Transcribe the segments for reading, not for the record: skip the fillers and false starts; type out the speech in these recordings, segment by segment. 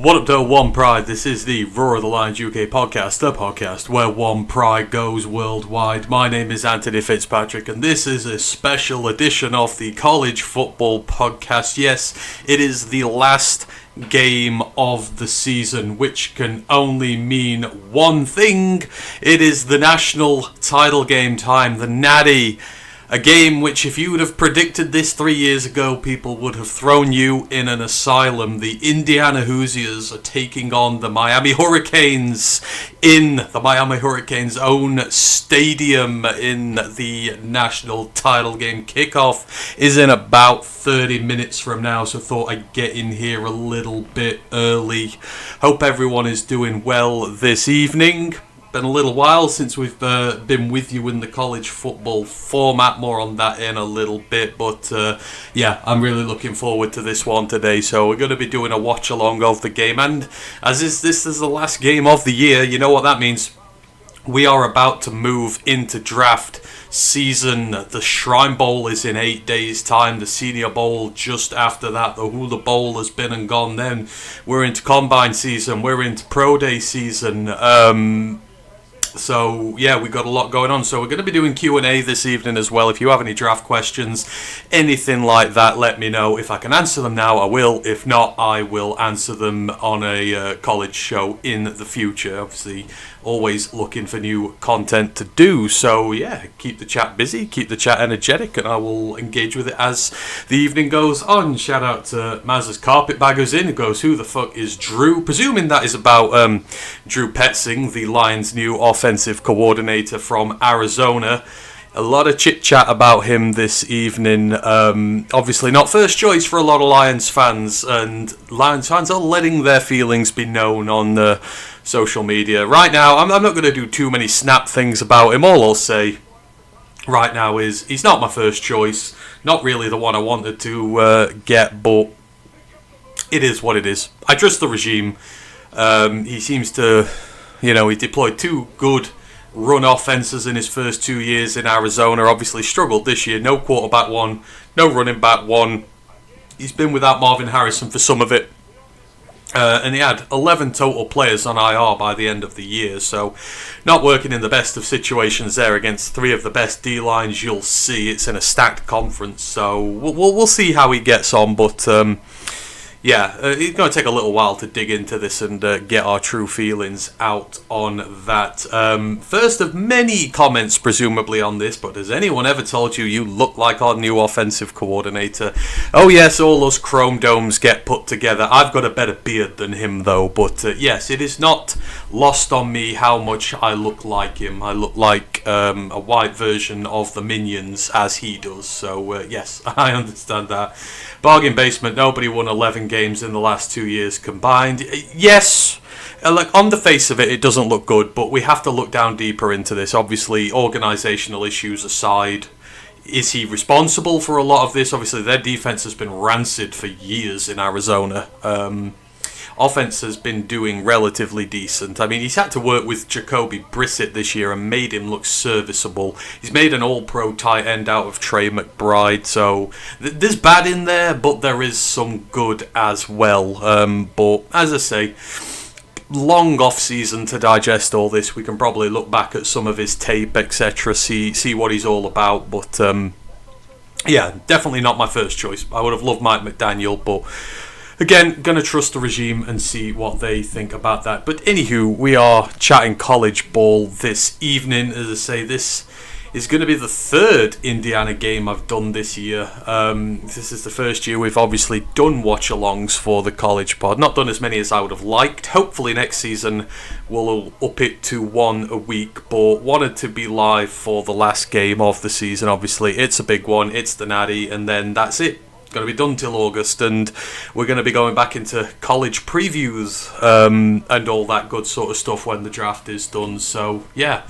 What up, though, One Pride? This is the Roar of the Lions UK podcast, the podcast where One Pride goes worldwide. My name is Antony Fitzpatrick, and this is a special edition of the College Football Podcast. Yes, it is the last game of the season, which can only mean one thing. It is the national title game time, the Natty. A game which, if you would have predicted this 3 years ago, people would have thrown you in an asylum. The Indiana Hoosiers are taking on the Miami Hurricanes in the Miami Hurricanes' own stadium in the national title game. Kickoff is in about 30 minutes from now, so thought I'd get in here a little bit early. Hope everyone is doing well this evening. Been a little while since we've been with you in the college football format. More on that in a little bit, but yeah, I'm really looking forward to this one today. So we're going to be doing a watch along of the game, and as this is the last game of the year, you know what that means. We are about to move into draft season. The Shrine Bowl is in 8 days' time. The Senior Bowl just after that. The Hula Bowl has been and gone. Then we're into Combine season. We're into Pro Day season. So yeah, we've got a lot going on. So we're going to be doing Q&A this evening as well. If you have any draft questions, anything like that, let me know. If I can answer them now, I will. If not, I will answer them on a college show in the future. Obviously, always looking for new content to do. So yeah, keep the chat busy, keep the chat energetic, and I will engage with it as the evening goes on. Shout out to Maz's Carpetbaggers in, who goes, who the fuck is Drew? Presuming that is about Drew Petzing, the Lions' new offensive coordinator from Arizona. A lot of chit-chat about him this evening. Obviously not first choice for a lot of Lions fans, and Lions fans are letting their feelings be known on social media. Right now, I'm not going to do too many snap things about him. All I'll say right now is he's not my first choice. Not really the one I wanted to get, but it is what it is. I trust the regime. He seems to, he deployed two good run offenses in his first 2 years in Arizona. Obviously struggled this year. No quarterback one, no running back one. He's been without Marvin Harrison for some of it. And he had 11 total players on IR by the end of the year. So not working in the best of situations there against three of the best D-lines you'll see. It's in a stacked conference. So we'll see how he gets on. But yeah, it's going to take a little while to dig into this and get our true feelings out on that. First of many comments, presumably, on this, but has anyone ever told you you look like our new offensive coordinator? Oh yes, all us chrome domes get put together. I've got a better beard than him, though, but yes, it is not lost on me how much I look like him. I look like a white version of the Minions, as he does, so yes, I understand that. Bargain basement, nobody won 11 games in the last 2 years combined. Yes, like on the face of it, it doesn't look good, but we have to look down deeper into this. Obviously, organisational issues aside, is he responsible for a lot of this? Obviously, their defence has been rancid for years in Arizona. Offense has been doing relatively decent. I mean, he's had to work with Jacoby Brissett this year and made him look serviceable. He's made an all-pro tight end out of Trey McBride, so there's bad in there, but there is some good as well. But as I say, long off-season to digest all this. We can probably look back at some of his tape, etc., see what he's all about. But yeah, definitely not my first choice. I would have loved Mike McDaniel, but again, going to trust the regime and see what they think about that. But anywho, we are chatting college ball this evening. As I say, this is going to be the third Indiana game I've done this year. This is the first year we've obviously done watch-alongs for the college pod. Not done as many as I would have liked. Hopefully next season we'll up it to one a week, but wanted to be live for the last game of the season. Obviously, it's a big one. It's the Natty, and then that's it. Going to be done till August, and we're going to be going back into college previews and all that good sort of stuff when the draft is done. So yeah,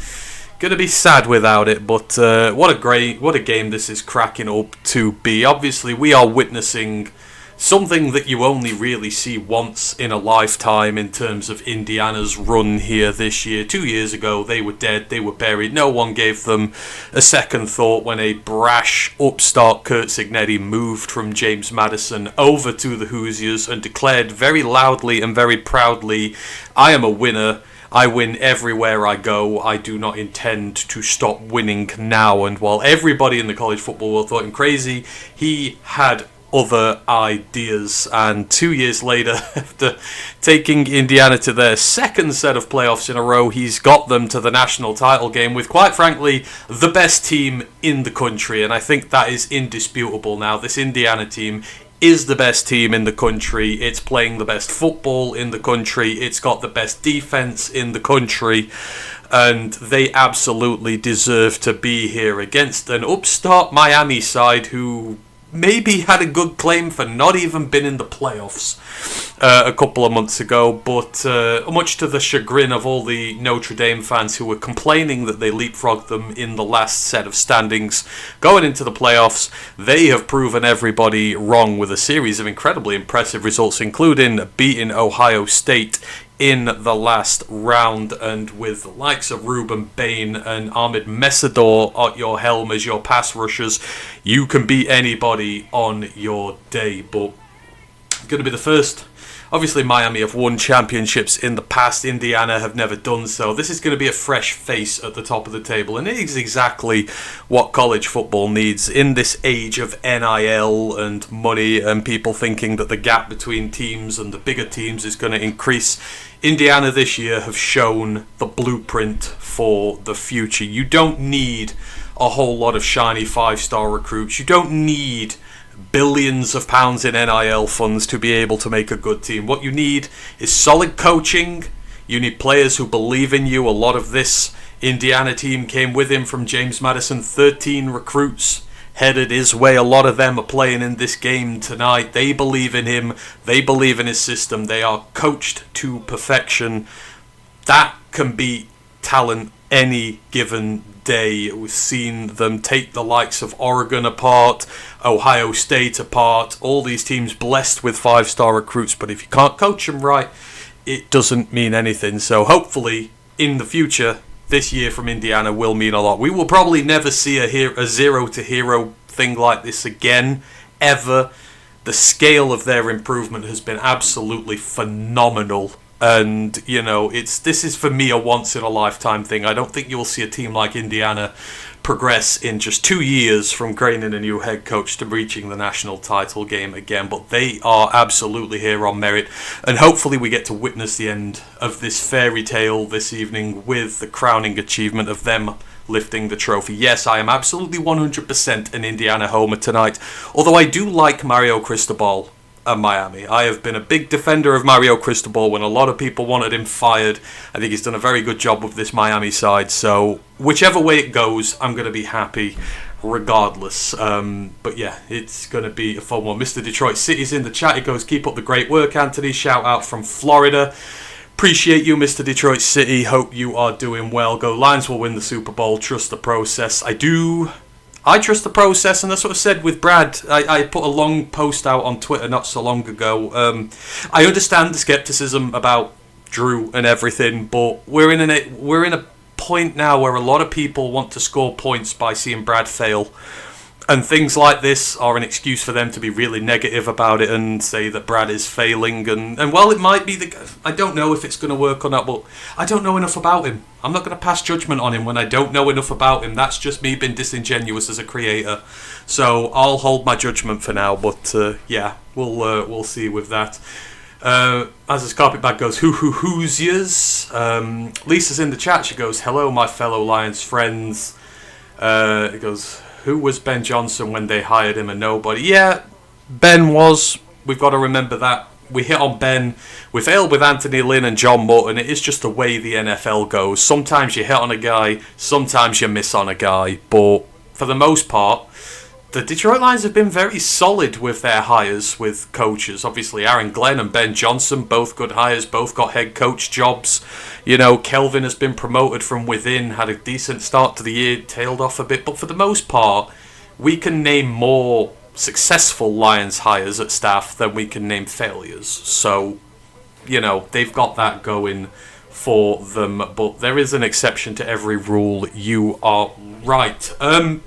going to be sad without it, but what a game this is cracking up to be. Obviously, we are witnessing something that you only really see once in a lifetime in terms of Indiana's run here this year. 2 years ago, they were dead, they were buried. No one gave them a second thought when a brash upstart Curt Cignetti moved from James Madison over to the Hoosiers and declared very loudly and very proudly, "I am a winner. I win everywhere I go. I do not intend to stop winning now." And while everybody in the college football world thought him crazy, he had other ideas. And 2 years later, after taking Indiana to their second set of playoffs in a row, he's got them to the national title game with, quite frankly, the best team in the country. And I think that is indisputable now. This Indiana team is the best team in the country. It's playing the best football in the country. It's got the best defense in the country. And they absolutely deserve to be here against an upstart Miami side who maybe had a good claim for not even being in the playoffs a couple of months ago, but much to the chagrin of all the Notre Dame fans who were complaining that they leapfrogged them in the last set of standings going into the playoffs, they have proven everybody wrong with a series of incredibly impressive results, including beating Ohio State in the last round, and with the likes of Reuben, Bain and Ahmed Messador at your helm as your pass rushers, you can beat anybody on your day. But going to be the first. Obviously, Miami have won championships in the past. Indiana have never done so. This is going to be a fresh face at the top of the table, and it is exactly what college football needs in this age of NIL and money and people thinking that the gap between teams and the bigger teams is going to increase. Indiana this year have shown the blueprint for the future. You don't need a whole lot of shiny 5-star recruits. You don't need billions of pounds in NIL funds to be able to make a good team. What you need is solid coaching. You need players who believe in you. A lot of this Indiana team came with him from James Madison. 13 recruits headed his way. A lot of them are playing in this game tonight. They believe in him. They believe in his system. They are coached to perfection. That can beat talent any given day. We've seen them take the likes of Oregon apart, Ohio State apart, all these teams blessed with 5-star recruits, but if you can't coach them right, it doesn't mean anything. So hopefully in the future, this year from Indiana will mean a lot. We will probably never see a zero to hero thing like this again, ever. The scale of their improvement has been absolutely phenomenal. And, you know, this is for me a once-in-a-lifetime thing. I don't think you will see a team like Indiana progress in just 2 years from gaining a new head coach to reaching the national title game again. But they are absolutely here on merit. And hopefully we get to witness the end of this fairy tale this evening with the crowning achievement of them lifting the trophy. Yes, I am absolutely 100% an Indiana homer tonight. Although I do like Mario Cristobal and Miami. I have been a big defender of Mario Cristobal when a lot of people wanted him fired. I think he's done a very good job with this Miami side. So whichever way it goes, I'm going to be happy regardless. But yeah, it's going to be a fun one. Mr. Detroit City's in the chat. He goes, "Keep up the great work, Antony." Shout out from Florida. Appreciate you, Mr. Detroit City. Hope you are doing well. Go Lions will win the Super Bowl. Trust the process. I trust the process, and that's what I said with Brad. I put a long post out on Twitter not so long ago. I understand the skepticism about Drew and everything, but we're in a point now where a lot of people want to score points by seeing Brad fail. And things like this are an excuse for them to be really negative about it and say that Brad is failing. And well, it might be I don't know if it's going to work or not, but I don't know enough about him. I'm not going to pass judgment on him when I don't know enough about him. That's just me being disingenuous as a creator. So I'll hold my judgment for now. But yeah, we'll see with that. As his carpetbag goes, Hoosiers. Lisa's in the chat. She goes, "Hello, my fellow Lions friends." It goes, "Who was Ben Johnson when they hired him? A nobody." Yeah, Ben was. We've got to remember that. We hit on Ben. We failed with Anthony Lynn and John Morton. It is just the way the NFL goes. Sometimes you hit on a guy, sometimes you miss on a guy. But for the most part, the Detroit Lions have been very solid with their hires, with coaches. Obviously, Aaron Glenn and Ben Johnson, both good hires, both got head coach jobs. You know, Kelvin has been promoted from within, had a decent start to the year, tailed off a bit. But for the most part, we can name more successful Lions hires at staff than we can name failures. So, they've got that going for them, but there is an exception to every rule. You are right. In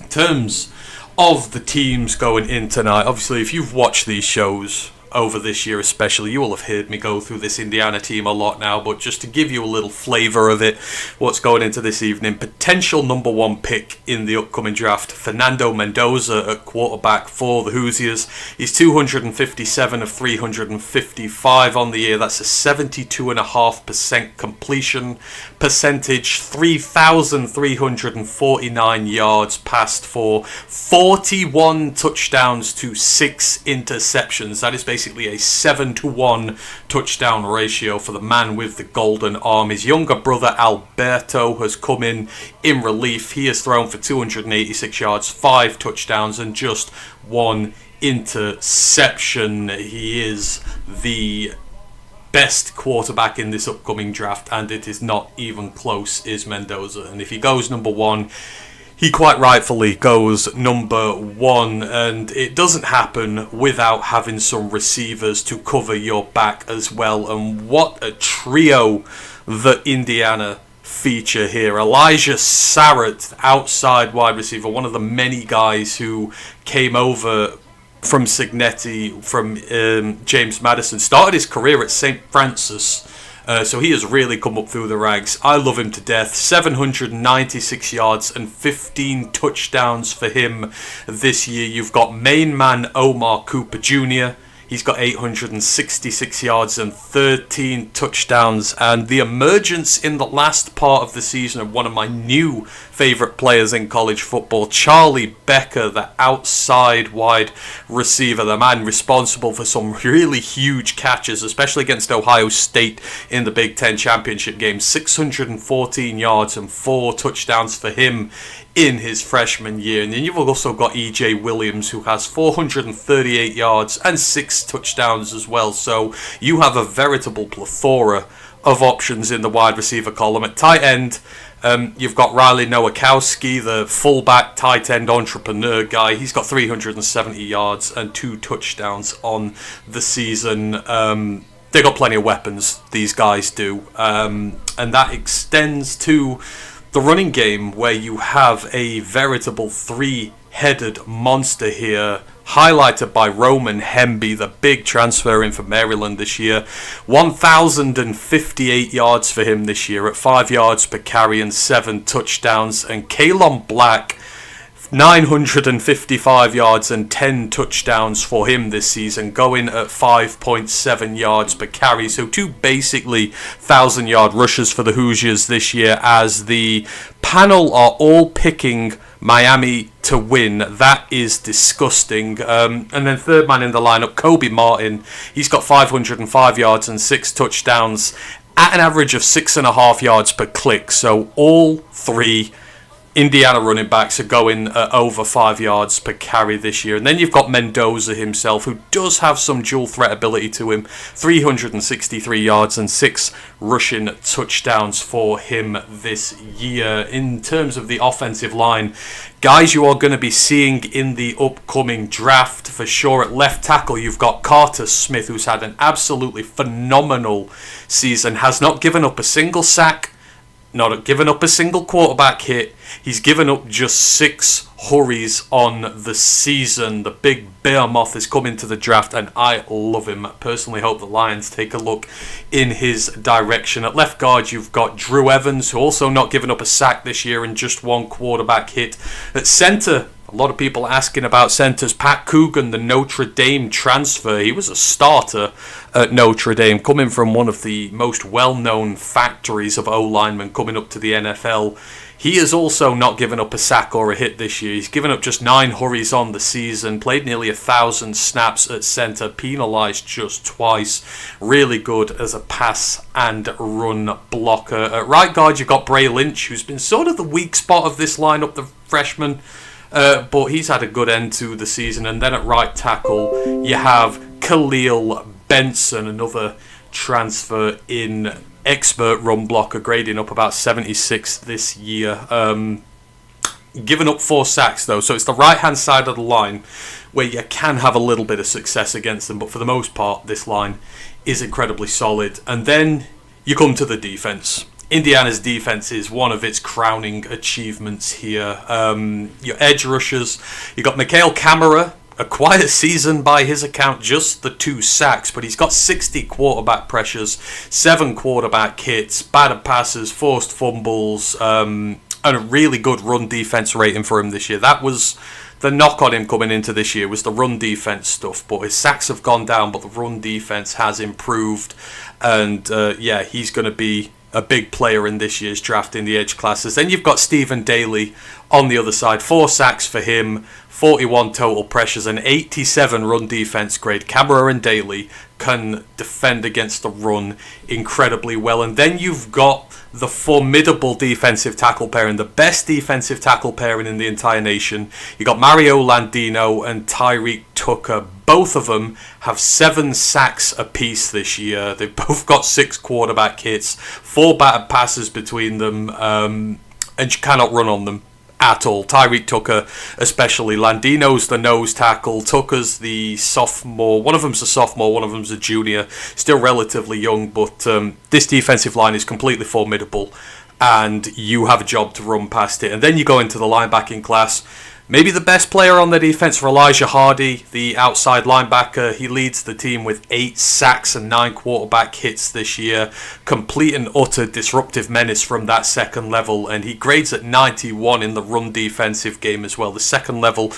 terms of the teams going in tonight, obviously, if you've watched these shows over this year especially, you will have heard me go through this Indiana team a lot now, but just to give you a little flavour of it, what's going into this evening: potential number one pick in the upcoming draft, Fernando Mendoza at quarterback for the Hoosiers. He's 257 of 355 on the year. That's a 72.5% completion percentage, 3,349 yards passed for 41 touchdowns to 6 interceptions. That is basically a 7-to-1 touchdown ratio for the man with the golden arm. His younger brother Alberto has come in relief. He has thrown for 286 yards, 5 touchdowns, and just 1 interception. He is the best quarterback in this upcoming draft, and it is not even close, is Mendoza. And if he goes number one, he quite rightfully goes number one, and it doesn't happen without having some receivers to cover your back as well. And what a trio that Indiana feature here. Elijah Sarratt, outside wide receiver, one of the many guys who came over from Cignetti, from James Madison, started his career at St. Francis. So he has really come up through the ranks. I love him to death. 796 yards and 15 touchdowns for him this year. You've got main man Omar Cooper Jr. He's got 866 yards and 13 touchdowns. And the emergence in the last part of the season of one of my new favourite players in college football, Charlie Becker, the outside wide receiver, the man responsible for some really huge catches, especially against Ohio State in the Big Ten championship game. 614 yards and 4 touchdowns for him in his freshman year. And then you've also got E.J. Williams, who has 438 yards and 6 touchdowns as well. So you have a veritable plethora of options in the wide receiver column. At tight end, you've got Riley Nowakowski, the fullback tight end entrepreneur guy. He's got 370 yards and 2 touchdowns on the season. They got plenty of weapons, these guys do. And that extends to the running game, where you have a veritable 3-headed monster here, highlighted by Roman Hemby, the big transfer in from Maryland this year. 1,058 yards for him this year at 5 yards per carry and 7 touchdowns. And Kalon Black, 955 yards and 10 touchdowns for him this season, going at 5.7 yards per carry. So 2 basically 1,000-yard rushers for the Hoosiers this year, as the panel are all picking Miami to win. That is disgusting. And then third man in the lineup, Kobe Martin. He's got 505 yards and 6 touchdowns at an average of 6.5 yards per click. So all 3 Indiana running backs are going over 5 yards per carry this year. And then you've got Mendoza himself, who does have some dual threat ability to him. 363 yards and 6 rushing touchdowns for him this year. In terms of the offensive line, guys you are going to be seeing in the upcoming draft for sure. At left tackle, you've got Carter Smith, who's had an absolutely phenomenal season. Has not given up a single sack, not given up a single quarterback hit. He's given up just 6 hurries on the season. The big behemoth is coming to the draft, and I love him. I personally hope the Lions take a look in his direction. At left guard, you've got Drew Evans, who also not given up a sack this year and just 1 quarterback hit. At center, a lot of people asking about centers. Pat Coogan, the Notre Dame transfer. He was a starter at Notre Dame, coming from one of the most well-known factories of O-linemen coming up to the NFL. He has also not given up a sack or a hit this year. He's given up just 9 hurries on the season, played nearly 1,000 snaps at center, penalized just twice. Really good as a pass and run blocker. At right guard, you've got Bray Lynch, who's been sort of the weak spot of this lineup, the freshman. But he's had a good end to the season. And then at right tackle, you have Khalil Benson, another transfer in, expert run blocker, grading up about 76 this year. Giving up 4 sacks, though, so it's the right-hand side of the line where you can have a little bit of success against them, but for the most part, this line is incredibly solid. And then you come to the defense. Indiana's defense is one of its crowning achievements here. Your edge rushers, you got Mikhail Kamara, a quiet season by his account, just the 2 sacks, but he's got 60 quarterback pressures, 7 quarterback hits, batted passes, forced fumbles, and a really good run defense rating for him this year. That was the knock on him coming into this year, was the run defense stuff, but his sacks have gone down, but the run defense has improved, and he's going to be a big player in this year's draft in the edge classes. Then you've got Stephen Daly on the other side, 4 sacks for him, 41 total pressures, and 87 run defense grade. Kamara and Daly can defend against the run incredibly well. And then you've got the formidable defensive tackle pairing, the best defensive tackle pairing in the entire nation. You got Mario Landino and Tyreek Tucker. Both of them have 7 sacks apiece this year. They've both got 6 quarterback hits, 4 batted passes between them, and you cannot run on them at all. Tyreek Tucker especially. Landino's the nose tackle. Tucker's the sophomore. One of them's a sophomore, one of them's a junior. Still relatively young, but this defensive line is completely formidable, and you have a job to run past it. And then you go into the linebacking class. Maybe the best player on the defense for Elijah Hardy, the outside linebacker. He leads the team with 8 sacks and 9 quarterback hits this year. Complete and utter disruptive menace from that second level. And he grades at 91 in the run defensive game as well. The second level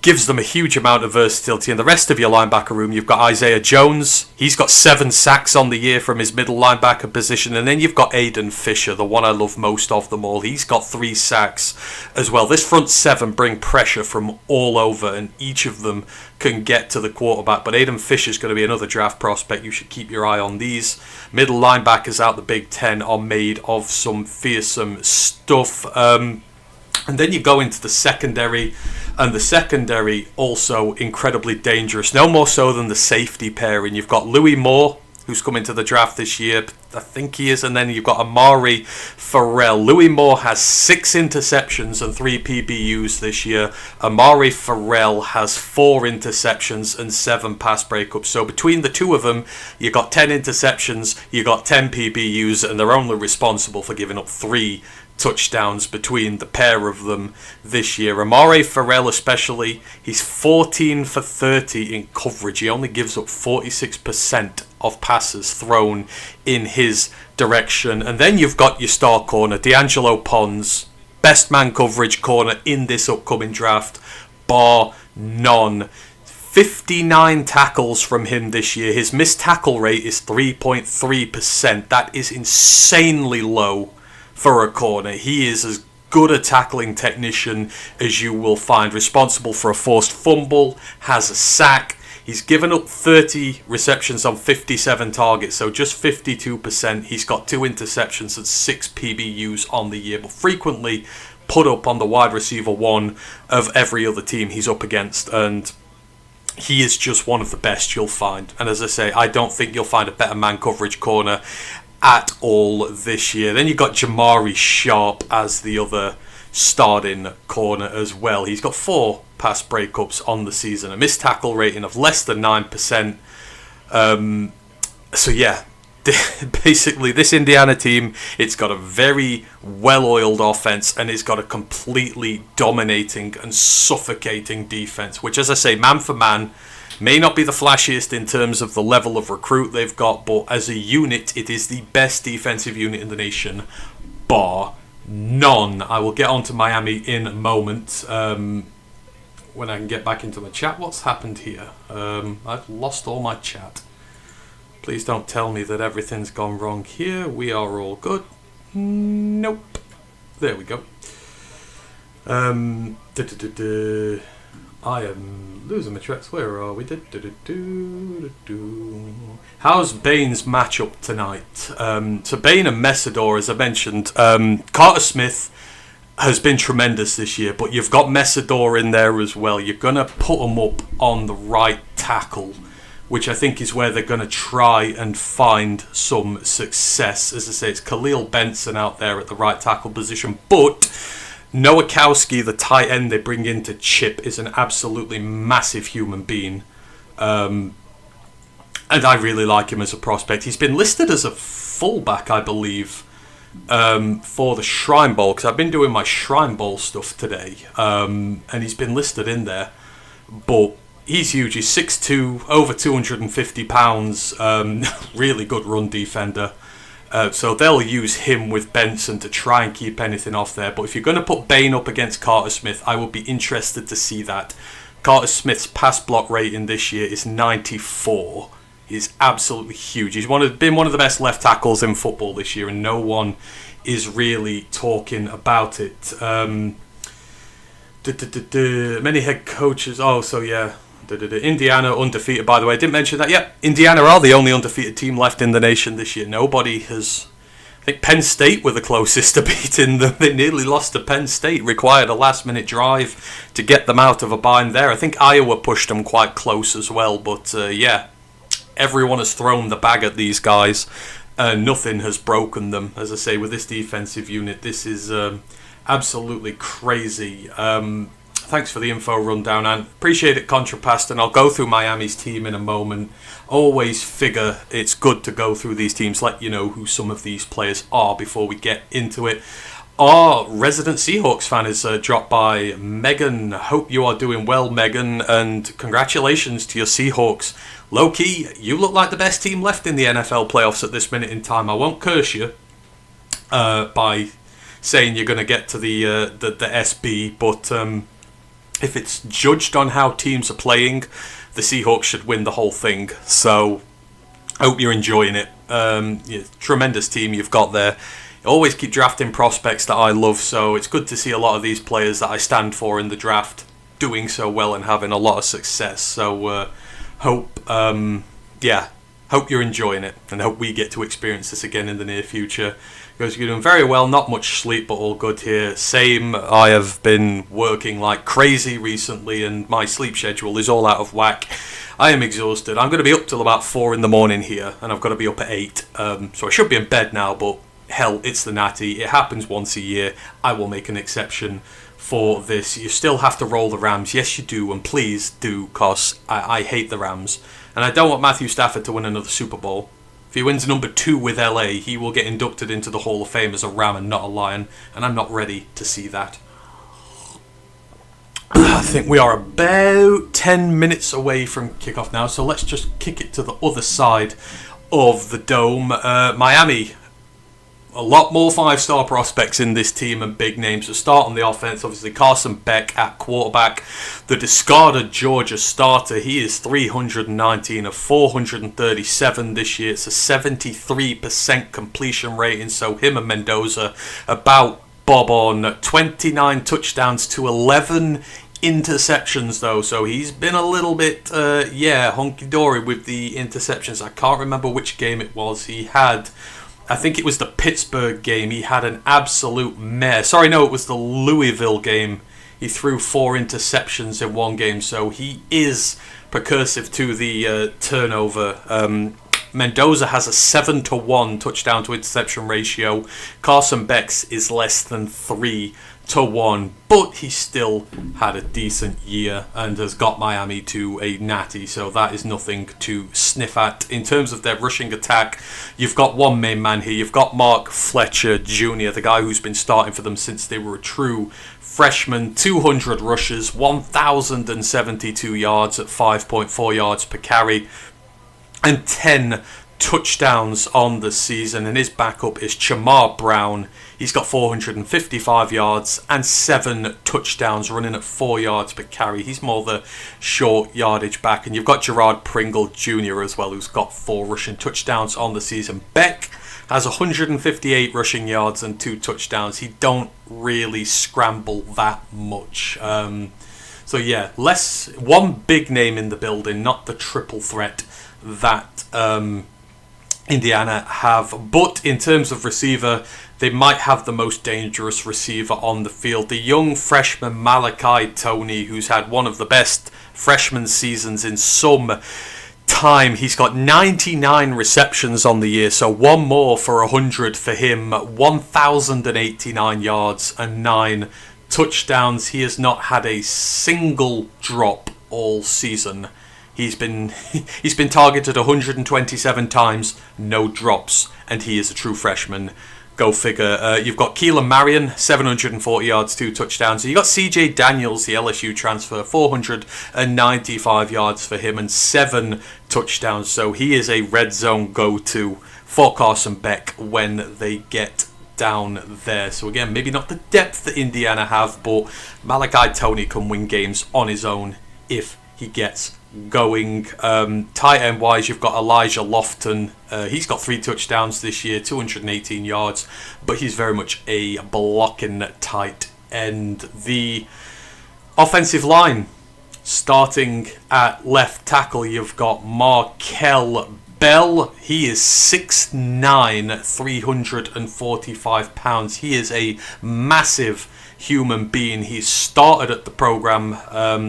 gives them a huge amount of versatility. And the rest of your linebacker room, you've got Isaiah Jones. He's got 7 sacks on the year from his middle linebacker position. And then you've got Aiden Fisher, the one I love most of them all. He's got 3 sacks as well. This front 7 bring pressure from all over, and each of them can get to the quarterback. But Aiden Fisher's going to be another draft prospect. You should keep your eye on these. Middle linebackers out the Big Ten are made of some fearsome stuff. And then you go into the secondary, and the secondary also incredibly dangerous. No more so than the safety pairing. You've got Louis Moore, who's come into the draft this year. I think he is. And then you've got Amari Farrell. Louis Moore has 6 interceptions and 3 PBUs this year. Amari Farrell has 4 interceptions and 7 pass breakups. So between the two of them, you got 10 interceptions, you got 10 PBUs, and they're only responsible for giving up 3 touchdowns between the pair of them this year. Amari Farrell especially, he's 14 for 30 in coverage. He only gives up 46% of passes thrown in his direction. And then you've got your star corner, D'Angelo Pons, best man coverage corner in this upcoming draft, bar none. 59 tackles from him this year. His missed tackle rate is 3.3%. That is insanely low for a corner. He is as good a tackling technician as you will find. Responsible for a forced fumble, has a sack. He's given up 30 receptions on 57 targets, so just 52%. He's got 2 interceptions and 6 PBUs on the year, but frequently put up on the wide receiver 1 of every other team he's up against, and he is just one of the best you'll find. And as I say, I don't think you'll find a better man coverage corner at all this year. Then you've got Jamari Sharp as the other starting corner as well. He's got 4 pass breakups on the season, a missed tackle rating of less than 9%. So yeah, basically this Indiana team, it's got a very well-oiled offense, and it's got a completely dominating and suffocating defense, which, as I say, man for man, may not be the flashiest in terms of the level of recruit they've got, but as a unit, it is the best defensive unit in the nation, bar none. I will get on to Miami in a moment when I can get back into my chat. What's happened here? I've lost all my chat. Please don't tell me that everything's gone wrong here. We are all good. Nope. There we go. I am losing my tracks. Where are we? How's Bain's matchup tonight? So Bain and Messidor, as I mentioned, Carter Smith has been tremendous this year, but you've got Messidor in there as well. You're going to put him up on the right tackle, which I think is where they're going to try and find some success. As I say, it's Khalil Benson out there at the right tackle position, but Nowakowski, the tight end they bring in to chip, is an absolutely massive human being. And I really like him as a prospect. He's been listed as a fullback, I believe, for the Shrine Bowl, because I've been doing my Shrine Bowl stuff today, and he's been listed in there. But he's huge. He's 6'2", over 250 pounds, really good run defender. So they'll use him with Benson to try and keep anything off there. But if you're going to put Bain up against Carter Smith, I would be interested to see that. Carter Smith's pass block rating this year is 94. He's absolutely huge. He's been one of the best left tackles in football this year, and no one is really talking about it. Many head coaches. Oh, so yeah. Indiana undefeated, by the way. I didn't mention that. Yep, Indiana are the only undefeated team left in the nation this year. Nobody has... I think Penn State were the closest to beating them. They nearly lost to Penn State. Required a last-minute drive to get them out of a bind there. I think Iowa pushed them quite close as well. But, yeah, everyone has thrown the bag at these guys. Nothing has broken them. As I say, with this defensive unit, this is absolutely crazy. Thanks for the info rundown, and appreciate it, Contrapast, and I'll go through Miami's team in a moment. Always figure it's good to go through these teams, let you know who some of these players are before we get into it. Our resident Seahawks fan is dropped by, Megan. Hope you are doing well, Megan, and congratulations to your Seahawks. Low-key, you look like the best team left in the NFL playoffs at this minute in time. I won't curse you by saying you're going to get to the SB, but... if it's judged on how teams are playing, the Seahawks should win the whole thing. So, hope you're enjoying it. Yeah, tremendous team you've got there. You always keep drafting prospects that I love, so it's good to see a lot of these players that I stand for in the draft doing so well and having a lot of success. So, hope you're enjoying it, and hope we get to experience this again in the near future. Because you're doing very well, not much sleep, but all good here. Same, I have been working like crazy recently, and my sleep schedule is all out of whack. I am exhausted. I'm going to be up till about 4 in the morning here, and I've got to be up at 8. So I should be in bed now, but hell, it's the Natty. It happens once a year. I will make an exception for this. You still have to roll the Rams. Yes, you do, and please do, because I hate the Rams. And I don't want Matthew Stafford to win another Super Bowl. If he wins number 2 with LA, he will get inducted into the Hall of Fame as a Ram and not a Lion, and I'm not ready to see that. I think we are about 10 minutes away from kickoff now, so let's just kick it to the other side of the dome. Miami, a lot more 5-star prospects in this team and big names. To start on the offense, obviously Carson Beck at quarterback, the discarded Georgia starter. He is 319 of 437 this year. It's a 73% completion rating, so him and Mendoza about bob on. 29 touchdowns to 11 interceptions though, so he's been a little bit honky-dory with the interceptions. I can't remember which game it was. He had... I think it was the Pittsburgh game. He had an absolute mare. Sorry, no, it was the Louisville game. He threw 4 interceptions in one game, so he is precursive to the turnover. Mendoza has a 7-to-1 touchdown to interception ratio. Carson Beck's is less than 3-to-1, but he still had a decent year and has got Miami to a natty, so that is nothing to sniff at. In terms of their rushing attack, you've got one main man here. You've got Mark Fletcher Jr., the guy who's been starting for them since they were a true freshman. 200 rushes, 1,072 yards at 5.4 yards per carry, and 10 touchdowns on the season. And his backup is Chamar Brown. He's got 455 yards and 7 touchdowns, running at 4 yards per carry. He's more the short yardage back. And you've got Gerard Pringle Jr. as well, who's got 4 rushing touchdowns on the season. Beck has 158 rushing yards and 2 touchdowns. He don't really scramble that much. So yeah, one big name in the building, not the triple threat that Indiana have. But in terms of receiver, they might have the most dangerous receiver on the field. The young freshman Malachi Toney, who's had one of the best freshman seasons in some time. He's got 99 receptions on the year, so one more for 100 for him. 1,089 yards and 9 touchdowns. He has not had a single drop all season. He's been targeted 127 times, no drops, and he is a true freshman. Go figure. You've got Keelan Marion, 740 yards, 2 touchdowns. You've got CJ Daniels, the LSU transfer, 495 yards for him and 7 touchdowns. So he is a red zone go-to for Carson Beck when they get down there. So again, maybe not the depth that Indiana have, but Malachi Toney can win games on his own if he gets going. Tight end wise, you've got Elijah Lofton. He's got 3 touchdowns this year, 218 yards, but he's very much a blocking tight end. The offensive line, starting at left tackle, you've got Mikhail. He is 6'9", 345 pounds. He is a massive human being. He's started at the program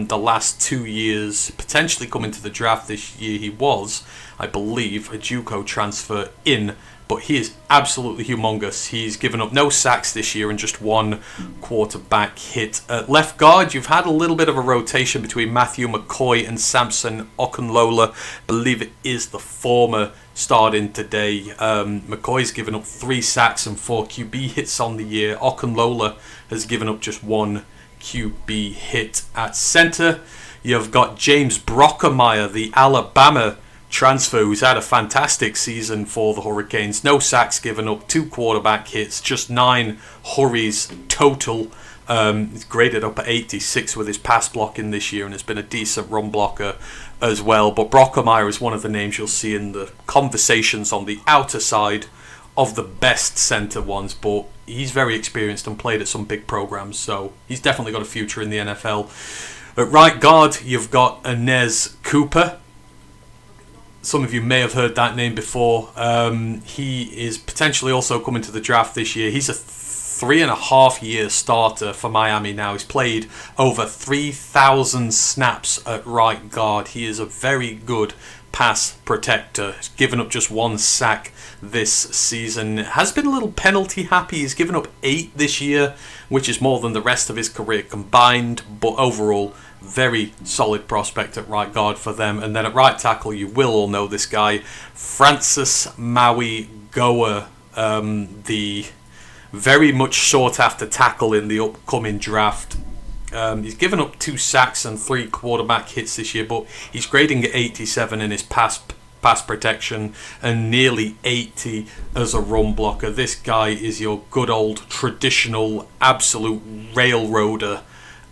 the last 2 years, potentially coming to the draft this year. He was, I believe, a JUCO transfer in, but he is absolutely humongous. He's given up no sacks this year and just 1 quarterback hit. At left guard, you've had a little bit of a rotation between Matthew McCoy and Samson Okunlola. I believe it is the former starting today. McCoy's given up 3 sacks and 4 QB hits on the year. Okunlola has given up just 1 QB hit. At center, you've got James Brockermeyer, the Alabama transfer, who's had a fantastic season for the Hurricanes. No sacks given up, 2 quarterback hits, just 9 hurries total. He's graded up at 86 with his pass blocking this year and has been a decent run blocker as well. But Brockermeyer is one of the names you'll see in the conversations on the outer side of the best center ones, but he's very experienced and played at some big programs, so he's definitely got a future in the NFL. At right guard, you've got Inez Cooper. Some of you may have heard that name before. He is potentially also coming to the draft this year. He's a 3.5-year starter for Miami now. He's played over 3,000 snaps at right guard. He is a very good pass protector. He's given up just 1 sack this season. Has been a little penalty happy. He's given up 8 this year, which is more than the rest of his career combined, but overall very solid prospect at right guard for them. And then at right tackle, you will all know this guy, Francis Maui Goa, the very much sought after tackle in the upcoming draft. He's given up 2 sacks and 3 quarterback hits this year, but he's grading at 87 in his pass protection and nearly 80 as a run blocker. This guy is your good old traditional absolute railroader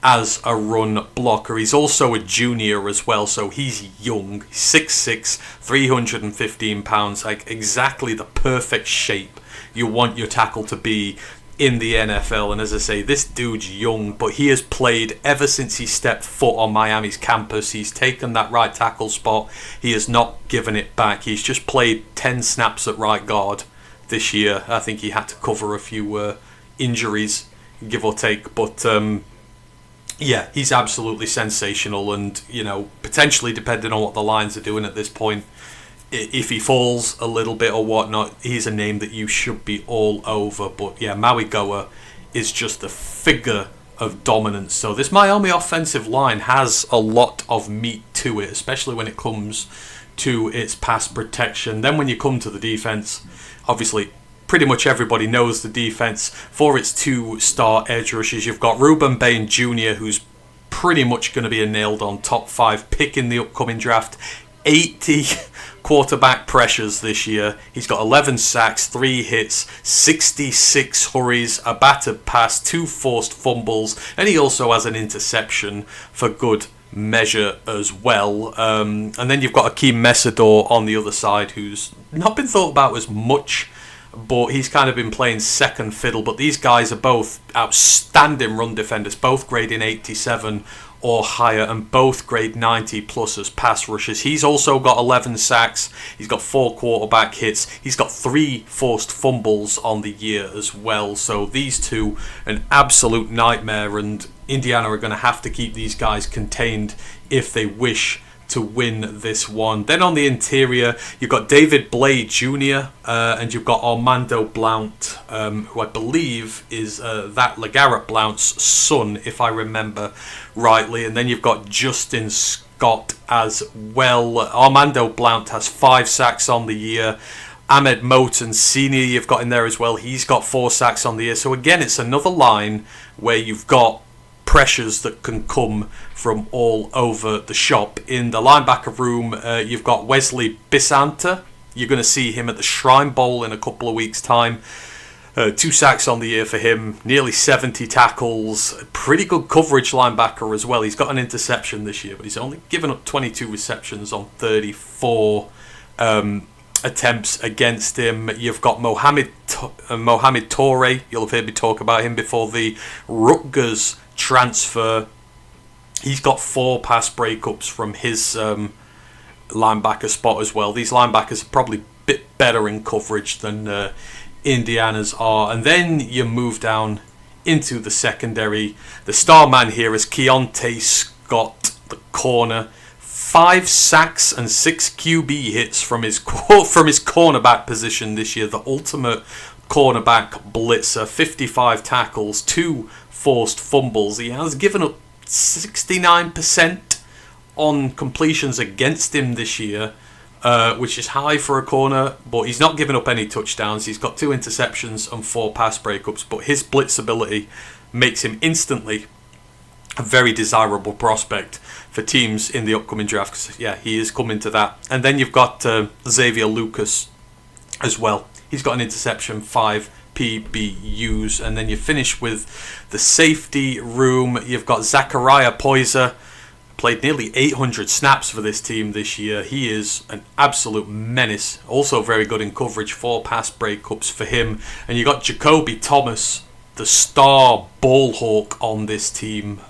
as a run blocker. He's also a junior as well, so he's young. 6'6", 315 pounds, like exactly the perfect shape you want your tackle to be in the NFL. And as I say, this dude's young, but he has played ever since he stepped foot on Miami's campus. He's taken that right tackle spot. He has not given it back. He's just played 10 snaps at right guard this year. I think he had to cover a few injuries, give or take, but yeah, he's absolutely sensational. And, you know, potentially, depending on what the Lions are doing at this point, if he falls a little bit or whatnot, he's a name that you should be all over. But yeah, Maui Goa is just a figure of dominance. So this Miami offensive line has a lot of meat to it, especially when it comes to its pass protection. Then when you come to the defense, obviously pretty much everybody knows the defense. For its 2 star edge rushers, you've got Reuben Bain Jr., who's pretty much going to be a nailed-on top 5 pick in the upcoming draft. 80 quarterback pressures this year. He's got 11 sacks, 3 hits, 66 hurries, a battered pass, 2 forced fumbles, and he also has an interception for good measure as well. And then you've got Akeem Mesidor on the other side, who's not been thought about as much, but he's kind of been playing second fiddle. But these guys are both outstanding run defenders, both grading 87 or higher, and both grade 90 plus as pass rushers. He's also got 11 sacks, he's got 4 quarterback hits, he's got 3 forced fumbles on the year as well. So these two, an absolute nightmare, and Indiana are going to have to keep these guys contained if they wish to win this one. Then on the interior, you've got David Blay Jr. And you've got Armando Blount, who I believe is that LeGarrette Blount's son, if I remember rightly. And then you've got Justin Scott as well. Armando Blount has 5 sacks on the year. Ahmed Moten Sr. you've got in there as well. He's got 4 sacks on the year. So again, it's another line where you've got pressures that can come from all over the shop. In the linebacker room, you've got Wesley Bisanta. You're going to see him at the Shrine Bowl in a couple of weeks' time. 2 sacks on the year for him, nearly 70 tackles, pretty good coverage linebacker as well. He's got an interception this year, but he's only given up 22 receptions on 34 attempts against him. You've got Mohamed Toure. You'll have heard me talk about him before. The Rutgers transfer. He's got 4 pass breakups from his linebacker spot as well. These linebackers are probably a bit better in coverage than Indiana's are. And then you move down into the secondary. The star man here is Keontae Scott, the corner. 5 sacks and 6 QB hits from his cornerback position this year. The ultimate cornerback blitzer. 55 tackles, 2 forced fumbles. He has given up 69% on completions against him this year, which is high for a corner, but he's not given up any touchdowns. He's got 2 interceptions and 4 pass breakups, but his blitz ability makes him instantly a very desirable prospect for teams in the upcoming draft. 'Cause, yeah, he is coming to that. And then you've got Xavier Lucas as well. He's got an interception, 5 PBUs. And then you finish with the safety room. You've got Zachariah Poyser. Played nearly 800 snaps for this team this year. He is an absolute menace. Also very good in coverage. 4 pass breakups for him. And you got Jacoby Thomas, the star ball hawk on this team.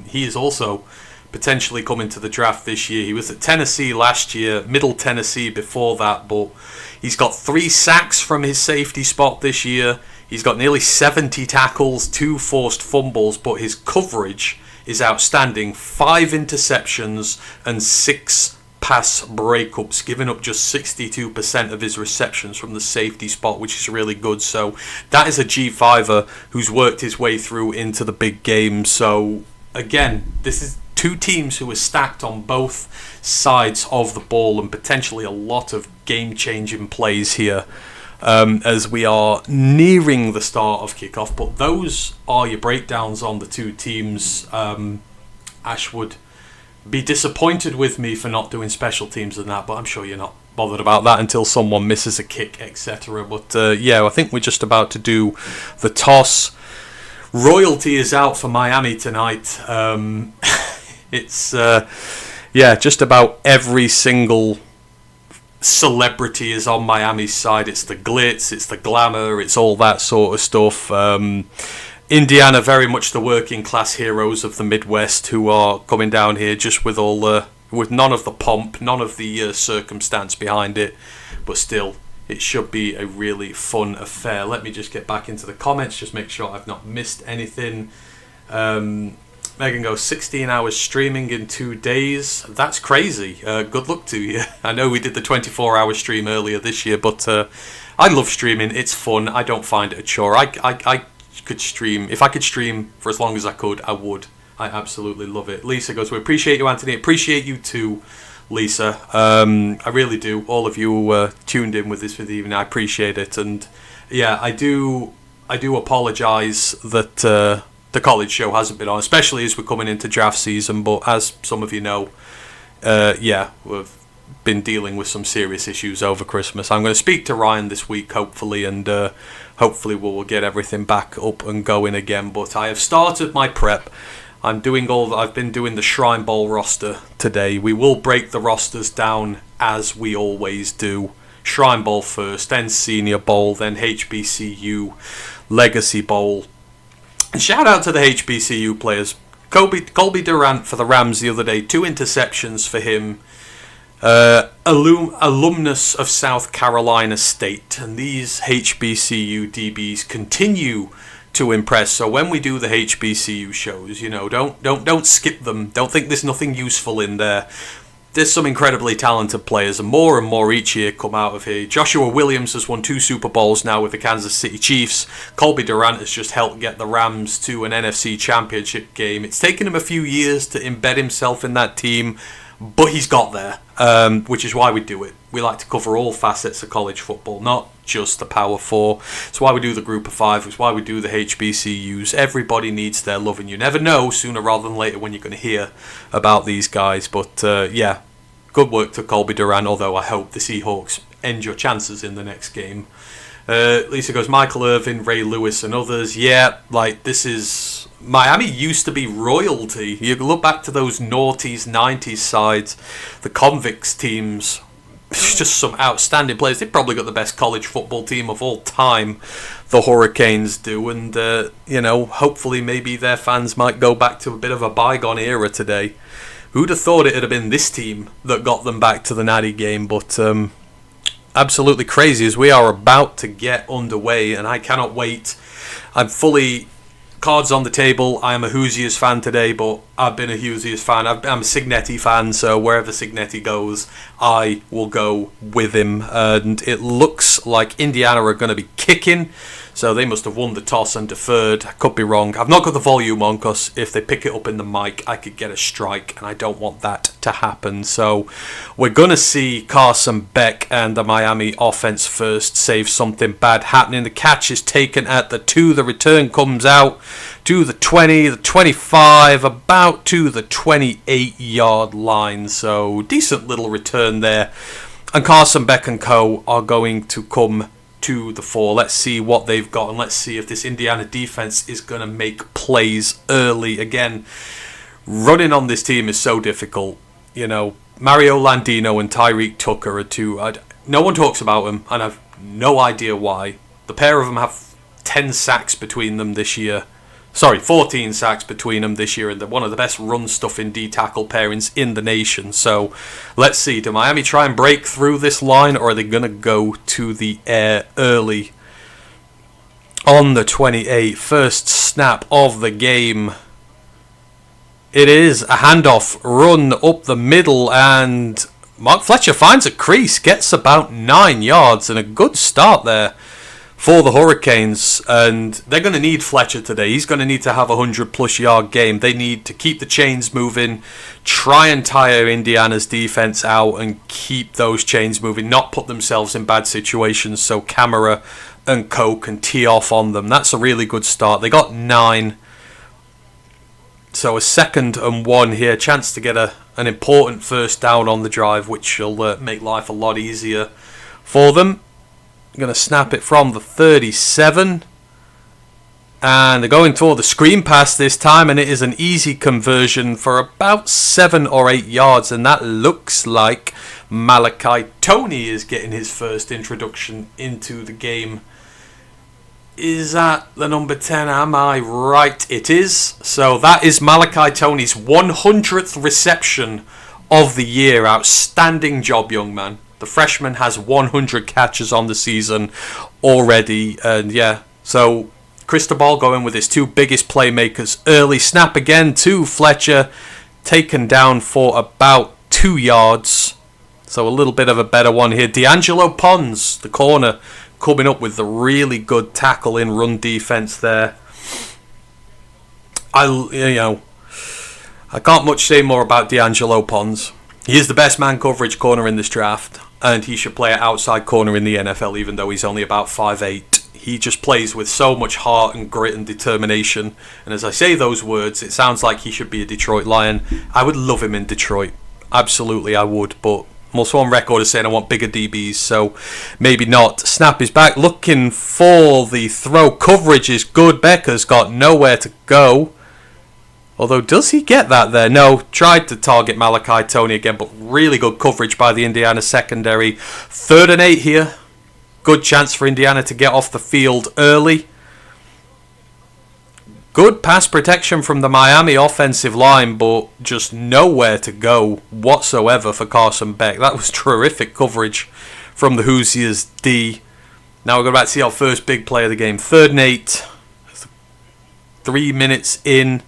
He is also potentially coming to the draft this year. He was at Tennessee last year, Middle Tennessee before that, but he's got 3 sacks from his safety spot this year. He's got nearly 70 tackles, 2 forced fumbles, but his coverage is outstanding. 5 interceptions and 6 pass breakups, giving up just 62% of his receptions from the safety spot, which is really good. So that is a G5er who's worked his way through into the big game. So again, this is 2 teams who are stacked on both sides of the ball, and potentially a lot of game-changing plays here as we are nearing the start of kickoff. But those are your breakdowns on the 2 teams. Ash would be disappointed with me for not doing special teams and that, but I'm sure you're not bothered about that until someone misses a kick, etc. But yeah, I think we're just about to do the toss. Royalty is out for Miami tonight. It's just about every single celebrity is on Miami's side. It's the glitz, it's the glamour, it's all that sort of stuff. Indiana, very much the working class heroes of the Midwest who are coming down here just with with none of the pomp, none of the circumstance behind it, but still, it should be a really fun affair. Let me just get back into the comments, just make sure I've not missed anything. Megan goes, 16 hours streaming in 2 days. That's crazy. Good luck to you. I know we did the 24-hour stream earlier this year, but I love streaming. It's fun. I don't find it a chore. I could stream. If I could stream for as long as I could, I would. I absolutely love it. Lisa goes, we appreciate you, Antony. Appreciate you too, Lisa. I really do. All of you tuned in with this for the evening. I appreciate it. And yeah, I do apologise that the college show hasn't been on, especially as we're coming into draft season. But as some of you know, we've been dealing with some serious issues over Christmas. I'm going to speak to Ryan this week, hopefully, and hopefully we'll get everything back up and going again. But I have started my prep. I've been doing the Shrine Bowl roster today. We will break the rosters down as we always do. Shrine Bowl first, then Senior Bowl, then HBCU Legacy Bowl. And shout out to the HBCU players. Colby Durant for the Rams the other day, 2 interceptions for him. Alumnus of South Carolina State, and these HBCU DBs continue to impress. So when we do the HBCU shows, don't skip them. Don't think there's nothing useful in there. there's some incredibly talented players, and more each year come out of here. Joshua Williams has won 2 Super Bowls now with the Kansas City Chiefs. Colby Durant has just helped get the Rams to an NFC Championship game. It's taken him a few years to embed himself in that team, but he's got there, which is why we do it. We like to cover all facets of college football, not just the Power 4. It's why we do the Group of 5. It's why we do the HBCUs. Everybody needs their love, and you never know, sooner rather than later, when you're going to hear about these guys. But yeah, good work to Colby Durant, although I hope the Seahawks end your chances in the next game. Lisa goes, Michael Irvin, Ray Lewis, and others. Yeah, like, this is... Miami used to be royalty. You look back to those noughties, 90s sides, the convicts teams, just some outstanding players. They've probably got the best college football team of all time, the Hurricanes do, and you know, hopefully maybe their fans might go back to a bit of a bygone era today. Who'd have thought it would have been this team that got them back to the Natty game? But absolutely crazy as we are about to get underway, and I cannot wait. I'm fully... Cards on the table. I am a Hoosiers fan today, but I've been a Hoosiers fan. I'm a Cignetti fan, so wherever Cignetti goes, I will go with him. And it looks like Indiana are going to be kicking, so they must have won the toss and deferred. I could be wrong. I've not got the volume on, because if they pick it up in the mic, I could get a strike, and I don't want that to happen. So we're going to see Carson Beck and the Miami offense first save something bad happening. The catch is taken at the 2. The return comes out to the 20, the 25, about to the 28-yard line. So decent little return there. And Carson Beck and co. are going to come to the 4. Let's see what they've got, and let's see if this Indiana defense is going to make plays early. Again, running on this team is so difficult. You know, Mario Landino and Tyreek Tucker are two. No one talks about them, and I've no idea why. The pair of them have 10 sacks between them this year. Sorry, 14 sacks between them this year, and they're one of the best run-stuffing D-tackle pairings in the nation. So, let's see. Do Miami try and break through this line, or are they going to go to the air early? On the 28, first snap of the game. It is a handoff, run up the middle, and Mark Fletcher finds a crease, gets about 9 yards, and a good start there for the Hurricanes. And they're going to need Fletcher today. He's going to need to have a 100-plus yard game. They need to keep the chains moving, try and tire Indiana's defense out, and keep those chains moving, not put themselves in bad situations so Kamara and co can tee off on them. That's a really good start. They got 9. So a 2nd and 1 here. Chance to get an important first down on the drive, which will make life a lot easier for them. I'm going to snap it from the 37. And they're going for the screen pass this time, and it is an easy conversion for about 7 or 8 yards. And that looks like Malachi Toney is getting his first introduction into the game. Is that the number 10? Am I right? It is. So that is Malachi Toney's 100th reception of the year. Outstanding job, young man. The freshman has 100 catches on the season already. And yeah, so Cristobal going with his 2 biggest playmakers early. Snap again to Fletcher. Taken down for about 2 yards. So a little bit of a better one here. D'Angelo Pons, the corner, coming up with the really good tackle in run defense there. I can't much say more about D'Angelo Pons. He is the best man coverage corner in this draft, and he should play at outside corner in the NFL, even though he's only about 5'8". He just plays with so much heart and grit and determination. And as I say those words, it sounds like he should be a Detroit Lion. I would love him in Detroit. Absolutely, I would. But I'm also on record as saying I want bigger DBs, so maybe not. Snap is back, looking for the throw. Coverage is good. Becker's got nowhere to go. Although, does he get that there? No, tried to target Malachi Toney again, but really good coverage by the Indiana secondary. 3rd and 8 here. Good chance for Indiana to get off the field early. Good pass protection from the Miami offensive line, but just nowhere to go whatsoever for Carson Beck. That was terrific coverage from the Hoosiers D. Now we're about to see our first big play of the game. 3rd and 8. 3 minutes in.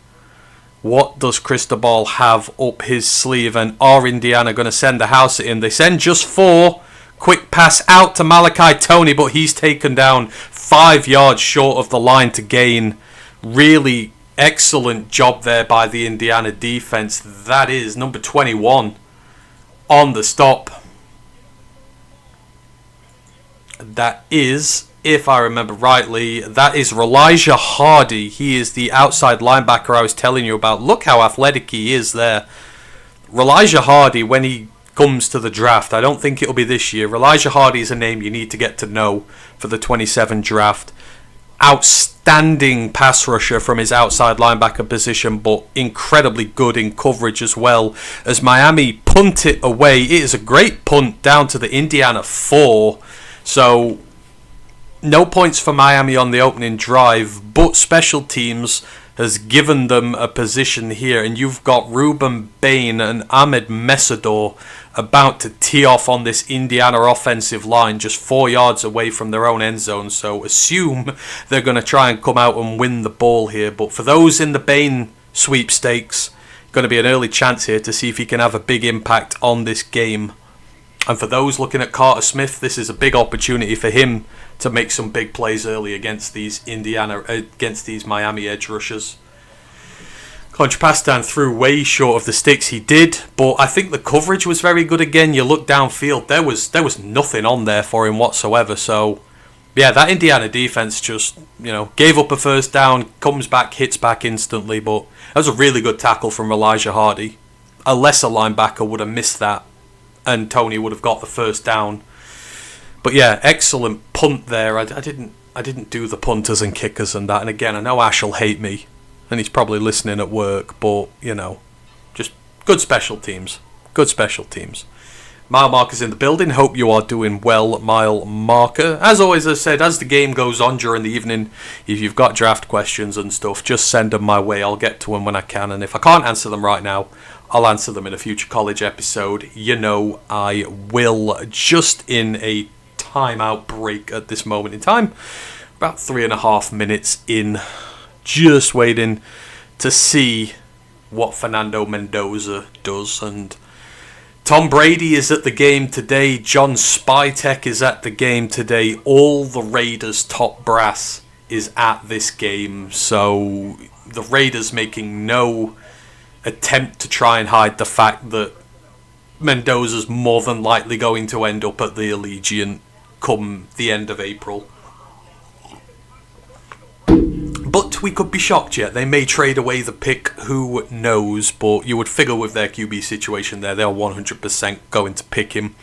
What does Cristobal have up his sleeve? And are Indiana going to send the house at him? They send just 4. Quick pass out to Malachi Toney, but he's taken down 5 yards short of the line to gain. Really excellent job there by the Indiana defense. That is number 21 on the stop. That is, if I remember rightly, that is Elijah Hardy. He is the outside linebacker I was telling you about. Look how athletic he is there. Elijah Hardy, when he comes to the draft, I don't think it'll be this year. Elijah Hardy is a name you need to get to know for the 27 draft. Outstanding pass rusher from his outside linebacker position, but incredibly good in coverage as well. As Miami punt it away, it is a great punt down to the Indiana 4. So no points for Miami on the opening drive, but special teams has given them a position here, and you've got Reuben, Bain and Ahmed Mesador about to tee off on this Indiana offensive line just 4 yards away from their own end zone. So assume they're going to try and come out and win the ball here. But for those in the Bain sweepstakes, going to be an early chance here to see if he can have a big impact on this game. And for those looking at Carter Smith, this is a big opportunity for him to make some big plays early against these Miami edge rushers. Contra pass down through way short of the sticks. He did, but I think the coverage was very good again. You look downfield, there was nothing on there for him whatsoever. So yeah, that Indiana defense just, gave up a first down, comes back, hits back instantly. But that was a really good tackle from Elijah Hardy. A lesser linebacker would have missed that, and Toney would have got the first down. But yeah, excellent punt there. I didn't do the punters and kickers and that. And again, I know Ash will hate me, and he's probably listening at work. But just good special teams. Good special teams. Mile Marker's in the building. Hope you are doing well, Mile Marker. As always, as I said, as the game goes on during the evening, if you've got draft questions and stuff, just send them my way. I'll get to them when I can. And if I can't answer them right now, I'll answer them in a future college episode. I will. Just in a timeout break at this moment in time. About 3.5 minutes in. Just waiting to see what Fernando Mendoza does. And Tom Brady is at the game today. John Spytek is at the game today. All the Raiders' top brass is at this game. So the Raiders making no attempt to try and hide the fact that Mendoza's more than likely going to end up at the Allegiant come the end of April. But we could be shocked yet. They may trade away the pick, who knows, but you would figure with their QB situation there, they're 100% going to pick him.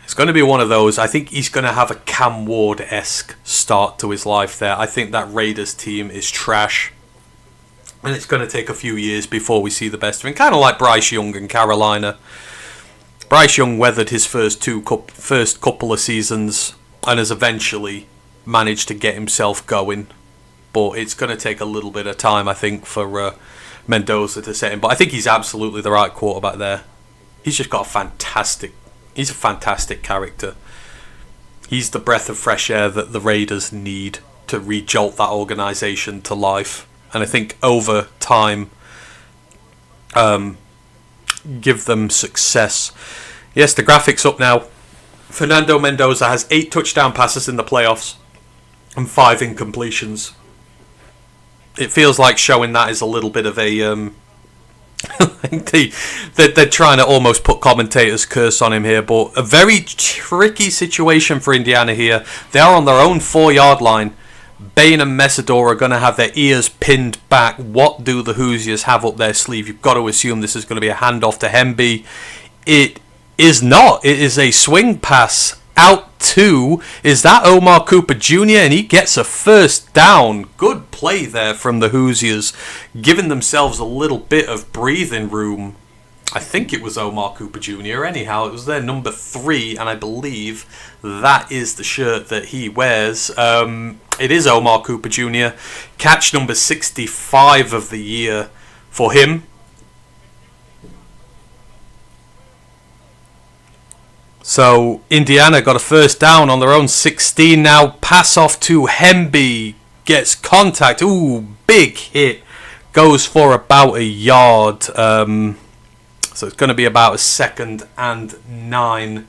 It's going to be one of those. I think he's going to have a Cam Ward-esque start to his life there. I think that Raiders team is trash, and it's going to take a few years before we see the best of him. Kind of like Bryce Young in Carolina. Bryce Young weathered his first couple of seasons and has eventually managed to get himself going. But it's going to take a little bit of time, I think, for Mendoza to set him. But I think he's absolutely the right quarterback there. He's just got he's a fantastic character. He's the breath of fresh air that the Raiders need to rejolt that organisation to life. And I think over time, give them success. Yes, the graphics up now. Fernando Mendoza has 8 touchdown passes in the playoffs and 5 incompletions. It feels like showing that is a little bit of a they're trying to almost put commentator's curse on him here, but a very tricky situation for Indiana here. They are on their own 4-yard line. Bain and Mesador are going to have their ears pinned back. What do the Hoosiers have up their sleeve? You've got to assume this is going to be a handoff to Hemby. It is not. It is a swing pass out to, is that Omar Cooper Jr.? And he gets a first down. Good play there from the Hoosiers, giving themselves a little bit of breathing room. I think it was Omar Cooper Jr. Anyhow, it was their number 3, and I believe that is the shirt that he wears. It is Omar Cooper Jr. Catch number 65 of the year for him. So Indiana got a first down on their own 16 now. Pass off to Hemby. Gets contact. Ooh, big hit. Goes for about a yard. So it's going to be about a 2nd and 9.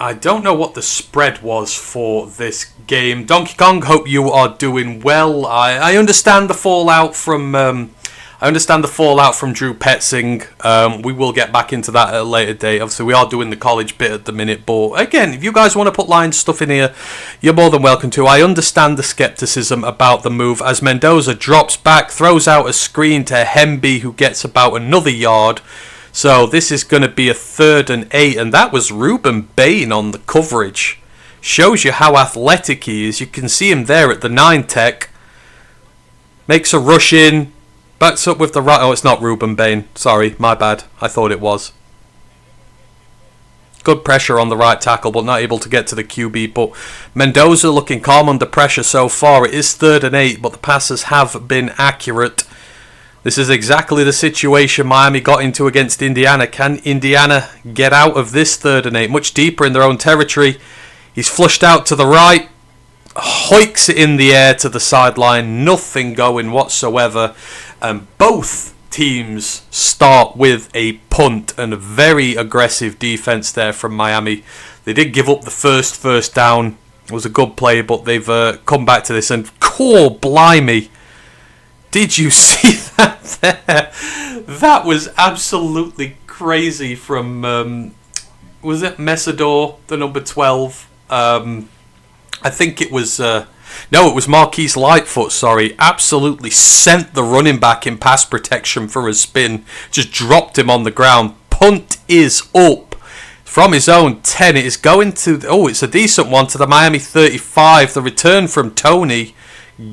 I don't know what the spread was for this game. Donkey Kong, hope you are doing well. I understand the fallout from Drew Petzing. We will get back into that at a later date. Obviously, we are doing the college bit at the minute. But again, if you guys want to put line stuff in here, you're more than welcome to. I understand the skepticism about the move as Mendoza drops back, throws out a screen to Hemby, who gets about another yard. So this is going to be a 3rd and 8, and that was Reuben Bain on the coverage. Shows you how athletic he is. You can see him there at the 9 tech. Makes a rush in. Backs up with the right... Oh, it's not Reuben Bain. Sorry, my bad. I thought it was. Good pressure on the right tackle, but not able to get to the QB. But Mendoza looking calm under pressure so far. It is 3rd and 8, but the passes have been accurate. This is exactly the situation Miami got into against Indiana. Can Indiana get out of this 3rd and 8? Much deeper in their own territory. He's flushed out to the right. Hoiks it in the air to the sideline. Nothing going whatsoever. And both teams start with a punt and a very aggressive defense there from Miami. They did give up the first down. It was a good play, but they've come back to this. And core blimey. Did you see that there? That was absolutely crazy from, was it Mesador, the number 12? I think it was, no, it was Marquise Lightfoot, sorry. Absolutely sent the running back in pass protection for a spin. Just dropped him on the ground. Punt is up. From his own 10, it is going to, it's a decent one, to the Miami 35. The return from Toney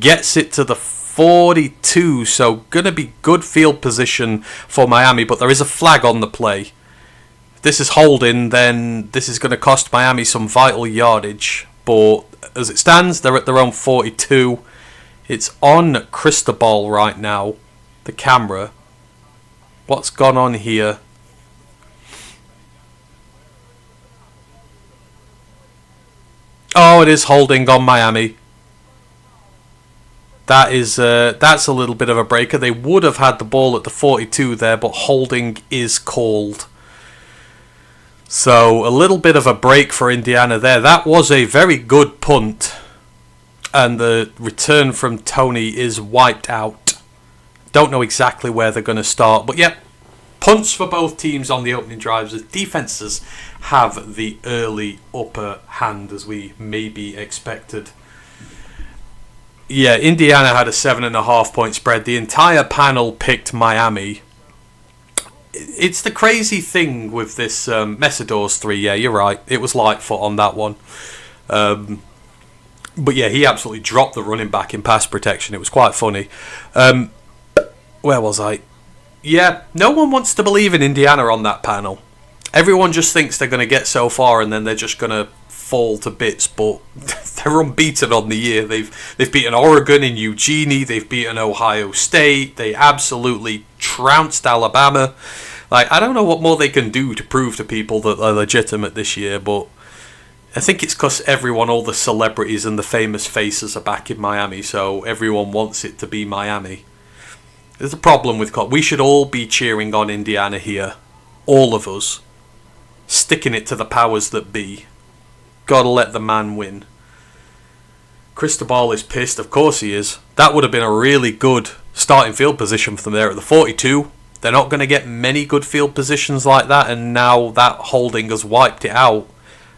gets it to the 42, so going to be good field position for Miami, but there is a flag on the play. If this is holding, then this is going to cost Miami some vital yardage, but as it stands, they're at their own 42. It's on Cristobal right now, the camera. What's gone on here? Oh, it is holding on Miami. That's a little bit of a breaker. They would have had the ball at the 42 there, but holding is called. So a little bit of a break for Indiana there. That was a very good punt. And the return from Toney is wiped out. Don't know exactly where they're going to start. But yeah, punts for both teams on the opening drives. The defenses have the early upper hand as we maybe expected. Yeah, Indiana had a 7.5 point spread. The entire panel picked Miami. It's the crazy thing with this Mesador's 3. Yeah, you're right. It was Lightfoot on that one. But yeah, he absolutely dropped the running back in pass protection. It was quite funny. Where was I? Yeah, no one wants to believe in Indiana on that panel. Everyone just thinks they're going to get so far and then they're just going to fall to bits, but they're unbeaten on the year. They've beaten Oregon in Eugene, they've beaten Ohio State, they absolutely trounced Alabama. Like, I don't know what more they can do to prove to people that they're legitimate this year, but I think it's because everyone, all the celebrities and the famous faces are back in Miami, so everyone wants it to be Miami. There's a problem with we should all be cheering on Indiana here, all of us, sticking it to the powers that be. Gotta let the man win. Cristobal is pissed. Of course he is. That would have been a really good starting field position for them there at the 42. They're not going to get many good field positions like that, and now that holding has wiped it out.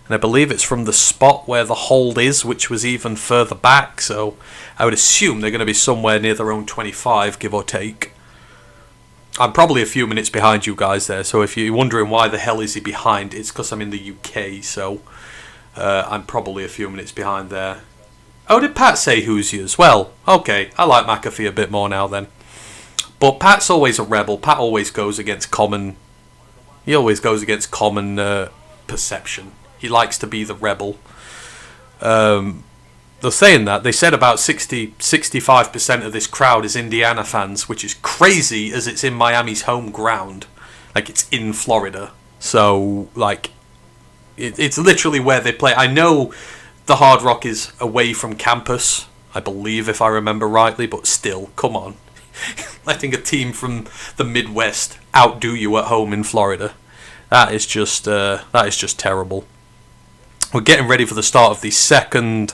And I believe it's from the spot where the hold is, which was even further back. So I would assume they're going to be somewhere near their own 25, give or take. I'm probably a few minutes behind you guys there. So if you're wondering why the hell is he behind, it's because I'm in the UK, so I'm probably a few minutes behind there. Oh, did Pat say Hoosiers? Well, okay, I like McAfee a bit more now then. But Pat's always a rebel. Pat always goes against common... He always goes against common perception. He likes to be the rebel. They're saying that. They said about 65% of this crowd is Indiana fans, which is crazy as it's in Miami's home ground. Like, it's in Florida. So, like... It's literally where they play. I know the Hard Rock is away from campus, I believe, if I remember rightly, but still, come on. Letting a team from the Midwest outdo you at home in Florida. That is just terrible. We're getting ready for the start of the second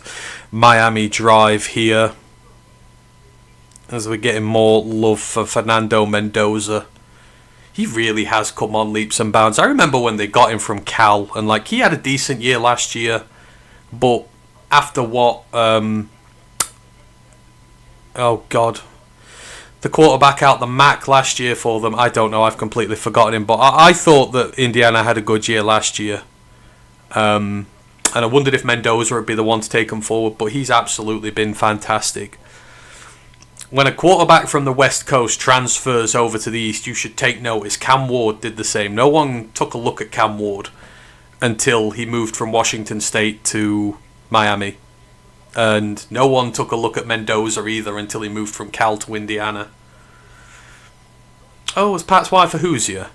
Miami drive here, as we're getting more love for Fernando Mendoza. He really has come on leaps and bounds. I remember when they got him from Cal, and like he had a decent year last year, but after what, oh God, the quarterback out the MAC last year for them, I don't know, I've completely forgotten him, but I thought that Indiana had a good year last year. And I wondered if Mendoza would be the one to take him forward, but he's absolutely been fantastic. When a quarterback from the West Coast transfers over to the East, you should take notice. Cam Ward did the same. No one took a look at Cam Ward until he moved from Washington State to Miami. And no one took a look at Mendoza either until he moved from Cal to Indiana. Oh, was Pat's wife a Hoosier?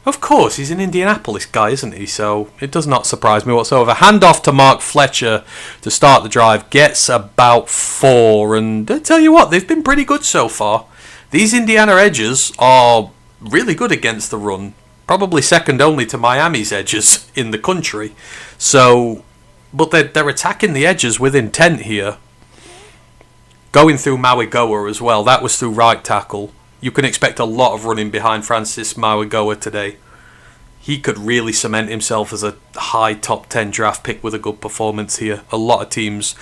Of course, he's an Indianapolis guy, isn't he? So it does not surprise me whatsoever. Handoff to Mark Fletcher to start the drive. Gets about 4. And I tell you what, they've been pretty good so far. These Indiana edges are really good against the run. Probably second only to Miami's edges in the country. So, but they're attacking the edges with intent here. Going through Mawigoa as well. That was through right tackle. You can expect a lot of running behind Francis Mawigoa today. He could really cement himself as a high top 10 draft pick with a good performance here. A lot of teams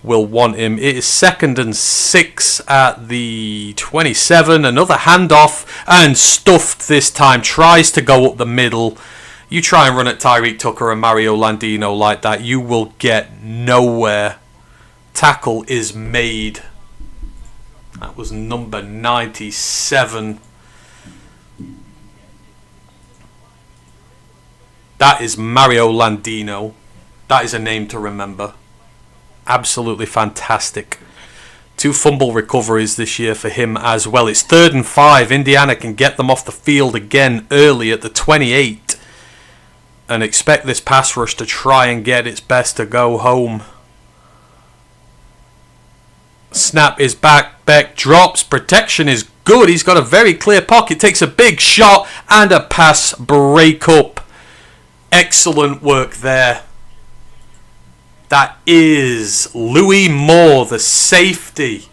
will want him. It is 2nd and 6 at the 27. Another handoff and stuffed this time. Tries to go up the middle. You try and run at Tyreek Tucker and Mario Landino like that, you will get nowhere. Tackle is made. That was number 97. That is Mario Landino. That is a name to remember. Absolutely fantastic. 2 fumble recoveries this year for him as well. It's 3rd and 5. Indiana can get them off the field again early at the 28. And expect this pass rush to try and get its best to go home. Snap is back. Beck drops. Protection is good. He's got a very clear pocket. Takes a big shot and a pass breakup. Excellent work there. That is Louis Moore, the safety.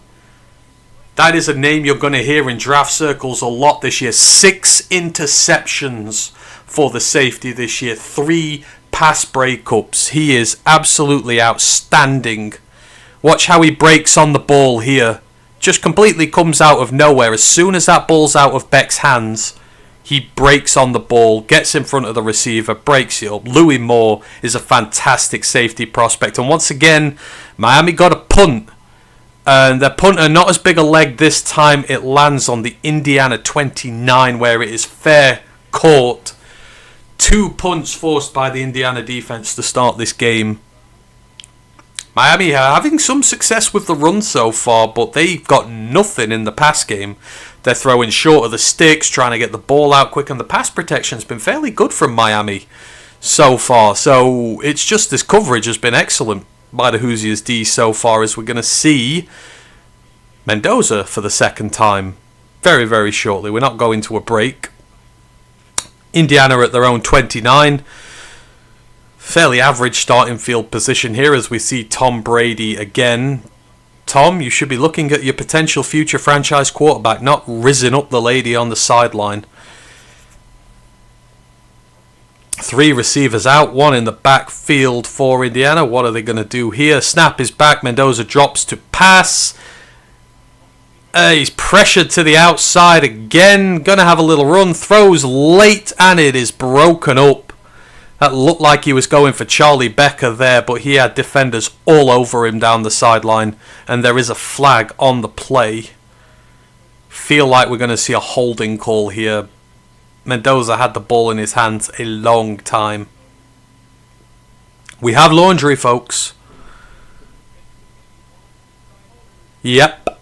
That is a name you're going to hear in draft circles a lot this year. 6 interceptions for the safety this year. 3 pass breakups. He is absolutely outstanding. Watch how he breaks on the ball here. Just completely comes out of nowhere. As soon as that ball's out of Beck's hands, he breaks on the ball, gets in front of the receiver, breaks it up. Louis Moore is a fantastic safety prospect. And once again, Miami got a punt. And their punter, not as big a leg this time. It lands on the Indiana 29, where it is fair caught. 2 punts forced by the Indiana defense to start this game. Miami are having some success with the run so far, but they've got nothing in the pass game. They're throwing short of the sticks, trying to get the ball out quick, and the pass protection's been fairly good from Miami so far. So it's just this coverage has been excellent by the Hoosiers D so far, as we're going to see Mendoza for the second time very, very shortly. We're not going to a break. Indiana at their own 29. Fairly average starting field position here as we see Tom Brady again. Tom, you should be looking at your potential future franchise quarterback, not rizzing up the lady on the sideline. 3 receivers out, 1 in the backfield for Indiana. What are they going to do here? Snap is back. Mendoza drops to pass. He's pressured to the outside again. Going to have a little run. Throws late and it is broken up. That looked like he was going for Charlie Becker there, but he had defenders all over him down the sideline. And there is a flag on the play. Feel like we're going to see a holding call here. Mendoza had the ball in his hands a long time. We have laundry, folks. Yep.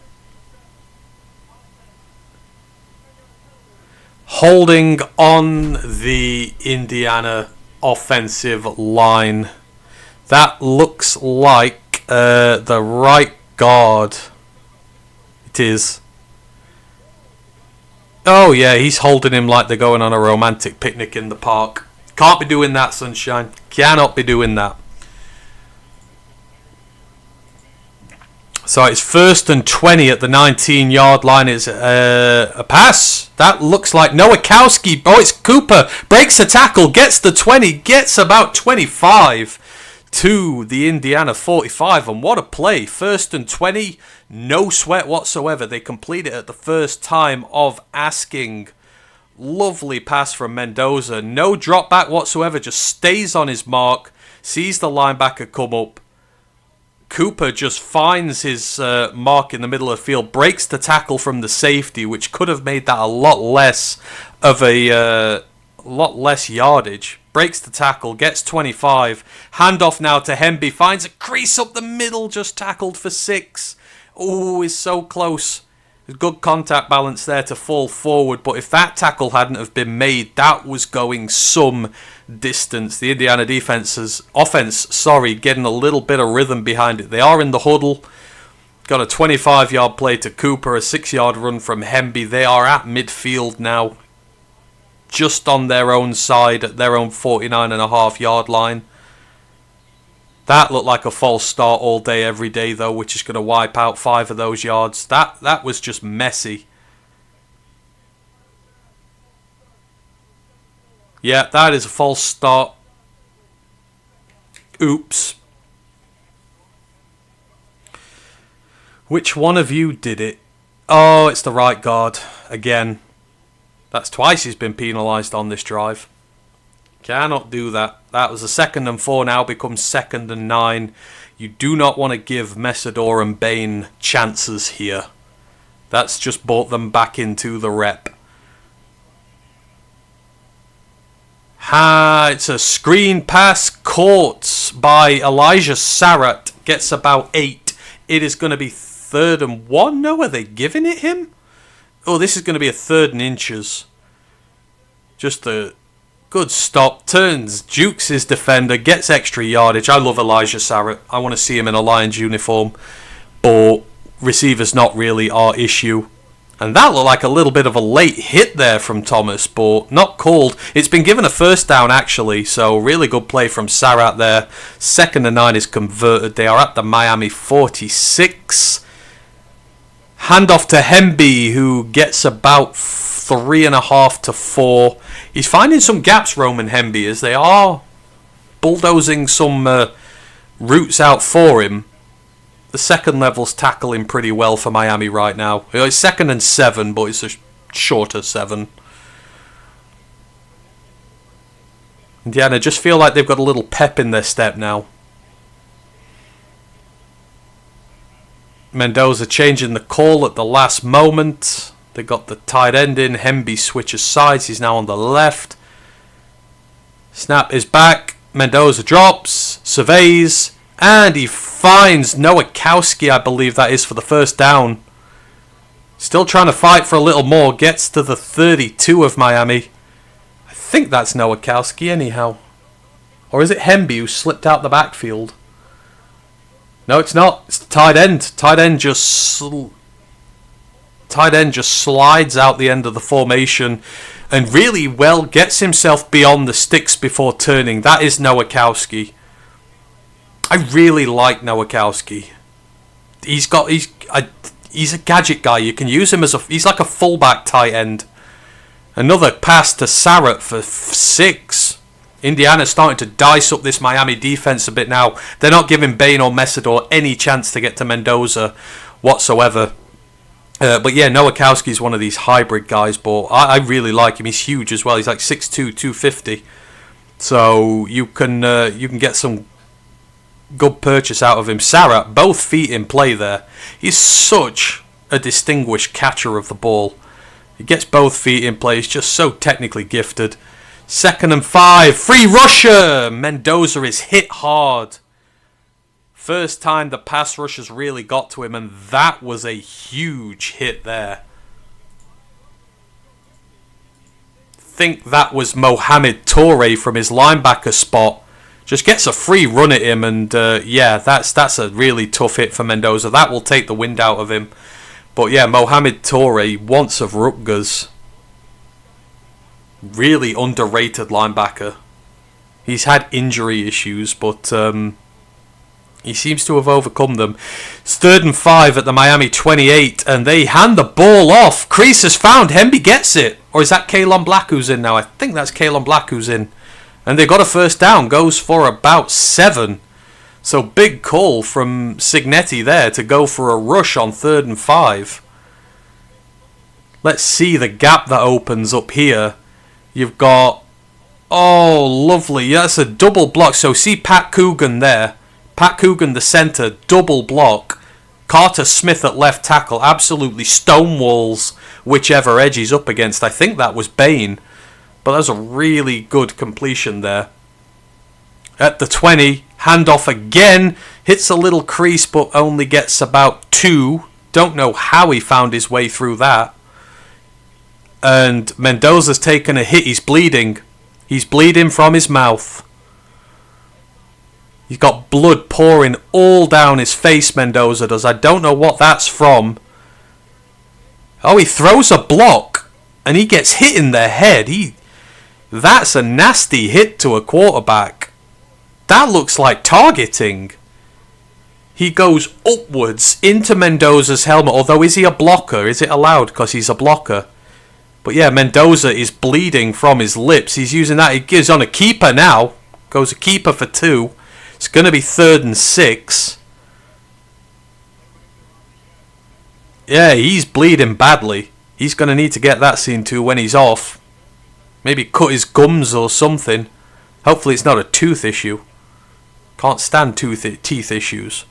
Holding on the Indiana offensive line. That looks like the right God. It is. Oh, yeah, he's holding him like they're going on a romantic picnic in the park. Can't be doing that, Sunshine. Cannot be doing that. So it's 1st and 20 at the 19-yard line. It's a pass. That looks like Nowakowski. Oh, it's Cooper. Breaks the tackle. Gets the 20. Gets about 25 to the Indiana 45. And what a play. 1st and 20. No sweat whatsoever. They complete it at the first time of asking. Lovely pass from Mendoza. No drop back whatsoever. Just stays on his mark. Sees the linebacker come up. Cooper just finds his mark in the middle of the field, breaks the tackle from the safety, which could have made that a lot less of a lot less yardage. Breaks the tackle, gets 25. Handoff now to Hemby, finds a crease up the middle, just tackled for 6. Oh, he's so close. Good contact balance there to fall forward, but if that tackle hadn't have been made, that was going some distance. The Indiana offense, getting a little bit of rhythm behind it. They are in the huddle. Got a 25-yard play to Cooper, a 6-yard run from Hemby. They are at midfield now, just on their own side at their own 49.5-yard line. That looked like a false start all day, every day, though, which is going to wipe out 5 of those yards. That was just messy. Yeah, that is a false start. Oops. Which one of you did it? Oh, it's the right guard. Again. That's twice he's been penalised on this drive. Cannot do that. That was a 2nd and 4, now becomes 2nd and 9. You do not want to give Messidor and Bain chances here. That's just brought them back into the rep. It's a screen pass caught by Elijah Sarratt. Gets about 8. It is going to be 3rd and 1. No, are they giving it him? Oh, this is going to be a 3rd and inches. Just a good stop. Turns, jukes his defender, gets extra yardage. I love Elijah Sarratt. I want to see him in a Lions uniform. But receivers not really our issue. And that looked like a little bit of a late hit there from Thomas, but not called. It's been given a 1st down, actually, so really good play from Sarratt there. 2nd and 9 is converted. They are at the Miami 46. Handoff to Hemby, who gets about 3.5 to 4. He's finding some gaps, Roman Hemby, as they are bulldozing some routes out for him. The second level's tackling pretty well for Miami right now. It's 2nd and 7, but it's a shorter 7. Indiana just feel like they've got a little pep in their step now. Mendoza changing the call at the last moment. They got the tight end in. Hemby switches sides. He's now on the left. Snap is back. Mendoza drops, surveys, and he finds Nowakowski, I believe that is, for the 1st down. Still trying to fight for a little more. Gets to the 32 of Miami. I think that's Nowakowski anyhow. Or is it Hemby who slipped out the backfield? No, it's not. It's the tight end. Tight end just slides out the end of the formation and really well gets himself beyond the sticks before turning. That is Nowakowski. I really like Nowakowski. He's a gadget guy. You can use him as he's like a fullback tight end. Another pass to Sarratt for 6. Indiana's starting to dice up this Miami defense a bit now. They're not giving Bain or Messidor any chance to get to Mendoza whatsoever. But yeah, Nowakowski's one of these hybrid guys, but I really like him. He's huge as well. He's like 6'2", 250. So you can get some good purchase out of him. Sarratt, both feet in play there. He's such a distinguished catcher of the ball. He gets both feet in play. He's just so technically gifted. 2nd and 5. Free rusher. Mendoza is hit hard. First time the pass rushers really got to him, and that was a huge hit there. Think that was Mohamed Toure from his linebacker spot. Just gets a free run at him, and yeah, that's a really tough hit for Mendoza. That will take the wind out of him. But yeah, Mohamed Toure, once of Rutgers. Really underrated linebacker. He's had injury issues, but he seems to have overcome them. It's 3rd and 5 at the Miami 28, and they hand the ball off. Crease is found. Hemby gets it. Or is that Kalon Black who's in now? I think that's Kalon Black who's in. And they got a first down. Goes for about 7. So big call from Cignetti there to go for a rush on 3rd and 5. Let's see the gap that opens up here. You've got... Oh, lovely. Yeah, that's a double block. So see Pat Coogan there. Pat Coogan, the centre, double block. Carter Smith at left tackle. Absolutely stonewalls whichever edge he's up against. I think that was Bain. But that was a really good completion there. At the 20, handoff again. Hits a little crease, but only gets about 2. Don't know how he found his way through that. And Mendoza's taken a hit. He's bleeding. He's bleeding from his mouth. He's got blood pouring all down his face, Mendoza does. I don't know what that's from. Oh, he throws a block. And he gets hit in the head. That's a nasty hit to a quarterback. That looks like targeting. He goes upwards into Mendoza's helmet. Although, is he a blocker? Is it allowed because he's a blocker? But yeah, Mendoza is bleeding from his lips. He's using that. He gives on a keeper now. Goes a keeper for 2. It's going to be 3rd and 6. Yeah, he's bleeding badly. He's going to need to get that seen to when he's off. Maybe cut his gums or something. Hopefully it's not a tooth issue. Can't stand teeth issues.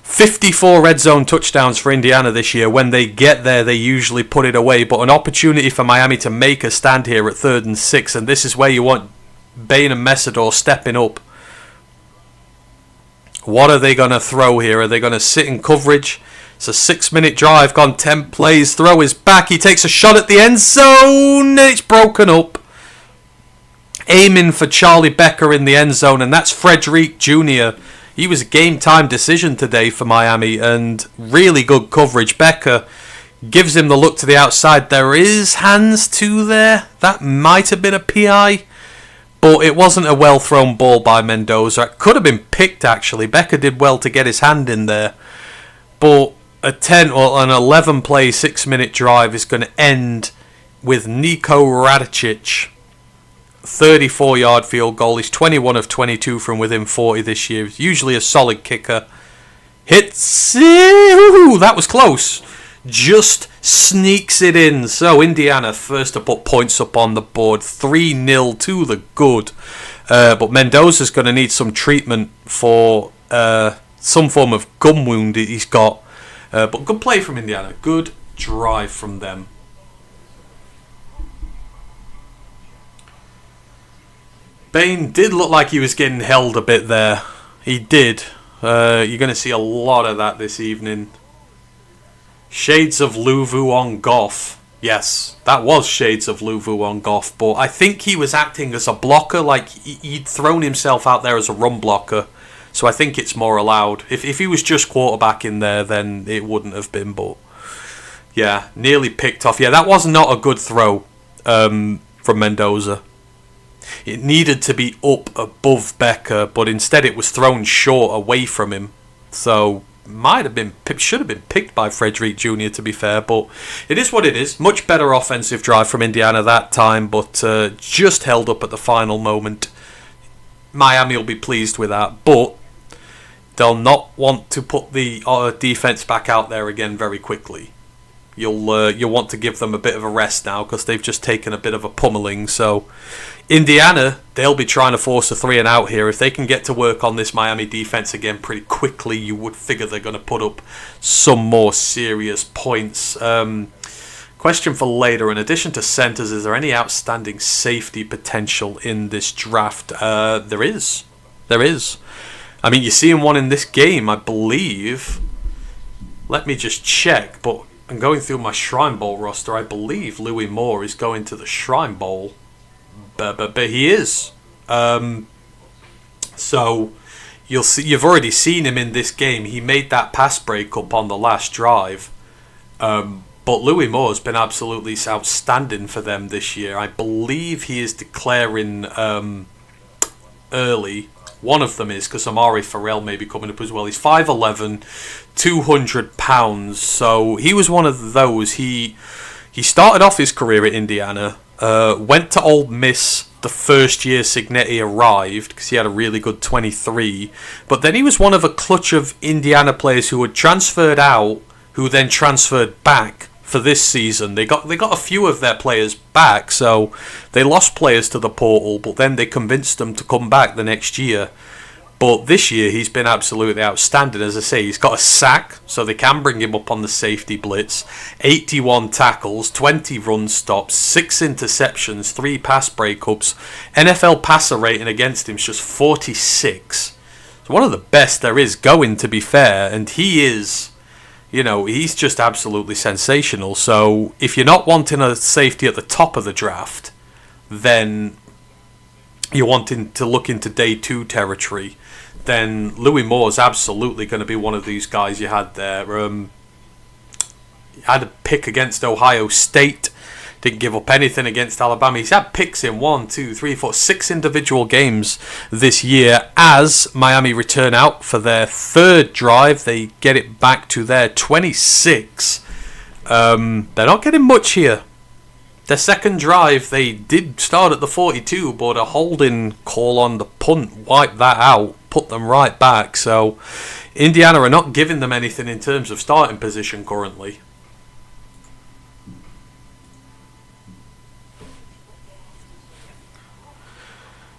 54 red zone touchdowns for Indiana this year. When they get there, they usually put it away. But an opportunity for Miami to make a stand here at 3rd and 6. And this is where you want Bain and Messidor stepping up. What are they going to throw here? Are they going to sit in coverage? It's a 6-minute drive, gone 10 plays. Throw is back. He takes a shot at the end zone. It's broken up. Aiming for Charlie Becker in the end zone. And that's Frederick Jr. He was a game-time decision today for Miami, and really good coverage. Becker gives him the look to the outside. There is hands too there. That might have been a PI, but it wasn't a well-thrown ball by Mendoza. It could have been picked, actually. Becker did well to get his hand in there. But an 11-play, 6-minute drive is going to end with Niko Radicic. 34-yard field goal. He's 21 of 22 from within 40 this year. He's usually a solid kicker. Hits. Ooh, that was close. Just sneaks it in. So Indiana first to put points up on the board. 3-0 to the good. But Mendoza's going to need some treatment for some form of gun wound he's got. But good play from Indiana. Good drive from them. Bain did look like he was getting held a bit there. He did. You're going to see a lot of that this evening. Shades of Luvu on Goff. Yes, that was shades of Luvu on Goff. But I think he was acting as a blocker. Like he'd thrown himself out there as a run blocker. So I think it's more allowed. If he was just quarterback in there, then it wouldn't have been. But yeah, nearly picked off. Yeah, that was not a good throw from Mendoza. It needed to be up above Becker, but instead it was thrown short away from him. So should have been picked by Frederick Jr. to be fair, but it is what it is. Much better offensive drive from Indiana that time, but just held up at the final moment. Miami will be pleased with that, but they'll not want to put the defense back out there again very quickly. You'll want to give them a bit of a rest now because they've just taken a bit of a pummeling. So Indiana, they'll be trying to force a 3 and out here. If they can get to work on this Miami defense again pretty quickly, you would figure they're going to put up some more serious points. Question for later. In addition to centers, is there any outstanding safety potential in this draft? There is. I mean, you're seeing one in this game, I believe. Let me just check, but I'm going through my Shrine Bowl roster. I believe Louis Moore is going to the Shrine Bowl. But he is. So you've already seen him in this game. He made that pass breakup on the last drive. But Louis Moore's been absolutely outstanding for them this year. I believe he is declaring early. One of them is, because Amari Farrell may be coming up as well. He's 5'11", 200 pounds. So he was one of those. He started off his career at Indiana, went to Ole Miss the first year Cignetti arrived, because he had a really good 23. But then he was one of a clutch of Indiana players who had transferred out, who then transferred back for this season. They got a few of their players back, so they lost players to the portal, but then they convinced them to come back the next year. But this year he's been absolutely outstanding. As I say, he's got a sack, so they can bring him up on the safety blitz. 81 tackles, 20 run stops, 6 interceptions, 3 pass breakups. NFL passer rating against him is just 46. So one of the best there is going, to be fair, and he is, he's just absolutely sensational. So if you're not wanting a safety at the top of the draft, then you're wanting to look into day 2 territory, then Louis Moore's absolutely going to be one of these guys you had there. You had a pick against Ohio State, didn't give up anything against Alabama. He's had picks in 1, 2, 3, 4, 6 individual games this year as Miami return out for their third drive. They get it back to their 26. They're not getting much here. Their second drive, they did start at the 42, but a holding call on the punt wiped that out, put them right back. So Indiana are not giving them anything in terms of starting position currently.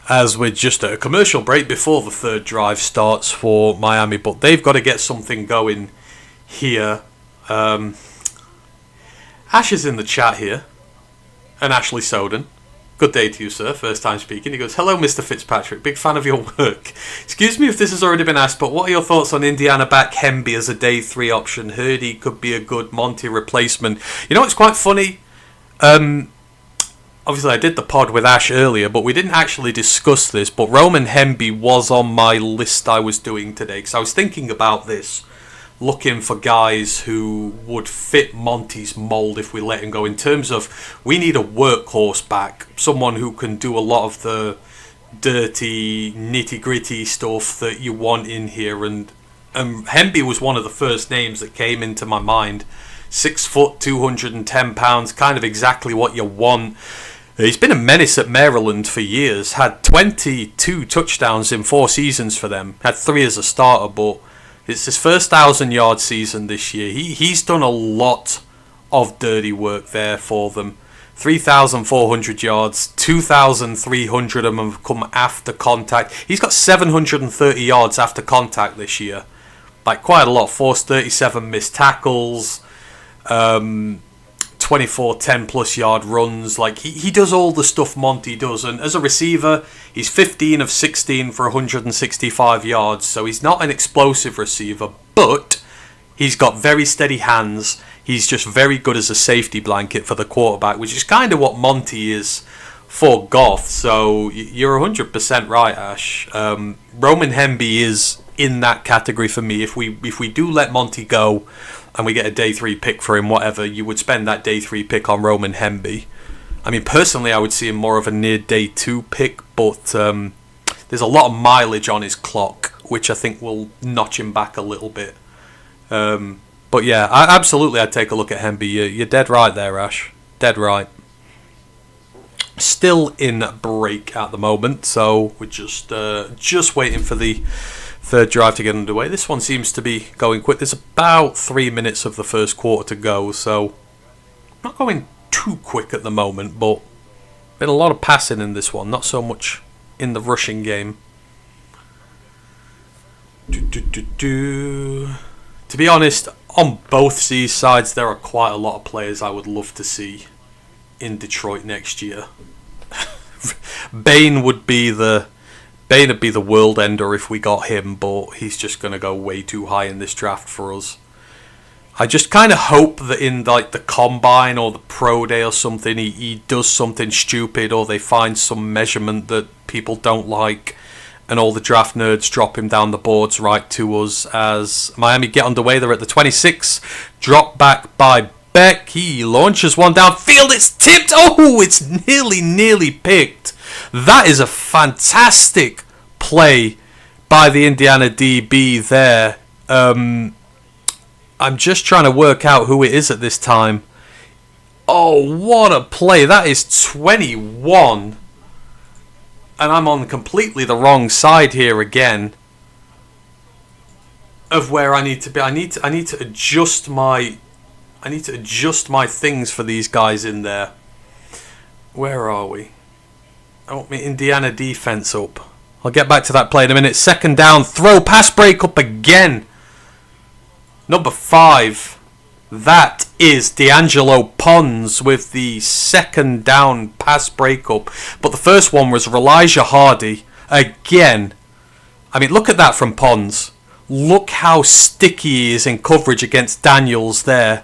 As we're just at a commercial break before the third drive starts for Miami, but they've got to get something going here. Ash is in the chat here. And Ashley Soden. Good day to you, sir. First time speaking. He goes, hello, Mr. Fitzpatrick. Big fan of your work. Excuse me if this has already been asked, but what are your thoughts on Indiana back Hemby as a day 3 option? Heard he could be a good Monty replacement. It's quite funny. Obviously, I did the pod with Ash earlier, but we didn't actually discuss this. But Roman Hemby was on my list I was doing today, because I was thinking about this, looking for guys who would fit Monty's mould if we let him go, in terms of we need a workhorse back, someone who can do a lot of the dirty, nitty-gritty stuff that you want in here, and Hemby was one of the first names that came into my mind. 6 foot, 210 pounds, kind of exactly what you want. He's been a menace at Maryland for years, had 22 touchdowns in 4 seasons for them, had 3 as a starter, but it's his first 1,000-yard season this year. He's done a lot of dirty work there for them. 3,400 yards, 2,300 of them have come after contact. He's got 730 yards after contact this year. Like, quite a lot. Forced 37 missed tackles, 24 10-plus yard runs. Like, he does all the stuff Monty does. And as a receiver, he's 15 of 16 for 165 yards. So he's not an explosive receiver, but he's got very steady hands. He's just very good as a safety blanket for the quarterback, which is kind of what Monty is for Goff. So you're 100% right, Ash. Roman Hemby is in that category for me. If we do let Monty go and we get a day 3 pick for him, whatever, you would spend that day 3 pick on Roman Hemby. I mean, personally, I would see him more of a near day 2 pick, but there's a lot of mileage on his clock, which I think will notch him back a little bit. But yeah, I'd take a look at Hemby. You're dead right there, Ash. Dead right. Still in break at the moment, so we're just waiting for the third drive to get underway. This one seems to be going quick. There's about 3 minutes of the first quarter to go, so not going too quick at the moment, but been a lot of passing in this one, not so much in the rushing game. To be honest, on both these sides, there are quite a lot of players I would love to see in Detroit next year. Bain would be the world ender if we got him, but he's just going to go way too high in this draft for us. I just kind of hope that in like the combine or the pro day or something, he does something stupid, or they find some measurement that people don't like, and all the draft nerds drop him down the boards right to us as Miami get underway. They're at the 26. Drop back by Beck. He launches one downfield. It's tipped. Oh, it's nearly picked. That is a fantastic play by the Indiana DB there. I'm just trying to work out who it is at this time. Oh, what a play. That is 21. And I'm on completely the wrong side here again of where I need to be. I need to adjust my things for these guys in there. Where are we? I want me Indiana defense up. I'll get back to that play in a minute. Second down, throw, pass break up again. Number 5. That is D'Angelo Pons with the second down pass breakup. But the first one was Elijah Hardy. Again, I mean, look at that from Pons. Look how sticky he is in coverage against Daniels there.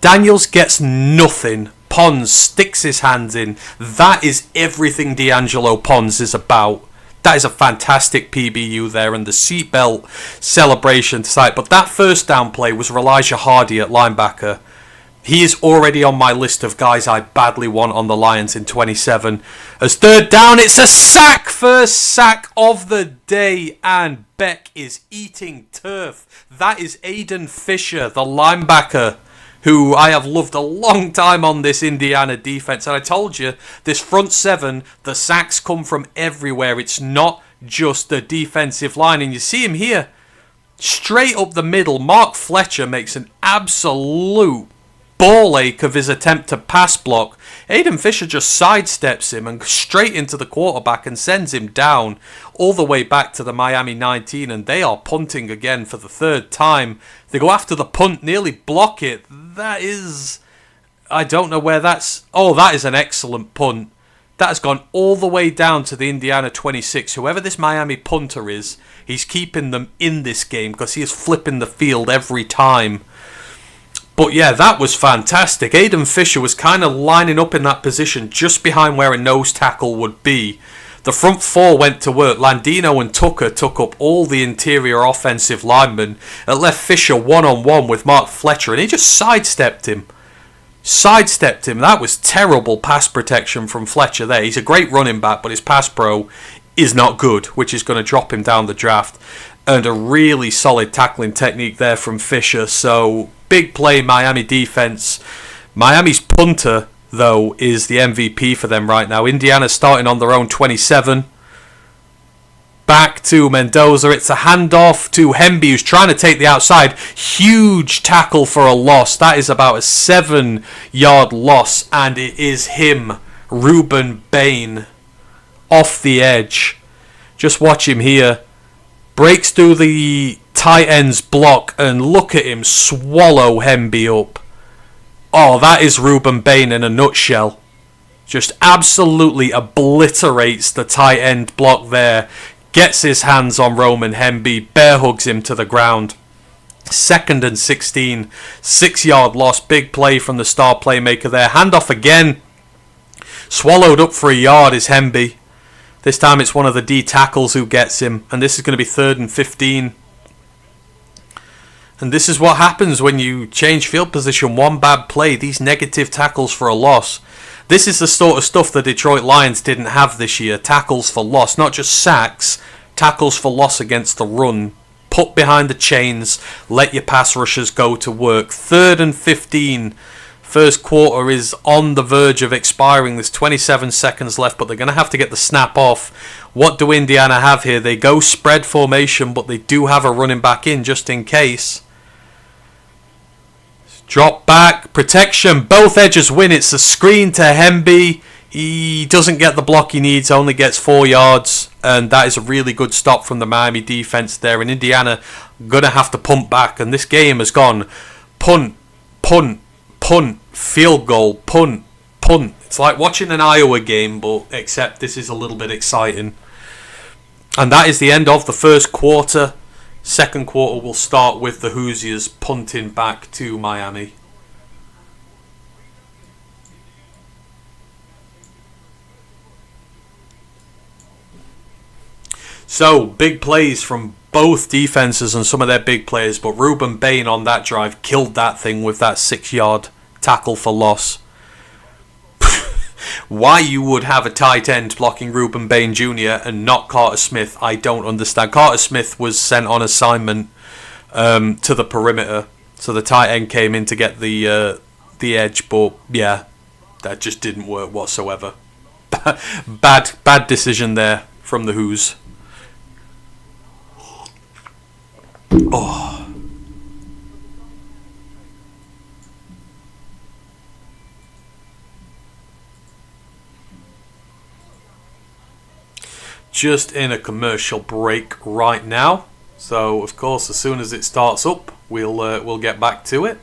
Daniels gets nothing. Pons sticks his hands in. That is everything D'Angelo Pons is about. That is a fantastic PBU there, and the seatbelt celebration to sight. But that first down play was Elijah Hardy at linebacker. He is already on my list of guys I badly want on the Lions in 27. As third down, it's a sack! First sack of the day, and Beck is eating turf. That is Aiden Fisher, the linebacker, who I have loved a long time on this Indiana defense. And I told you, this front seven, the sacks come from everywhere. It's not just the defensive line. And you see him here, straight up the middle. Mark Fletcher makes an absolute ball ache of his attempt to pass block. Aiden Fisher just sidesteps him and straight into the quarterback and sends him down all the way back to the Miami 19, and they are punting again for the third time. They go after the punt, nearly block it. That is, I don't know where that's, oh, that is an excellent punt. That has gone all the way down to the Indiana 26. Whoever this Miami punter is, he's keeping them in this game because he is flipping the field every time. But yeah, that was fantastic. Aiden Fisher was kind of lining up in that position just behind where a nose tackle would be. The front four went to work. Landino and Tucker took up all the interior offensive linemen. It left Fisher one-on-one with Mark Fletcher, and he just sidestepped him. That was terrible pass protection from Fletcher there. He's a great running back, but his pass pro is not good, which is going to drop him down the draft. And a really solid tackling technique there from Fisher. So, big play Miami defense. Miami's punter, though, is the MVP for them right now. Indiana's starting on their own 27. Back to Mendoza. It's a handoff to Hemby, who's trying to take the outside. Huge tackle for a loss. That is about a 7-yard loss. And it is him, Reuben Bain, off the edge. Just watch him here. Breaks through the tight end's block, and look at him swallow Hemby up. Oh, that is Reuben Bain in a nutshell. Just absolutely obliterates the tight end block there. Gets his hands on Roman Hemby, bear hugs him to the ground. 2nd and 16, 6-yard loss. Big play from the star playmaker there. Handoff again. Swallowed up for a yard is Hemby. This time it's one of the D tackles who gets him. And this is going to be 3rd and 15. And this is what happens when you change field position. One bad play. These negative tackles for a loss. This is the sort of stuff the Detroit Lions didn't have this year. Tackles for loss. Not just sacks. Tackles for loss against the run. Put behind the chains. Let your pass rushers go to work. 3rd and 15. First quarter is on the verge of expiring. There's 27 seconds left, but they're going to have to get the snap off. What do Indiana have here? They go spread formation, but they do have a running back in just in case. Drop back, protection, both edges win. It's a screen to Hemby. He doesn't get the block he needs, only gets 4 yards. And that is a really good stop from the Miami defense there. And Indiana going to have to punt back. And this game has gone punt, punt, punt, field goal, punt, punt. It's like watching an Iowa game, but except this is a little bit exciting. And that is the end of the first quarter. Second quarter will start with the Hoosiers punting back to Miami. So, big plays from both defenses and some of their big players, but Reuben Bain on that drive killed that thing with that 6-yard tackle for loss. Why you would have a tight end blocking Reuben Bain Jr. and not Carter Smith, I don't understand. Carter Smith was sent on assignment to the perimeter, so the tight end came in to get the edge, but yeah, that just didn't work whatsoever. bad decision there from the Hoos. Oh. Just in a commercial break right now, so of course as soon as it starts up, we'll get back to it.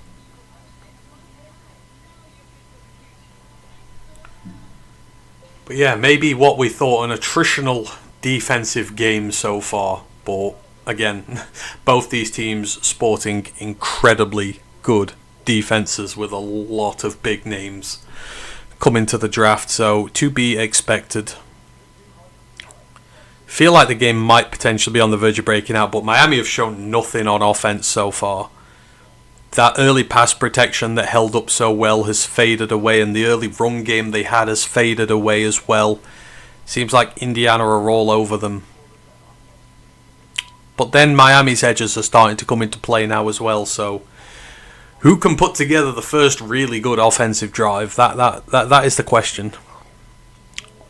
But yeah, maybe what we thought an attritional defensive game so far, but again, both these teams sporting incredibly good defenses with a lot of big names coming to the draft, so to be expected. Feel like the game might potentially be on the verge of breaking out, but Miami have shown nothing on offense so far. That early pass protection that held up so well has faded away, and the early run game they had has faded away as well. Seems like Indiana are all over them. But then Miami's edges are starting to come into play now as well, so who can put together the first really good offensive drive? That is the question.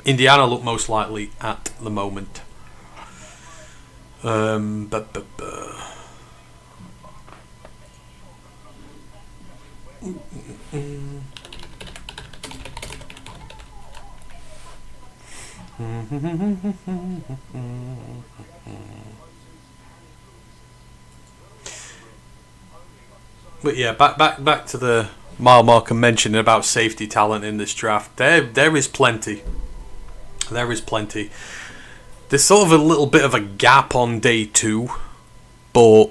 Indiana look most likely at the moment. But yeah, back to the mile marker mentioning about safety talent in this draft. There is plenty. There is plenty. There's sort of a little bit of a gap on day 2, but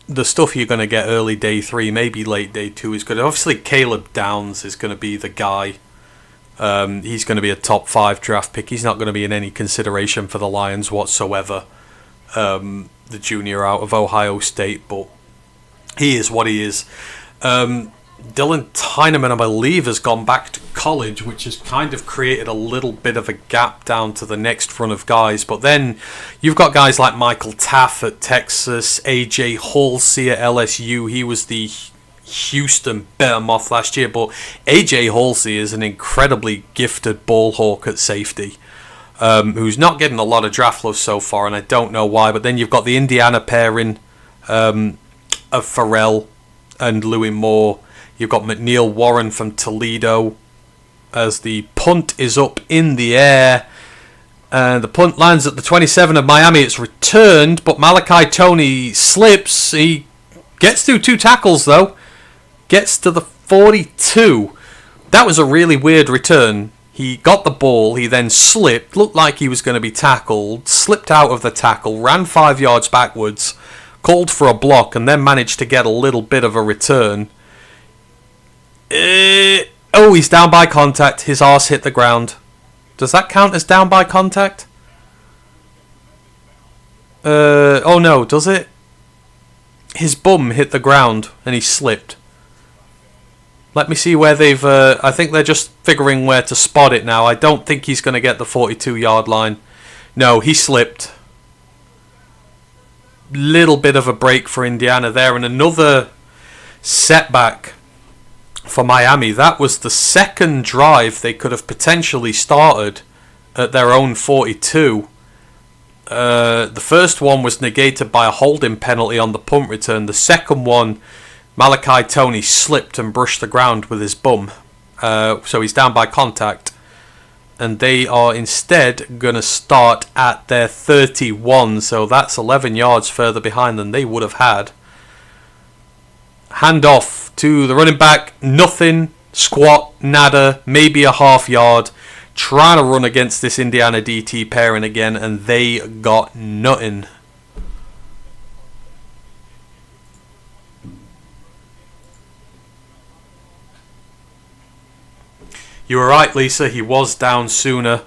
the stuff you're going to get early day 3, maybe late day 2 is good. Obviously, Caleb Downs is going to be the guy. He's going to be a top 5 draft pick. He's not going to be in any consideration for the Lions whatsoever. The junior out of Ohio State, but he is what he is. Dylan Tyneman, I believe, has gone back to college, which has kind of created a little bit of a gap down to the next run of guys. But then you've got guys like Michael Taff at Texas, AJ Halsey at LSU. He was the Houston Behemoth last year, but AJ Halsey is an incredibly gifted ball hawk at safety, who's not getting a lot of draft love so far, and I don't know why. But then you've got the Indiana pairing of Farrell and Louis Moore. You've got McNeil Warren from Toledo as the punt is up in the air. And the punt lands at the 27 of Miami. It's returned, but Malachi Toney slips. He gets through 2 tackles, though. Gets to the 42. That was a really weird return. He got the ball. He then slipped. Looked like he was going to be tackled. Slipped out of the tackle. Ran 5 yards backwards. Called for a block, and then managed to get a little bit of a return. He's down by contact. His arse hit the ground. Does that count as down by contact? Oh no, does it? His bum hit the ground and he slipped. Let me see where they've... I think they're just figuring where to spot it now. I don't think he's going to get the 42-yard line. No, he slipped. Little bit of a break for Indiana there, and another setback for Miami. That was the second drive they could have potentially started at their own 42. The first one was negated by a holding penalty on the punt return. The second one, Malachi Toney slipped and brushed the ground with his bum. So he's down by contact. And they are instead going to start at their 31. So that's 11 yards further behind than they would have had. Hand off to the running back. Nothing. Squat. Nada. Maybe a half yard. Trying to run against this Indiana DT pairing again. And they got nothing. You were right, Lisa. He was down sooner.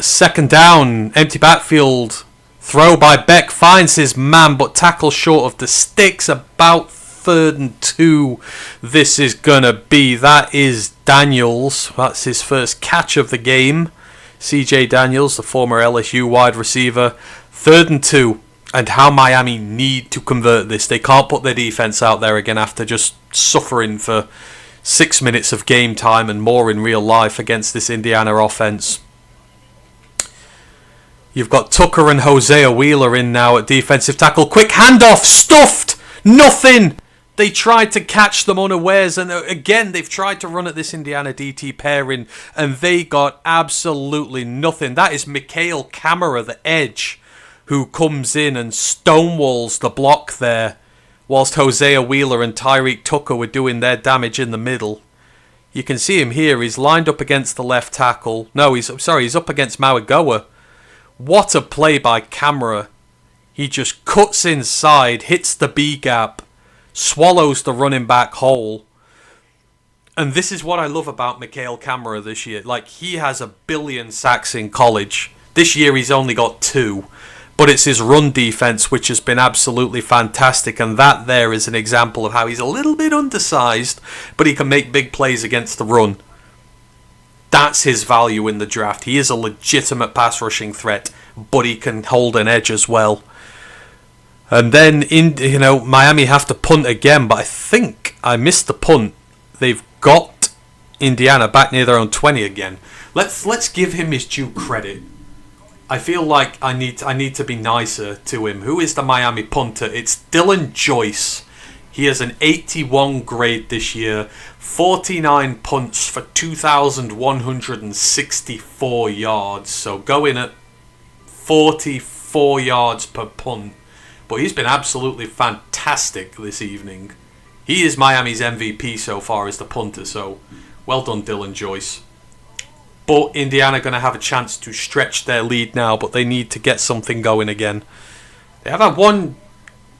Second down, empty backfield. Throw by Beck, finds his man, but tackle short of the sticks. About 3rd and 2 this is going to be. That is Daniels. That's his first catch of the game. CJ Daniels, the former LSU wide receiver. 3rd and 2. And how Miami need to convert this. They can't put their defense out there again after just suffering for 6 minutes of game time and more in real life against this Indiana offense. You've got Tucker and Hosea Wheeler in now at defensive tackle. Quick handoff, stuffed, nothing. They tried to catch them unawares, and again they've tried to run at this Indiana DT pairing, and they got absolutely nothing. That is Mikhail Kamara, the edge, who comes in and stonewalls the block there, whilst Hosea Wheeler and Tyreek Tucker were doing their damage in the middle. You can see him here. He's lined up against the left tackle. No, he's up against Mawagoa. What a play by Kamara. He just cuts inside, hits the B gap, swallows the running back hole. And this is what I love about Mikhail Kamara this year. Like, he has 1 billion sacks in college. This year he's only got 2. But it's his run defense which has been absolutely fantastic. And that there is an example of how he's a little bit undersized, but he can make big plays against the run. That's his value in the draft. He is a legitimate pass rushing threat, but he can hold an edge as well. And then Miami have to punt again, but I think I missed the punt. They've got Indiana back near their own 20 again. Let's give him his due credit. I feel like I need to be nicer to him. Who is the Miami punter? It's Dylan Joyce. He has an 81 grade this year, 49 punts for 2,164 yards. So going at 44 yards per punt. But he's been absolutely fantastic this evening. He is Miami's MVP so far as the punter, so well done, Dylan Joyce. But Indiana going to have a chance to stretch their lead now, but they need to get something going again. They have had one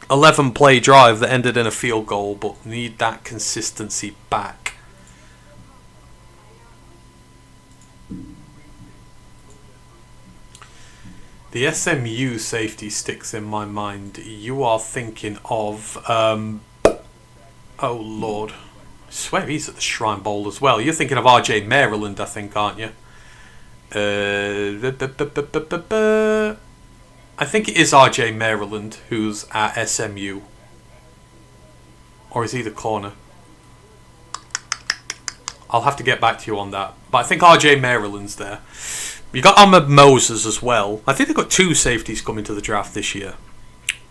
11-play drive that ended in a field goal, but need that consistency back. The SMU safety sticks in my mind. You are thinking of... oh, Lord. I swear he's at the Shrine Bowl as well. You're thinking of RJ Maryland, I think, aren't you? I think it is RJ Maryland who's at SMU. Or is he the corner? I'll have to get back to you on that. But I think RJ Maryland's there. You got Ahmed Moses as well. I think they've got 2 safeties coming to the draft this year.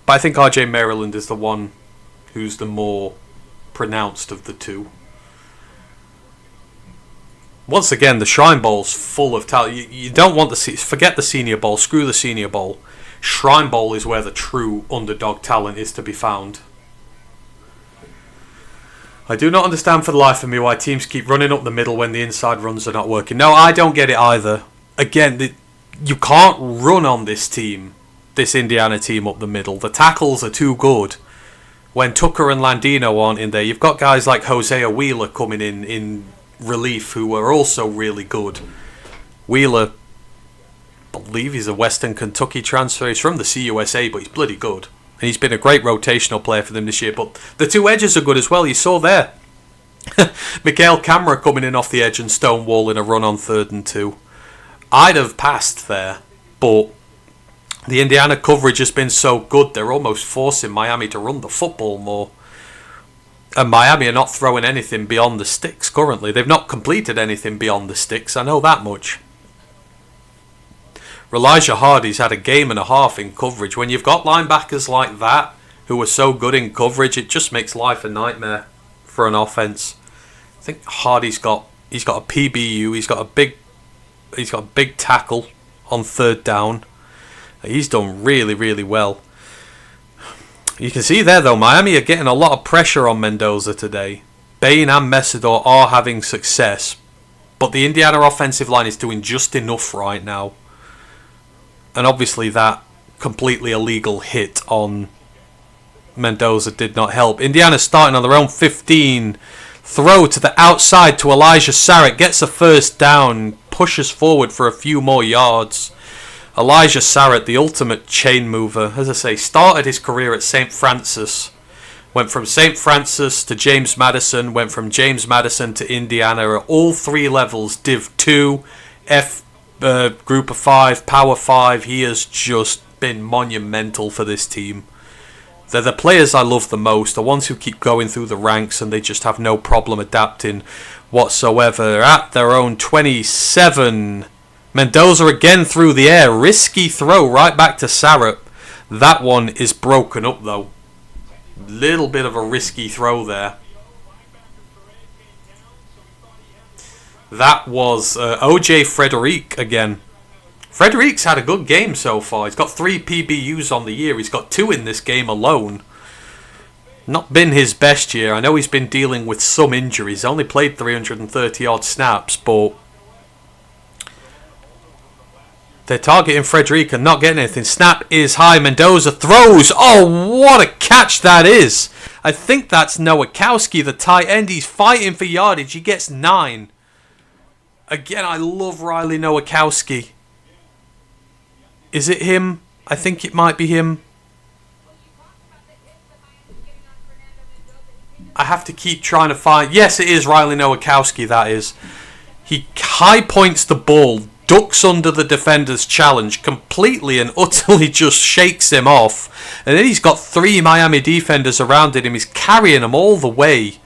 But I think RJ Maryland is the one who's the more pronounced of the 2. Once again, the Shrine Bowl's full of talent. You don't want forget the Senior Bowl. Screw the Senior Bowl. Shrine Bowl is where the true underdog talent is to be found. I do not understand for the life of me why teams keep running up the middle when the inside runs are not working. No, I don't get it either. Again, you can't run on this team, this Indiana team up the middle. The tackles are too good. When Tucker and Landino aren't in there, you've got guys like Hosea Wheeler coming in relief who are also really good. Wheeler, I believe he's a Western Kentucky transfer. He's from the CUSA, but he's bloody good. And he's been a great rotational player for them this year. But the 2 edges are good as well. You saw there. Mikhail Kamara coming in off the edge and stonewalling a run on 3rd and 2. I'd have passed there, but the Indiana coverage has been so good, they're almost forcing Miami to run the football more. And Miami are not throwing anything beyond the sticks currently. They've not completed anything beyond the sticks, I know that much. Elijah Hardy's had a game and a half in coverage. When you've got linebackers like that, who are so good in coverage, it just makes life a nightmare for an offense. I think Hardy's got a PBU, he's got a big tackle on 3rd down. He's done really, really well. You can see there, though, Miami are getting a lot of pressure on Mendoza today. Bain and Messidor are having success, but the Indiana offensive line is doing just enough right now. And obviously that completely illegal hit on Mendoza did not help. Indiana starting on their own 15. Throw to the outside to Elijah Sarratt. Gets a 1st down. pushes forward for a few more yards. Elijah Sarratt, the ultimate chain mover, as I say, started his career at St. Francis. Went from St. Francis to James Madison, went from James Madison to Indiana at all 3 levels, Div 2, F Group of 5, Power 5. He has just been monumental for this team. They're the players I love the most, the ones who keep going through the ranks and they just have no problem adapting whatsoever. At their own 27, Mendoza again through the air, risky throw right back to Sarratt. That one is broken up though. Little bit of a risky throw there. That was OJ Frederic again. Frederic's had a good game so far. He's got 3 PBUs on the year. He's got 2 in this game alone. Not been his best year. I know he's been dealing with some injuries. Only played 330 odd snaps, but they're targeting Frederic and not getting anything. Snap is high. Mendoza throws. Oh, what a catch that is. I think that's Nowakowski, the tight end. He's fighting for yardage. He gets 9. Again, I love Riley Nowakowski. Is it him? I think it might be him. I have to keep trying to find... Yes, it is Riley Nowakowski, that is. He high points the ball, ducks under the defender's challenge completely and utterly just shakes him off. And then he's got 3 Miami defenders around him. He's carrying them all the way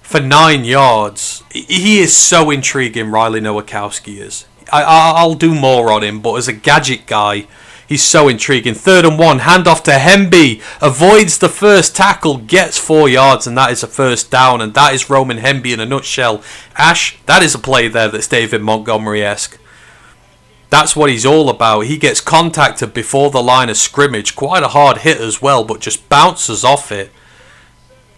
for 9 yards. He is so intriguing, Riley Nowakowski is. I'll do more on him, but as a gadget guy, he's so intriguing. 3rd and 1, handoff to Hemby, avoids the first tackle, gets 4 yards, and that is a first down, and that is Roman Hemby in a nutshell. Ash, that is a play there that's David Montgomery-esque. That's what he's all about. He gets contacted before the line of scrimmage, quite a hard hit as well, but just bounces off it.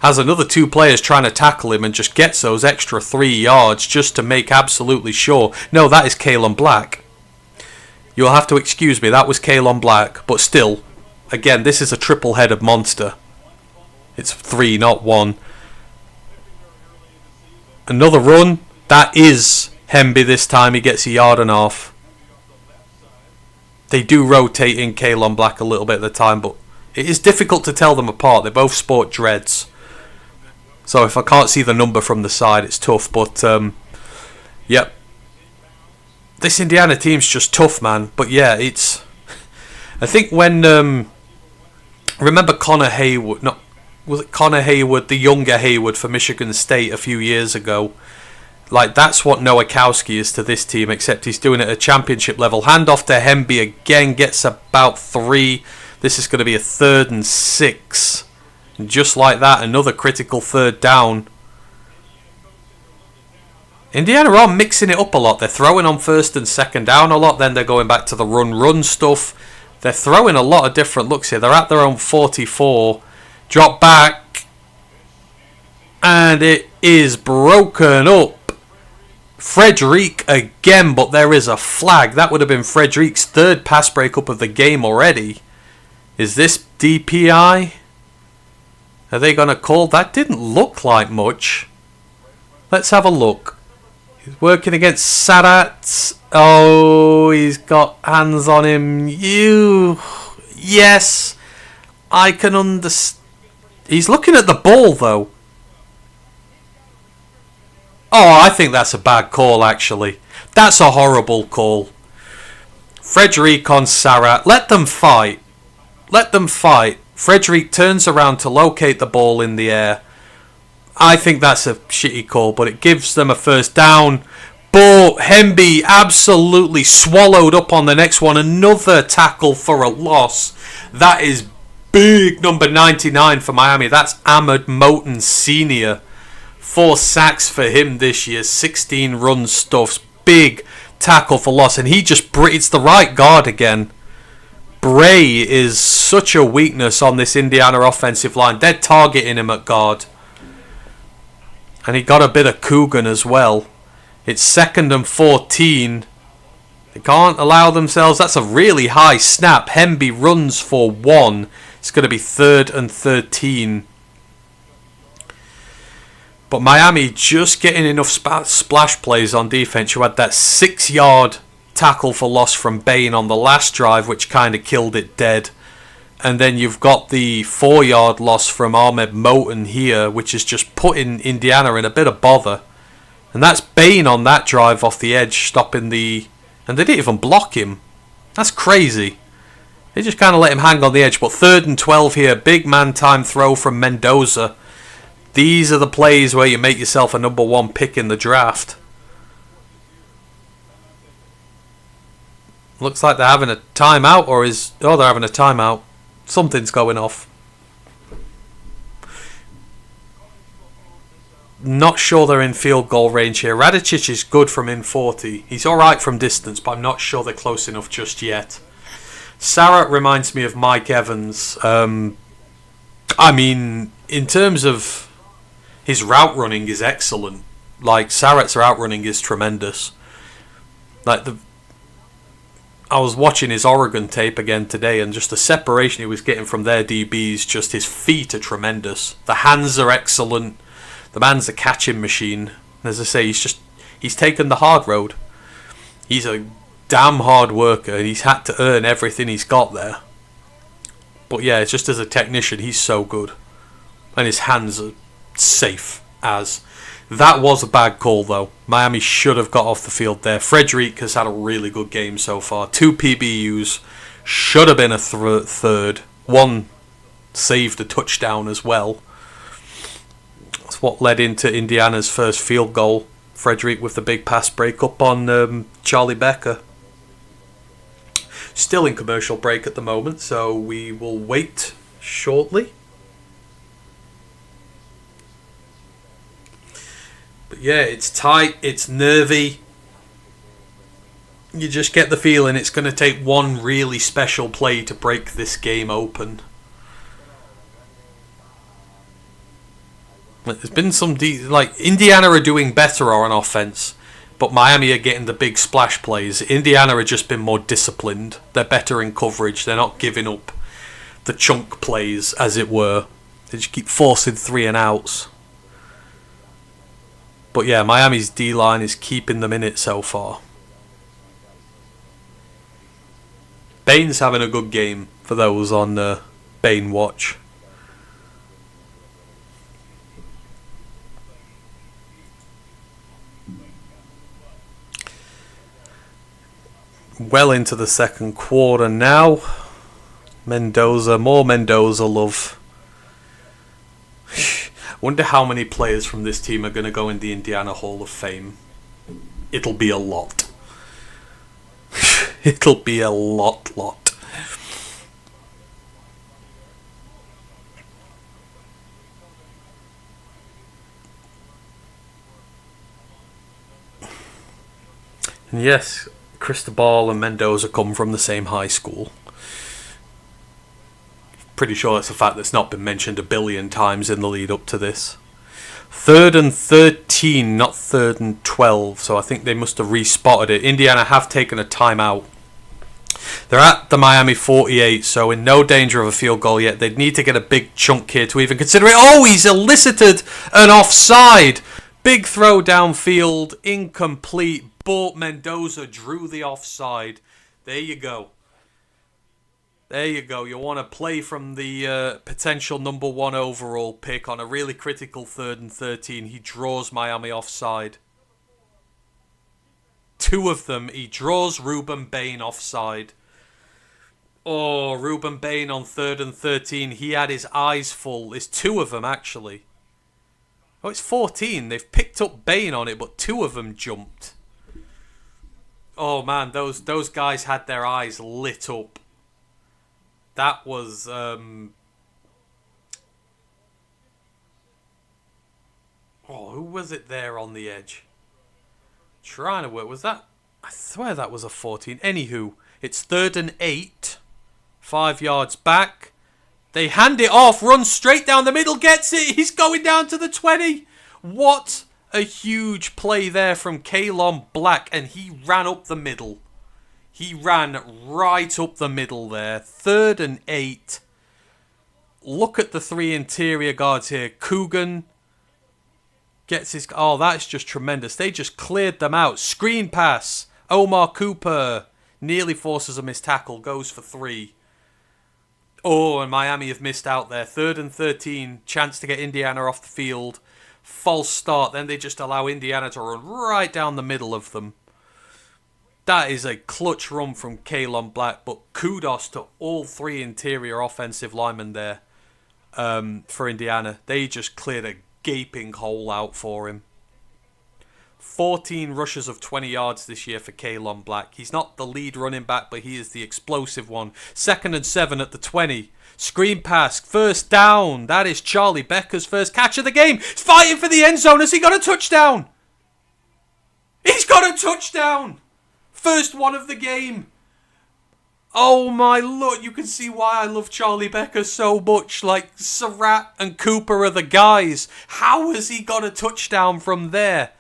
Has another 2 players trying to tackle him and just gets those extra 3 yards just to make absolutely sure. No, that is Kalen Black. You'll have to excuse me, that was Kalen Black. But still, again, this is a triple-headed monster. It's 3, not 1. Another run. That is Hemby this time. He gets a yard and a half. They do rotate in Kalen Black a little bit at the time, but it is difficult to tell them apart. They both sport dreads. So if I can't see the number from the side, it's tough. But, yep. This Indiana team's just tough, man. But, yeah, it's... I think when... remember Connor Haywood... No, was it Connor Haywood, the younger Haywood for Michigan State a few years ago? Like, that's what Nowakowski is to this team, except he's doing it at championship level. Handoff to Hemby again, gets about 3. This is going to be a 3rd and 6. And just like that, another critical 3rd down. Indiana are mixing it up a lot. They're throwing on 1st and 2nd down a lot. Then they're going back to the run stuff. They're throwing a lot of different looks here. They're at their own 44. Drop back. And it is broken up. Frederic again, but there is a flag. That would have been Frederic's 3rd pass breakup of the game already. Is this DPI? Are they going to call? That didn't look like much. Let's have a look. He's working against Sarratt. Oh, he's got hands on him. Yes, I can understand. He's looking at the ball, though. Oh, I think that's a bad call, actually. That's a horrible call. Frederic on Sarratt. Let them fight. Let them fight. Frederic turns around to locate the ball in the air. I think that's a shitty call, but it gives them a 1st down. But Hemby absolutely swallowed up on the next one. Another tackle for a loss. That is big, number 99 for Miami. That's Ahmed Moten Sr. 4 sacks for him this year. 16 run stuffs. Big tackle for loss. And he just... It's the right guard again. Bray is such a weakness on this Indiana offensive line. They're targeting him at guard. And he got a bit of Coogan as well. It's 2nd and 14. They can't allow themselves. That's a really high snap. Hemby runs for 1. It's going to be 3rd and 13. But Miami just getting enough splash plays on defense. You had that 6-yard tackle for loss from Bain on the last drive, which kind of killed it dead. And then you've got the 4-yard loss from Ahmed Moten here, which is just putting Indiana in a bit of bother. And that's Bain on that drive off the edge, stopping the... And they didn't even block him. That's crazy. They just kind of let him hang on the edge. But 3rd and 12 here. Big man time throw from Mendoza. These are the plays where you make yourself a number 1 pick in the draft. Looks like they're having a timeout, or is... Oh, they're having a timeout. Something's going off. Not sure they're in field goal range here. Radicic is good from in 40. He's alright from distance, but I'm not sure they're close enough just yet. Sarratt reminds me of Mike Evans. I mean, in terms of... His route running is excellent. Like, Sarratt's route running is tremendous. Like, I was watching his Oregon tape again today, and just the separation he was getting from their DBs, just his feet are tremendous. The hands are excellent. The man's a catching machine. As I say, he's taken the hard road. He's a damn hard worker, and he's had to earn everything he's got there. But yeah, it's just as a technician, he's so good. And his hands are safe as. That was a bad call though. Miami should have got off the field there. Frederic has had a really good game so far. 2 PBUs. Should have been a third. 1 saved a touchdown as well. That's what led into Indiana's first field goal. Frederic with the big pass break up on Charlie Becker. Still in commercial break at the moment, so we will wait shortly. But yeah, it's tight, it's nervy. You just get the feeling it's going to take one really special play to break this game open. There's been some... Indiana are doing better on offense, but Miami are getting the big splash plays. Indiana have just been more disciplined. They're better in coverage. They're not giving up the chunk plays, as it were. They just keep forcing 3 and outs. But yeah, Miami's D-line is keeping them in it so far. Bain's having a good game for those on Bain watch. Well into the second quarter now. Mendoza, more Mendoza love. Wonder how many players from this team are going to go in the Indiana Hall of Fame. It'll be a lot. It'll be a lot. And yes, Cristobal and Mendoza come from the same high school. Pretty sure that's a fact that's not been mentioned a billion times in the lead up to this. 3rd and 13, not 3rd and 12, so I think they must have respotted it. Indiana have taken a timeout. They're at the Miami 48, so in no danger of a field goal yet. They'd need to get a big chunk here to even consider it. Oh, he's elicited an offside. Big throw downfield, incomplete, but Mendoza drew the offside. There you go. There you go. You want to play from the potential number 1 overall pick on a really critical 3rd and 13. He draws Miami offside. 2 of them. He draws Reuben Bain offside. Oh, Reuben Bain on 3rd and 13. He had his eyes full. There's 2 of them, actually. Oh, it's 14. They've picked up Bain on it, but 2 of them jumped. Oh, man. Those guys had their eyes lit up. That was... Oh, who was it there on the edge? Trying to work. Was that... I swear that was a 14. Anywho, it's 3rd and 8. 5 yards back. They hand it off. Runs straight down the middle. Gets it. He's going down to the 20. What a huge play there from Kalon Black. And he ran up the middle. He ran right up the middle there. 3rd and 8. Look at the 3 interior guards here. Coogan, Gets his... Oh, that's just tremendous. They just cleared them out. Screen pass. Omar Cooper nearly forces a missed tackle. Goes for 3. Oh, and Miami have missed out there. 3rd and 13. Chance to get Indiana off the field. False start. Then they just allow Indiana to run right down the middle of them. That is a clutch run from Kalon Black. But kudos to all 3 interior offensive linemen there for Indiana. They just cleared a gaping hole out for him. 14 rushes of 20 yards this year for Kalon Black. He's not the lead running back, but he is the explosive one. 2nd and 7 at the 20. Screen pass, 1st down. That is Charlie Becker's first catch of the game. He's fighting for the end zone. Has he got a touchdown? He's got a touchdown. First one of the game. Oh my lord, you can see why I love Charlie Becker so much. Like, Sarratt and Cooper are the guys. How has he got a touchdown from there?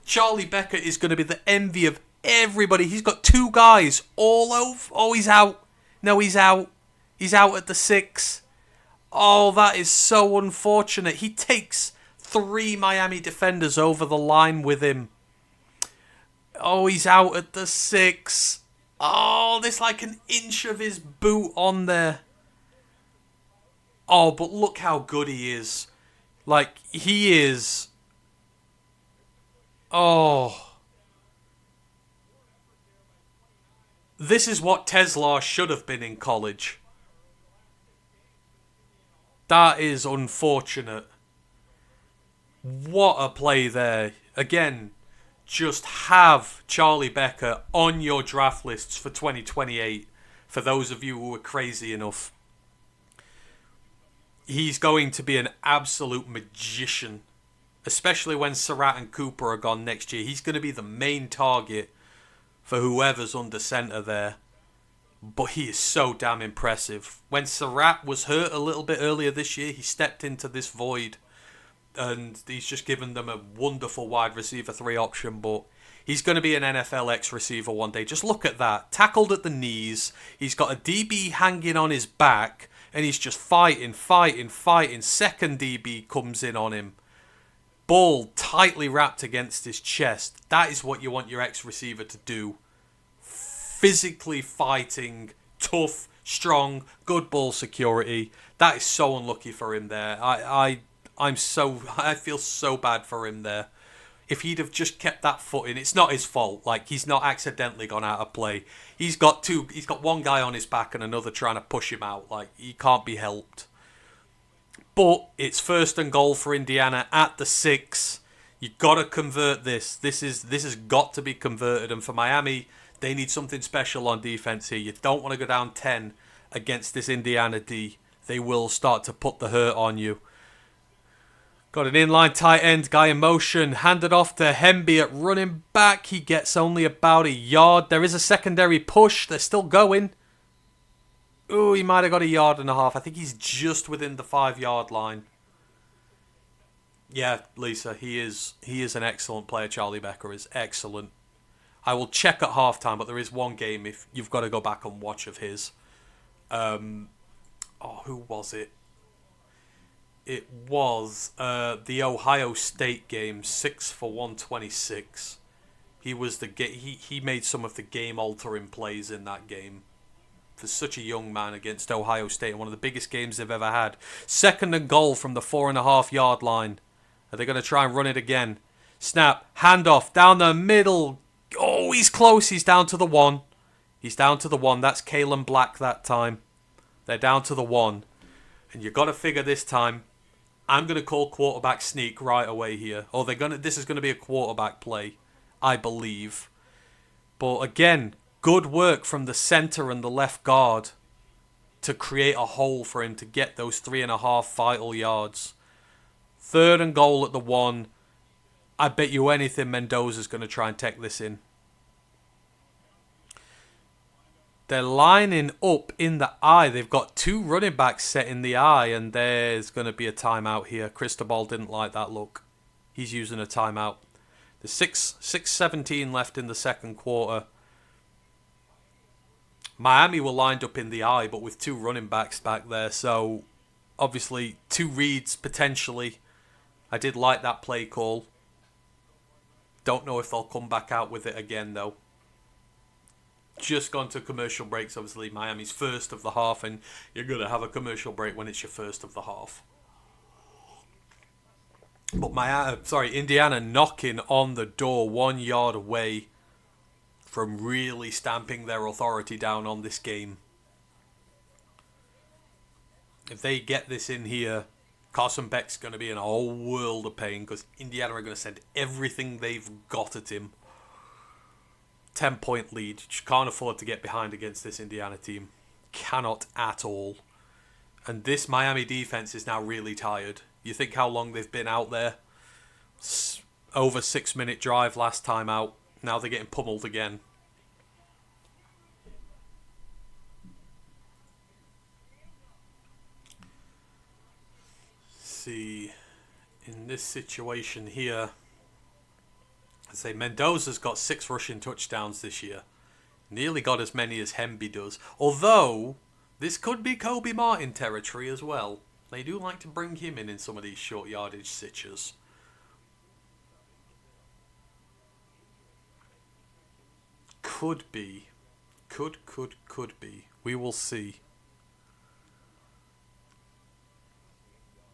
Charlie Becker is going to be the envy of everybody. He's got 2 guys all over. Oh, he's out. No, he's out. He's out at the 6. Oh, that is so unfortunate. He takes 3 Miami defenders over the line with him. Oh, he's out at the 6. Oh, there's like an inch of his boot on there. Oh, but look how good he is. Like, he is... Oh. This is what Tesla should have been in college. That is unfortunate. What a play there. Again, just have Charlie Becker on your draft lists for 2028. For those of you who are crazy enough. He's going to be an absolute magician. Especially when Sarratt and Cooper are gone next year. He's going to be the main target for whoever's under center there. But he is so damn impressive. When Sarratt was hurt a little bit earlier this year, he stepped into this void. And he's just given them a wonderful wide receiver 3 option. But he's going to be an NFL X receiver one day. Just look at that. Tackled at the knees. He's got a DB hanging on his back. And he's just fighting. Second DB comes in on him. Ball tightly wrapped against his chest. That is what you want your ex-receiver to do. Physically fighting, tough, strong, good ball security. That is so unlucky for him there. I feel so bad for him there. If he'd have just kept that foot in, it's not his fault. Like, he's not accidentally gone out of play. He's got one guy on his back and another trying to push him out. Like, he can't be helped. But it's 1st and goal for Indiana at the 6. You've got to convert this. This has got to be converted. And for Miami, they need something special on defense here. You don't want to go down 10 against this Indiana D. They will start to put the hurt on you. Got an inline tight end guy in motion. Handed off to Hemby at running back. He gets only about a yard. There is a secondary push. They're still going. Ooh, he might have got a yard and a half. I think he's just within the 5-yard line. Yeah, Lisa, he is an excellent player. Charlie Becker is excellent. I will check at halftime, but there is one game if you've got to go back and watch of his. Who was it? It was the Ohio State game, 6 for 126. He was he made some of the game-altering plays in that game. For such a young man against Ohio State, one of the biggest games they've ever had. 2nd and goal from the 4.5-yard line. Are they going to try and run it again? Snap, handoff, down the middle. Oh, he's close. He's down to the 1. He's down to the 1. That's Kalon Black that time. They're down to the 1. And you've got to figure this time, I'm going to call quarterback sneak right away here. Or this is going to be a quarterback play, I believe. But again, good work from the center and the left guard to create a hole for him to get those 3.5 vital yards. 3rd and goal at the 1. I bet you anything Mendoza's going to try and take this in. They're lining up in the I. They've got 2 running backs set in the I, and there's going to be a timeout here. Cristobal didn't like that look. He's using a timeout. There's 6:17 left in the second quarter. Miami were lined up in the I, but with 2 running backs back there. So, obviously, 2 reads potentially. I did like that play call. Don't know if they'll come back out with it again, though. Just gone to commercial breaks. Obviously, Miami's first of the half, and you're going to have a commercial break when it's your first of the half. But Indiana knocking on the door 1 yard away from really stamping their authority down on this game. If they get this in here, Carson Beck's going to be in a whole world of pain because Indiana are going to send everything they've got at him. 10-point lead. You can't afford to get behind against this Indiana team. Cannot at all. And this Miami defense is now really tired. You think how long they've been out there? Over 6-minute drive last time out. Now they're getting pummeled again. See, in this situation here, I say Mendoza's got 6 rushing touchdowns this year. Nearly got as many as Hemby does. Although, this could be Kobe Martin territory as well. They do like to bring him in some of these short yardage sitches. Could be. Could be. We will see.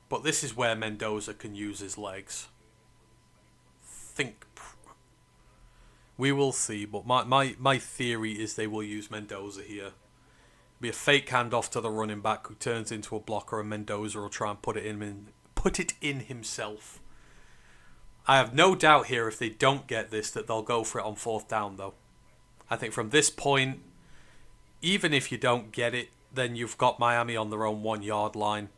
But this is where Mendoza can use his legs. We will see, but my theory is they will use Mendoza here. Be a fake handoff to the running back who turns into a blocker, and Mendoza will try and put it in himself. I have no doubt here if they don't get this that they'll go for it on 4th down though. I think from this point, even if you don't get it, then you've got Miami on their own 1 yard line.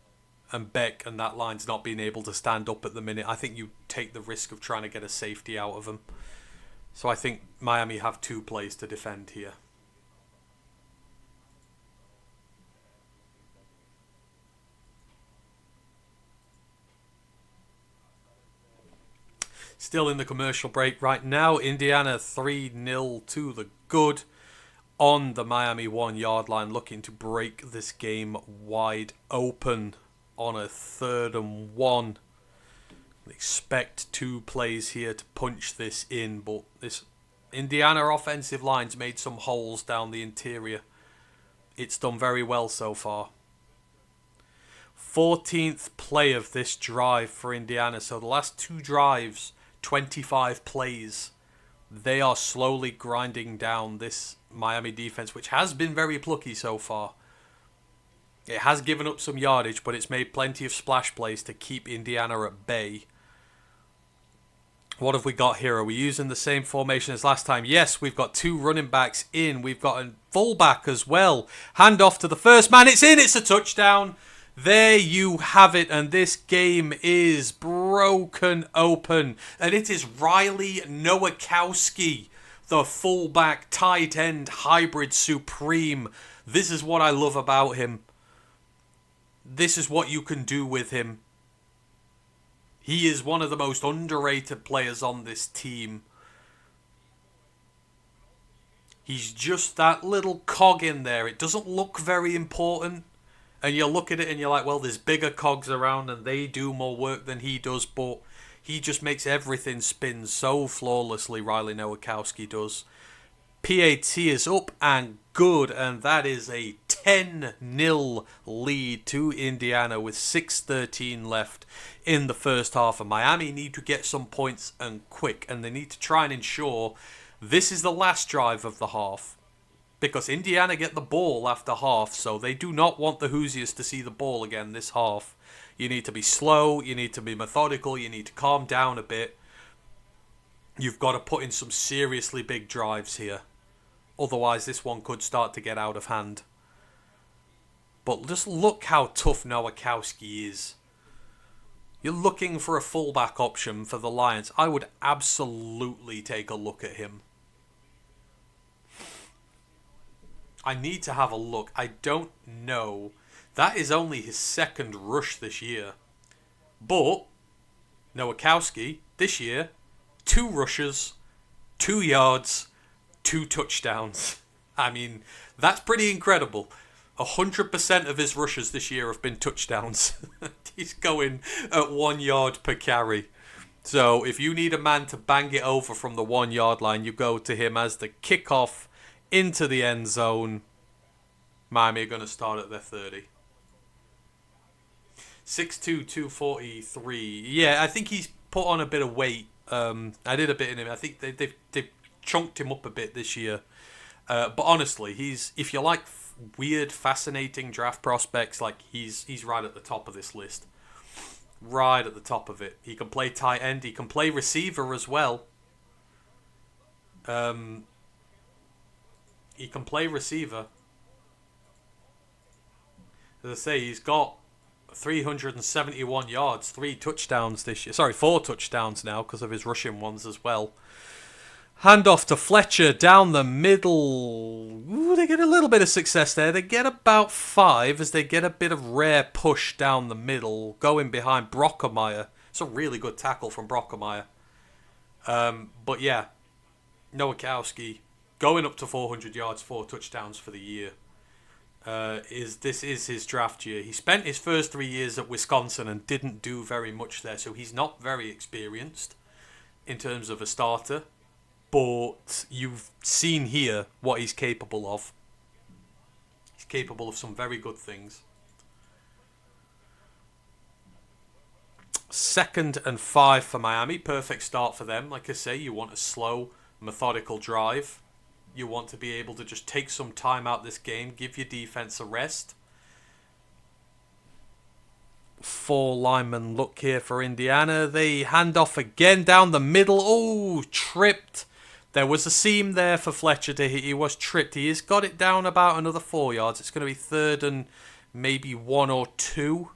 And Beck and that line's not being able to stand up at the minute. I think you take the risk of trying to get a safety out of them. So I think Miami have 2 plays to defend here. Still in the commercial break right now. Indiana 3-0 to the good on the Miami 1 yard line, looking to break this game wide open on a 3rd and 1. Expect 2 plays here to punch this in, but this Indiana offensive line's made some holes down the interior. It's done very well so far. 14th play of this drive for Indiana. So the last 2 drives, 25 plays. They are slowly grinding down this Miami defense, which has been very plucky so far. It has given up some yardage, but it's made plenty of splash plays to keep Indiana at bay. What have we got here? Are we using the same formation as last time? Yes, we've got 2 running backs in. We've got a fullback as well. Hand off to the first man. It's in. It's a touchdown. There you have it. And this game is broken open. And it is Riley Nowakowski, the fullback tight end hybrid supreme. This is what I love about him. This is what you can do with him. He is one of the most underrated players on this team. He's just that little cog in there. It doesn't look very important. And you look at it and you're like, well, there's bigger cogs around and they do more work than he does. But he just makes everything spin so flawlessly, Riley Nowakowski does. PAT is up and good, and that is a 10-0 lead to Indiana with 6:13 left in the first half. And Miami need to get some points and quick, and they need to try and ensure this is the last drive of the half. Because Indiana get the ball after half, so they do not want the Hoosiers to see the ball again this half. You need to be slow, you need to be methodical, you need to calm down a bit. You've got to put in some seriously big drives here. Otherwise, this one could start to get out of hand. But just look how tough Nowakowski is. You're looking for a fullback option for the Lions. I would absolutely take a look at him. I need to have a look. I don't know. That is only his 2nd rush this year. But Nowakowski, this year, 2 rushes, 2 yards, 2 touchdowns. I mean, that's pretty incredible. 100% of his rushes this year have been touchdowns. He's going at 1 yard per carry. So if you need a man to bang it over from the 1 yard line, you go to him as the kickoff into the end zone. Miami are going to start at their 30. 6'2", 243. Yeah, I think he's put on a bit of weight. I did a bit in him. I think they've chunked him up a bit this year. But honestly, if you like weird, fascinating draft prospects, like he's right at the top of this list. Right at the top of it. He can play tight end. He can play receiver as well. He can play receiver. As I say, he's got 371 yards, 3 touchdowns this year. Sorry, 4 touchdowns now because of his rushing ones as well. Handoff to Fletcher down the middle. Ooh, they get a little bit of success there. They get about 5 as they get a bit of rare push down the middle. Going behind Brockermeyer. It's a really good tackle from Brockermeyer. But yeah, Nowakowski going up to 400 yards, 4 touchdowns for the year. This is his draft year. He spent his first 3 years at Wisconsin and didn't do very much there. So he's not very experienced in terms of a starter. But you've seen here what he's capable of. He's capable of some very good things. 2nd and 5 for Miami. Perfect start for them. Like I say, you want a slow, methodical drive. You want to be able to just take some time out this game. Give your defense a rest. 4 linemen look here for Indiana. They hand off again down the middle. Oh, tripped. There was a seam there for Fletcher to hit. He was tripped. He has got it down about another 4 yards. It's going to be 3rd and maybe 1 or 2.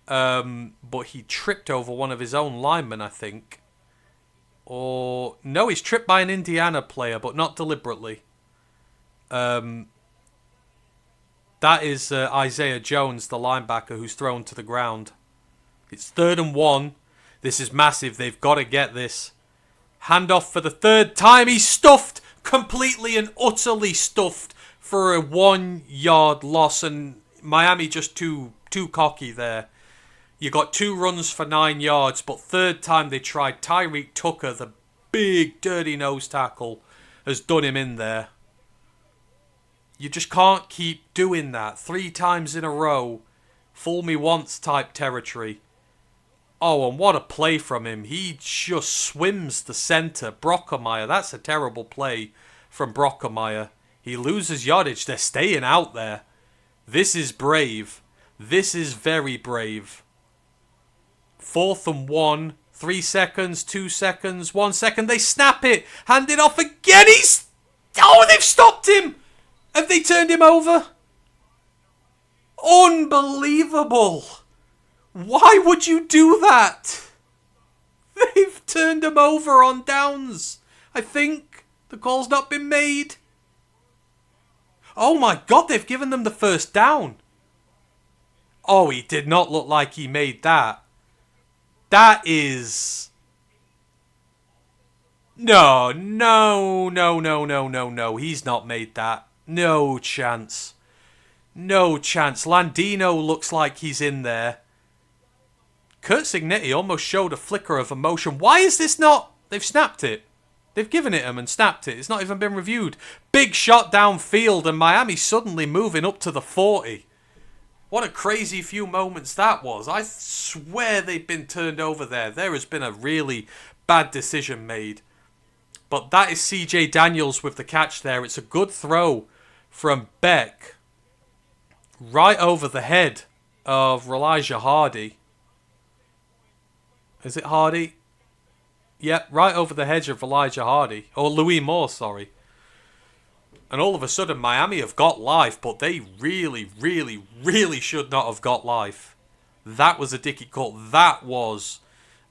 But he tripped over one of his own linemen, I think. Or no, he's tripped by an Indiana player, but not deliberately. That is Isaiah Jones, the linebacker, who's thrown to the ground. It's 3rd and 1. This is massive. They've got to get this. Handoff for the 3rd time. He's stuffed. Completely and utterly stuffed for a 1 yard loss. And Miami just too cocky there. You got 2 runs for 9 yards. But 3rd time they tried. Tyreek Tucker, the big dirty nose tackle, has done him in there. You just can't keep doing that. 3 times in a row. Fool me once type territory. Oh, and what a play from him. He just swims the center. Brockermeyer, that's a terrible play from Brockermeyer. He loses yardage. They're staying out there. This is brave. This is very brave. 4th and 1. 3 seconds, 2 seconds, 1 second. They snap it. Hand it off again. Oh, they've stopped him. Have they turned him over? Unbelievable. Why would you do that? They've turned him over on downs. I think the call's not been made. Oh my God, they've given them the 1st down. Oh, he did not look like he made that. That is... No. He's not made that. No chance. No chance. Landino looks like he's in there. Curt Cignetti almost showed a flicker of emotion. Why is this not... They've snapped it. They've given it him and snapped it. It's not even been reviewed. Big shot downfield and Miami suddenly moving up to the 40. What a crazy few moments that was. I swear they've been turned over there. There has been a really bad decision made. But that is CJ Daniels with the catch there. It's a good throw from Beck. Right over the head of Elijah Hardy. Is it Hardy? Yep, right over the hedge of Elijah Hardy. Or Louis Moore, sorry. And all of a sudden, Miami have got life, but they really, really, really should not have got life. That was a dicky call. That was...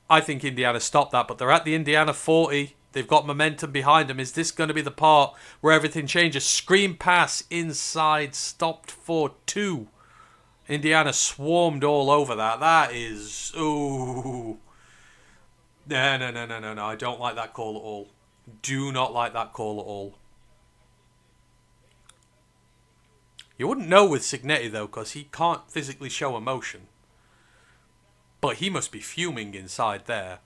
I think Indiana stopped that, but they're at the Indiana 40. They've got momentum behind them. Is this going to be the part where everything changes? Screen pass inside, stopped for 2. Indiana swarmed all over that. That is... Ooh... No. I don't like that call at all. Do not like that call at all. You wouldn't know with Cignetti, though, because he can't physically show emotion. But he must be fuming inside there.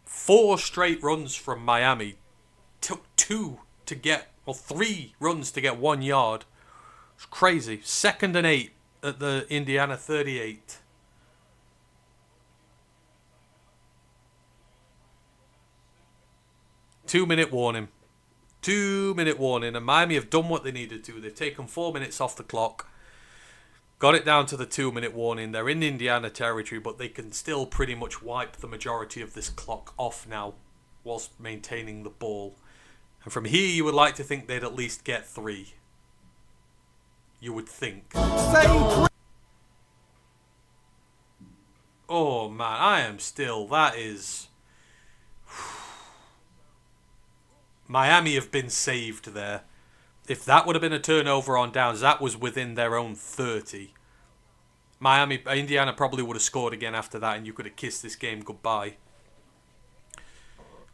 4 straight runs from Miami. Took 3 runs to get 1 yard. It's crazy. 2nd and 8 at the Indiana 38. Two-minute warning. 2-minute warning. And Miami have done what they needed to. They've taken 4 minutes off the clock. Got it down to the 2-minute warning. They're in Indiana territory, but they can still pretty much wipe the majority of this clock off now whilst maintaining the ball. And from here, you would like to think they'd at least get 3. You would think. Oh, man. I am still... That is... Miami have been saved there. If that would have been a turnover on downs, that was within their own 30. Indiana probably would have scored again after that, and you could have kissed this game goodbye.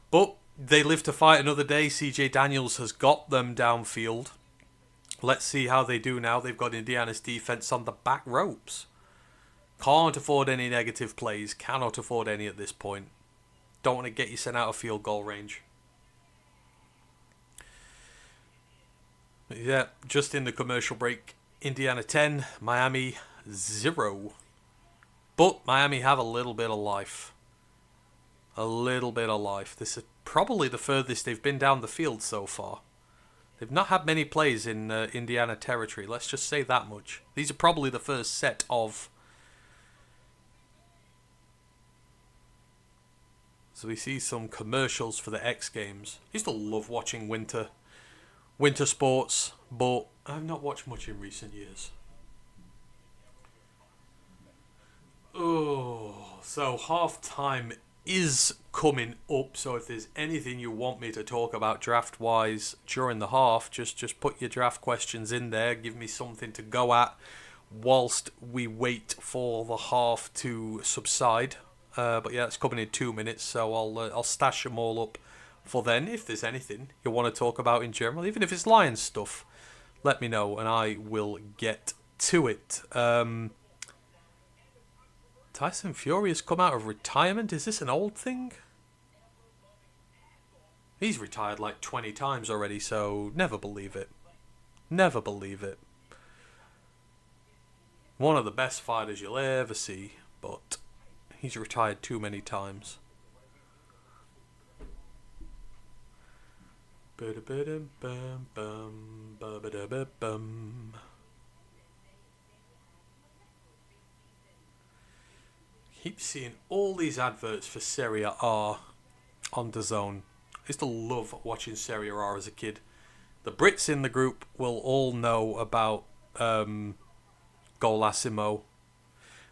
But they live to fight another day. CJ Daniels has got them downfield. Let's see how they do now. They've got Indiana's defense on the back ropes. Can't afford any negative plays. Cannot afford any at this point. Don't want to get you sent out of field goal range. Yeah, just in the commercial break, Indiana 10, Miami 0. But Miami have a little bit of life. A little bit of life. This is probably the furthest they've been down the field so far. They've not had many plays in Indiana territory, let's just say that much. These are probably the first set of... So we see some commercials for the X Games. I used to love watching winter sports, but I've not watched much in recent years. Oh, so half time is coming up. So if there's anything you want me to talk about draft wise during the half, just put your draft questions in there. Give me something to go at whilst we wait for the half to subside. But yeah, it's coming in 2 minutes, so I'll stash them all up for then. If there's anything you want to talk about in general, even if it's Lions stuff, let me know and I will get to it. Tyson Fury has come out of retirement. Is this an old thing? He's retired like 20 times already, so never believe it. Never believe it. One of the best fighters you'll ever see, but he's retired too many times. Keep seeing all these adverts for Serie A on DAZN. I used to love watching Serie A as a kid. The Brits in the group will all know about Golissimo.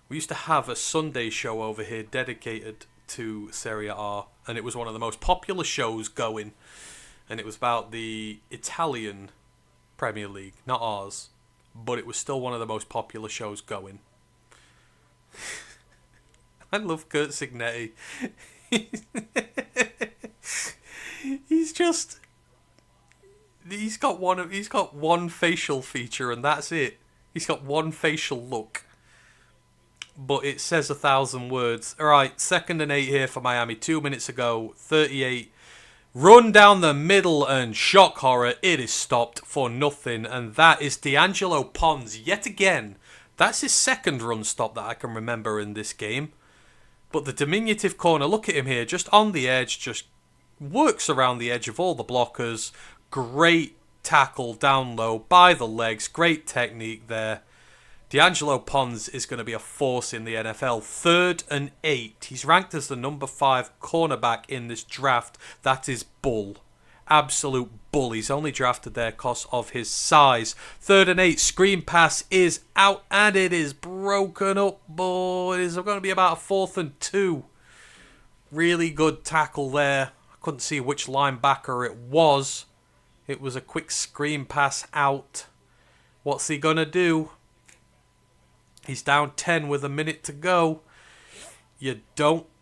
We used to have a Sunday show over here dedicated to Serie A, and it was one of the most popular shows going. And it was about the Italian Premier League, not ours, but it was still one of the most popular shows going. I love Curt Cignetti. He's got one facial feature and that's it. He's got one facial look. But it says 1,000 words. Alright, 2nd and 8 here for Miami. 2 minutes ago, 38. Run down the middle and shock horror. It is stopped for nothing. And that is D'Angelo Pons yet again. That's his second run stop that I can remember in this game. But the diminutive corner, look at him here, just on the edge, just works around the edge of all the blockers. Great tackle down low by the legs. Great technique there. D'Angelo Pons is going to be a force in the NFL. 3rd and 8. He's ranked as the number 5 cornerback in this draft. That is bull. Absolute bull. He's only drafted there because of his size. 3rd and 8. Screen pass is out and it is broken up. Boy, it is going to be about a 4th and 2. Really good tackle there. I couldn't see which linebacker it was. It was a quick screen pass out. What's he going to do? He's down 10 with a minute to go.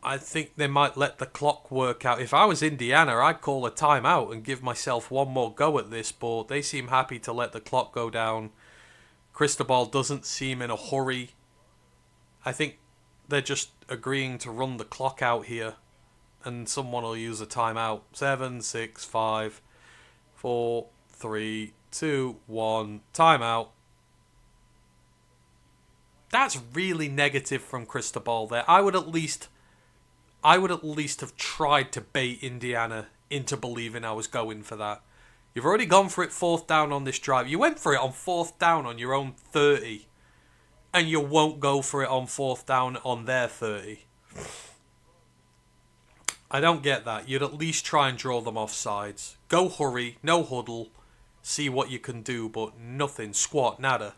I think they might let the clock work out. If I was Indiana, I'd call a timeout and give myself one more go at this, but they seem happy to let the clock go down Cristobal doesn't seem in a hurry. I think they're just agreeing to run the clock out here. And someone will use a timeout. 7, 6, 5, 4, 3, 2, 1. Timeout. That's really negative from Cristobal there. I would at least have tried to bait Indiana into believing I was going for that. You've already gone for it 4th down on this drive. You went for it on 4th down on your own 30. And you won't go for it on 4th down on their 30. I don't get that. You'd at least try and draw them off sides. Go hurry, no huddle. See what you can do, but nothing. Squat, nada.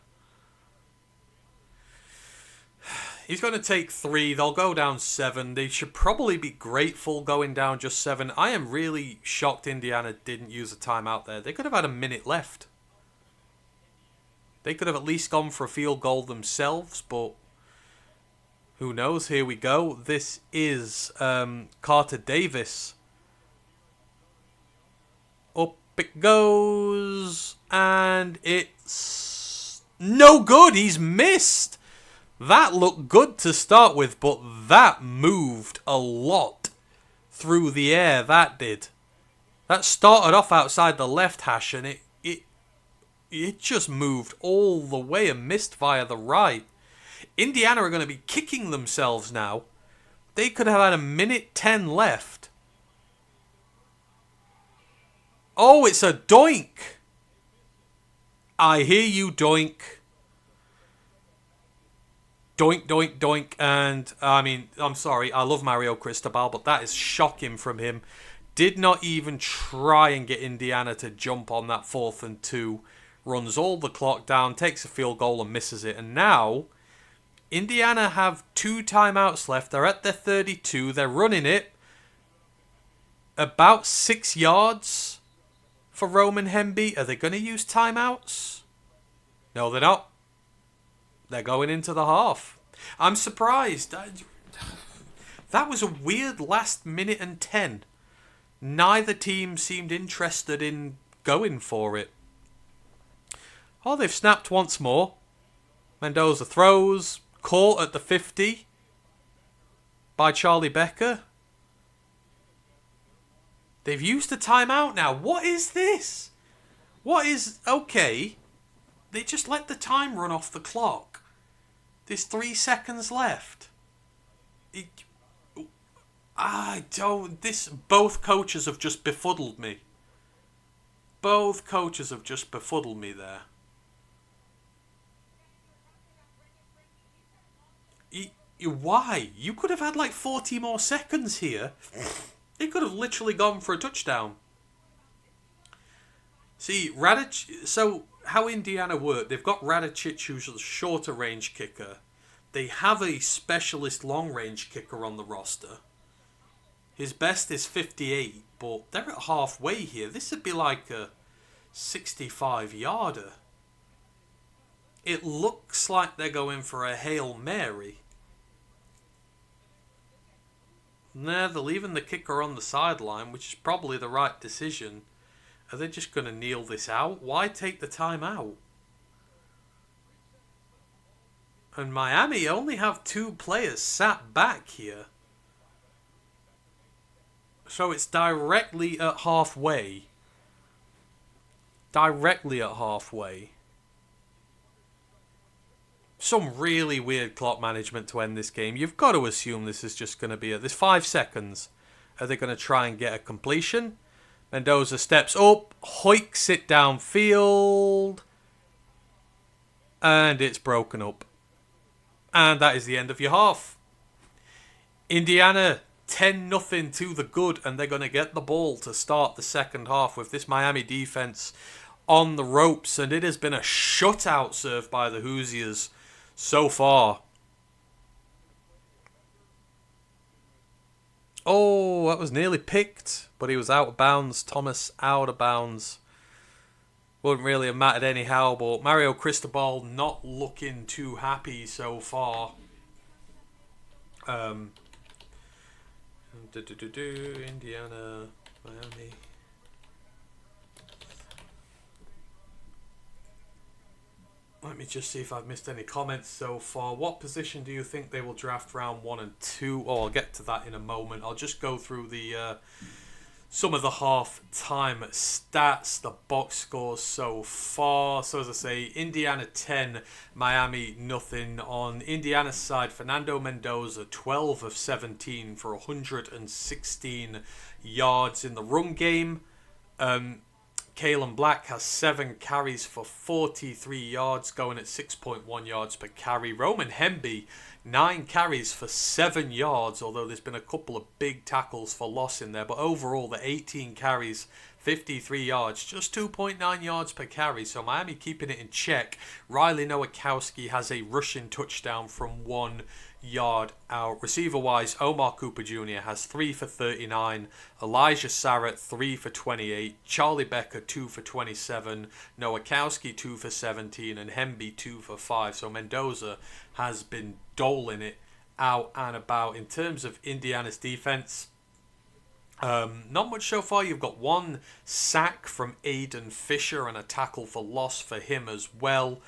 He's going to take 3. They'll go down 7. They should probably be grateful going down just 7. I am really shocked Indiana didn't use a timeout there. They could have had a minute left. They could have at least gone for a field goal themselves, but who knows? Here we go. This is Carter Davis. Up it goes, and it's no good. He's missed. That looked good to start with, but that moved a lot through the air. That did. That started off outside the left hash, and it just moved all the way and missed via the right. Indiana are going to be kicking themselves now. They could have had a minute 10 left. Oh, it's a doink. I hear you, doink. Doink, doink, doink. And, I mean, I'm sorry, I love Mario Cristobal, but that is shocking from him. Did not even try and get Indiana to jump on that 4th and 2. Runs all the clock down, takes a field goal and misses it. And now, Indiana have 2 timeouts left. They're at their 32. They're running it about 6 yards for Roman Hemby. Are they going to use timeouts? No, they're not. They're going into the half. I'm surprised. That was a weird last minute and 10. Neither team seemed interested in going for it. Oh, they've snapped once more. Mendoza throws. Caught at the 50 by Charlie Becker. They've used a timeout now. What is this? What is... Okay. They just let the time run off the clock. There's 3 seconds left. Both coaches have just befuddled me. Both coaches have just befuddled me there. Why? You could have had like 40 more seconds here. It could have literally gone for a touchdown. See, so how Indiana work, they've got Radicic, who's a shorter range kicker. They have a specialist long range kicker on the roster. His best is 58, but they're at halfway here. This would be like a 65-yarder. It looks like they're going for a Hail Mary. Nah, they're leaving the kicker on the sideline, which is probably the right decision. Are they just going to kneel this out? Why take the time out? And Miami only have 2 players sat back here. So it's directly at halfway. Directly at halfway. Some really weird clock management to end this game. You've got to assume this is just going to be... There's 5 seconds. Are they going to try and get a completion? Mendoza steps up. Hoiks it downfield. And it's broken up. And that is the end of your half. Indiana 10-0 to the good. And they're going to get the ball to start the second half with this Miami defense on the ropes. And it has been a shutout served by the Hoosiers so far. Oh, that was nearly picked, but he was out of bounds. Thomas out of bounds. Wouldn't really have mattered anyhow, but Mario Cristobal not looking too happy so far. Indiana, Miami. Let me just see if I've missed any comments so far. What position do you think they will draft round 1 and 2? Oh, I'll get to that in a moment. I'll just go through the some of the half-time stats, the box scores so far. So as I say, Indiana 10, Miami nothing. On Indiana's side, Fernando Mendoza 12 of 17 for 116 yards in the run game. Kalen Black has 7 carries for 43 yards, going at 6.1 yards per carry. Roman Hemby, 9 carries for 7 yards, although there's been a couple of big tackles for loss in there. But overall, the 18 carries, 53 yards, just 2.9 yards per carry. So Miami keeping it in check. Riley Nowakowski has a rushing touchdown from 1 yard out. Receiver-wise, Omar Cooper Jr. has 3 for 39. Elijah Sarratt, 3 for 28. Charlie Becker, 2 for 27. Nowakowski, 2 for 17. And Hemby, 2 for 5. So Mendoza has been doling it out and about. In terms of Indiana's defense, not much so far. You've got 1 sack from Aiden Fisher and a tackle for loss for him as well.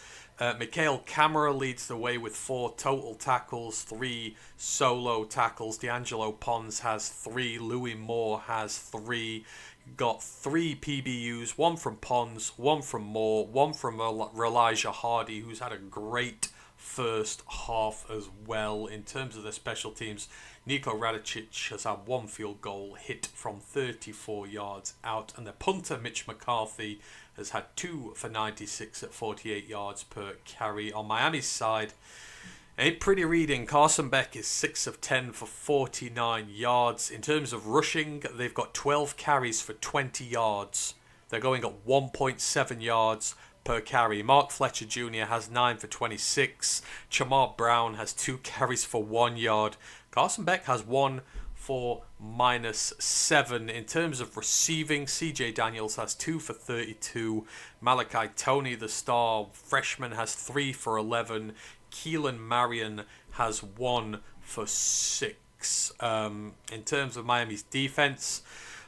Mikhail Kamara leads the way with 4 total tackles, 3 solo tackles. D'Angelo Pons has 3. Louis Moore has 3. Got 3 PBUs, 1 from Pons, 1 from Moore, 1 from Elijah Hardy, who's had a great first half as well. In terms of their special teams, Niko Radicic has had 1 field goal hit from 34 yards out, and their punter Mitch McCarthy has had 2 for 96 at 48 yards per carry. On Miami's side, ain't pretty reading. Carson Beck is 6 of 10 for 49 yards. In terms of rushing, they've got 12 carries for 20 yards. They're going at 1.7 yards per carry. Mark Fletcher Jr. has 9 for 26. Chamar Brown has 2 carries for 1 yard. Carson Beck has 1 for -7. In terms of receiving, CJ Daniels has 2 for 32. Malachi Toney, the star freshman, has 3 for 11. Keelan Marion has 1 for 6. In terms of Miami's defense,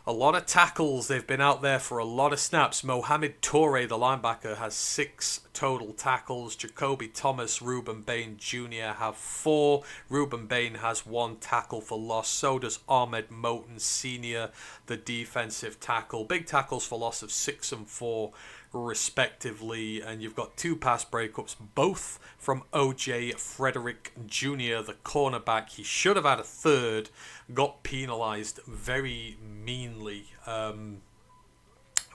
a lot of tackles. They've been out there for a lot of snaps. Mohamed Toure, the linebacker, has 6 total tackles. Jacoby Thomas, Reuben Bain Jr. have 4. Reuben Bain has 1 tackle for loss. So does Ahmed Moten Sr., the defensive tackle. Big tackles for loss of 6 and 4 respectively. And you've got 2 pass breakups, both from OJ Frederick Jr., the cornerback. He should have had a 3rd. Got penalized very meanly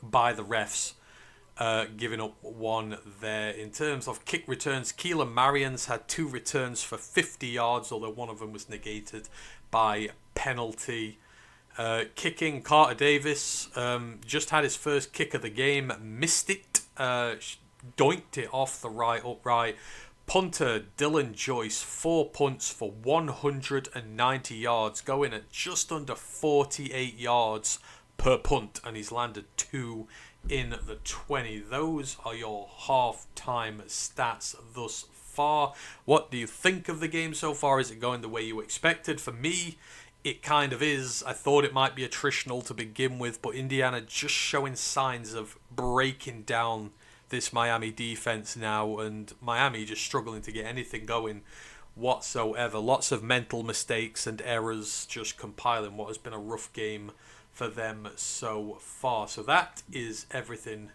by the refs, giving up 1 there. In terms of kick returns, Keelan Marion's had 2 returns for 50 yards, although one of them was negated by penalty. Kicking, Carter Davis just had his first kick of the game, missed it, doinked it off the right upright. Punter Dylan Joyce, 4 punts for 190 yards, going at just under 48 yards per punt, and he's landed 2 in the 20. Those are your half-time stats thus far. What do you think of the game so far? Is it going the way you expected? For me, it kind of is. I thought it might be attritional to begin with, but Indiana just showing signs of breaking down this Miami defense now, and Miami just struggling to get anything going whatsoever. Lots of mental mistakes and errors, just compiling what has been a rough game for them so far. So that is everything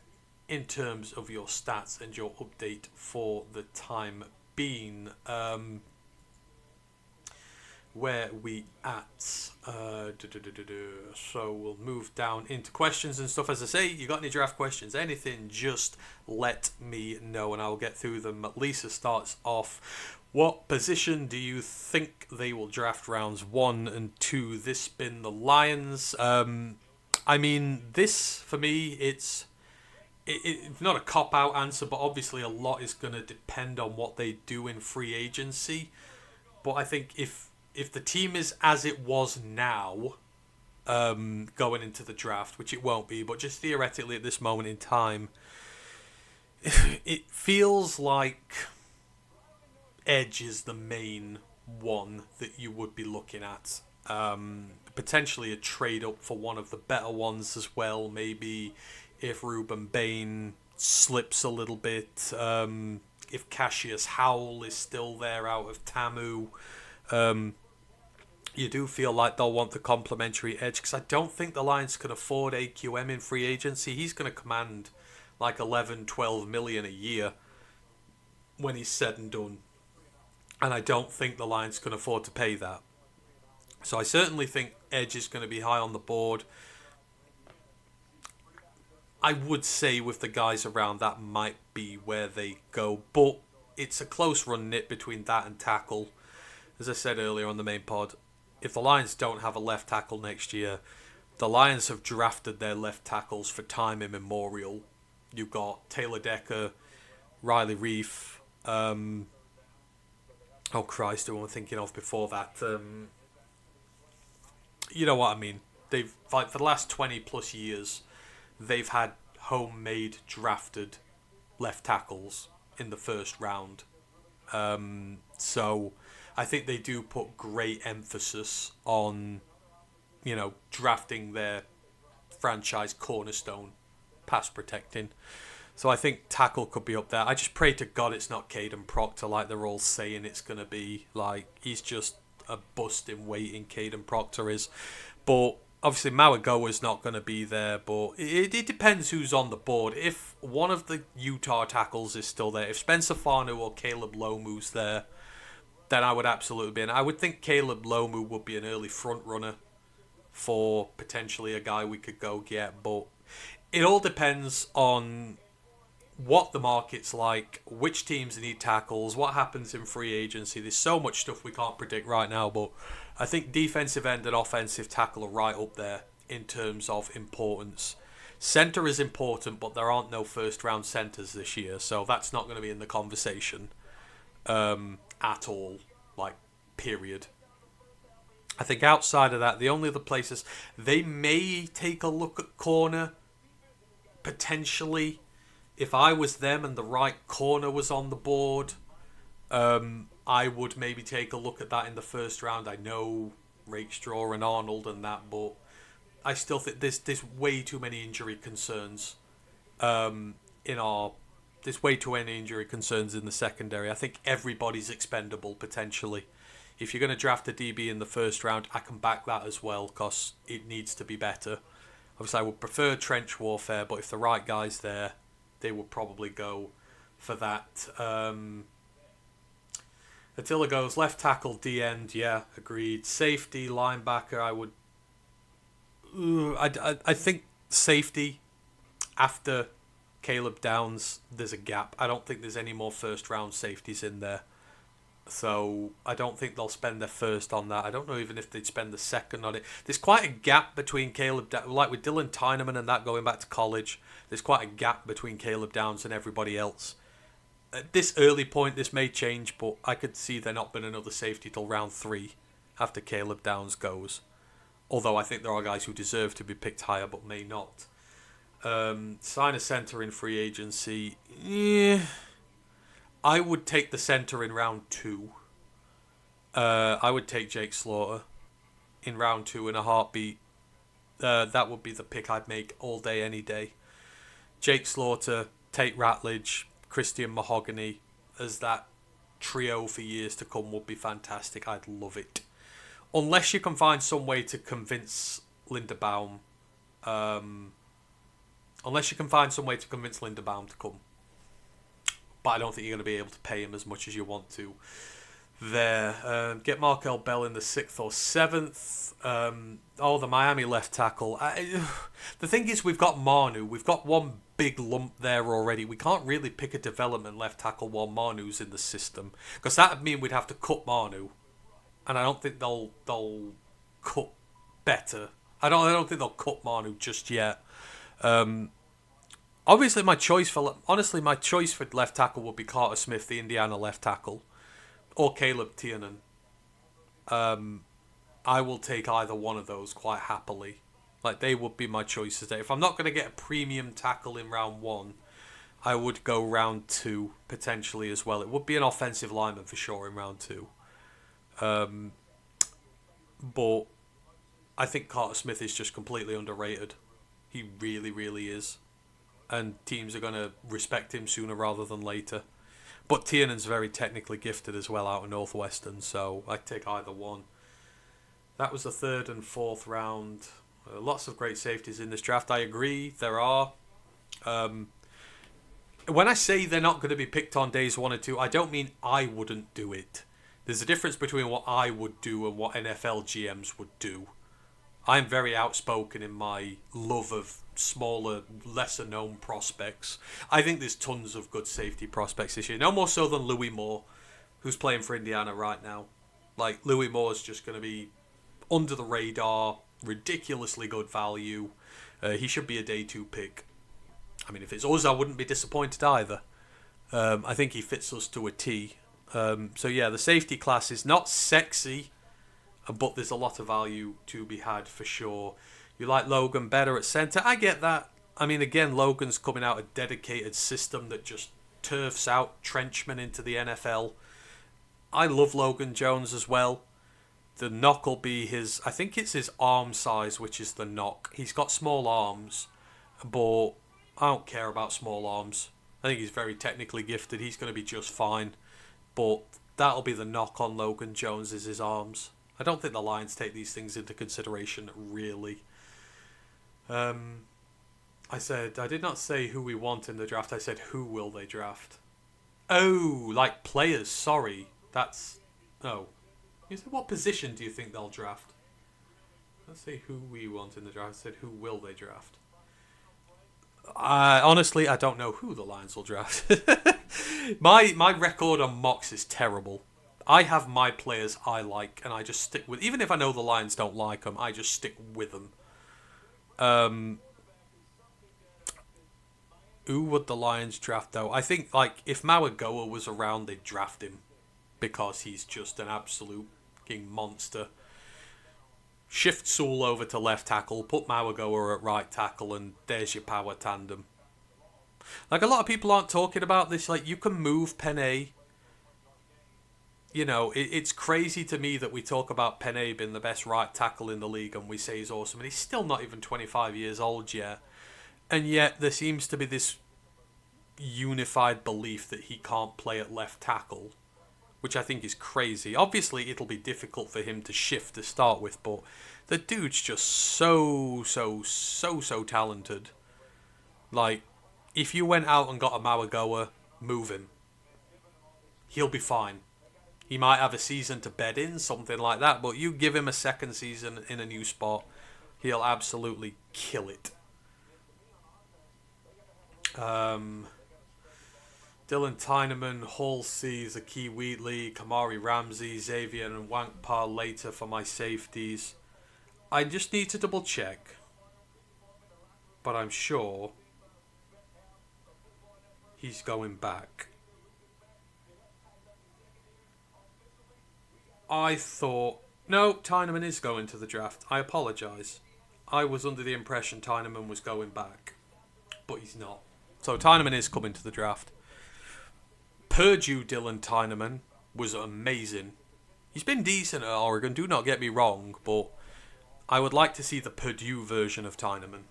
in terms of your stats and your update for the time being. Where we at? So we'll move down into questions and stuff. As I say, you got any draft questions, anything, just let me know and I'll get through them. Lisa starts off. What position do you think they will draft rounds 1 and 2? This been the Lions. I mean, this for me, it's not a cop-out answer, but obviously a lot is going to depend on what they do in free agency. But I think if the team is as it was now, going into the draft, which it won't be, but just theoretically at this moment in time, it feels like edge is the main one that you would be looking at. Potentially a trade up for one of the better ones as well. Maybe if Reuben Bain slips a little bit, if Cassius Howell is still there out of Tamu. You do feel like they'll want the complementary edge, because I don't think the Lions can afford AQM in free agency. He's going to command like 11, 12 million a year when he's said and done. And I don't think the Lions can afford to pay that. So I certainly think edge is going to be high on the board. I would say with the guys around, that might be where they go. But it's a close run knit between that and tackle. As I said earlier on the main pod, if the Lions don't have a left tackle next year, the Lions have drafted their left tackles for time immemorial. You've got Taylor Decker, Riley Reif, oh Christ, who am I thinking of before that? You know what I mean. They've, like, for the last 20 plus years, they've had homemade drafted left tackles in the first round. So I think they do put great emphasis on, drafting their franchise cornerstone pass protecting. So I think tackle could be up there. I just pray to God it's not Caden Proctor like they're all saying it's going to be. Like, he's just a bust in waiting, Caden Proctor is. But obviously Mauagoa's not going to be there, but it depends who's on the board. If one of the Utah tackles is still there, if Spencer Fanu or Caleb Lomu's there, then I would absolutely be in. I would think Caleb Lomu would be an early front runner for potentially a guy we could go get, but it all depends on what the market's like, which teams need tackles, what happens in free agency. There's so much stuff we can't predict right now, but I think defensive end and offensive tackle are right up there in terms of importance. Centre is important, but there aren't no first round centres this year, so that's not going to be in the conversation at all, like, period. I think outside of that, the only other places they may take a look at corner, potentially. If I was them and the right corner was on the board, I would maybe take a look at that in the first round. I know Rakestraw and Arnold and that, but I still think there's way too many injury concerns there's way too many injury concerns in the secondary. I think everybody's expendable potentially. If you're going to draft a DB in the first round, I can back that as well, because it needs to be better. Obviously, I would prefer trench warfare, but if the right guy's there, they would probably go for that. Attila goes left tackle, D end, yeah, agreed. Safety, linebacker, I would. I think safety after Caleb Downs, there's a gap. I don't think there's any more first round safeties in there. So I don't think they'll spend their first on that. I don't know even if they'd spend the second on it. There's quite a gap between Caleb, like with Dylan Tyneman and that going back to college. There's quite a gap between Caleb Downs and everybody else. At this early point, this may change, but I could see there not being another safety till round 3 after Caleb Downs goes. Although I think there are guys who deserve to be picked higher but may not. Sign a centre in free agency. Yeah. I would take the centre in round 2. I would take Jake Slaughter in round 2 in a heartbeat. That would be the pick I'd make all day, any day. Jake Slaughter, Tate Ratledge, Christian Mahogany as that trio for years to come would be fantastic. I'd love it. Unless you can find some way to convince Linderbaum. Unless you can find some way to convince Linderbaum to come. But I don't think you're going to be able to pay him as much as you want to there. Get Markel Bell in the 6th or 7th. The Miami left tackle. The thing is, we've got Manu. We've got one big lump there already. We can't really pick a development left tackle while Manu's in the system, because that would mean we'd have to cut Manu, and I don't think they'll cut better. I don't think they'll cut Manu just yet. Obviously, my choice for left tackle would be Carter Smith, the Indiana left tackle, or Caleb Tiernan. I will take either one of those quite happily. Like, they would be my choices there. If I'm not going to get a premium tackle in round 1, I would go round 2 potentially as well. It would be an offensive lineman for sure in round 2. But I think Carter Smith is just completely underrated. He really, really is. And teams are going to respect him sooner rather than later. But Tiernan's very technically gifted as well out of Northwestern, so I'd take either one. That was the third and fourth round. Lots of great safeties in this draft. I agree, there are. When I say they're not going to be picked on days 1 and 2, I don't mean I wouldn't do it. There's a difference between what I would do and what NFL GMs would do. I'm very outspoken in my love of smaller, lesser-known prospects. I think there's tons of good safety prospects this year. No more so than Louis Moore, who's playing for Indiana right now. Like, Louis Moore's just going to be under the radar, ridiculously good value. He should be a day 2 pick. I mean, if it's us, I wouldn't be disappointed either. I think he fits us to a T. So yeah, the safety class is not sexy, but there's a lot of value to be had for sure. You like Logan better at centre? I get that. I mean, again, Logan's coming out a dedicated system that just turfs out trenchmen into the NFL. I love Logan Jones as well. The knock will be his... I think it's his arm size, which is the knock. He's got small arms, but I don't care about small arms. I think he's very technically gifted. He's going to be just fine. But that'll be the knock on Logan Jones, is his arms. I don't think the Lions take these things into consideration, really. I did not say who we want in the draft. I said, who will they draft? Oh, like players. Sorry. Oh. You said, what position do you think they'll draft? Let's say who we want in the draft. I said, who will they draft? Honestly, I don't know who the Lions will draft. My record on mocks is terrible. I have my players I like, and I just stick with... Even if I know the Lions don't like them, I just stick with them. Who would the Lions draft, though? I think, like, if Mawagoa was around, they'd draft him. Because he's just an absolute fucking monster. Shift Sewell over to left tackle, put Mawagoa at right tackle, and there's your power tandem. Like, a lot of people aren't talking about this. Like, you can move Penei. You know, it's crazy to me that we talk about Penei being the best right tackle in the league and we say he's awesome, and he's still not even 25 years old yet. And yet there seems to be this unified belief that he can't play at left tackle, which I think is crazy. Obviously, it'll be difficult for him to shift to start with, but the dude's just so talented. Like, if you went out and got a Mawagoa, move him. He'll be fine. He might have a season to bed in, something like that, but you give him a second season in a new spot, he'll absolutely kill it. Dylan Tyneman, Halsey, Zakee Wheatley, Kamari Ramsey, Xavier and Wankpa later for my safeties. I just need to double check, but I'm sure he's going back. I thought... No, Tyneman is going to the draft. I apologise. I was under the impression Tyneman was going back, but he's not. So Tyneman is coming to the draft. Purdue Dylan Tyneman was amazing. He's been decent at Oregon, do not get me wrong, but I would like to see the Purdue version of Tyneman.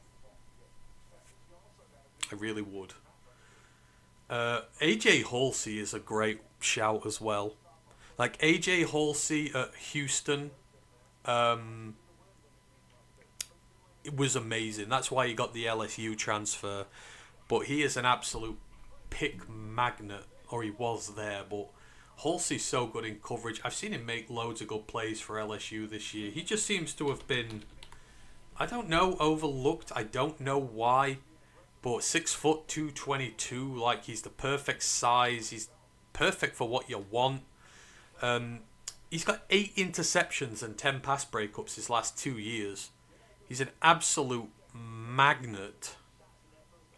I really would. AJ Halsey is a great shout as well. Like, AJ Halsey at Houston, it was amazing. That's why he got the LSU transfer. But he is an absolute pick magnet, or he was there. But Halsey's so good in coverage. I've seen him make loads of good plays for LSU this year. He just seems to have been, I don't know, overlooked. I don't know why. But 6 foot 222, like, he's the perfect size. He's perfect for what you want. He's got 8 interceptions and 10 pass breakups his last 2 years. He's an absolute magnet.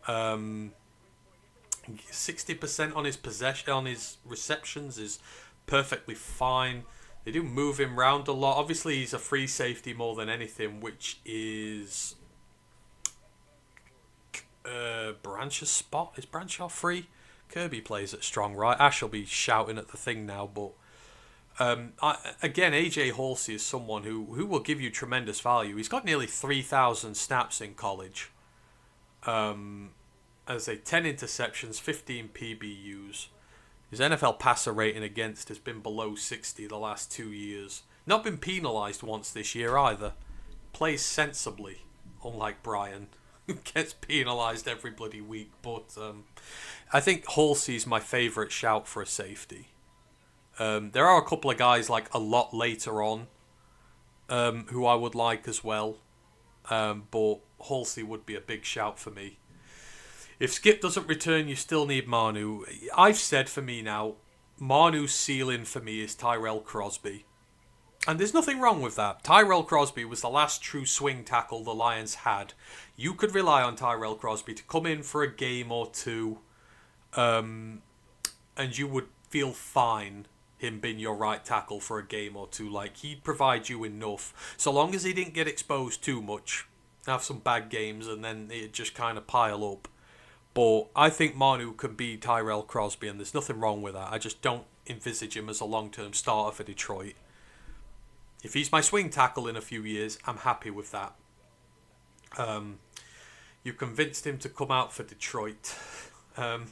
60% on his possession, on his receptions is perfectly fine. They do move him around a lot. Obviously, he's a free safety more than anything, which is Branch's spot. Is Branshaw free? Kirby plays at strong right. Ash will be shouting at the thing now, but again, AJ Halsey is someone who will give you tremendous value. He's got nearly 3,000 snaps in college. As a 10 interceptions, 15 PBUs. His NFL passer rating against has been below 60 the last 2 years. Not been penalised once this year either. Plays sensibly, unlike Brian, who gets penalised every bloody week. But I think Halsey's my favourite shout for a safety. There are a couple of guys like a lot later on who I would like as well. But Halsey would be a big shout for me. If Skip doesn't return, you still need Manu. I've said for me now, Manu's ceiling for me is Tyrell Crosby. And there's nothing wrong with that. Tyrell Crosby was the last true swing tackle the Lions had. You could rely on Tyrell Crosby to come in for a game or two, and you would feel fine him being your right tackle for a game or two. Like, he'd provide you enough. So long as he didn't get exposed too much, have some bad games, and then it'd just kind of pile up. But I think Manu can be Tyrell Crosby, and there's nothing wrong with that. I just don't envisage him as a long-term starter for Detroit. If he's my swing tackle in a few years, I'm happy with that. You convinced him to come out for Detroit. I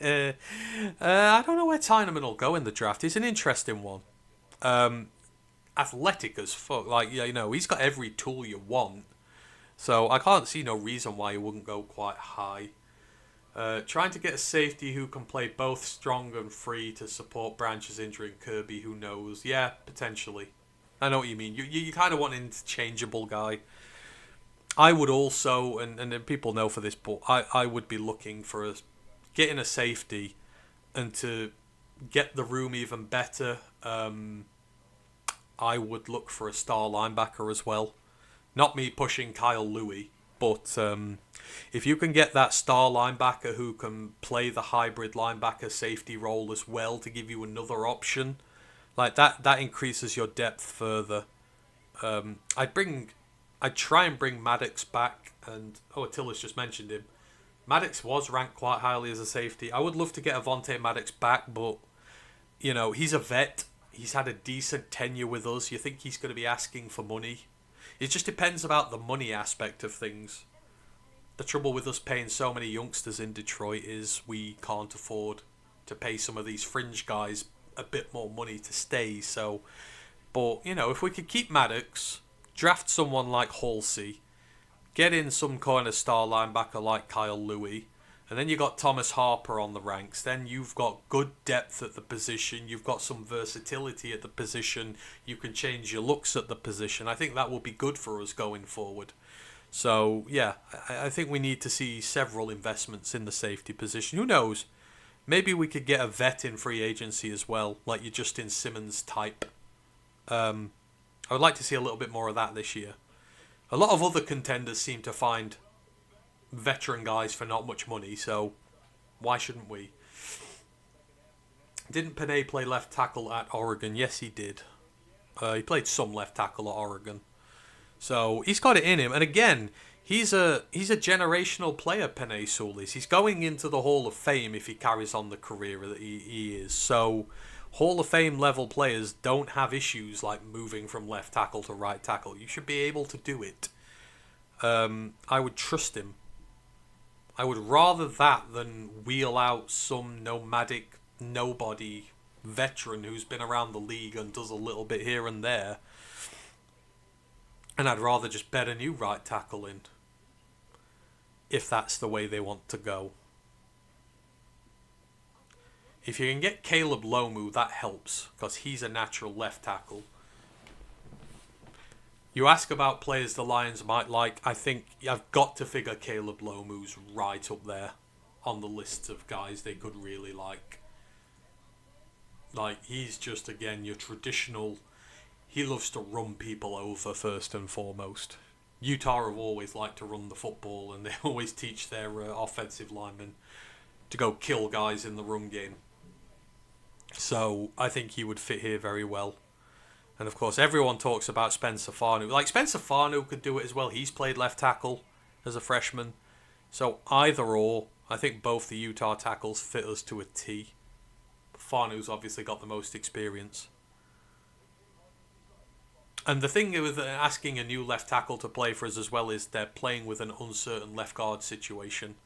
don't know where Tyneman will go in the draft. He's an interesting one. Athletic as fuck. Like, you know, he's got every tool you want. So I can't see no reason why he wouldn't go quite high. Trying to get a safety who can play both strong and free to support Branch's injury and Kirby, who knows. Yeah, potentially. I know what you mean. You kind of want an interchangeable guy. I would also, and people know for this, but I would be looking for getting a safety, and to get the room even better, I would look for a star linebacker as well. Not me pushing Kyle Louis, but if you can get that star linebacker who can play the hybrid linebacker safety role as well to give you another option, like that increases your depth further. I'd try and bring Maddox back, and Attila's just mentioned him. Maddox was ranked quite highly as a safety. I would love to get Avonte Maddox back, but you know, he's a vet. He's had a decent tenure with us. You think he's going to be asking for money? It just depends about the money aspect of things. The trouble with us paying so many youngsters in Detroit is we can't afford to pay some of these fringe guys a bit more money to stay. So, but you know, if we could keep Maddox, draft someone like Halsey, get in some kind of star linebacker like Kyle Louis, and then you got Thomas Harper on the ranks. Then you've got good depth at the position. You've got some versatility at the position. You can change your looks at the position. I think that will be good for us going forward. So, yeah, I think we need to see several investments in the safety position. Who knows? Maybe we could get a vet in free agency as well, like your Justin Simmons type. I would like to see a little bit more of that this year. A lot of other contenders seem to find veteran guys for not much money, so why shouldn't we? Didn't Panay play left tackle at Oregon? Yes, he did. He played some left tackle at Oregon. So he's got it in him. And again, he's a generational player, Panay Sewell is. He's going into the Hall of Fame if he carries on the career that he is. So Hall of Fame level players don't have issues like moving from left tackle to right tackle. You should be able to do it. I would trust him. I would rather that than wheel out some nomadic nobody veteran who's been around the league and does a little bit here and there. And I'd rather just bet a new right tackle in, if that's the way they want to go. If you can get Caleb Lomu, that helps, because he's a natural left tackle. You ask about players the Lions might like, I think I've got to figure Caleb Lomu's right up there on the list of guys they could really like. Like, he's just, again, your traditional... He loves to run people over first and foremost. Utah have always liked to run the football, and they always teach their offensive linemen to go kill guys in the run game. So I think he would fit here very well. And of course, everyone talks about Spencer Farnu. Like, Spencer Farnu could do it as well. He's played left tackle as a freshman. So either or, I think both the Utah tackles fit us to a T. Farnu's obviously got the most experience. And the thing with asking a new left tackle to play for us as well is they're playing with an uncertain left guard situation.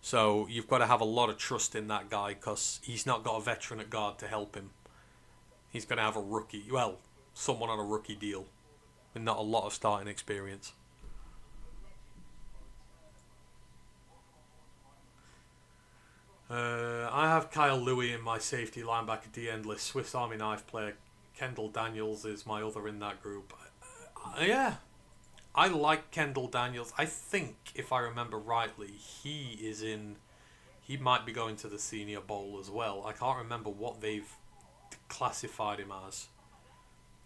So you've got to have a lot of trust in that guy because he's not got a veteran at guard to help him. He's going to have a rookie, well, someone on a rookie deal with not a lot of starting experience. I have Kyle Louis in my safety linebacker D-end list. Swiss Army knife player Kendall Daniels is my other in that group. Yeah, I like Kendall Daniels. I think, if I remember rightly, he might be going to the Senior Bowl as well. I can't remember what they've classified him as.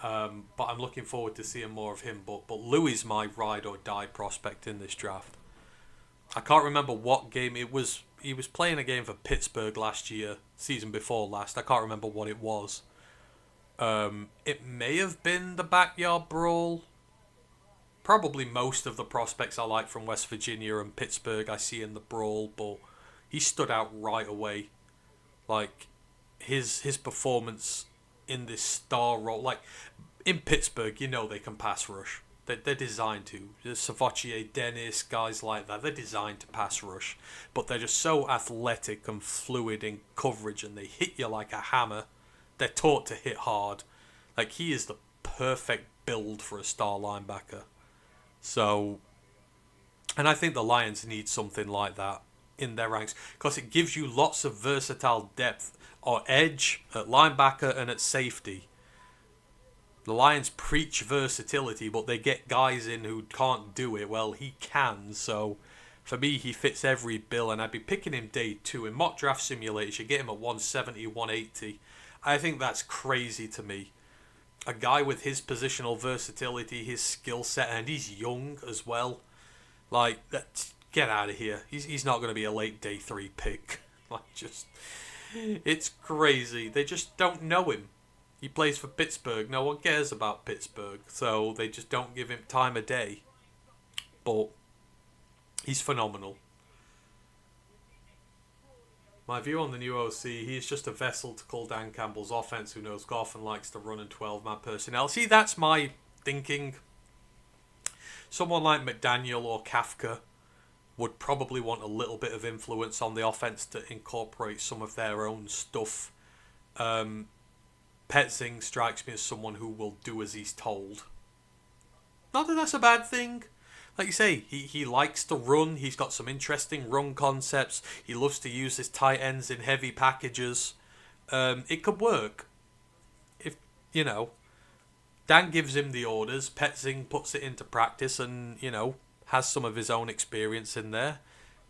But I'm looking forward to seeing more of him. But Louis is my ride or die prospect in this draft. I can't remember what game it was. He was playing a game for Pittsburgh last year, season before last. I can't remember what it was. It may have been the Backyard Brawl. Probably most of the prospects I like from West Virginia and Pittsburgh I see in the Brawl, but he stood out right away. Like, his performance in this star role. Like, in Pittsburgh, you know they can pass rush. They're designed to. Savotier, Dennis, guys like that. They're designed to pass rush. But they're just so athletic and fluid in coverage, and they hit you like a hammer. They're taught to hit hard. Like, he is the perfect build for a star linebacker. So, and I think the Lions need something like that in their ranks, because it gives you lots of versatile depth or edge at linebacker and at safety. The Lions preach versatility, but they get guys in who can't do it. Well, he can, so for me, he fits every bill, and I'd be picking him day 2. In mock draft simulators, you get him at 170, 180. I think that's crazy to me. A guy with his positional versatility, his skill set, and he's young as well. Like, get out of here. He's not going to be a late day 3 pick. Like, just, it's crazy. They just don't know him. He plays for Pittsburgh. No one cares about Pittsburgh, so they just don't give him time of day. But he's phenomenal. My view on the new OC, he's just a vessel to call Dan Campbell's offense who knows golf and likes to run in 12-man personnel. See, that's my thinking. Someone like McDaniel or Kafka would probably want a little bit of influence on the offense to incorporate some of their own stuff. Petzing strikes me as someone who will do as he's told. Not that that's a bad thing. Like you say, he likes to run. He's got some interesting run concepts. He loves to use his tight ends in heavy packages. It could work. If, you know, Dan gives him the orders, Petzing puts it into practice and, you know, has some of his own experience in there.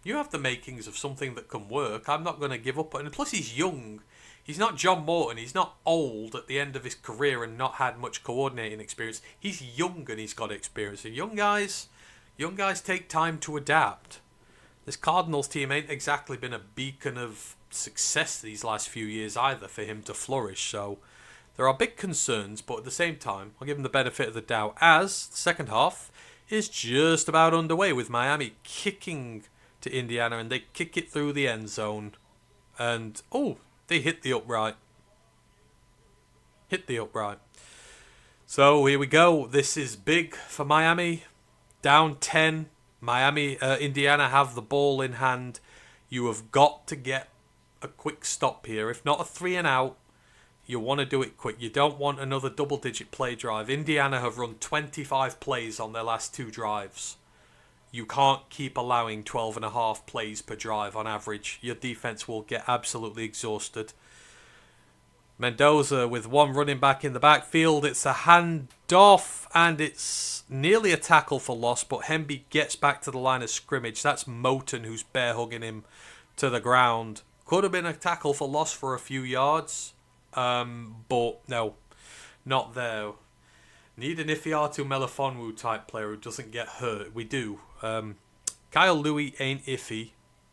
You have the makings of something that can work. I'm not going to give up. And plus he's young. He's not John Morton. He's not old at the end of his career and not had much coordinating experience. He's young and he's got experience. And young guys take time to adapt. This Cardinals team ain't exactly been a beacon of success these last few years either for him to flourish. So there are big concerns, but at the same time, I'll give him the benefit of the doubt as the second half is just about underway with Miami kicking to Indiana, and they kick it through the end zone. And, they hit the upright. So here we go. This is big for Miami. Down 10. Indiana have the ball in hand. You have got to get a quick stop here. If not a 3 and out, you want to do it quick. You don't want another double-digit play drive. Indiana have run 25 plays on their last 2 drives. You can't keep allowing 12.5 plays per drive on average. Your defense will get absolutely exhausted. Mendoza with one running back in the backfield. It's a handoff and it's nearly a tackle for loss, but Hemby gets back to the line of scrimmage. That's Moton who's bear hugging him to the ground. Could have been a tackle for loss for a few yards, but no, not there. Need an Ifiatu Melifonwu type player who doesn't get hurt. We do. Kyle Louis ain't iffy.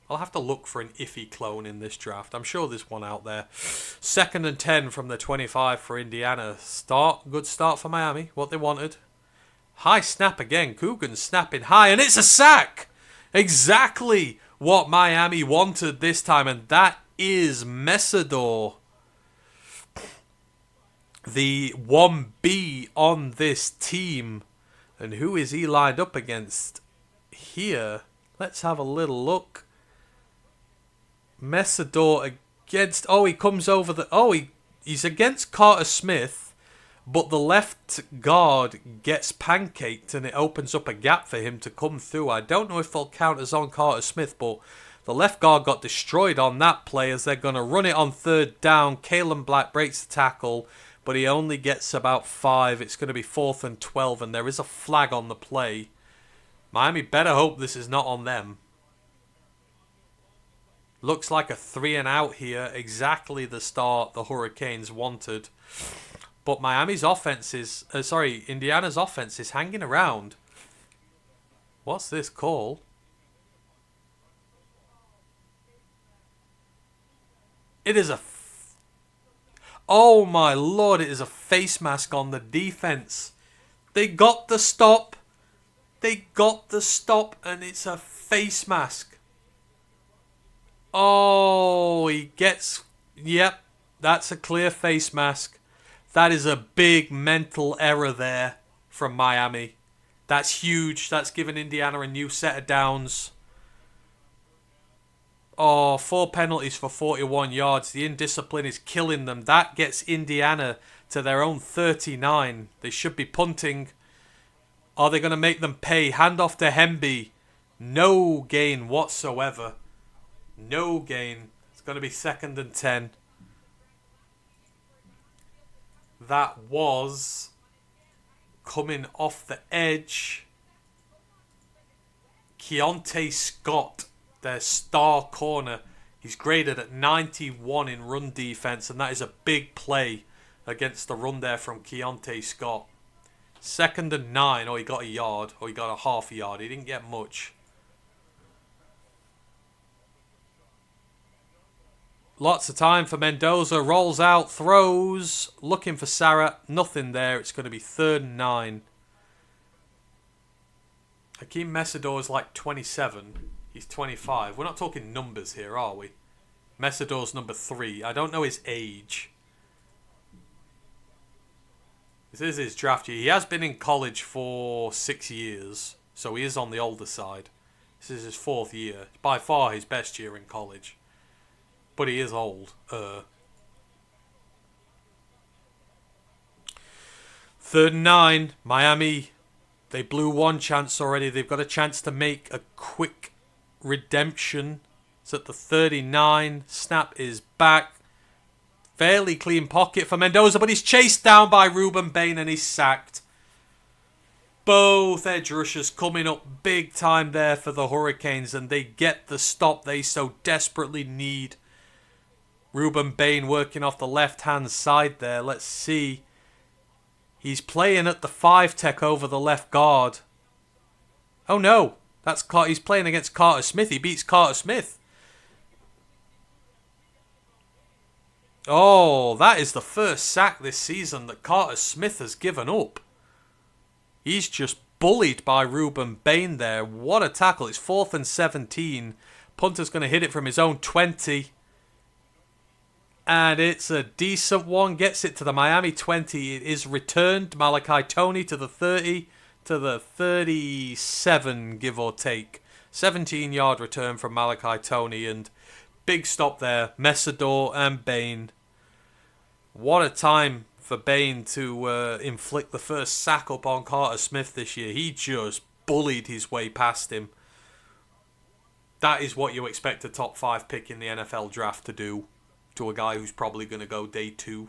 I'll have to look for an iffy clone in this draft. I'm sure there's one out there. 2nd and 10 from the 25 for Indiana. Good start for Miami. What they wanted. High snap again. Coogan snapping high. And it's a sack. Exactly what Miami wanted this time. And that is Mesador. The 1B on this team. And who is he lined up against here? Let's have a little look. Messidor against... Oh, he comes over the... Oh, he's against Carter Smith, but the left guard gets pancaked and it opens up a gap for him to come through. I don't know if they'll count as on Carter Smith, but the left guard got destroyed on that play as they're going to run it on third down. Kalen Black breaks the tackle, but he only gets about 5. It's going to be 4th and 12, and there is a flag on the play. Miami better hope this is not on them. Looks like a 3 and out here. Exactly the start the Hurricanes wanted. But Miami's offense is... Indiana's offense is hanging around. What's this call? It is a... Oh my lord, it is a face mask on the defense. They got the stop. They got the stop and it's a face mask. Oh, he gets... Yep, that's a clear face mask. That is a big mental error there from Miami. That's huge. That's given Indiana a new set of downs. Oh, 4 penalties for 41 yards. The indiscipline is killing them. That gets Indiana to their own 39. They should be punting. Are they going to make them pay? Hand off to Hemby. No gain whatsoever. No gain. It's going to be 2nd and 10. That was coming off the edge. Keontae Scott, their star corner. He's graded at 91 in run defense, and that is a big play against the run there from Keontae Scott. 2nd and 9. Oh, he got a yard. Or he got a half a yard. He didn't get much. Lots of time for Mendoza. Rolls out, throws. Looking for Sarratt. Nothing there. It's going to be 3rd and 9. Hakeem Messidor is like 27. He's 25. We're not talking numbers here, are we? Messidor's number 3. I don't know his age. This is his draft year. He has been in college for 6 years, so he is on the older side. This is his 4th year. By far his best year in college. But he is old. 3rd and 9. Miami, they blew one chance already. They've got a chance to make a quick redemption. It's at the 39. Snap is back. Fairly clean pocket for Mendoza, but he's chased down by Reuben Bain and he's sacked. Both edge rushers coming up big time there for the Hurricanes, and they get the stop they so desperately need. Reuben Bain working off the left-hand side there. Let's see. He's playing at the 5 tech over the left guard. Oh no, he's playing against Carter Smith. He beats Carter Smith. Oh, that is the first sack this season that Carter Smith has given up. He's just bullied by Reuben Bain there. What a tackle. It's 4th and 17. Punter's going to hit it from his own 20. And it's a decent one. Gets it to the Miami 20. It is returned. Malachi Toney to the 30. To the 37, give or take. 17-yard return from Malachi Toney. And big stop there. Messidor and Bain. What a time for Bain to inflict the first sack up on Carter Smith this year. He just bullied his way past him. That is what you expect a top 5 pick in the NFL draft to do to a guy who's probably going to go day 2.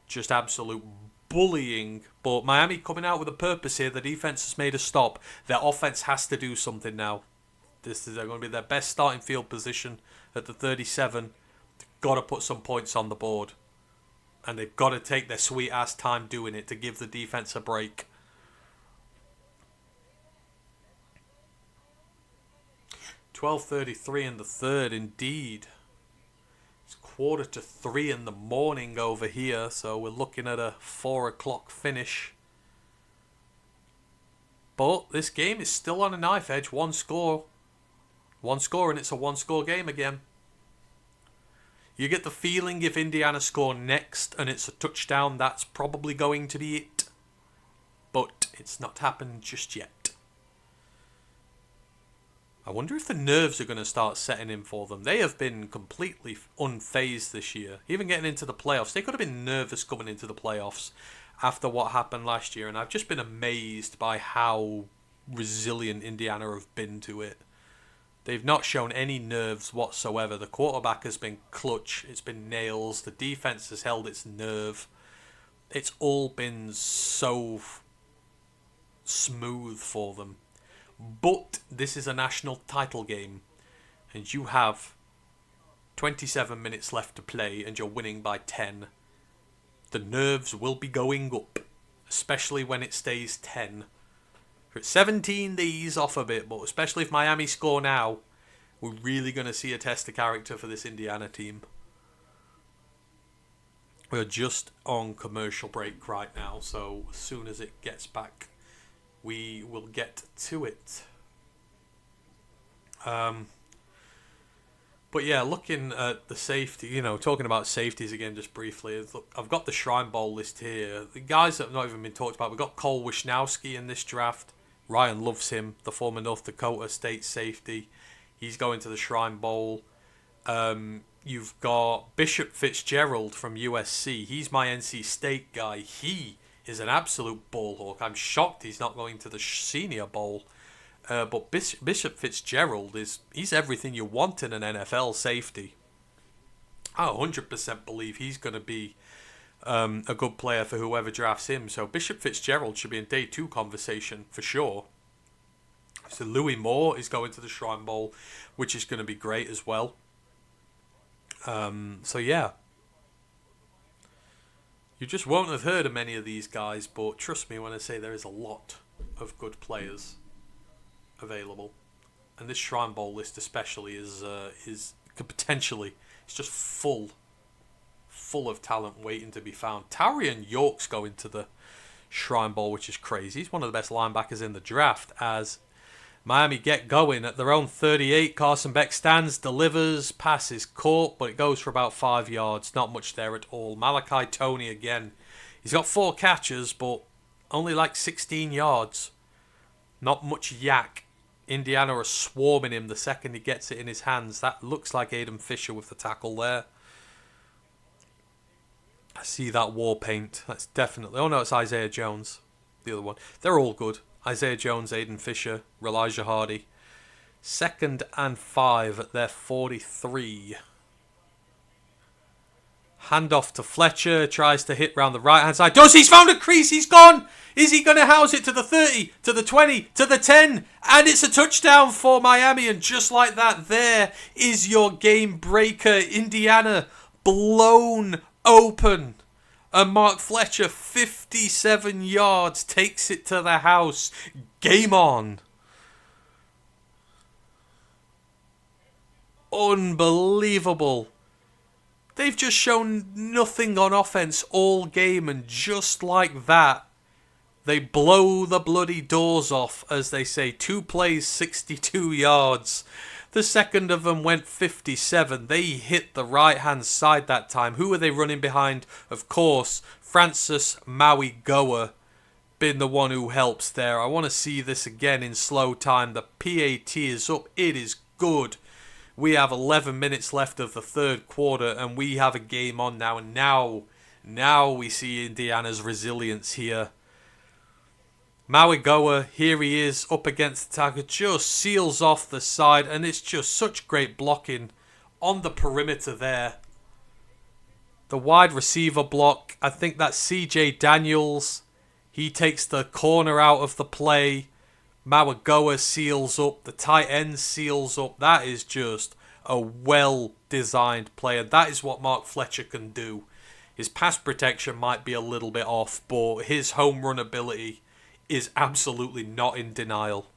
Just absolute bullying. But Miami coming out with a purpose here. The defense has made a stop. Their offense has to do something now. This is going to be their best starting field position at the 37. Got to put some points on the board. And they've got to take their sweet-ass time doing it to give the defense a break. $12:33 in the third, indeed. It's 2:45 in the morning over here, so we're looking at a 4 o'clock finish. But this game is still on a knife edge. One score. One score, and it's a one-score game again. You get the feeling if Indiana score next and it's a touchdown, that's probably going to be it. But it's not happened just yet. I wonder if the nerves are going to start setting in for them. They have been completely unfazed this year. Even getting into the playoffs, they could have been nervous coming into the playoffs after what happened last year. And I've just been amazed by how resilient Indiana have been to it. They've not shown any nerves whatsoever. The quarterback has been clutch. It's been nails. The defense has held its nerve. It's all been so smooth for them. But this is a national title game, and you have 27 minutes left to play, and you're winning by 10. The nerves will be going up, especially when it stays 10. If it's 17, they ease off a bit, but especially if Miami score now, we're really going to see a test of character for this Indiana team. We're just on commercial break right now, so as soon as it gets back, we will get to it. But yeah, looking at the safety, talking about safeties again just briefly. Look, I've got the Shrine Bowl list here. The guys that have not even been talked about, we've got Cole Wisnowski in this draft. Ryan loves him, the former North Dakota State safety. He's going to the Shrine Bowl. You've got Bishop Fitzgerald from USC. He's my NC State guy. He is an absolute ball hawk. I'm shocked he's not going to the Senior Bowl. But Bishop Fitzgerald he's everything you want in an NFL safety. I 100% believe he's going to be a good player for whoever drafts him. So Bishop Fitzgerald should be in day 2 conversation for sure. So Louis Moore is going to the Shrine Bowl, which is going to be great as well. So yeah. You just won't have heard of many of these guys, but trust me when I say there is a lot of good players available. And this Shrine Bowl list especially is potentially, it's just full of talent waiting to be found. Taurian York's going to the Shrine Bowl, which is crazy. He's one of the best linebackers in the draft. As Miami get going at their own 38, Carson Beck stands, delivers, passes caught, but it goes for about 5 yards. Not much there at all. Malachi Toney again. He's got 4 catches, but only like 16 yards. Not much yak. Indiana are swarming him the second he gets it in his hands. That looks like Aiden Fisher with the tackle there. I see that war paint. That's definitely... Oh no, it's Isaiah Jones. The other one. They're all good. Isaiah Jones, Aiden Fisher, Elijah Hardy. 2nd and 5 at their 43. Handoff to Fletcher. Tries to hit round the right-hand side. Does! He's found a crease! He's gone! Is he going to house it to the 30, to the 20, to the 10? And it's a touchdown for Miami. And just like that, there is your game breaker. Indiana blown open. And Mark Fletcher, 57 yards, takes it to the house. Game on. Unbelievable. They've just shown nothing on offense all game, and just like that, they blow the bloody doors off, as they say. 2 plays, 62 yards. The second of them went 57. They hit the right-hand side that time. Who are they running behind? Of course, Francis Maui Goa been the one who helps there. I want to see this again in slow time. The PAT is up. It is good. We have 11 minutes left of the third quarter, and we have a game on now. And now we see Indiana's resilience here. Maui Goa, here he is, up against the tackle, just seals off the side, and it's just such great blocking on the perimeter there. The wide receiver block, I think that's CJ Daniels. He takes the corner out of the play. Maui Goa seals up, the tight end seals up. That is just a well-designed play, and that is what Mark Fletcher can do. His pass protection might be a little bit off, but his home run ability is absolutely not in denial.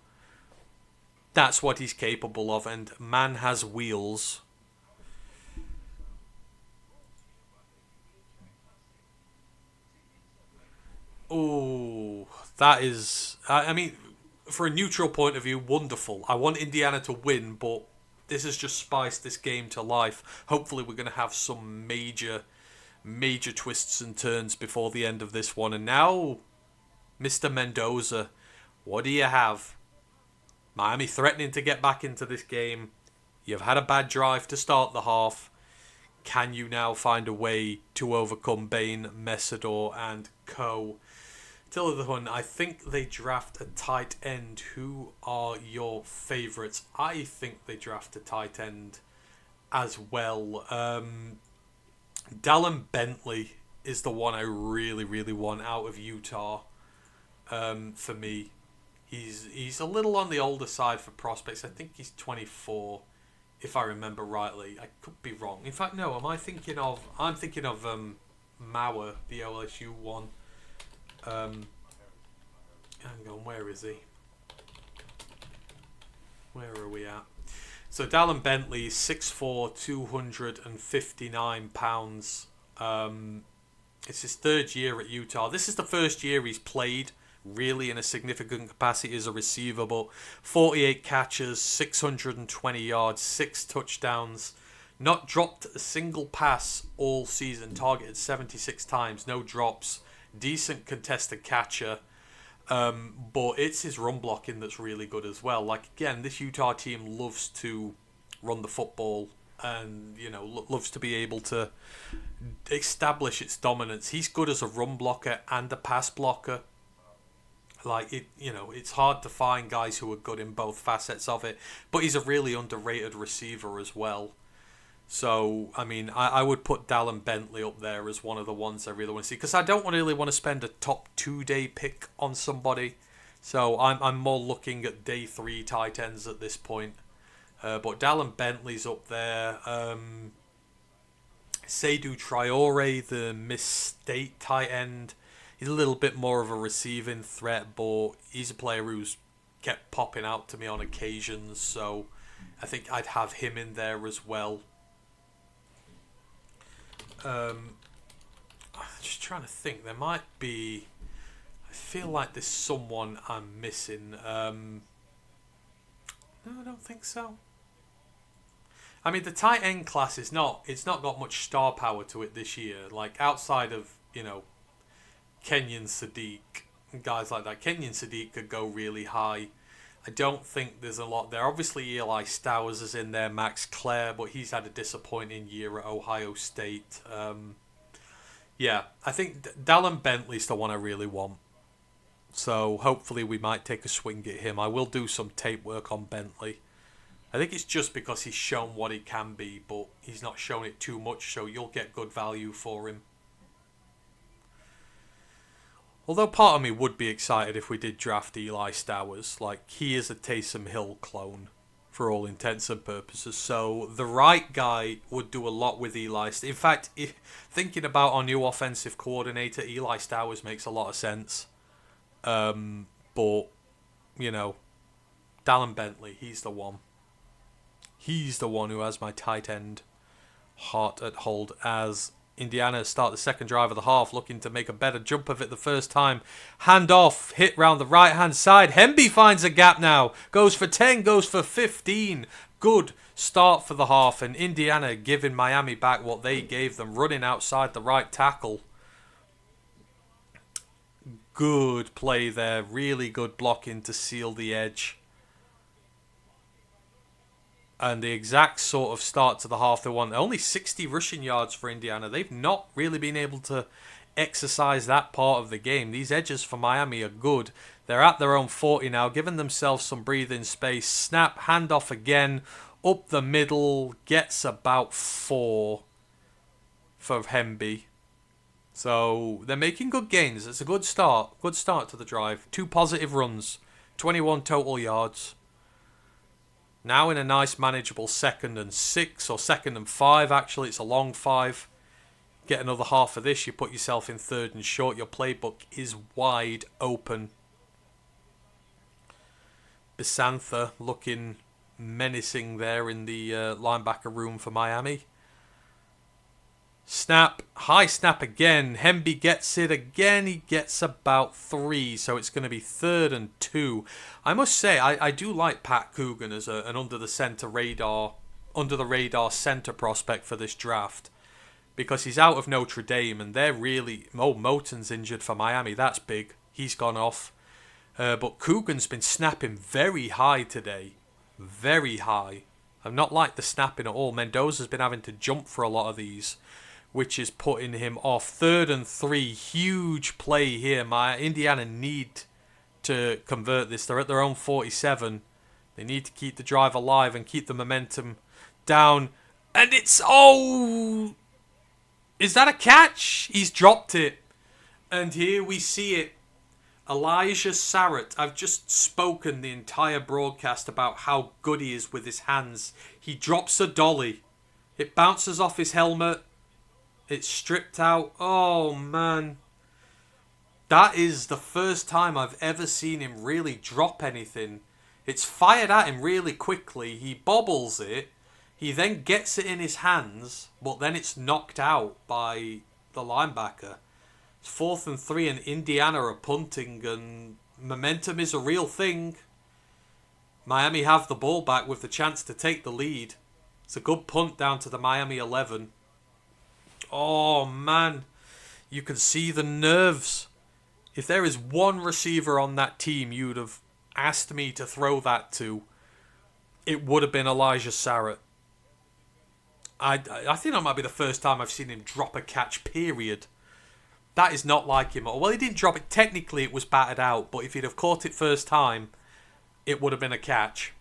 That's what he's capable of, and man has wheels. Oh, that is... I mean, for a neutral point of view, wonderful. I want Indiana to win, but this has just spiced this game to life. Hopefully we're going to have some major twists and turns before the end of this one. And now... Mr. Mendoza, what do you have? Miami threatening to get back into this game. You've had a bad drive to start the half. Can you now find a way to overcome Bain, Messidor, and co? Till the Hun, I think they draft a tight end. Who are your favourites? I think they draft a tight end as well. Dallin Bentley is the one I really, really want out of Utah. For me, he's a little on the older side for prospects. I think he's 24, if I remember rightly. I could be wrong. In fact, no. I'm thinking of Mauer, the LSU one. Hang on, where is he? Where are we at? So Dallin Bentley, 6'4", 259 pounds. It's his third year at Utah. This is the first year he's played really in a significant capacity as a receiver, but 48 catches, 620 yards, 6 touchdowns, not dropped a single pass all season, targeted 76 times, no drops, decent contested catcher. But it's his run blocking that's really good as well. Like, again, this Utah team loves to run the football and, loves to be able to establish its dominance. He's good as a run blocker and a pass blocker. Like, it's hard to find guys who are good in both facets of it. But he's a really underrated receiver as well. So, I mean, I would put Dallin Bentley up there as one of the ones I really want to see. Because I don't really want to spend a top 2-day pick on somebody. So, I'm more looking at day 3 tight ends at this point. But Dallin Bentley's up there. Seydou Traore, the Miss State tight end. He's a little bit more of a receiving threat, but he's a player who's kept popping out to me on occasions. So, I think I'd have him in there as well. I'm just trying to think. There might be... I feel like there's someone I'm missing. No, I don't think so. I mean, the tight end class is not... It's not got much star power to it this year. Like, outside of, Kenyon Sadiq and guys like that. Kenyon Sadiq could go really high. I don't think there's a lot there. Obviously, Eli Stowers is in there, Max Clare, but he's had a disappointing year at Ohio State. Yeah, I think Dallin Bentley's the one I really want. So hopefully we might take a swing at him. I will do some tape work on Bentley. I think it's just because he's shown what he can be, but he's not shown it too much, so you'll get good value for him. Although part of me would be excited if we did draft Eli Stowers. Like, he is a Taysom Hill clone for all intents and purposes. So the right guy would do a lot with Eli. In fact, thinking about our new offensive coordinator, Eli Stowers makes a lot of sense. But, Dallin Bentley, he's the one. He's the one who has my tight end heart at hold as Indiana start the second drive of the half, looking to make a better jump of it the first time. Hand off, hit round the right-hand side. Hemby finds a gap now. Goes for 10, goes for 15. Good start for the half, and Indiana giving Miami back what they gave them, running outside the right tackle. Good play there. Really good blocking to seal the edge. And the exact sort of start to the half they want. Only 60 rushing yards for Indiana. They've not really been able to exercise that part of the game. These edges for Miami are good. They're at their own 40 now, giving themselves some breathing space. Snap, handoff again, up the middle, gets about 4 for Hemby. So they're making good gains. It's a good start. Good start to the drive. 2 positive runs, 21 total yards. Now in a nice manageable 2nd and 6, or 2nd and 5 actually. It's a long 5. Get another half of this, you put yourself in 3rd and short. Your playbook is wide open. Bisantha looking menacing there in the linebacker room for Miami. Snap, high snap again. Hemby gets it again. He gets about 3, so it's going to be 3rd and 2. I must say, I do like Pat Coogan as an under the radar center prospect for this draft, because he's out of Notre Dame and they're really... Oh, Moton's injured for Miami. That's big. He's gone off. But Coogan's been snapping very high today. Very high. I've not liked the snapping at all. Mendoza's been having to jump for a lot of these, which is putting him off. 3rd and 3. Huge play here. Indiana need to convert this. They're at their own 47. They need to keep the drive alive and keep the momentum down. And it's... Oh! Is that a catch? He's dropped it. And here we see it. Elijah Sarratt. I've just spoken the entire broadcast about how good he is with his hands. He drops a dolly. It bounces off his helmet. It's stripped out. Oh, man. That is the first time I've ever seen him really drop anything. It's fired at him really quickly. He bobbles it. He then gets it in his hands, but then it's knocked out by the linebacker. It's 4th and 3 and Indiana are punting, and momentum is a real thing. Miami have the ball back with the chance to take the lead. It's a good punt down to the Miami 11. Oh, man. You can see the nerves. If there is one receiver on that team you'd have asked me to throw that to, it would have been Elijah Sarratt. I think that might be the first time I've seen him drop a catch, period. That is not like him. Well, he didn't drop it. Technically, it was batted out, but if he'd have caught it first time, it would have been a catch.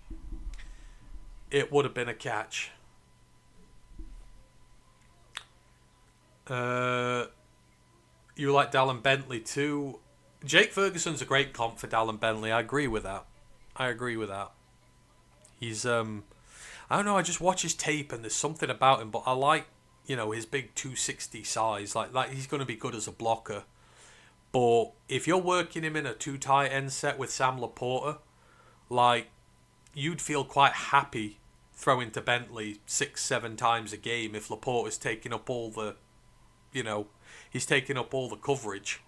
It would have been a catch. You like Dallin Bentley too. Jake Ferguson's a great comp for Dallin Bentley. I agree with that. He's I don't know, I just watch his tape and there's something about him, but I like, his big 260 size. Like he's going to be good as a blocker. But if you're working him in a 2 tight end set with Sam Laporta, you'd feel quite happy throwing to Bentley 6-7 times a game if Laporta's taking up all the, he's taking up all the coverage.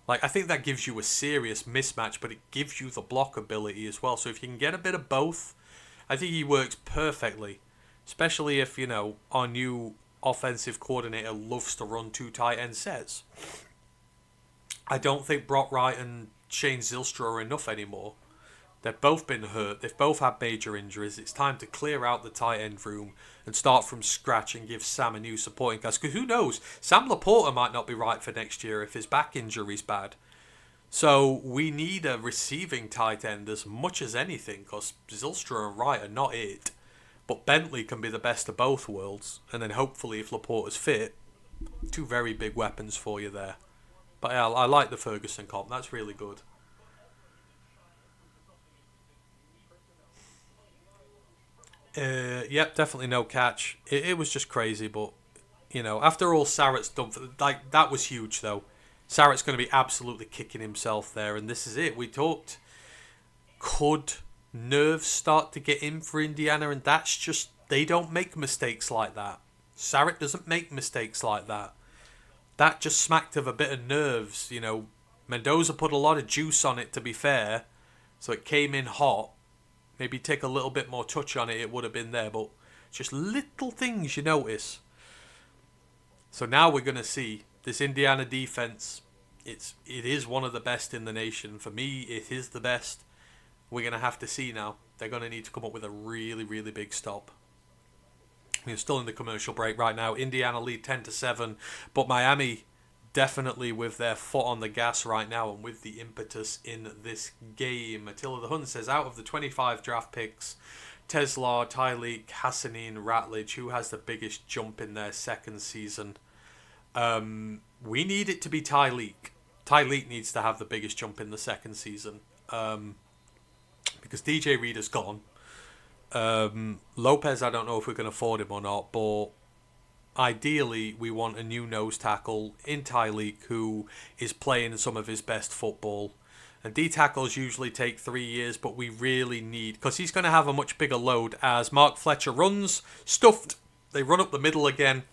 I think that gives you a serious mismatch, but it gives you the block ability as well. So if you can get a bit of both, I think he works perfectly. Especially if, our new offensive coordinator loves to run 2 tight end sets. I don't think Brock Wright and Shane Zylstra are enough anymore. They've both been hurt. They've both had major injuries. It's time to clear out the tight end room and start from scratch and give Sam a new supporting cast. Because who knows? Sam Laporta might not be right for next year if his back injury's bad. So we need a receiving tight end as much as anything, because Zylstra and Wright are not it. But Bentley can be the best of both worlds. And then hopefully if Laporta's fit, 2 very big weapons for you there. But yeah, I like the Ferguson comp. That's really good. Yep, definitely no catch. It was just crazy, but, after all Sarratt's done, that was huge, though. Sarratt's going to be absolutely kicking himself there, and this is it. We talked, could nerves start to get in for Indiana, and that's just, they don't make mistakes like that. Sarratt doesn't make mistakes like that. That just smacked of a bit of nerves, Mendoza put a lot of juice on it, to be fair, so it came in hot. Maybe take a little bit more touch on it, it would have been there, but just little things you notice. So now we're going to see this Indiana defense. It is one of the best in the nation. For me, it is the best. We're going to have to see now. They're going to need to come up with a really, really big stop. We're still in the commercial break right now. Indiana lead 10-7, but Miami definitely with their foot on the gas right now and with the impetus in this game. Attila the Hun says, out of the 25 draft picks, Tesla, Tyleek, Hassanin, Ratledge, who has the biggest jump in their second season? We need it to be Tyleek. Tyleek needs to have the biggest jump in the second season. Because DJ Reader's gone. Lopez, I don't know if we can afford him or not, but ideally, we want a new nose tackle in Tyleek who is playing some of his best football. And D-tackles usually take 3 years, but we really need, because he's going to have a much bigger load as Mark Fletcher runs, stuffed. They run up the middle again.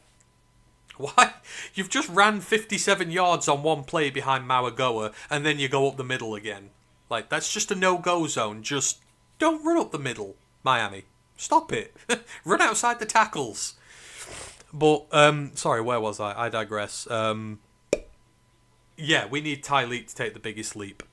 Why? You've just ran 57 yards on one play behind Maragoa, and then you go up the middle again. That's just a no-go zone. Just don't run up the middle, Miami. Stop it. Run outside the tackles. But, sorry, where was I? I digress. Yeah, we need Tyleek to take the biggest leap.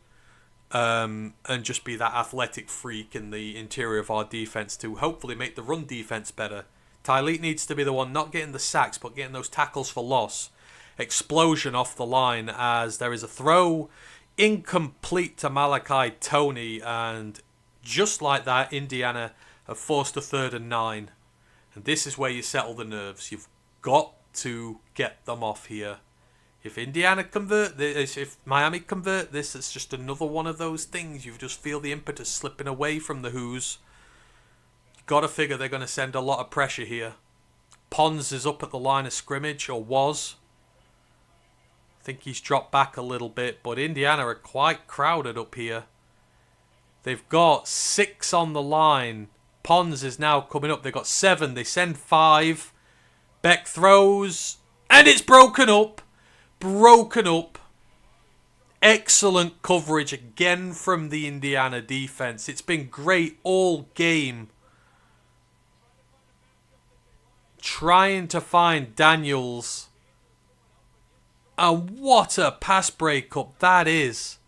and just be that athletic freak in the interior of our defense to hopefully make the run defense better. Tyleek needs to be the one not getting the sacks, but getting those tackles for loss. Explosion off the line as there is a throw incomplete to Malachi Toney, and just like that, Indiana have forced a 3rd and 9. And this is where you settle the nerves. You've got to get them off here. If Indiana convert this, if Miami convert this, it's just another one of those things. You just feel the impetus slipping away from the Hoos. Got to figure they're going to send a lot of pressure here. Pons is up at the line of scrimmage, or was. I think he's dropped back a little bit, but Indiana are quite crowded up here. They've got 6 on the line. Pons is now coming up. They've got 7. They send 5. Beck throws, and it's broken up. Broken up. Excellent coverage again from the Indiana defense. It's been great all game. Trying to find Daniels. And what a pass breakup that is.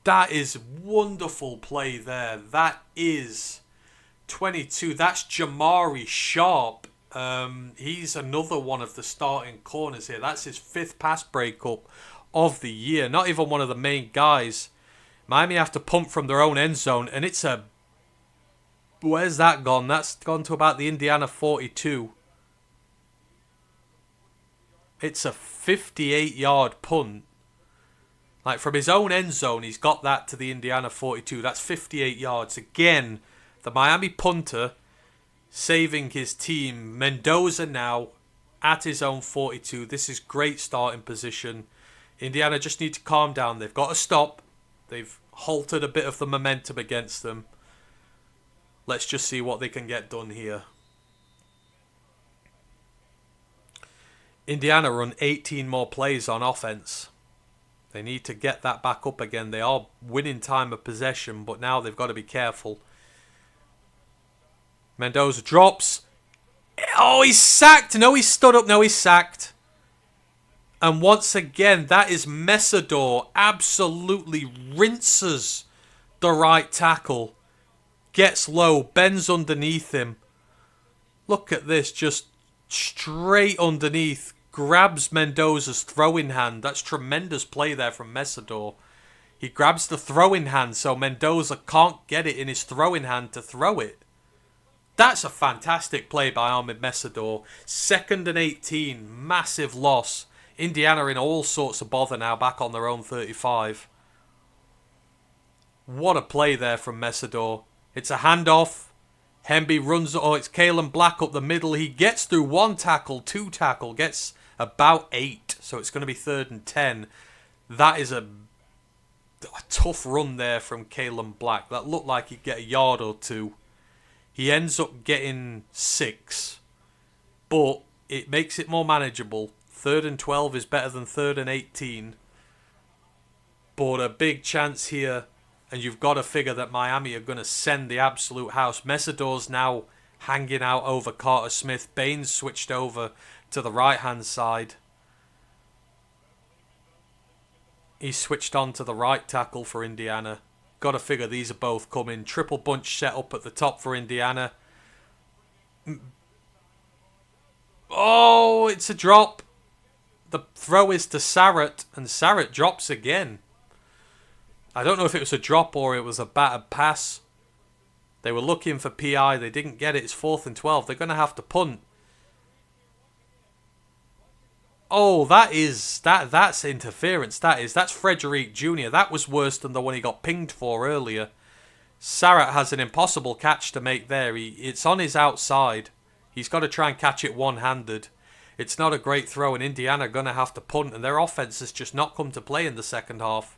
That is wonderful play there. That is 22. That's Jamari Sharp. He's another one of the starting corners here. That's his 5th pass breakup of the year. Not even one of the main guys. Miami have to punt from their own end zone, and it's a... Where's that gone? That's gone to about the Indiana 42. It's a 58-yard punt. Like, from his own end zone, he's got that to the Indiana 42. That's 58 yards. Again, the Miami punter saving his team. Mendoza now at his own 42. This is great starting position. Indiana just need to calm down. They've got to stop. They've halted a bit of the momentum against them. Let's just see what they can get done here. Indiana run 18 more plays on offense. They need to get that back up again. They are winning time of possession, but now they've got to be careful. Mendoza drops. Oh, he's sacked. No, he's stood up. No, he's sacked. And once again, that is Mesador. Absolutely rinses the right tackle. Gets low. Bends underneath him. Look at this. Just straight underneath. Grabs Mendoza's throwing hand. That's tremendous play there from Mesador. He grabs the throwing hand so Mendoza can't get it in his throwing hand to throw it. That's a fantastic play by Ahmed Mesador. 2nd and 18. Massive loss. Indiana in all sorts of bother now, back on their own 35. What a play there from Mesador. It's a handoff. Hemby runs, it's Kalen Black up the middle. He gets through 1 tackle, 2 tackle, gets about 8. So it's going to be 3rd and 10. That is a tough run there from Kalen Black. That looked like he'd get a yard or 2. He ends up getting 6. But it makes it more manageable. 3rd and 12 is better than 3rd and 18. But a big chance here. And you've got to figure that Miami are going to send the absolute house. Mesador's now hanging out over Carter Smith. Bain's switched over to the right-hand side. He's switched on to the right tackle for Indiana. Got to figure these are both coming. Triple bunch set up at the top for Indiana. Oh, it's a drop. The throw is to Sarratt, and Sarratt drops again. I don't know if it was a drop or it was a battered pass. They were looking for PI. They didn't get it. It's 4th and 12. They're going to have to punt. Oh, that's interference. That's Frederick Jr. That was worse than the one he got pinged for earlier. Sarratt has an impossible catch to make there. It's on his outside. He's got to try and catch it one-handed. It's not a great throw, and Indiana are going to have to punt, and their offense has just not come to play in the second half.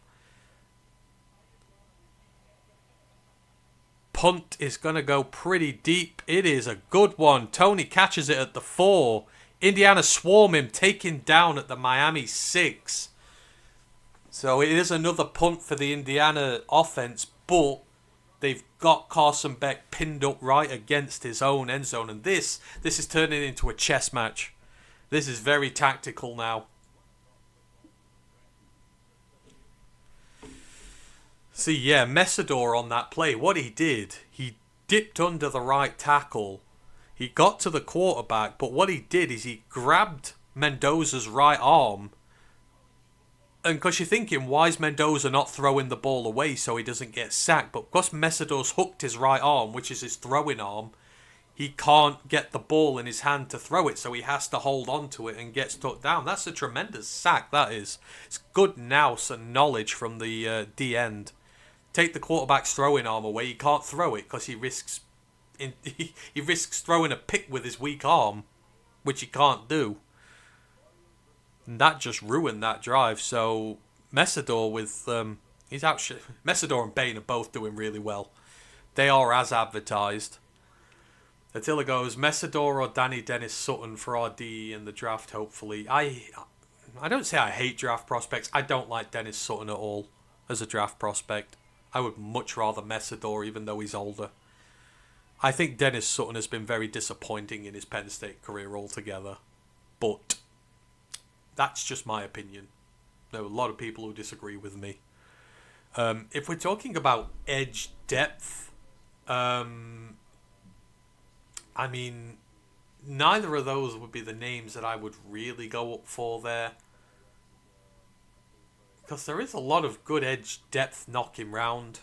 Punt is going to go pretty deep. It is a good one. Toney catches it at the 4. Indiana swarm him, take him down at the Miami 6. So it is another punt for the Indiana offense, but they've got Carson Beck pinned up right against his own end zone. And this is turning into a chess match. This is very tactical now. See, yeah, Messidor on that play, what he did, he dipped under the right tackle. He got to the quarterback, but what he did is he grabbed Mendoza's right arm. And because you're thinking, why is Mendoza not throwing the ball away so he doesn't get sacked? But because Messidor's hooked his right arm, which is his throwing arm, he can't get the ball in his hand to throw it, so he has to hold on to it and gets took down. That's a tremendous sack, that is. It's good nous and knowledge from the D-end. Take the quarterback's throwing arm away, he can't throw it because he risks throwing a pick with his weak arm, which he can't do. And that just ruined that drive. So Messidor with Messidor and Bain are both doing really well. They are as advertised. Attila goes Messidor or Danny Dennis Sutton for RD in the draft. Hopefully, I don't say I hate draft prospects. I don't like Dennis Sutton at all as a draft prospect. I would much rather Messidor, even though he's older. I think Dennis Sutton has been very disappointing in his Penn State career altogether. But that's just my opinion. There are a lot of people who disagree with me. If we're talking about edge depth, I mean, neither of those would be the names that I would really go up for there. Because there is a lot of good edge depth knocking round.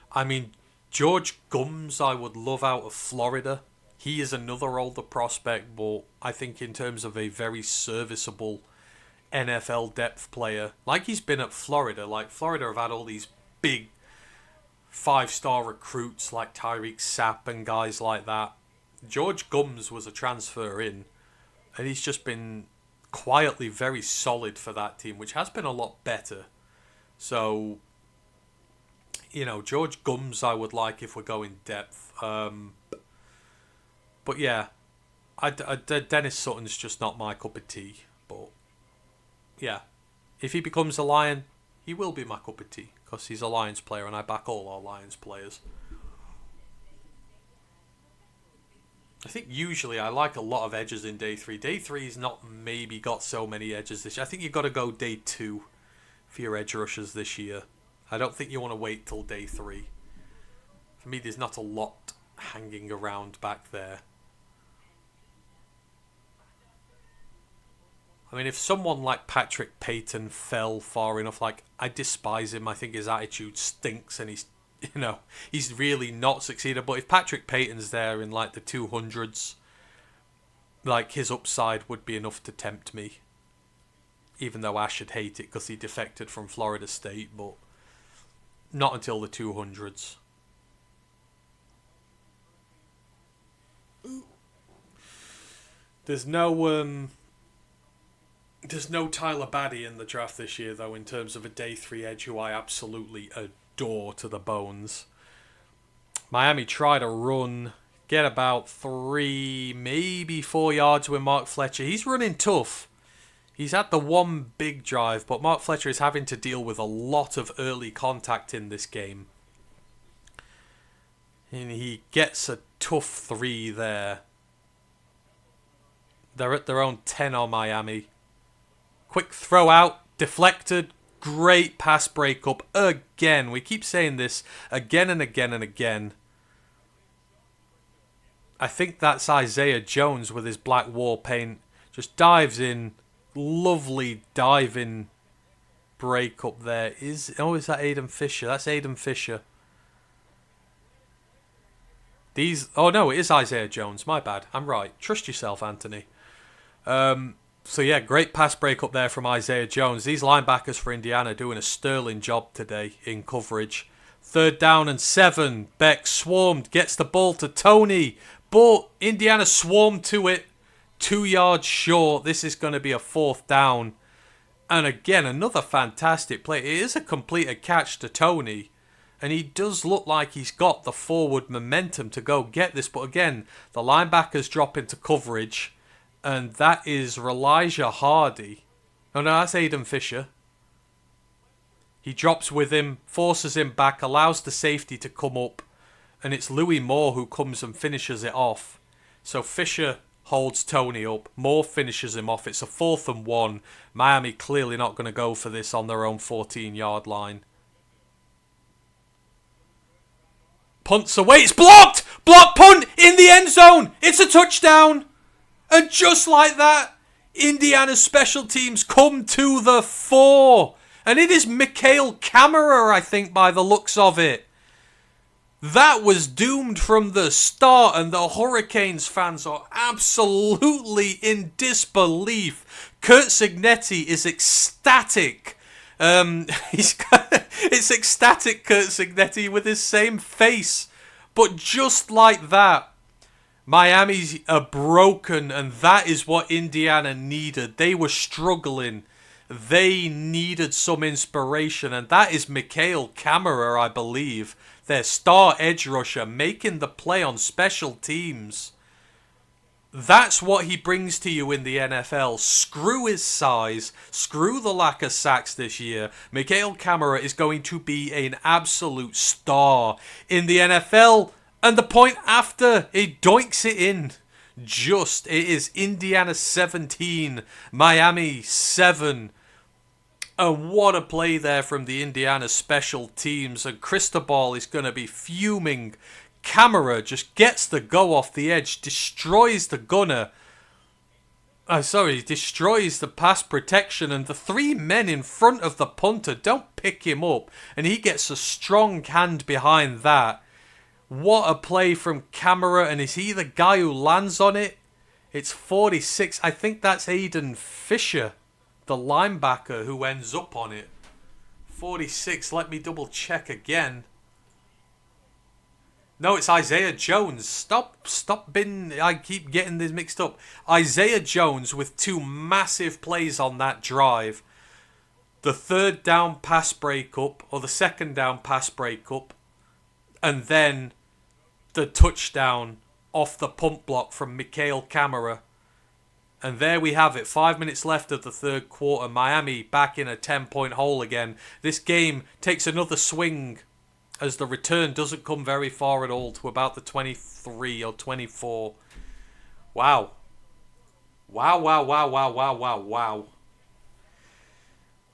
I mean, George Gums I would love out of Florida. He is another older prospect, but I think in terms of a very serviceable NFL depth player, like he's been at Florida, like Florida have had all these big 5-star recruits like Tyreek Sapp and guys like that. George Gums was a transfer in, and he's just been quietly very solid for that team, which has been a lot better. So, George Gums I would like if we're going depth. But yeah, Dennis Sutton's just not my cup of tea. But yeah, if he becomes a Lion, he will be my cup of tea because he's a Lions player and I back all our Lions players. I think usually I like a lot of edges in day 3. Day 3's not maybe got so many edges this year. I think you've got to go day 2 for your edge rushers this year. I don't think you want to wait till day 3. For me, there's not a lot hanging around back there. I mean, if someone like Patrick Payton fell far enough, I despise him. I think his attitude stinks and he's really not succeeded. But if Patrick Payton's there in the 200s, his upside would be enough to tempt me. Even though Ash should hate it because he defected from Florida State, but not until the 200s. There's no Tyler Badie in the draft this year, though, in terms of a day 3 edge who I absolutely adore to the bones. Miami tried to run, get about 3, maybe 4 yards with Mark Fletcher. He's running tough. He's had the one big drive, but Mark Fletcher is having to deal with a lot of early contact in this game. And he gets a tough 3 there. They're at their own 10 on Miami. Quick throw out, deflected, great pass breakup again. We keep saying this again and again and again. I think that's Isaiah Jones with his black war paint. Just dives in. Lovely diving breakup there. Is that Aiden Fisher? That's Aiden Fisher. Oh no, it is Isaiah Jones. My bad. I'm right. Trust yourself, Antony. So yeah, great pass breakup there from Isaiah Jones. These linebackers for Indiana doing a sterling job today in coverage. 3rd down and 7. Beck swarmed, gets the ball to Toney, but Indiana swarmed to it. 2 yards short. This is going to be a 4th down. And again, another fantastic play. It is a completed catch to Toney. And he does look like he's got the forward momentum to go get this. But again, the linebackers drop into coverage. And that is Elijah Hardy. Oh no, that's Aiden Fisher. He drops with him, forces him back, allows the safety to come up. And it's Louis Moore who comes and finishes it off. So Fisher holds Toney up. Moore finishes him off. It's a 4th and 1. Miami clearly not going to go for this on their own 14-yard line. Punts away. It's blocked! Block punt in the end zone. It's a touchdown. And just like that, Indiana's special teams come to the fore. And it is Mikhail Kamara, I think, by the looks of it. That was doomed from the start, and the Hurricanes fans are absolutely in disbelief. Curt Cignetti is ecstatic. It's ecstatic Curt Cignetti with his same face. But just like that, Miami are broken, and that is what Indiana needed. They were struggling. They needed some inspiration, and that is Mikhail Kamara, I believe, their star edge rusher, making the play on special teams. That's what he brings to you in the NFL. Screw his size. Screw the lack of sacks this year. Mikhail Kamara is going to be an absolute star in the NFL. And the point after, he doinks it in. It is Indiana 17, Miami 7. And what a play there from the Indiana special teams. And Cristobal is going to be fuming. Kamara just gets the go off the edge, destroys the gunner. Destroys the pass protection. And the three men in front of the punter don't pick him up. And he gets a strong hand behind that. What a play from Kamara. And is he the guy who lands on it? It's 46. I think that's Aiden Fisher, the linebacker, who ends up on it. 46. Let me double check again. No, it's Isaiah Jones. Stop I keep getting this mixed up. Isaiah Jones with two massive plays on that drive. The third down pass breakup, or the second down pass breakup, and then the touchdown off the punt block from Mikhail Kamara. And there we have it. 5 minutes left of the third quarter. Miami back in a 10-point hole again. This game takes another swing as the return doesn't come very far at all to about the 23 or 24. Wow. Wow.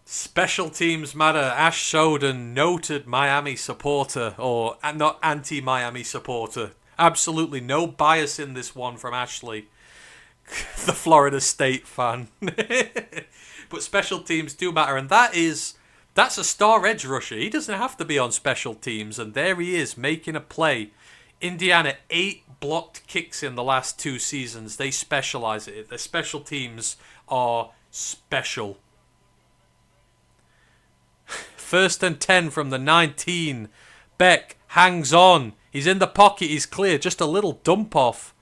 Special teams matter. Ash Soden, noted Miami supporter, or not anti-Miami supporter. Absolutely no bias in this one from Ashley, the Florida State fan. But special teams do matter, and that's a star edge rusher. He doesn't have to be on special teams, and there he is making a play. Indiana 8 blocked kicks in the last 2 seasons. They specialize in it. Their special teams are special. 1st and 10 from the 19. Beck hangs on. He's in the pocket. He's clear. Just a little dump off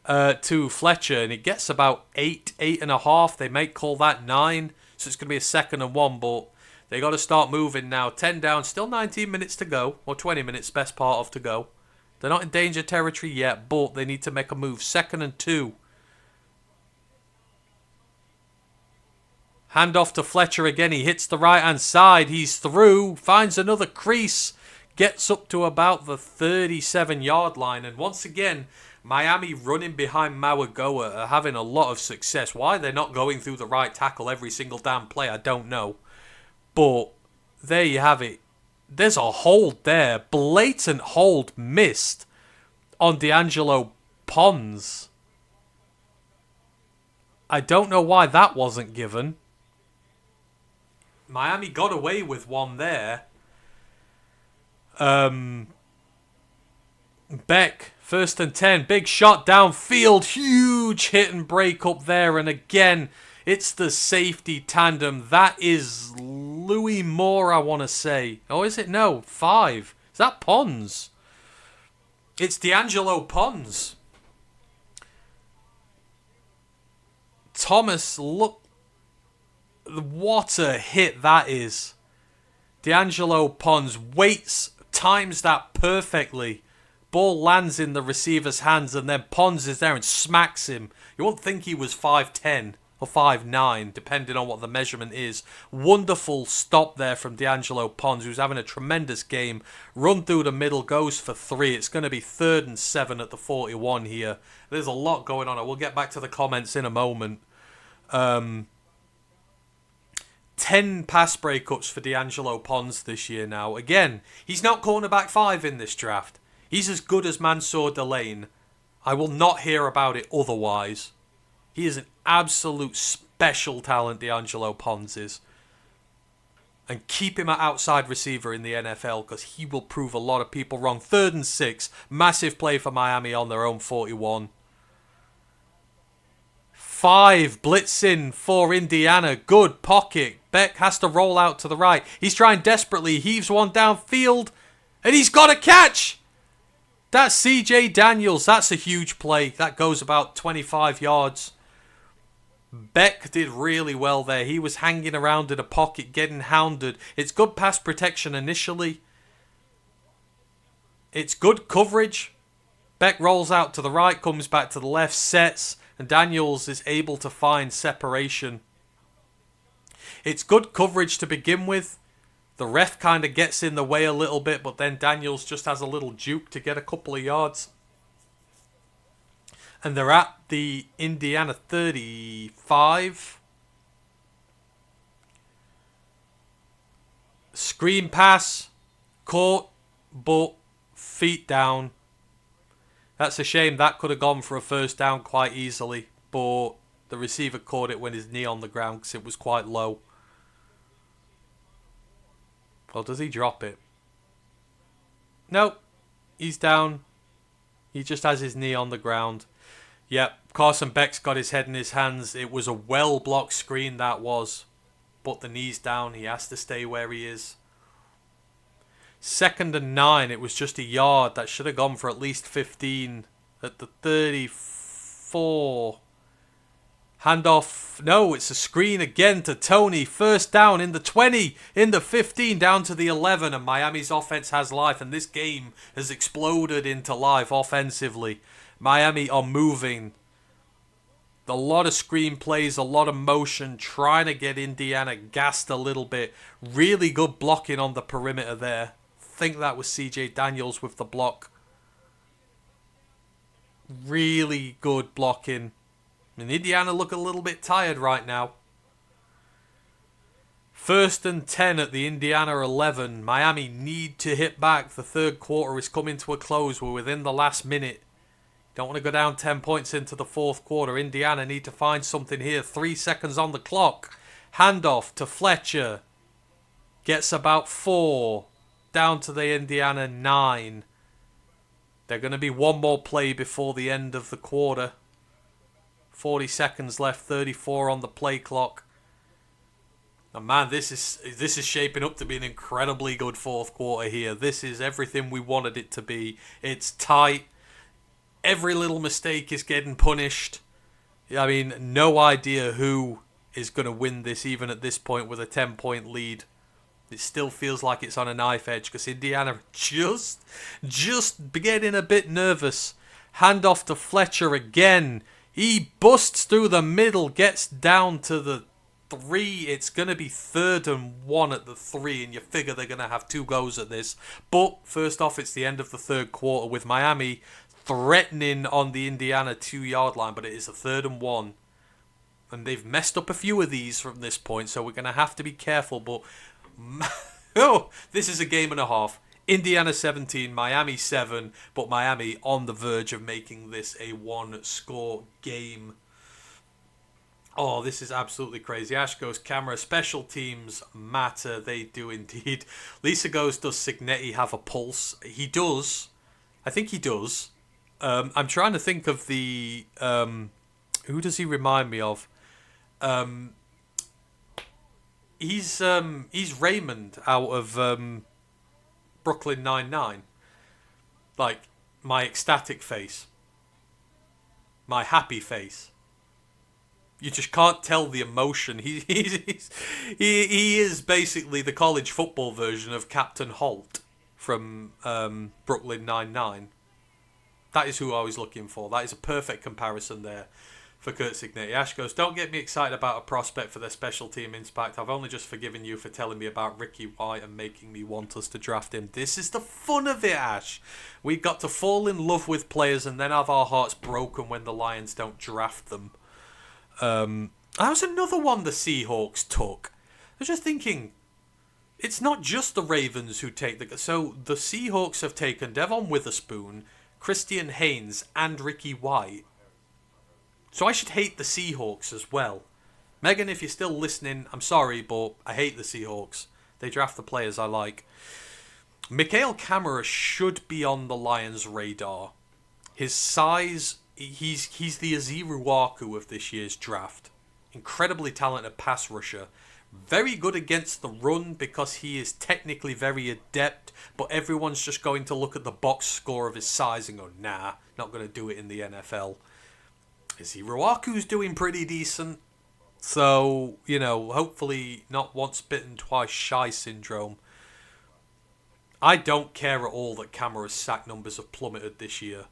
to Fletcher, and it gets about 8.5. They may call that 9, so it's going to be a 2nd and 1, but they got to start moving now. 10 down, still 19 minutes to go, or 20 minutes, best part of to go. They're not in danger territory yet, but they need to make a move. 2nd and 2. Hand off to Fletcher again. He hits the right-hand side. He's through. Finds another crease. Gets up to about the 37-yard line. And once again, Miami running behind Mawagoa are having a lot of success. Why they're not going through the right tackle every single damn play, I don't know. But there you have it. There's a hold there. Blatant hold missed on D'Angelo Pons. I don't know why that wasn't given. Miami got away with one there. Beck, 1st and 10. Big shot downfield. Huge hit and break up there. And again, it's the safety tandem. That is Louis Moore, I want to say. Oh, is it? No, 5. Is that Pons? It's D'Angelo Pons. Thomas, look. What a hit that is. D'Angelo Pons waits, times that perfectly. Ball lands in the receiver's hands, and then Pons is there and smacks him. You won't think he was 5'10". Or 5'9", depending on what the measurement is. Wonderful stop there from D'Angelo Pons, who's having a tremendous game. Run through the middle, goes for 3. It's going to be 3rd and 7 at the 41 here. There's a lot going on. I will get back to the comments in a moment. 10 pass breakups for D'Angelo Pons this year now. Again, he's not cornerback 5 in this draft. He's as good as Mansour Delane. I will not hear about it otherwise. He is an absolute special talent, D'Angelo Pons is. And keep him at outside receiver in the NFL because he will prove a lot of people wrong. 3rd and 6. Massive play for Miami on their own 41. 5. Blitzing for Indiana. Good pocket. Beck has to roll out to the right. He's trying desperately. Heaves one downfield. And he's got a catch. That's C.J. Daniels. That's a huge play. That goes about 25 yards. Beck did really well there. He was hanging around in a pocket, getting hounded. It's good pass protection initially. It's good coverage. Beck rolls out to the right, comes back to the left, sets, and Daniels is able to find separation. It's good coverage to begin with. The ref kind of gets in the way a little bit, but then Daniels just has a little juke to get a couple of yards. And they're at the Indiana 35. Screen pass. Caught, but feet down. That's a shame. That could have gone for a first down quite easily. But the receiver caught it when his knee on the ground because it was quite low. Well, does he drop it? Nope. He's down. He just has his knee on the ground. Yep, Carson Beck's got his head in his hands. It was a well-blocked screen, that was. But the knee's down. He has to stay where he is. 2nd and 9. It was just a yard. That should have gone for at least 15. At the 34. Handoff. No, it's a screen again to Toney. First down in the 20. In the 15. Down to the 11. And Miami's offense has life. And this game has exploded into life offensively. Miami are moving. A lot of screen plays, a lot of motion, trying to get Indiana gassed a little bit. Really good blocking on the perimeter there. I think that was C.J. Daniels with the block. Really good blocking. And Indiana look a little bit tired right now. 1st and 10 at the Indiana 11. Miami need to hit back. The 3rd quarter is coming to a close. We're within the last minute. Don't want to go down 10 points into the 4th quarter. Indiana need to find something here. 3 seconds on the clock. Handoff to Fletcher. Gets about 4. Down to the Indiana 9. They're going to be one more play before the end of the quarter. 40 seconds left. 34 on the play clock. And man, this is shaping up to be an incredibly good 4th quarter here. This is everything we wanted it to be. It's tight. Every little mistake is getting punished. I mean, no idea who is going to win this even at this point with a 10-point lead. It still feels like it's on a knife edge because Indiana just getting a bit nervous. Handoff to Fletcher again. He busts through the middle, gets down to the 3. It's going to be 3rd and 1 at the 3, and you figure they're going to have 2 goes at this. But first off, it's the end of the 3rd quarter with Miami threatening on the Indiana 2-yard line, but it is a 3rd and 1. And they've messed up a few of these from this point, so we're going to have to be careful. But oh, this is a game and a half. Indiana 17, Miami 7, but Miami on the verge of making this a 1-score game. Oh, this is absolutely crazy. Ash goes, Kamara, special teams matter. They do indeed. Lisa goes, does Cignetti have a pulse? He does. I think he does. I'm trying to think of the... who does he remind me of? He's Raymond out of Brooklyn Nine-Nine. Like, my ecstatic face. My happy face. You just can't tell the emotion. He is basically the college football version of Captain Holt from Brooklyn Nine-Nine. That is who I was looking for. That is a perfect comparison there for Curt Cignetti. Ash goes, don't get me excited about a prospect for their special team impact. I've only just forgiven you for telling me about Ricky White and making me want us to draft him. This is the fun of it, Ash. We got to fall in love with players and then have our hearts broken when the Lions don't draft them. That was another one the Seahawks took. I was just thinking, it's not just the Ravens who take the... So the Seahawks have taken Devon Witherspoon, Christian Haynes, and Ricky White. So I should hate the Seahawks as well. Megan, if you're still listening, I'm sorry, but I hate the Seahawks. They draft the players I like. Mikhail Kamara should be on the Lions' radar. His size, he's the Aziru Waku of this year's draft. Incredibly talented pass rusher. Very good against the run because he is technically very adept, but everyone's just going to look at the box score of his size and go, nah, not going to do it in the NFL. Aziru Waku's doing pretty decent. So, hopefully not once bitten, twice shy syndrome. I don't care at all that Kamara's sack numbers have plummeted this year.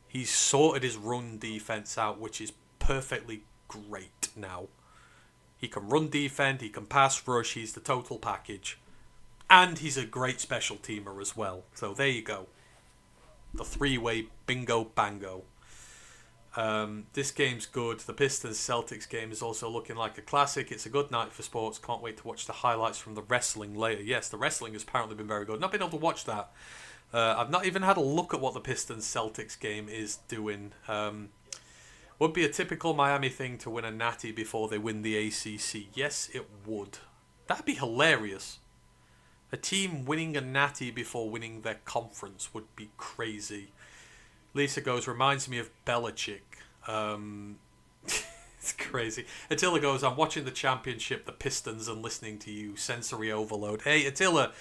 He's sorted his run defense out, which is perfectly great now. He can run defend, he can pass rush, he's the total package. And he's a great special teamer as well. So there you go. The three-way bingo bango. This game's good. The Pistons-Celtics game is also looking like a classic. It's a good night for sports. Can't wait to watch the highlights from the wrestling later. Yes, the wrestling has apparently been very good. Not been able to watch that. I've not even had a look at what the Pistons-Celtics game is doing. Would be a typical Miami thing to win a natty before they win the ACC. Yes, it would. That'd be hilarious. A team winning a natty before winning their conference would be crazy. Lisa goes, reminds me of Belichick. It's crazy. Attila goes, I'm watching the championship, the Pistons, and listening to you. Sensory overload. Hey, Attila,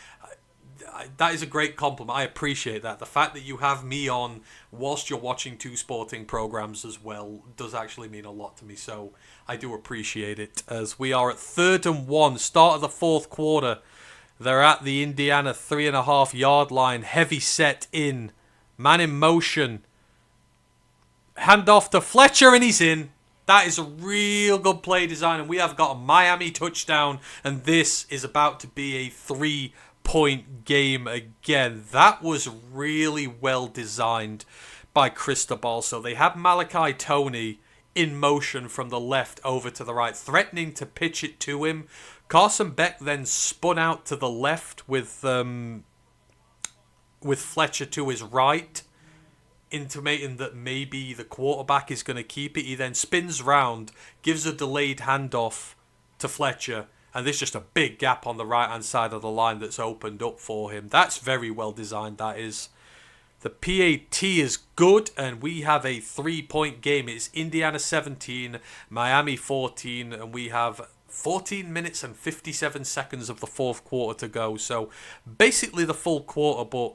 that is a great compliment. I appreciate that. The fact that you have me on whilst you're watching two sporting programs as well does actually mean a lot to me. So I do appreciate it. As we are at 3rd and 1, start of the 4th quarter. They're at the Indiana 3.5 yard line. Heavy set in. Man in motion. Hand off to Fletcher and he's in. That is a real good play design. And we have got a Miami touchdown. And this is about to be a 3-point game again. That was really well designed by Cristobal. So they had Malachi Toney in motion from the left over to the right, threatening to pitch it to him. Carson Beck then spun out to the left with Fletcher to his right, intimating that maybe the quarterback is going to keep it. He then spins round, gives a delayed handoff to Fletcher, and there's just a big gap on the right-hand side of the line that's opened up for him. That's very well designed, that is. The PAT is good, and we have a 3-point game. It's Indiana 17, Miami 14, and we have 14 minutes and 57 seconds of the 4th quarter to go. So basically the full quarter, but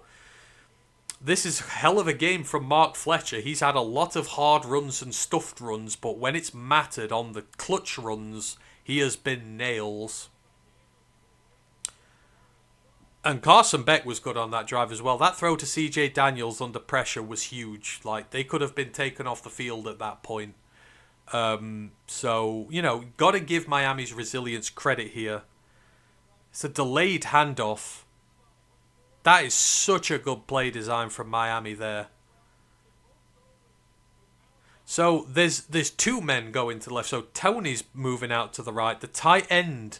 this is a hell of a game from Mark Fletcher. He's had a lot of hard runs and stuffed runs, but when it's mattered on the clutch runs, he has been nails. And Carson Beck was good on that drive as well. That throw to CJ Daniels under pressure was huge. Like, they could have been taken off the field at that point. So, got to give Miami's resilience credit here. It's a delayed handoff. That is such a good play design from Miami there. So there's two men going to the left. So Toney's moving out to the right. The tight end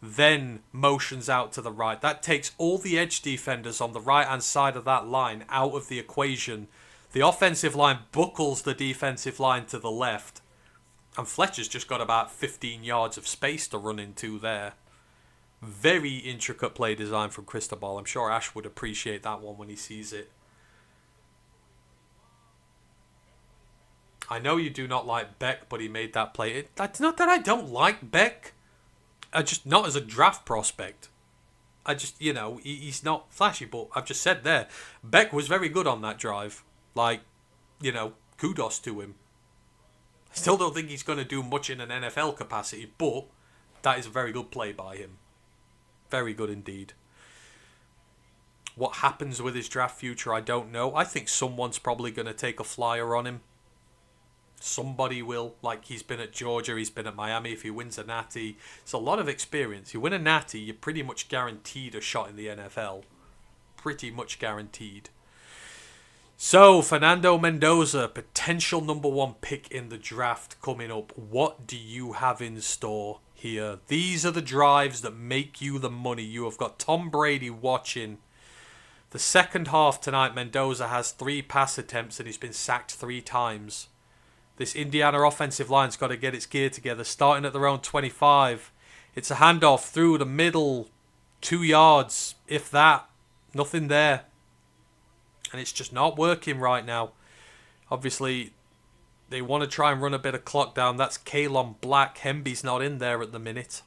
then motions out to the right. That takes all the edge defenders on the right-hand side of that line out of the equation. The offensive line buckles the defensive line to the left. And Fletcher's just got about 15 yards of space to run into there. Very intricate play design from Cristobal. I'm sure Ash would appreciate that one when he sees it. I know you do not like Beck, but he made that play. It's not that I don't like Beck. I just, not as a draft prospect. I just, he's not flashy, but I've just said there, Beck was very good on that drive. Like, kudos to him. I still don't think he's going to do much in an NFL capacity, but that is a very good play by him. Very good indeed. What happens with his draft future, I don't know. I think someone's probably going to take a flyer on him. Somebody will. Like, he's been at Georgia, he's been at Miami. If he wins a natty, it's a lot of experience. You win a natty, you're pretty much guaranteed a shot in the NFL. Pretty much guaranteed. So, Fernando Mendoza, potential number 1 pick in the draft coming up. What do you have in store here. These are the drives that make you the money. You have got Tom Brady watching. The second half tonight, Mendoza has 3 pass attempts and he's been sacked 3 times. This Indiana offensive line's got to get its gear together, starting at their own 25. It's a handoff through the middle, 2 yards, if that. Nothing there. And it's just not working right now. Obviously, they want to try and run a bit of clock down. That's Kalon Black. Hemby's not in there at the minute.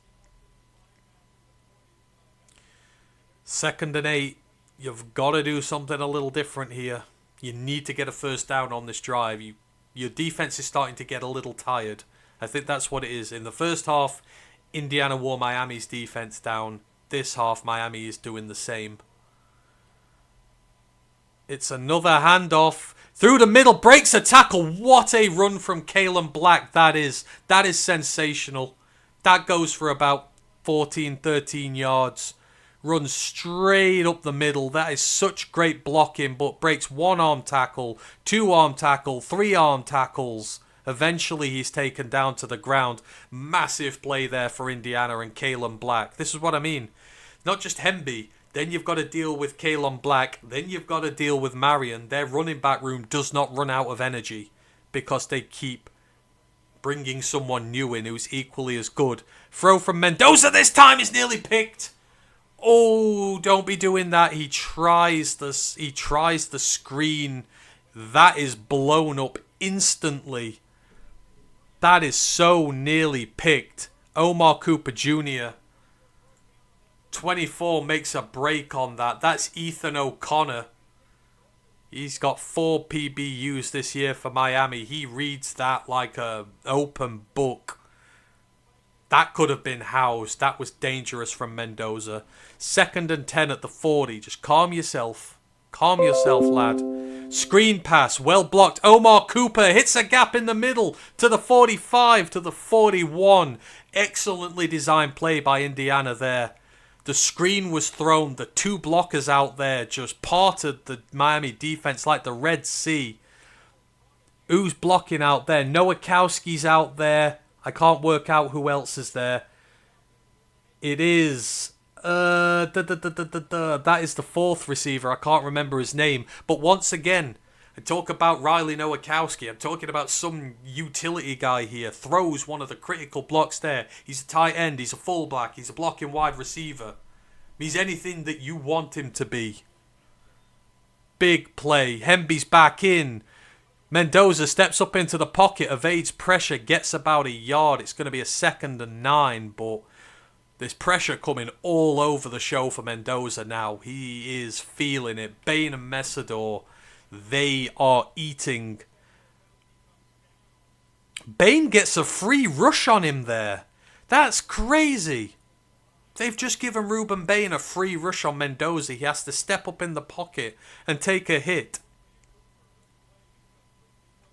2nd and 8. You've got to do something a little different here. You need to get a first down on this drive. Your defense is starting to get a little tired. I think that's what it is. In the first half, Indiana wore Miami's defense down. This half, Miami is doing the same. It's another handoff. Through the middle, breaks a tackle. What a run from Kalon Black that is. That is sensational. That goes for about 14, 13 yards. Runs straight up the middle. That is such great blocking, but breaks 1-arm tackle, 2-arm tackle, 3-arm tackles. Eventually, he's taken down to the ground. Massive play there for Indiana and Kalon Black. This is what I mean. Not just Hemby. Then you've got to deal with Kalon Black. Then you've got to deal with Marion. Their running back room does not run out of energy because they keep bringing someone new in who's equally as good. Throw from Mendoza this time is nearly picked. Oh, don't be doing that. He tries the screen. That is blown up instantly. That is so nearly picked. Omar Cooper Jr. 24 makes a break on that. That's Ethan O'Connor. He's got 4 PBUs this year for Miami. He reads that like an open book. That could have been housed. That was dangerous from Mendoza. 2nd and 10 at the 40. Just calm yourself. Calm yourself, lad. Screen pass. Well blocked. Omar Cooper hits a gap in the middle to the 45, to the 41. Excellently designed play by Indiana there. The screen was thrown. The 2 blockers out there just parted the Miami defense like the Red Sea. Who's blocking out there? Nowakowski's out there. I can't work out who else is there. It is... that is the 4th receiver. I can't remember his name. But once again, I talk about Riley Nowakowski. I'm talking about some utility guy here. Throws one of the critical blocks there. He's a tight end. He's a fullback. He's a blocking wide receiver. He's anything that you want him to be. Big play. Hemby's back in. Mendoza steps up into the pocket, evades pressure, gets about a yard. It's going to be a 2nd and 9, but there's pressure coming all over the show for Mendoza now. He is feeling it. Bain and Messador, they are eating. Bain gets a free rush on him there. That's crazy. They've just given Reuben Bain a free rush on Mendoza. He has to step up in the pocket and take a hit.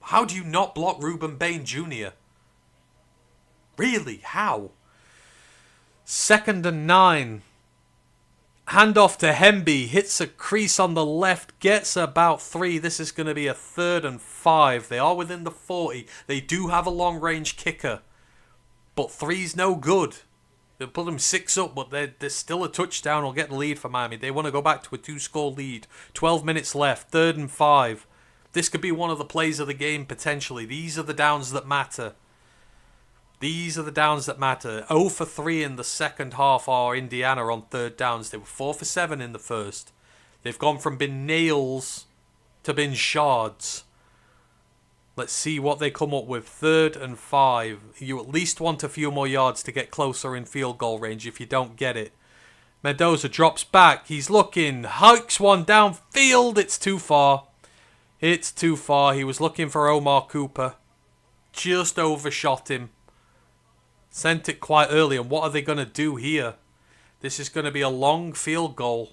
How do you not block Reuben Bain Jr.? Really? How? 2nd and 9. Handoff to Hemby. Hits a crease on the left. Gets about 3. This is going to be a 3rd and 5. They are within the 40. They do have a long-range kicker. But 3's no good. They'll put them 6 up, but there's still a touchdown. Will get the lead for Miami. They want to go back to a 2-score lead. 12 minutes left. 3rd and 5. This could be one of the plays of the game, potentially. These are the downs that matter. These are the downs that matter. 0 for 3 in the second half are Indiana on 3rd downs. They were 4 for 7 in the first. They've gone from being nails to being shards. Let's see what they come up with. 3rd and 5. You at least want a few more yards to get closer in field goal range if you don't get it. Mendoza drops back. He's looking. Hikes one downfield. It's too far. It's too far. He was looking for Omar Cooper. Just overshot him. Sent it quite early. And what are they going to do here? This is going to be a long field goal.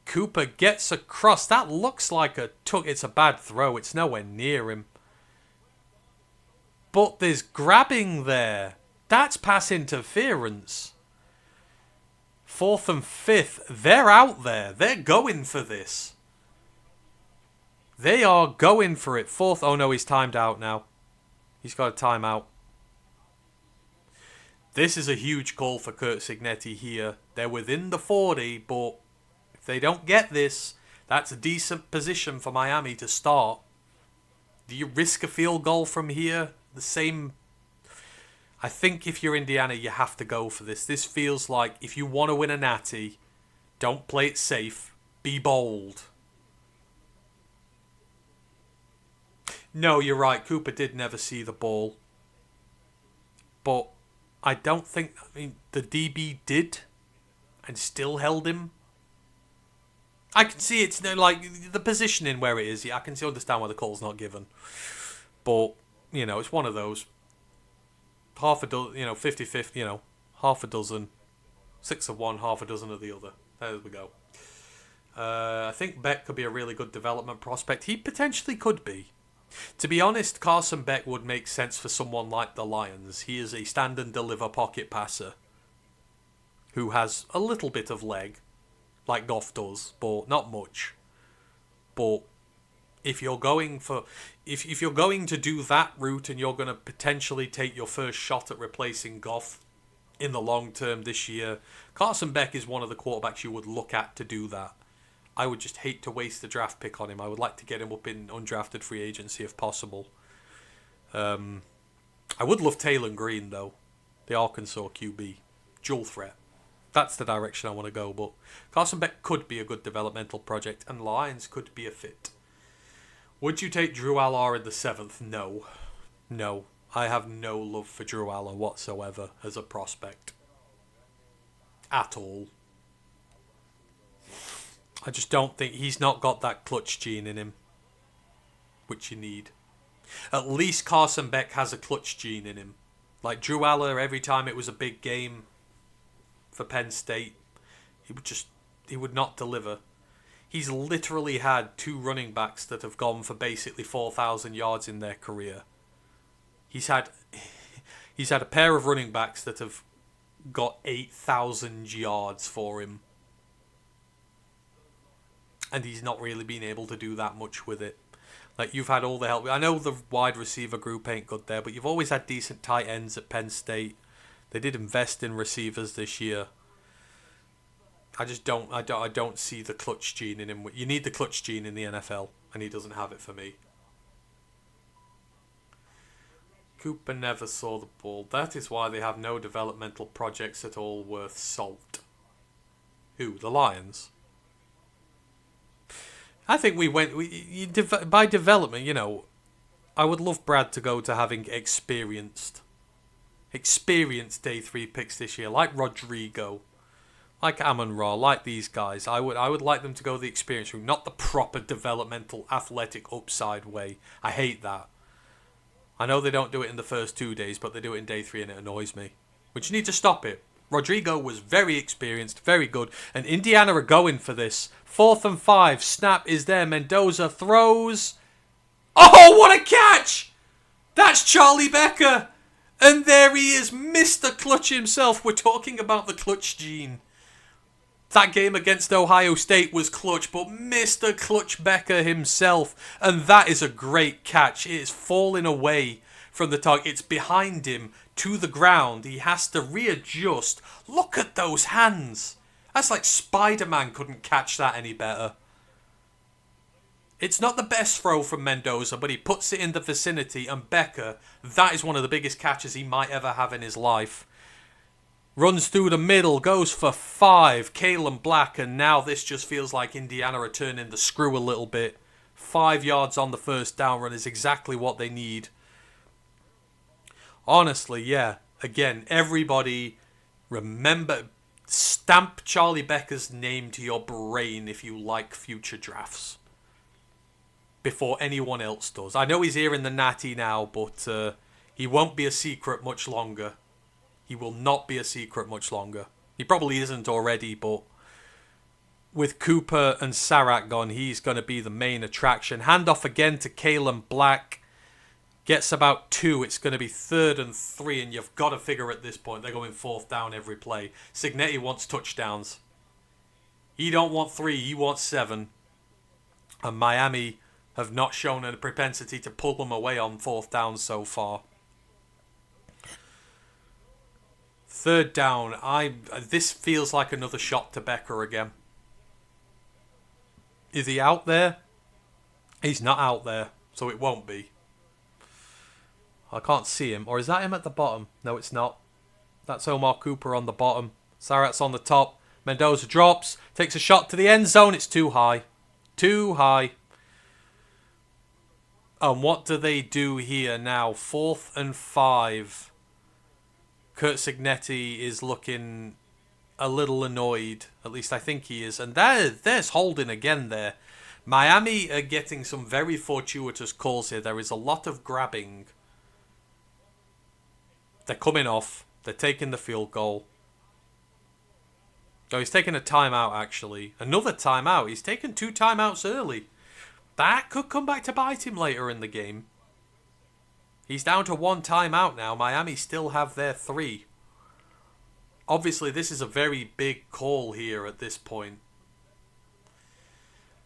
Cooper gets across. That looks like a tuck. It's a bad throw. It's nowhere near him. But there's grabbing there. That's pass interference. 4th and 5th. They're out there. They're going for this. They are going for it. 4th. Oh no, he's timed out now. He's got a timeout. This is a huge call for Curt Cignetti here. They're within the 40, but if they don't get this, that's a decent position for Miami to start. Do you risk a field goal from here? The same. I think if you're Indiana, you have to go for this. This feels like if you want to win a natty, don't play it safe. Be bold. No, you're right. Cooper did never see the ball. But I don't think... I mean, the DB did and still held him. I can see it's like the positioning where it is. Yeah, I can understand why the call's not given. But, it's one of those. Half a dozen, 50-50, half a dozen. 6 of one, half a dozen of the other. There we go. I think Beck could be a really good development prospect. He potentially could be. To be honest, Carson Beck would make sense for someone like the Lions. He is a stand and deliver pocket passer who has a little bit of leg, like Goff does, but not much. But if you're going for, if you're going to do that route and you're going to potentially take your first shot at replacing Goff in the long term this year, Carson Beck is one of the quarterbacks you would look at to do that. I would just hate to waste a draft pick on him. I would like to get him up in undrafted free agency if possible. I would love Taylor Green, though. The Arkansas QB. Dual threat. That's the direction I want to go. But Carson Beck could be a good developmental project, and Lions could be a fit. Would you take Drew Aller in the 7th? No. No. I have no love for Drew Aller whatsoever as a prospect. At all. I just don't think he's not got that clutch gene in him, which you need. At least Carson Beck has a clutch gene in him. Like Drew Aller, every time it was a big game for Penn State, he would not deliver. He's literally had 2 running backs that have gone for basically 4,000 yards in their career. He's had a pair of running backs that have got 8,000 yards for him. And he's not really been able to do that much with it. Like, you've had all the help. I know the wide receiver group ain't good there, but you've always had decent tight ends at Penn State. They did invest in receivers this year. I don't see the clutch gene in him. You need the clutch gene in the NFL, and he doesn't have it for me. Cooper never saw the ball. That is why they have no developmental projects at all worth salt. Who? The Lions? I think by development, I would love Brad to go to having experienced day 3 picks this year, like Rodrigo, like Amon-Ra, like these guys. I would like them to go the experience route, not the proper developmental athletic upside way. I hate that. I know they don't do it in the first 2 days, but they do it in day 3 and it annoys me. But you need to stop it. Rodrigo was very experienced, very good, and Indiana are going for this. 4th and 5, snap is there, Mendoza throws. Oh, what a catch! That's Charlie Becker! And there he is, Mr. Clutch himself. We're talking about the clutch gene. That game against Ohio State was clutch, but Mr. Clutch Becker himself. And that is a great catch. It is falling away from the target. It's behind him to the ground. He has to readjust. Look at those hands. That's like Spider-Man couldn't catch that any better. It's not the best throw from Mendoza, but he puts it in the vicinity. And Becker, that is one of the biggest catches he might ever have in his life. Runs through the middle, goes for 5. Kalen Black, and now this just feels like Indiana are turning the screw a little bit. 5 yards on the first down run is exactly what they need. Honestly, yeah. Again, everybody remember, stamp Charlie Becker's name to your brain if you like future drafts. Before anyone else does. I know he's here in the Natty now, but he won't be a secret much longer. He will not be a secret much longer. He probably isn't already, but with Cooper and Sarratt gone, he's going to be the main attraction. Handoff again to Kalen Black. Gets about 2. It's going to be 3rd and 3, and you've got to figure at this point they're going 4th down every play. Cignetti wants touchdowns. He don't want 3, he wants 7. And Miami have not shown a propensity to pull them away on 4th down so far. Third down. This feels like another shot to Becker again. Is he out there? He's not out there, so it won't be. I can't see him. Or is that him at the bottom? No, it's not. That's Omar Cooper on the bottom. Sarratt's on the top. Mendoza drops. Takes a shot to the end zone. It's too high. Too high. And what do they do here now? 4th and 5. Curt Cignetti is looking a little annoyed. At least I think he is. And there's holding again there. Miami are getting some very fortuitous calls here. There is a lot of grabbing. They're coming off. They're taking the field goal. Oh, he's taking a timeout, actually. Another timeout. He's taken 2 timeouts early. That could come back to bite him later in the game. He's down to 1 timeout now. Miami still have their 3. Obviously, this is a very big call here at this point.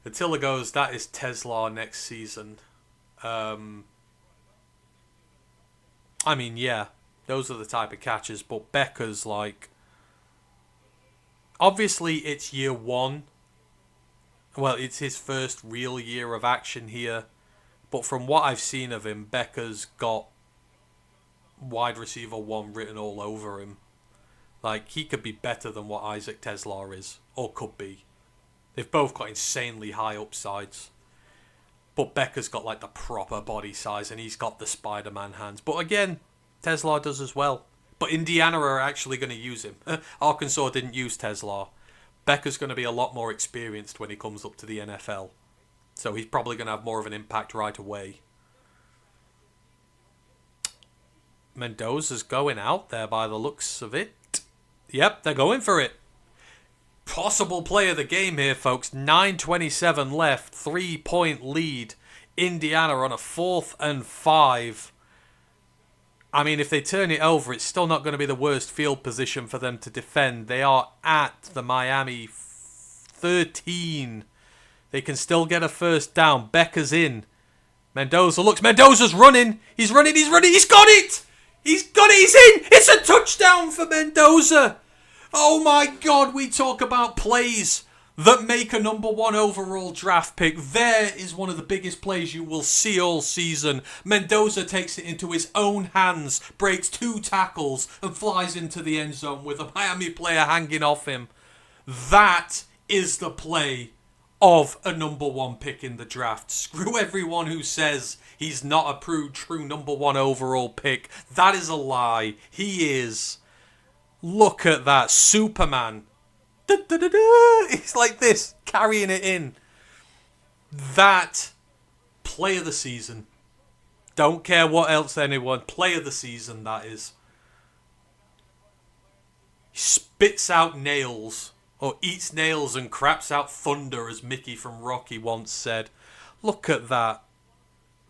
Attila goes, that is Tesla next season. I mean, yeah. Those are the type of catches. But Becker's like... Obviously, it's year 1. Well, it's his first real year of action here. But from what I've seen of him, Becker's got wide receiver 1 written all over him. Like, he could be better than what Isaac Tesla is. Or could be. They've both got insanely high upsides. But Becker's got, like, the proper body size. And he's got the Spider-Man hands. But again, Tesla does as well. But Indiana are actually going to use him. Arkansas didn't use Tesla. Becker's going to be a lot more experienced when he comes up to the NFL. So he's probably going to have more of an impact right away. Mendoza's going out there by the looks of it. Yep, they're going for it. Possible play of the game here, folks. 9:27 left. 3-point lead. Indiana on a 4th and 5. I mean, if they turn it over, it's still not going to be the worst field position for them to defend. They are at the Miami 13. They can still get a first down. Becker's in. Mendoza looks. Mendoza's running. He's running. He's running. He's got it. He's got it. He's in. It's a touchdown for Mendoza. Oh my God. We talk about plays that make a number 1 overall draft pick. There is one of the biggest plays you will see all season. Mendoza takes it into his own hands, breaks 2 tackles, and flies into the end zone with a Miami player hanging off him. That is the play of a number 1 pick in the draft. Screw everyone who says he's not a true number 1 overall pick. That is a lie. He is. Look at that. Superman. It's like this, carrying it in. That play of the season. Don't care what else anyone. Play of the season, that is. He spits out nails. Or eats nails and craps out thunder, as Mickey from Rocky once said. Look at that.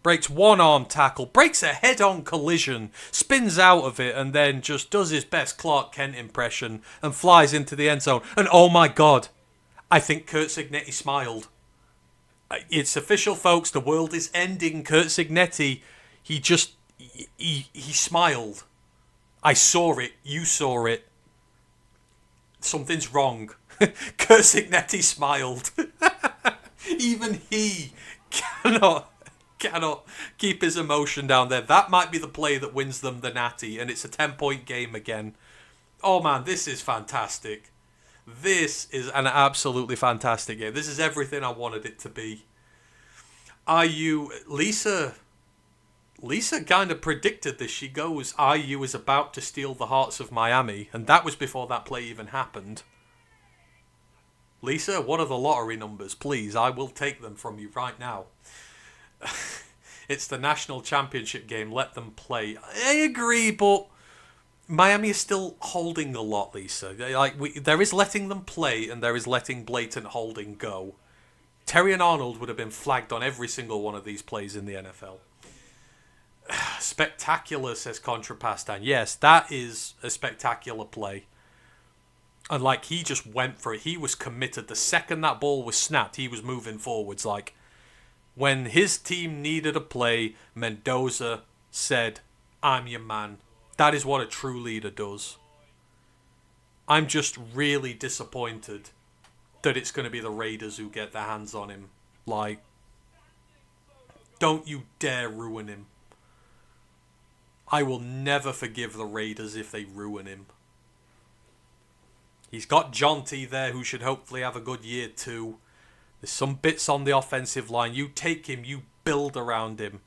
Breaks 1-arm tackle. Breaks a head-on collision. Spins out of it and then just does his best Clark Kent impression and flies into the end zone. And oh my God, I think Curt Cignetti smiled. It's official, folks. The world is ending. Curt Cignetti, he smiled. I saw it. You saw it. Something's wrong. Curt Cignetti smiled. Even he cannot keep his emotion down there. That might be the play that wins them the Natty, and it's a 10-point game again. Oh man, this is fantastic. This is an absolutely fantastic game. This is everything I wanted it to be. Lisa kind of predicted this. She goes, IU is about to steal the hearts of Miami, and that was before that play even happened. Lisa, what are the lottery numbers? Please, I will take them from you right now. It's the national championship game. Let them play. I agree, but Miami is still holding a lot, Lisa. There is letting them play, and there is letting blatant holding go. Terry and Arnold would have been flagged on every single one of these plays in the NFL. Spectacular, says Contrapastan. Yes, that is a spectacular play. And he just went for it. He was committed. The second that ball was snapped, he was moving forwards. When his team needed a play, Mendoza said, I'm your man. That is what a true leader does. I'm just really disappointed that it's going to be the Raiders who get their hands on him. Like, don't you dare ruin him. I will never forgive the Raiders if they ruin him. He's got Jonty there, who should hopefully have a good year too. There's some bits on the offensive line. You take him, you build around him.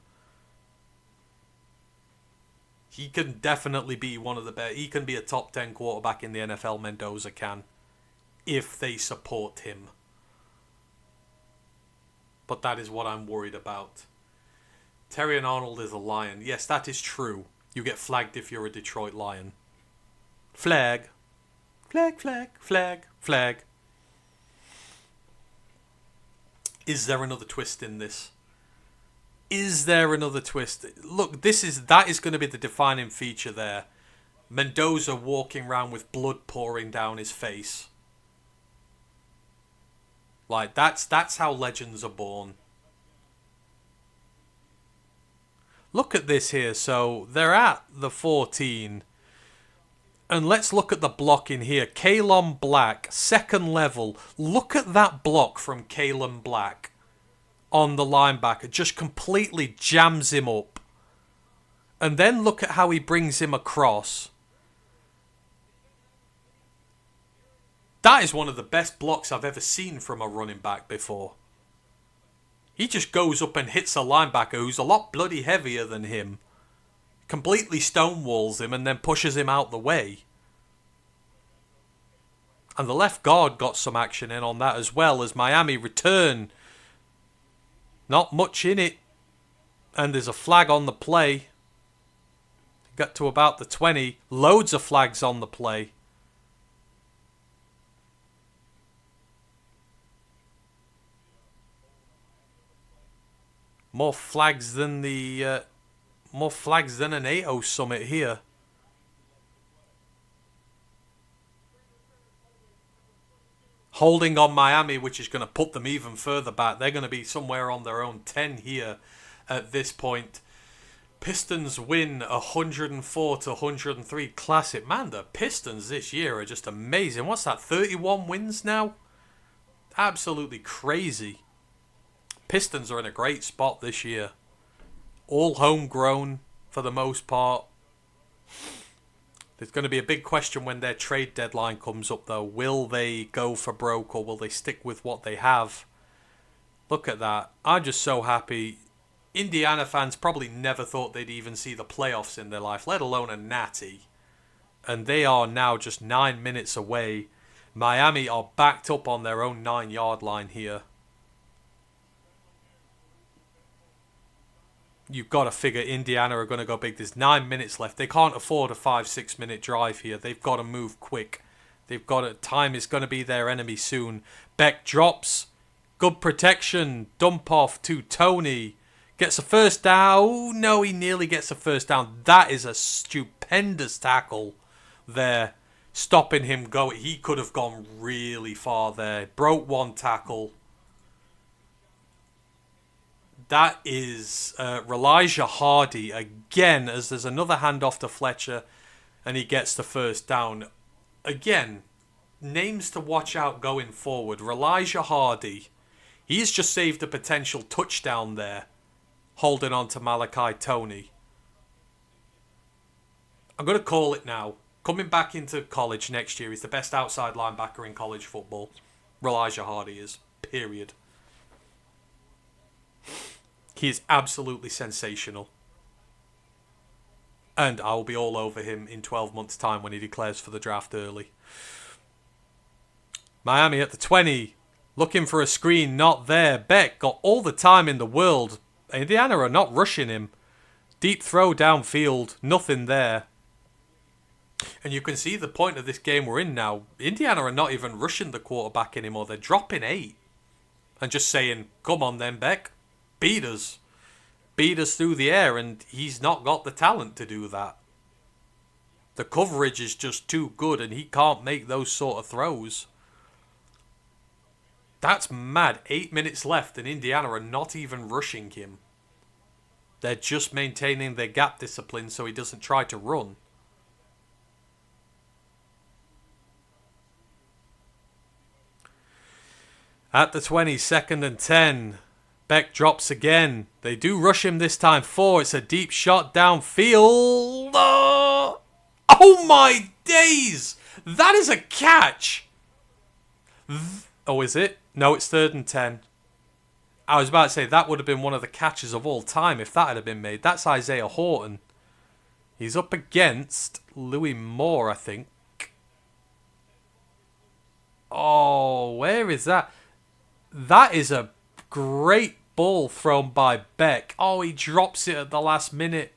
He can definitely be one of the best. He can be a top 10 quarterback in the NFL, Mendoza can. If they support him. But that is what I'm worried about. Terry and Arnold is a Lion. Yes, that is true. You get flagged if you're a Detroit Lion. Flag. Flag, flag, flag, flag. Is there another twist in this? Is there another twist? Look, that is going to be the defining feature there. Mendoza walking around with blood pouring down his face. Like, that's how legends are born. Look at this here. So, they're at the 14. And let's look at the block in here. Kalon Black, second level. Look at that block from Kalon Black on the linebacker. Just completely jams him up. And then look at how he brings him across. That is one of the best blocks I've ever seen from a running back before. He just goes up and hits a linebacker who's a lot bloody heavier than him. Completely stonewalls him and then pushes him out the way. And the left guard got some action in on that as well as Miami return. Not much in it. And there's a flag on the play. Got to about the 20. Loads of flags on the play. More flags than an AO summit here. Holding on Miami, which is going to put them even further back. They're going to be somewhere on their own 10 here at this point. Pistons win 104-103 Classic. Man, the Pistons this year are just amazing. What's that, 31 wins now? Absolutely crazy. Pistons are in a great spot this year. All homegrown for the most part. There's going to be a big question when their trade deadline comes up though. Will they go for broke or will they stick with what they have? Look at that. I'm just so happy. Indiana fans probably never thought they'd even see the playoffs in their life, let alone a natty. And they are now just 9 minutes away. Miami are backed up on their own 9-yard line here. You've got to figure Indiana are going to go big. There's 9 minutes left. They can't afford a 5-6 minute drive here. They've got to move quick. Time is going to be their enemy soon. Beck drops. Good protection. Dump off to Toney. Gets a first down. Oh, no, he nearly gets a first down. That is a stupendous tackle there. Stopping him go. He could have gone really far there. Broke one tackle. That is Elijah Hardy again, as there's another handoff to Fletcher and he gets the first down. Again, names to watch out going forward. Elijah Hardy, he's just saved a potential touchdown there, holding on to Malachi Toney. I'm going to call it now. Coming back into college next year, he's the best outside linebacker in college football. Elijah Hardy is, period. He is absolutely sensational. And I'll be all over him in 12 months' time when he declares for the draft early. Miami at the 20. Looking for a screen, not there. Beck got all the time in the world. Indiana are not rushing him. Deep throw downfield, nothing there. And you can see the point of this game we're in now. Indiana are not even rushing the quarterback anymore. They're dropping 8. And just saying, come on then, Beck. Beat us through the air, and he's not got the talent to do that. The coverage is just too good, and he can't make those sort of throws. That's mad. 8 minutes left, and Indiana are not even rushing him. They're just maintaining their gap discipline so he doesn't try to run. At the 20, 2nd and 10. Beck drops again. They do rush him this time. 4. It's a deep shot downfield. Oh my days! That is a catch! Oh, is it? No, it's 3rd and 10. I was about to say that would have been one of the catches of all time if that had been made. That's Isaiah Horton. He's up against Louis Moore, I think. Oh, where is that? That is a great ball thrown by Beck. Oh, he drops it at the last minute.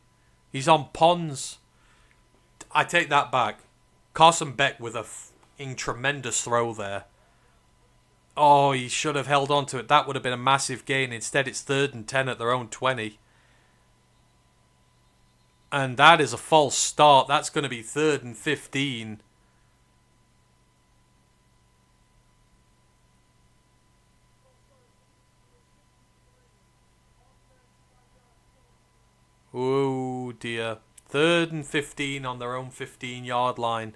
He's on Pons. I take that back. Carson Beck with a tremendous throw there. Oh, he should have held on to it. That would have been a massive gain. Instead, it's 3rd and 10 at their own 20. And that is a false start. That's going to be 3rd and 15. Oh dear. 3rd and 15 on their own 15-yard line.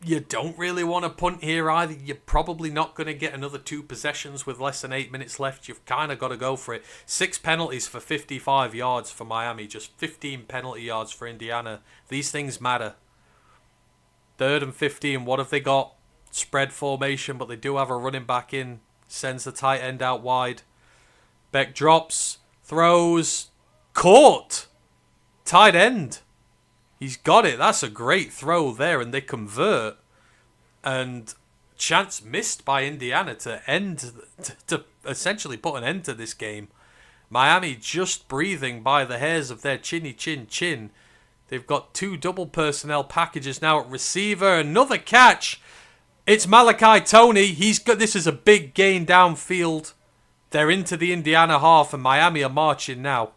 You don't really want to punt here either. You're probably not going to get another 2 possessions with less than 8 minutes left. You've kind of got to go for it. 6 penalties for 55 yards for Miami. Just 15 penalty yards for Indiana. These things matter. 3rd and 15. What have they got? Spread formation, but they do have a running back in. Sends the tight end out wide. Beck drops. Throws. Caught. Tight end. He's got it. That's a great throw there, and they convert. And chance missed by Indiana to essentially put an end to this game. Miami just breathing by the hairs of their chinny chin. They've got 2 double personnel packages now at receiver. Another catch. It's Malachi Toney. He's got. This is a big gain downfield. They're into the Indiana half, and Miami are marching now.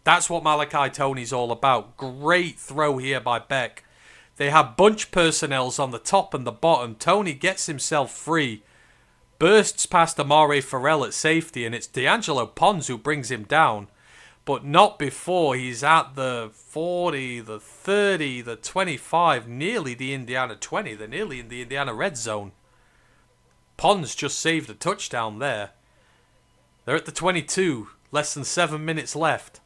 That's what Malachi Toney's all about. Great throw here by Beck. They have bunch personnels on the top and the bottom. Toney gets himself free. Bursts past Amare Farrell at safety, and it's D'Angelo Pons who brings him down. But not before he's at the 40, the 30, the 25, nearly the Indiana 20. They're nearly in the Indiana red zone. Pons just saved a touchdown there. They're at the 22. Less than 7 minutes left.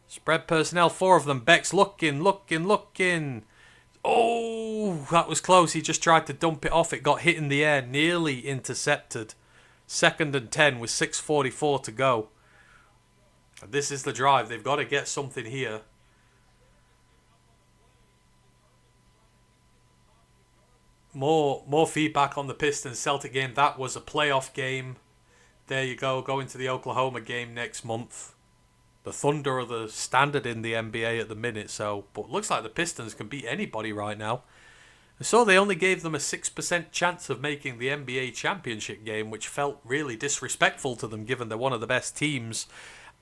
Spread personnel, 4 of them. Beck's looking. Oh, that was close. He just tried to dump it off. It got hit in the air. Nearly intercepted. 2nd and 10 with 6:44 to go. And this is the drive. They've got to get something here. More feedback on the Pistons-Celtic game. That was a playoff game. There you go. Going to the Oklahoma game next month. The Thunder are the standard in the NBA at the minute. But looks like the Pistons can beat anybody right now. So they only gave them a 6% chance of making the NBA championship game, which felt really disrespectful to them given they're one of the best teams.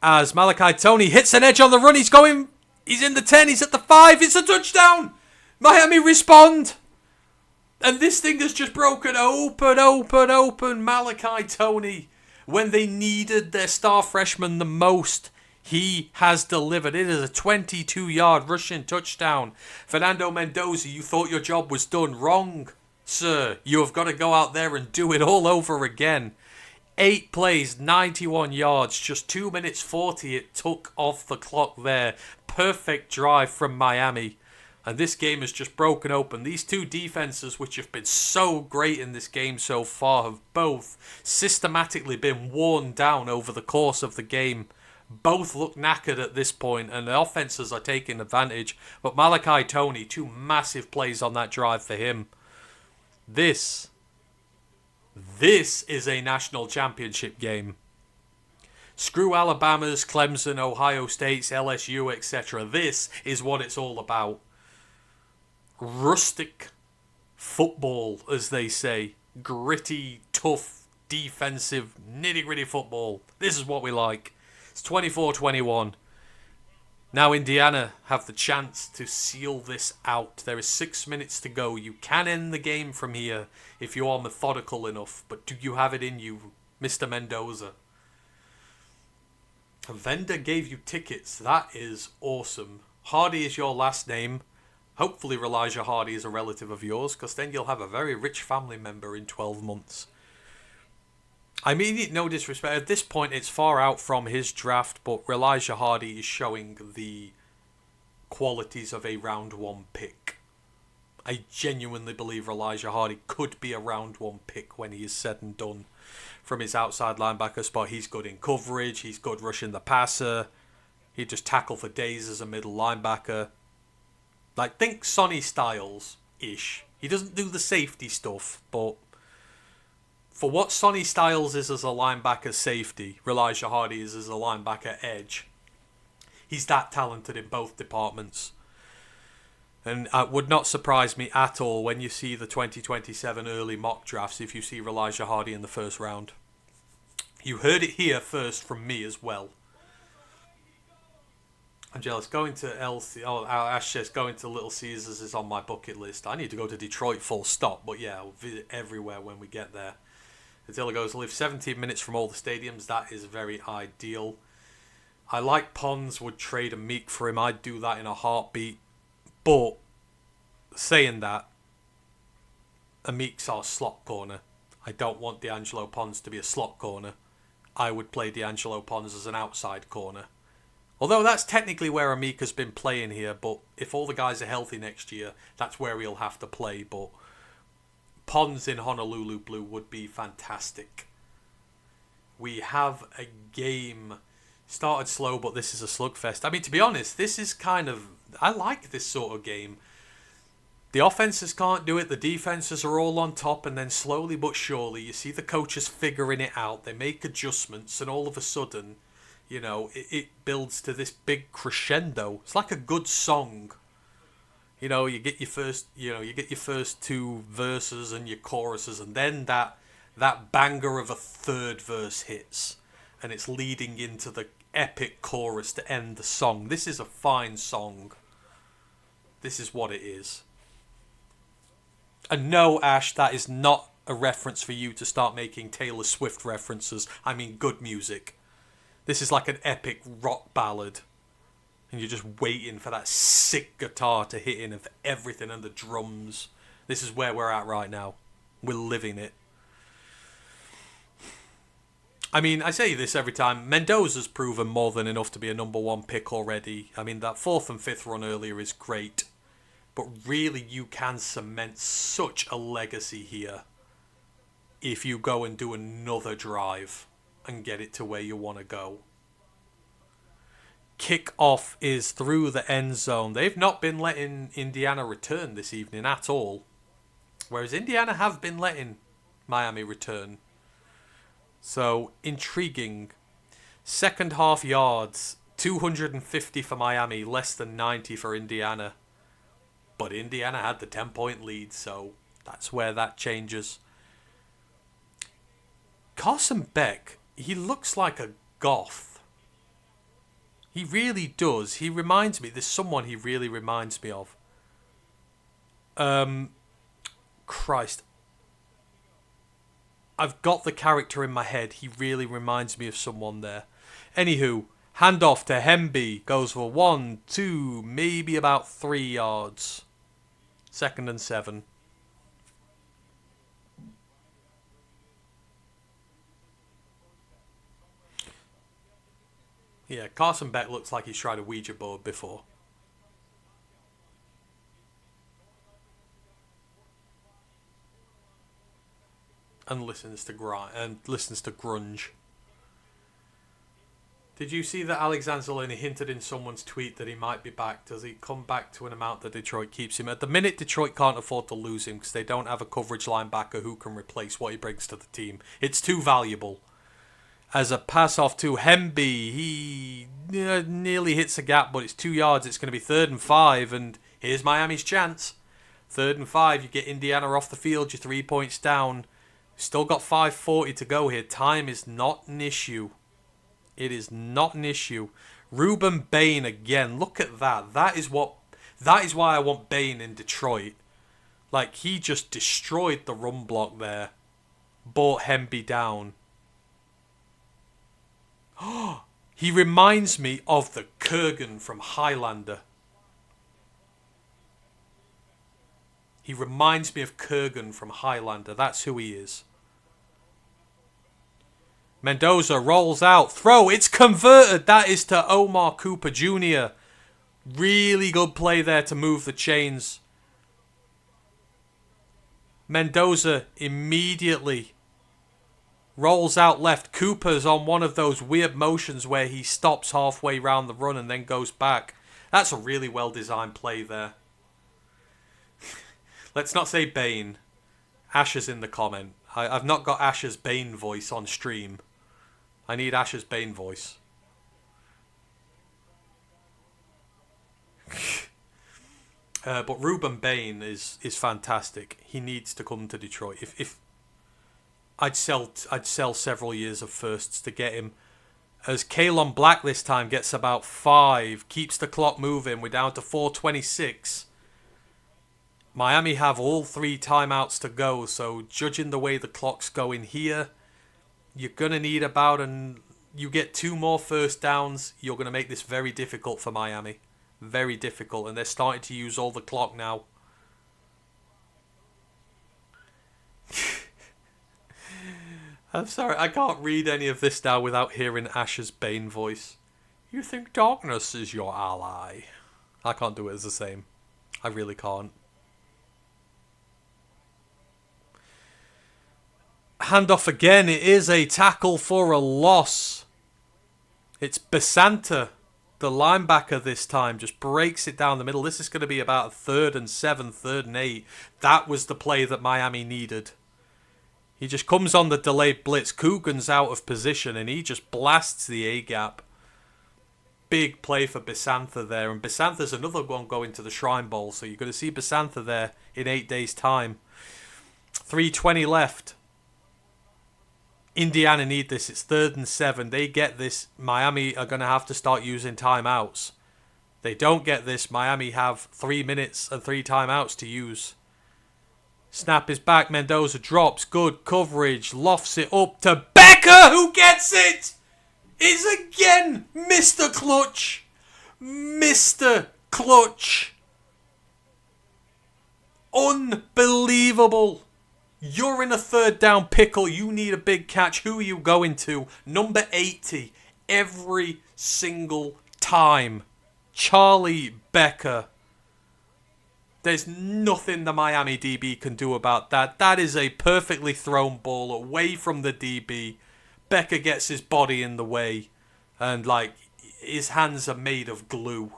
As Malachi Toney hits an edge on the run. He's in the 10. He's at the 5. It's a touchdown. Miami respond. And this thing has just broken open. Malachi Toney, when they needed their star freshman the most, he has delivered. It is a 22-yard rushing touchdown. Fernando Mendoza, you thought your job was done. Wrong, sir. You have got to go out there and do it all over again. 8 plays, 91 yards, just 2 minutes 40 it took off the clock there. Perfect drive from Miami. And this game has just broken open. These 2 defenses, which have been so great in this game so far, have both systematically been worn down over the course of the game. Both look knackered at this point, and the offenses are taking advantage. But Malachi Toney, 2 massive plays on that drive for him. This is a national championship game. Screw Alabama's, Clemson, Ohio State's, LSU, etc. This is what it's all about. Rustic football, as they say. Gritty, tough, defensive, nitty-gritty football. This is what we like. It's 24-21. Now Indiana have the chance to seal this out. There is 6 minutes to go. You can end the game from here if you are methodical enough. But do you have it in you, Mr. Mendoza? A vendor gave you tickets. That is awesome. Hardy is your last name. Hopefully Elijah Hardy is a relative of yours, because then you'll have a very rich family member in 12 months. I mean, no disrespect. At this point, it's far out from his draft, but Elijah Hardy is showing the qualities of a round one pick. I genuinely believe Elijah Hardy could be a round one pick when he is said and done. From his outside linebacker spot, he's good in coverage, he's good rushing the passer, he'd just tackle for days as a middle linebacker. Like, think Sonny Styles-ish. He doesn't do the safety stuff, but for what Sonny Styles is as a linebacker safety, Elijah Hardy is as a linebacker edge. He's that talented in both departments. And it would not surprise me at all when you see the 2027 early mock drafts if you see Elijah Hardy in the first round. You heard it here first from me as well. I'm jealous. Going to Ash says going to Little Caesars is on my bucket list. I need to go to Detroit full stop, but yeah, I'll visit everywhere when we get there. Attila goes, live 17 minutes from all the stadiums. That is very ideal. I like Pons would trade a Meek for him. I'd do that in a heartbeat. But, saying that, Amik's our slot corner. I don't want D'Angelo Pons to be a slot corner. I would play D'Angelo Pons as an outside corner. Although that's technically where Amik has been playing here, but if all the guys are healthy next year, that's where he'll have to play. But Pons in Honolulu Blue would be fantastic. We have a game. Started slow, but this is a slugfest. I mean, to be honest, this is kind of... I like this sort of game. The offenses can't do it. The defenses are all on top. And then slowly but surely, you see the coaches figuring it out. They make adjustments. And all of a sudden, you know, it builds to this big crescendo. It's like a good song. You know, you get your first two verses and your choruses. And then that banger of a third verse hits. And it's leading into the epic chorus to end the song. This is a fine song. This is what it is. And no, Ash, that is not a reference for you to start making Taylor Swift references. I mean good music. This is like an epic rock ballad. And you're just waiting for that sick guitar to hit in of everything and the drums. This is where we're at right now. We're living it. I mean, I say this every time. Mendoza's proven more than enough to be a number one pick already. I mean, that 4th and 5th run earlier is great. But really, you can cement such a legacy here if you go and do another drive and get it to where you want to go. Kick-off is through the end zone. They've not been letting Indiana return this evening at all. Whereas Indiana have been letting Miami return. So, intriguing. Second half yards, 250 for Miami, less than 90 for Indiana. But Indiana had the 10-point lead, so that's where that changes. Carson Beck, he looks like a goth. He really does. He reminds me, there's someone he really reminds me of. Christ. I've got the character in my head. He really reminds me of someone there. Anywho, handoff to Hemby. Goes for 1, 2, maybe about 3 yards. 2nd and 7. Yeah, Carson Beck looks like he's tried a Ouija board before. And listens to grunge. Did you see that Alex Anzalone hinted in someone's tweet that he might be back? Does he come back to an amount that Detroit keeps him? At the minute, Detroit can't afford to lose him because they don't have a coverage linebacker who can replace what he brings to the team. It's too valuable. As a pass-off to Hemby, he nearly hits a gap, but it's 2 yards. It's going to be 3rd and 5, and here's Miami's chance. 3rd and 5, you get Indiana off the field, you're 3 points down. Still got 5:40 to go here. Time is not an issue. It is not an issue. Reuben Bain again. Look at that. That is why I want Bain in Detroit. Like, he just destroyed the run block there. Brought Hemby down. He reminds me of the Kurgan from Highlander. He reminds me of Kurgan from Highlander. That's who he is. Mendoza rolls out. Throw. It's converted. That is to Omar Cooper Jr. Really good play there to move the chains. Mendoza immediately rolls out left. Cooper's on one of those weird motions where he stops halfway round the run and then goes back. That's a really well-designed play there. Let's not say Bain. Asher's in the comment. I've not got Asher's Bain voice on stream. I need Asher's Bain voice. But Reuben Bain is fantastic. He needs to come to Detroit. If I'd sell several years of firsts to get him. As Kalon Black this time gets about 5, keeps the clock moving. We're down to 4:26. Miami have all 3 timeouts to go, so judging the way the clock's going here, you're going to need you get 2 more first downs, you're going to make this very difficult for Miami. Very difficult, and they're starting to use all the clock now. I'm sorry, I can't read any of this now without hearing Asher's Bain voice. You think darkness is your ally? I can't do it as the same. I really can't. Handoff again. It is a tackle for a loss. It's Basanta, the linebacker this time, just breaks it down the middle. This is going to be about a 3rd and 7, 3rd and 8. That was the play that Miami needed. He just comes on the delayed blitz. Coogan's out of position and he just blasts the A-gap. Big play for Basantha there. And Basantha's another one going to the Shrine Bowl. So you're going to see Basantha there in 8 days' time. 3:20 left. Indiana need this. It's 3rd and 7. They get this. Miami are going to have to start using timeouts. They don't get this. Miami have 3 minutes and 3 timeouts to use. Snap is back. Mendoza drops. Good coverage. Lofts it up to Becker, who gets it. It's again Mr. Clutch. Mr. Clutch. Unbelievable. You're in a 3rd down pickle. You need a big catch. Who are you going to? Number 80. Every single time. Charlie Becker. There's nothing the Miami DB can do about that. That is a perfectly thrown ball away from the DB. Becker gets his body in the way. And, his hands are made of glue.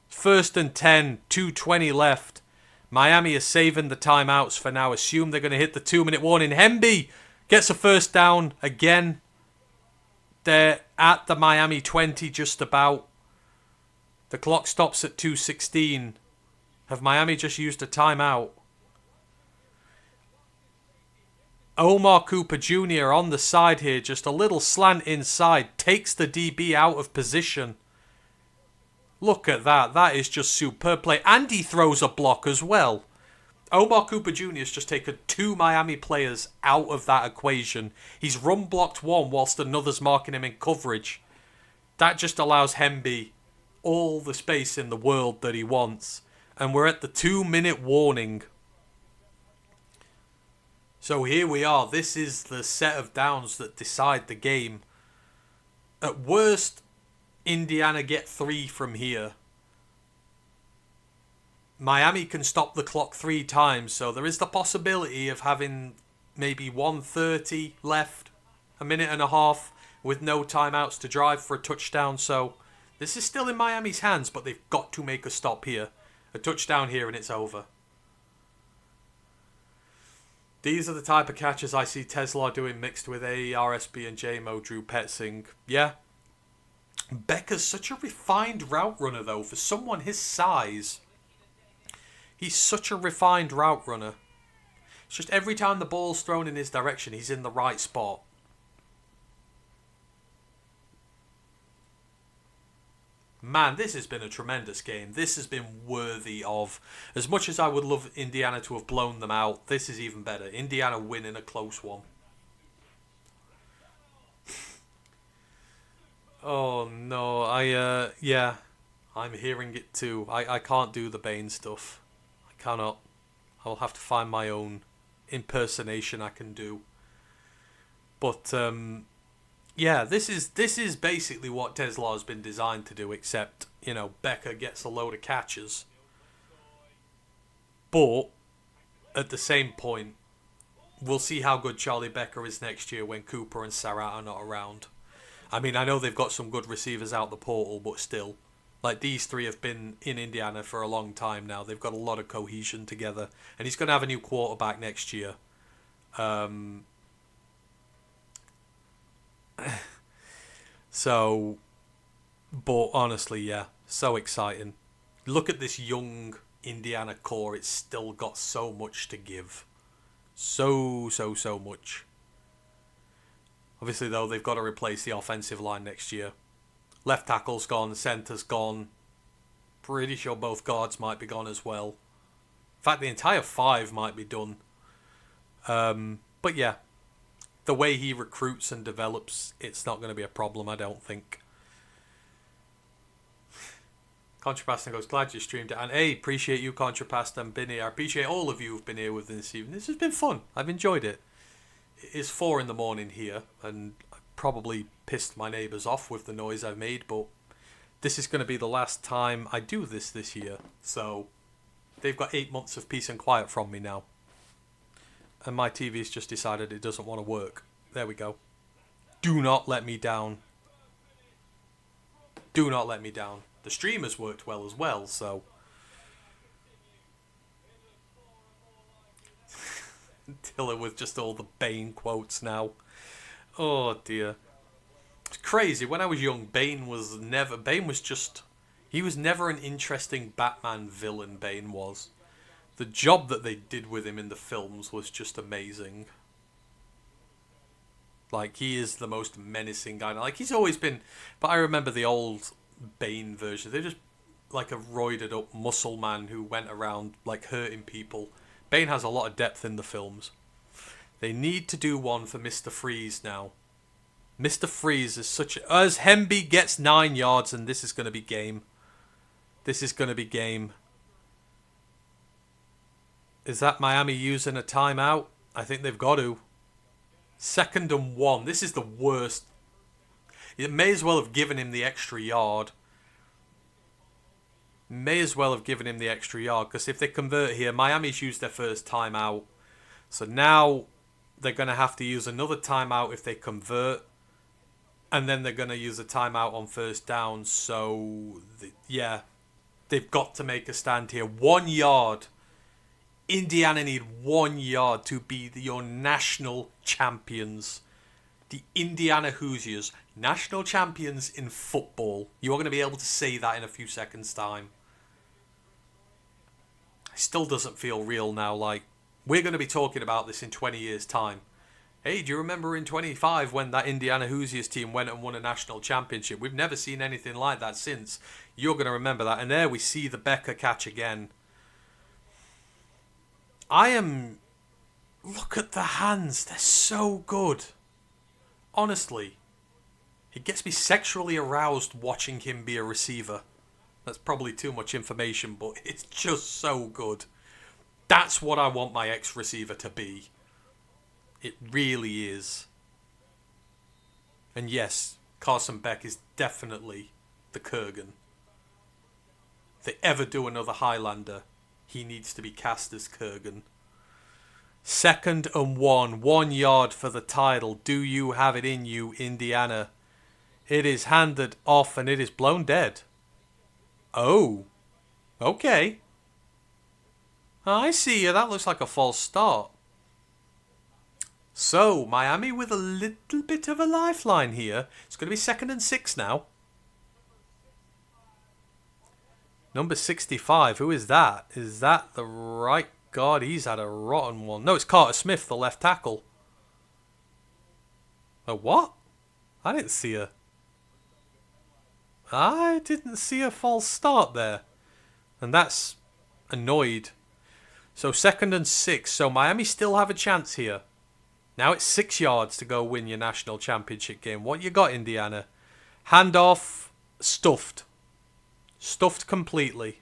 1st and 10. 2:20 left. Miami is saving the timeouts for now. Assume they're going to hit the 2-minute warning. Hemby gets a 1st down again. They're at the Miami 20 just about. The clock stops at 2:16. Have Miami just used a timeout? Omar Cooper Jr. on the side here. Just a little slant inside. Takes the DB out of position. Look at that. That is just superb play. And he throws a block as well. Omar Cooper Jr. has just taken 2 Miami players out of that equation. He's run blocked 1 whilst another's marking him in coverage. That just allows Hemby all the space in the world that he wants. And we're at the 2-minute warning. So here we are. This is the set of downs that decide the game. At worst, Indiana get 3 from here. Miami can stop the clock 3 times, so there is the possibility of having maybe 1:30 left, a minute and a half, with no timeouts to drive for a touchdown. So this is still in Miami's hands, but they've got to make a stop here. A touchdown here and it's over. These are the type of catches I see Tesla doing mixed with ARSB and JMO Drew Petzing. Yeah. Becker's such a refined route runner, though. For someone his size, he's such a refined route runner. It's just every time the ball's thrown in his direction, he's in the right spot. Man, this has been a tremendous game. This has been worthy of... As much as I would love Indiana to have blown them out, this is even better. Indiana winning a close one. Oh no, yeah, I'm hearing it too. I can't do the Bain stuff. I cannot. I'll have to find my own impersonation I can do. But yeah, this is basically what Tesla has been designed to do, except, you know, Becker gets a load of catches. But at the same point, we'll see how good Charlie Becker is next year when Cooper and Sarratt are not around. I mean, I know they've got some good receivers out the portal, but still. Like, these three have been in Indiana for a long time now. They've got a lot of cohesion together. And he's going to have a new quarterback next year. So, but honestly, yeah, so exciting. Look at this young Indiana core. It's still got so much to give. So much. Obviously, though, they've got to replace the offensive line next year. Left tackle's gone, center's gone. Pretty sure both guards might be gone as well. In fact, the entire five might be done. But yeah, the way he recruits and develops, it's not going to be a problem, I don't think. Contrapast goes, glad you streamed it. And hey, appreciate you, Contrapast, and been here. I appreciate all of you who've been here with this evening. This has been fun. I've enjoyed it. It is 4 a.m. here, and I probably pissed my neighbours off with the noise I've made, but this is going to be the last time I do this year. So they've got 8 months of peace and quiet from me now. And my TV's just decided it doesn't want to work. There we go. Do not let me down. Do not let me down. The stream has worked well as well, so... Dylan with just all the Bain quotes now. Oh dear. It's crazy. When I was young, Bain was never an interesting Batman villain, Bain was. The job that they did with him in the films was just amazing. Like, he is the most menacing guy. Like, he's always been... But I remember the old Bain version. They're just like a roided up muscle man who went around, like, hurting people. Bain has a lot of depth in the films. They need to do one for Mr. Freeze now. Mr. Freeze is such a... As Hemby gets 9 yards, and this is going to be game. This is going to be game. Is that Miami using a timeout? I think they've got to. 2nd and 1. This is the worst. It may as well have given him the extra yard. Because if they convert here, Miami's used their first timeout. So now they're going to have to use another timeout if they convert. And then they're going to use a timeout on first down. So, yeah, they've got to make a stand here. 1 yard. Indiana need 1 yard to be your national champions. The Indiana Hoosiers, national champions in football. You are going to be able to say that in a few seconds' time. It still doesn't feel real now. Like, we're going to be talking about this in 20 years' time. Hey, do you remember in 25 when that Indiana Hoosiers team went and won a national championship? We've never seen anything like that since. You're going to remember that. And there we see the Becker catch again. Look at the hands. They're so good. Honestly. It gets me sexually aroused watching him be a receiver. That's probably too much information, but it's just so good. That's what I want my ex-receiver to be. It really is. And yes, Carson Beck is definitely the Kurgan. If they ever do another Highlander, he needs to be cast as Kurgan. 2nd and 1. 1 yard for the title. Do you have it in you, Indiana? It is handed off and it is blown dead. Oh. Okay. I see you. That looks like a false start. So, Miami with a little bit of a lifeline here. It's going to be 2nd and 6 now. Number 65. Who is that? Is that the right guard? He's had a rotten one. No, it's Carter Smith, the left tackle. A what? I didn't see a false start there. And that's annoyed. So 2nd and 6. So Miami still have a chance here. Now it's 6 yards to go win your national championship game. What you got, Indiana? Handoff. Stuffed. Stuffed completely.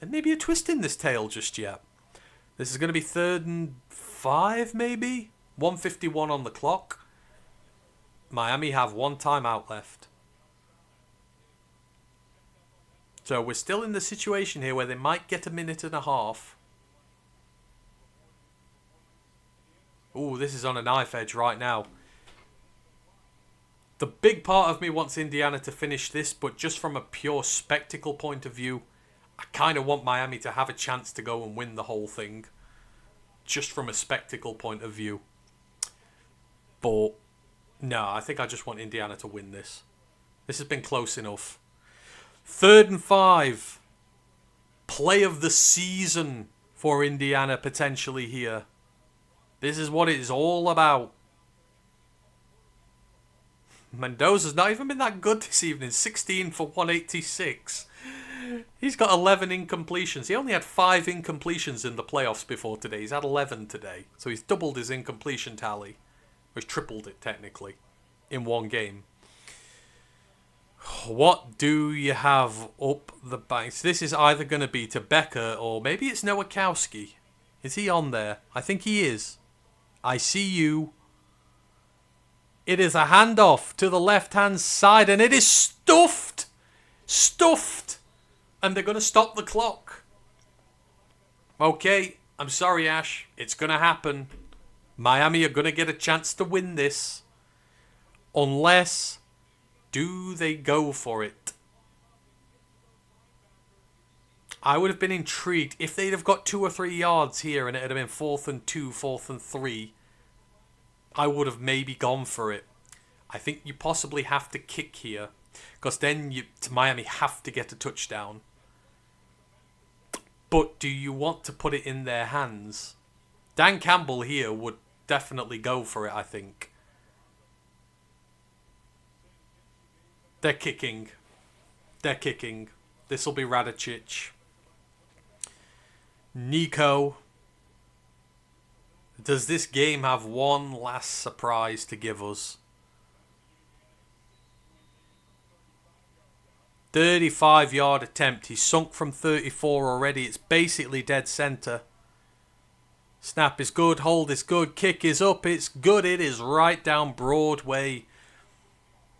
and maybe a twist in this tail just yet. This is going to be 3rd and 5, maybe? 1:51 on the clock. Miami have 1 timeout left. So we're still in the situation here where they might get a minute and a half. Ooh, this is on a knife edge right now. The big part of me wants Indiana to finish this, but just from a pure spectacle point of view, I kind of want Miami to have a chance to go and win the whole thing. Just from a spectacle point of view. But no, I think I just want Indiana to win this. This has been close enough. 3rd and 5. Play of the season for Indiana potentially here. This is what it is all about. Mendoza's not even been that good this evening. 16 for 186. He's got 11 incompletions. He only had 5 incompletions in the playoffs before today. He's had 11 today. So he's doubled his incompletion tally. Or he's tripled it, technically, in one game. What do you have up the banks? This is either going to be to Becker or maybe it's Nowakowski. Is he on there? I think he is. I see you. It is a handoff to the left-hand side, and it is stuffed. Stuffed. And they're going to stop the clock. Okay, I'm sorry, Ash. It's going to happen. Miami are going to get a chance to win this. Unless, do they go for it? I would have been intrigued if they'd have got 2 or 3 yards here and it had been 4th and 2, 4th and 3. I would have maybe gone for it. I think you possibly have to kick here. Because then Miami have to get a touchdown. But do you want to put it in their hands? Dan Campbell here would definitely go for it, I think. They're kicking. They're kicking. This will be Radicic. Nico. Does this game have one last surprise to give us? 35-yard attempt. He's sunk from 34 already. It's basically dead center. Snap is good. Hold is good. Kick is up. It's good. It is right down Broadway.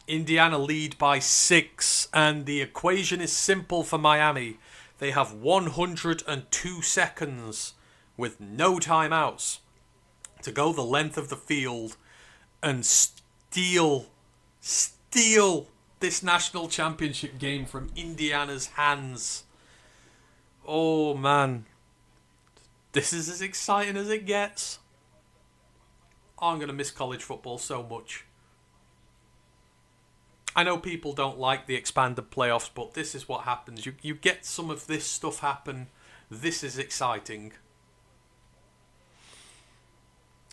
Indiana lead by 6. And the equation is simple for Miami. They have 102 seconds with no timeouts to go the length of the field and steal this national championship game from Indiana's hands. Oh man, this is as exciting as it gets. I'm going to miss college football so much. I know people don't like the expanded playoffs, but this is what happens. You get some of this stuff happen. This is exciting.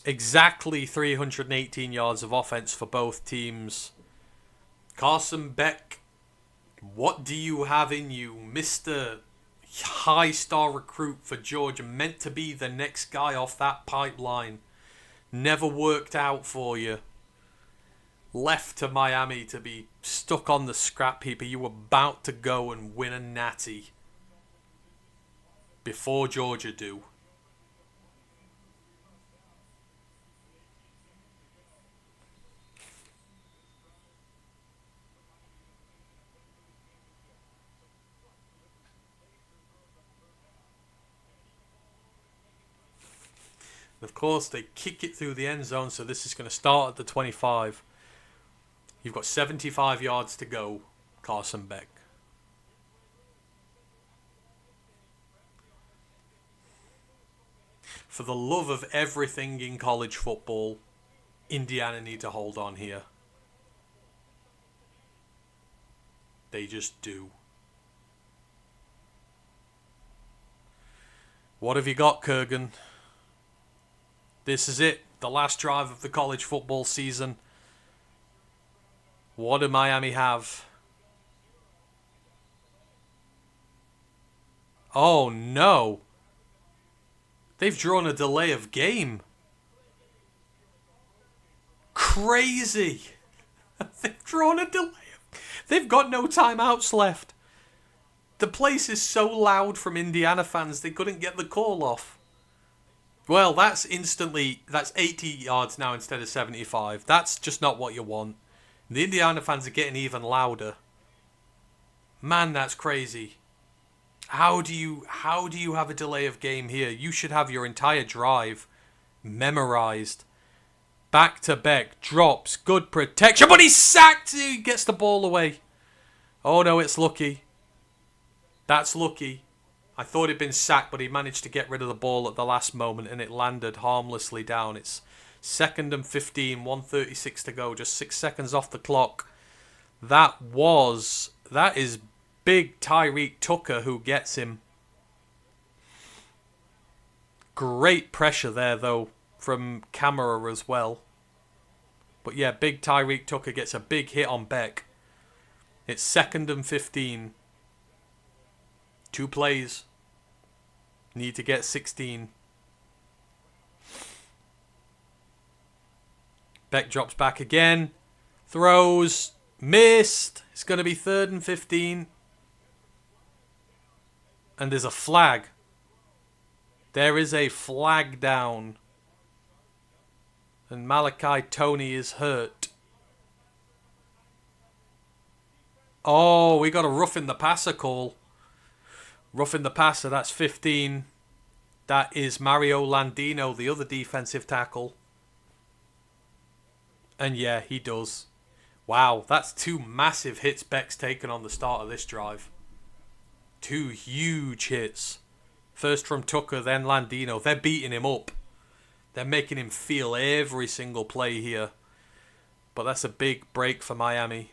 Exactly 318 yards of offense for both teams. Carson Beck, what do you have in you? Mr. High star recruit for Georgia, meant to be the next guy off that pipeline. Never worked out for you. Left to Miami to be stuck on the scrap heap. You were about to go and win a natty before Georgia do. Of course, they kick it through the end zone, so this is going to start at the 25. You've got 75 yards to go, Carson Beck. For the love of everything in college football, Indiana need to hold on here. They just do. What have you got, Kurgan? This is it. The last drive of the college football season. What do Miami have? Oh no. They've drawn a delay of game. Crazy. They've drawn a delay. They've got no timeouts left. The place is so loud from Indiana fans, they couldn't get the call off. Well, that's 80 yards now instead of 75. That's just not what you want. The Indiana fans are getting even louder. Man, that's crazy. How do you have a delay of game here? You should have your entire drive memorized. Back to Beck, drops, good protection, but he's sacked. He gets the ball away. Oh no, it's lucky. That's lucky. I thought he'd been sacked, but he managed to get rid of the ball at the last moment and it landed harmlessly down. It's 2nd and 15, 1:36 to go, just 6 seconds off the clock. That is big Tyreek Tucker who gets him. Great pressure there though from Kamara as well. But yeah, big Tyreek Tucker gets a big hit on Beck. It's 2nd and 15. 2 plays. Need to get 16. Beck drops back again. Throws. Missed. It's going to be 3rd and 15. And there's a flag. There is a flag down. And Malachi Toney is hurt. Oh, we got a roughing the passer call. Roughing the passer, that's 15. That is Mario Landino, the other defensive tackle. And yeah, he does. Wow, that's 2 massive hits Beck's taken on the start of this drive. 2 huge hits. First from Tucker, then Landino. They're beating him up. They're making him feel every single play here. But that's a big break for Miami.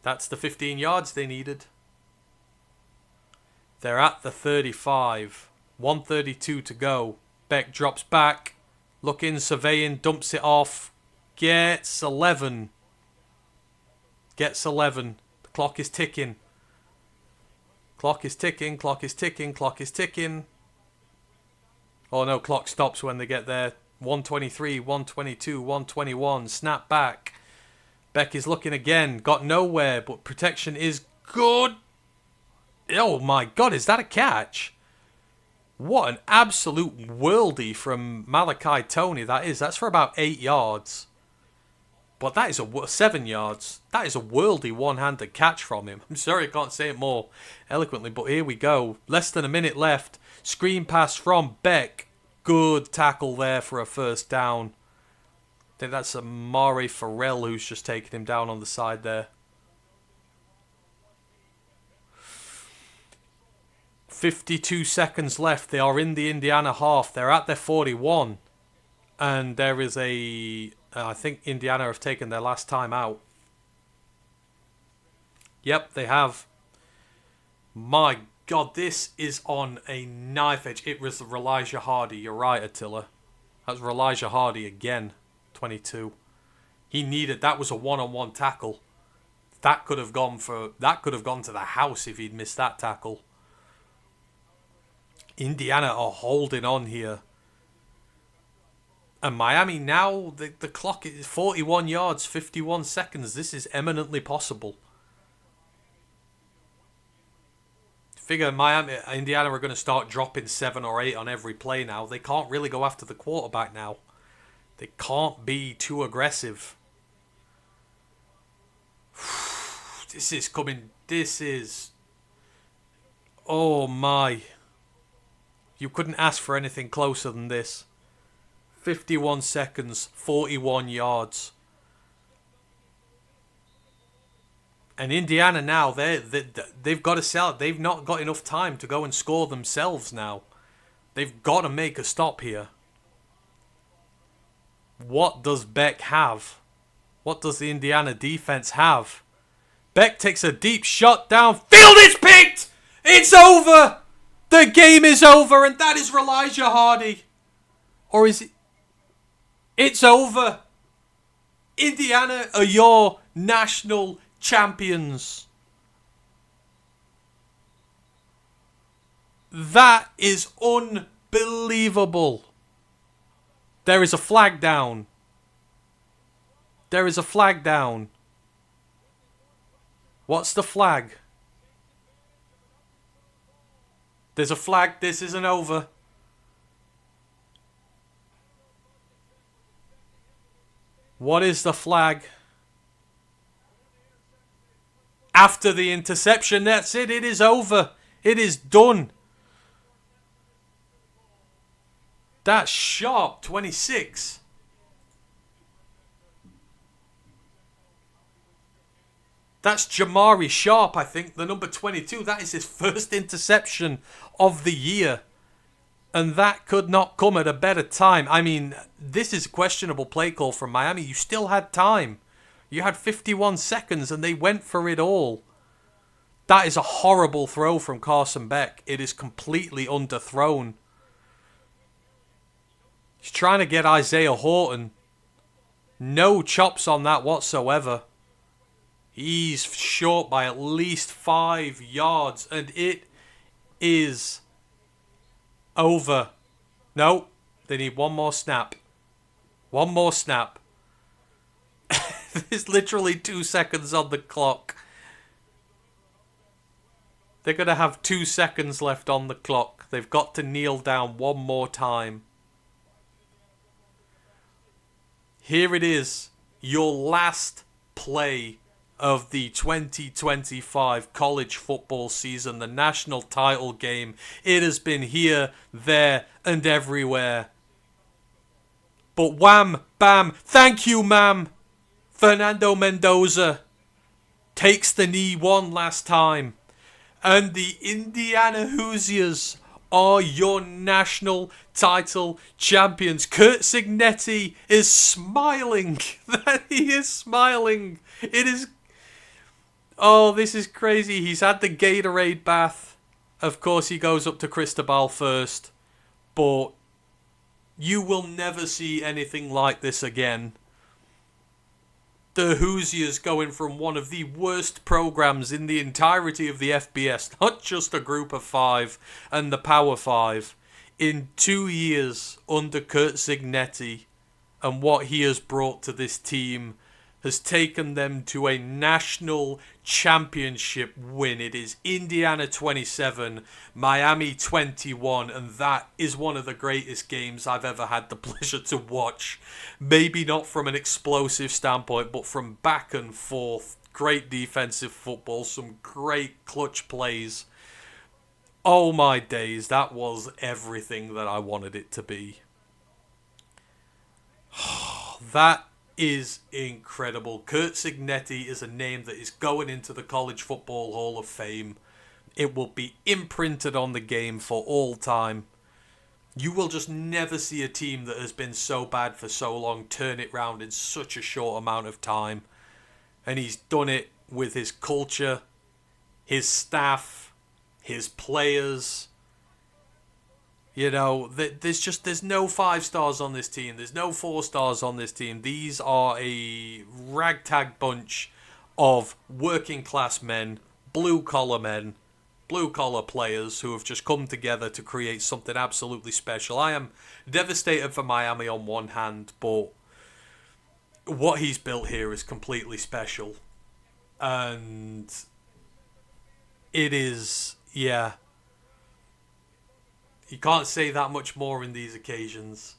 That's the 15 yards they needed. They're at the 35. 1:32 to go. Beck drops back. Looking, surveying, dumps it off. Gets 11. Gets 11. The clock is ticking. Clock is ticking, clock is ticking, clock is ticking. Oh no, clock stops when they get there. 1:23, 1:22, 1:21. Snap back. Beck is looking again. Got nowhere, but protection is good. Oh my god, is that a catch? What an absolute worldie from Malachi Toney that is. That's for about 8 yards. But that is 7 yards. That is a worldie one-handed catch from him. I'm sorry I can't say it more eloquently, but here we go. Less than a minute left. Screen pass from Beck. Good tackle there for a first down. I think that's Amari Farrell who's just taken him down on the side there. 52 seconds left. They are in the Indiana half. They're at their 41. And there is I think Indiana have taken their last time out. Yep, they have. My God, this is on a knife edge. It was Elijah Hardy. You're right, Attila. That's Elijah Hardy again. 22. He needed. That was a one-on-one tackle. That could have gone to the house if he'd missed that tackle. Indiana are holding on here. And Miami now, the clock is 41 yards, 51 seconds. This is eminently possible. Figure Indiana are going to start dropping 7 or 8 on every play now. They can't really go after the quarterback now. They can't be too aggressive. This is coming. This is... Oh my. You couldn't ask for anything closer than this. 51 seconds, 41 yards. And Indiana now, they've got to sell it. They've not got enough time to go and score themselves now. They've got to make a stop here. What does Beck have? What does the Indiana defense have? Beck takes a deep shot downfield. It's picked! It's over! The game is over, and that is Elijah Hardy. Or is it? It's over. Indiana are your national champions. That is unbelievable. There is a flag down. There is a flag down. What's the flag? There's a flag. This isn't over. What is the flag? After the interception, that's it. It is over. It is done. That's sharp. 26. That's Jamari Sharp, I think, the number 22. That is his first interception of the year. And that could not come at a better time. I mean, this is a questionable play call from Miami. You still had time. You had 51 seconds and they went for it all. That is a horrible throw from Carson Beck. It is completely underthrown. He's trying to get Isaiah Horton. No chops on that whatsoever. He's short by at least 5 yards. And it is over. No, they need one more snap. One more snap. There's literally 2 seconds on the clock. They're going to have 2 seconds left on the clock. They've got to kneel down one more time. Here it is. Your last play of the 2025 college football season, the national title game. It has been here, there, and everywhere. But wham, bam, thank you, ma'am. Fernando Mendoza takes the knee one last time. And the Indiana Hoosiers are your national title champions. Curt Cignetti is smiling. He is smiling. It is... Oh, this is crazy. He's had the Gatorade bath. Of course, he goes up to Cristobal first. But you will never see anything like this again. The Hoosiers going from one of the worst programs in the entirety of the FBS, not just a group of 5 and the Power 5, in 2 years under Curt Cignetti, and what he has brought to this team has taken them to a national championship win. It is Indiana 27, Miami 21, and that is one of the greatest games I've ever had the pleasure to watch. Maybe not from an explosive standpoint, but from back and forth. Great defensive football, some great clutch plays. Oh my days, that was everything that I wanted it to be. That is incredible. Curt Cignetti is a name that is going into the College Football Hall of Fame. It will be imprinted on the game for all time. You will just never see a team that has been so bad for so long turn it round in such a short amount of time. And he's done it with his culture, his staff, his players. You know, there's no 5 stars on this team. There's no 4 stars on this team. These are a ragtag bunch of working class men, blue collar players who have just come together to create something absolutely special. I am devastated for Miami on one hand, but what he's built here is completely special. And it is, yeah. You can't say that much more in these occasions.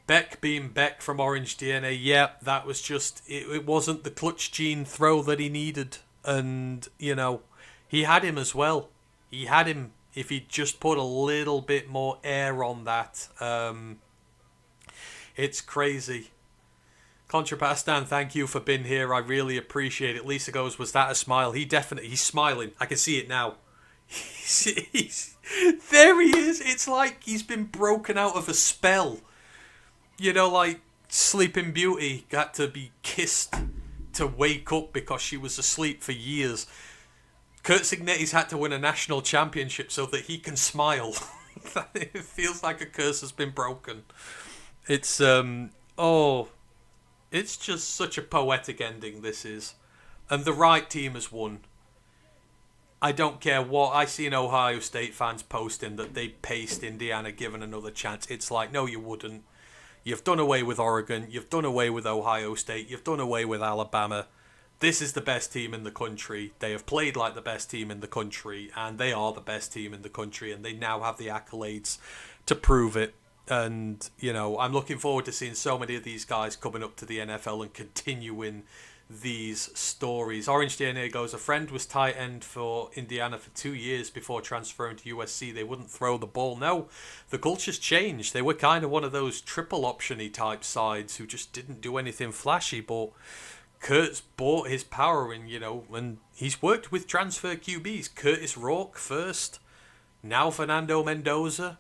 Beck being Beck from Orange DNA, yeah, that was just... It wasn't the clutch gene throw that he needed. And, you know, he had him as well. He had him if he just put a little bit more air on that. It's crazy. Contrapastan, thank you for being here. I really appreciate it. Lisa goes, was that a smile? He's smiling. I can see it now. There he is. It's like he's been broken out of a spell. You know, like Sleeping Beauty got to be kissed to wake up because she was asleep for years. Curt Cignetti's had to win a national championship so that he can smile. It feels like a curse has been broken. It's it's just such a poetic ending, this is. And the right team has won. I don't care what. I see in Ohio State fans posting that they paced Indiana given another chance. It's like, no, you wouldn't. You've done away with Oregon. You've done away with Ohio State. You've done away with Alabama. this is the best team in the country. They have played like the best team in the country, and they are the best team in the country, and they now have the accolades to prove it. And, you know, I'm looking forward to seeing so many of these guys coming up to the NFL and continuing these stories. Orange DNA goes, a friend was tight end for Indiana for 2 years before transferring to USC. They wouldn't throw the ball. No, the culture's changed. They were kind of one of those triple option-y type sides who just didn't do anything flashy, but Curt's bought his power in, you know, and he's worked with transfer QBs. Curtis Rourke first, now Fernando Mendoza.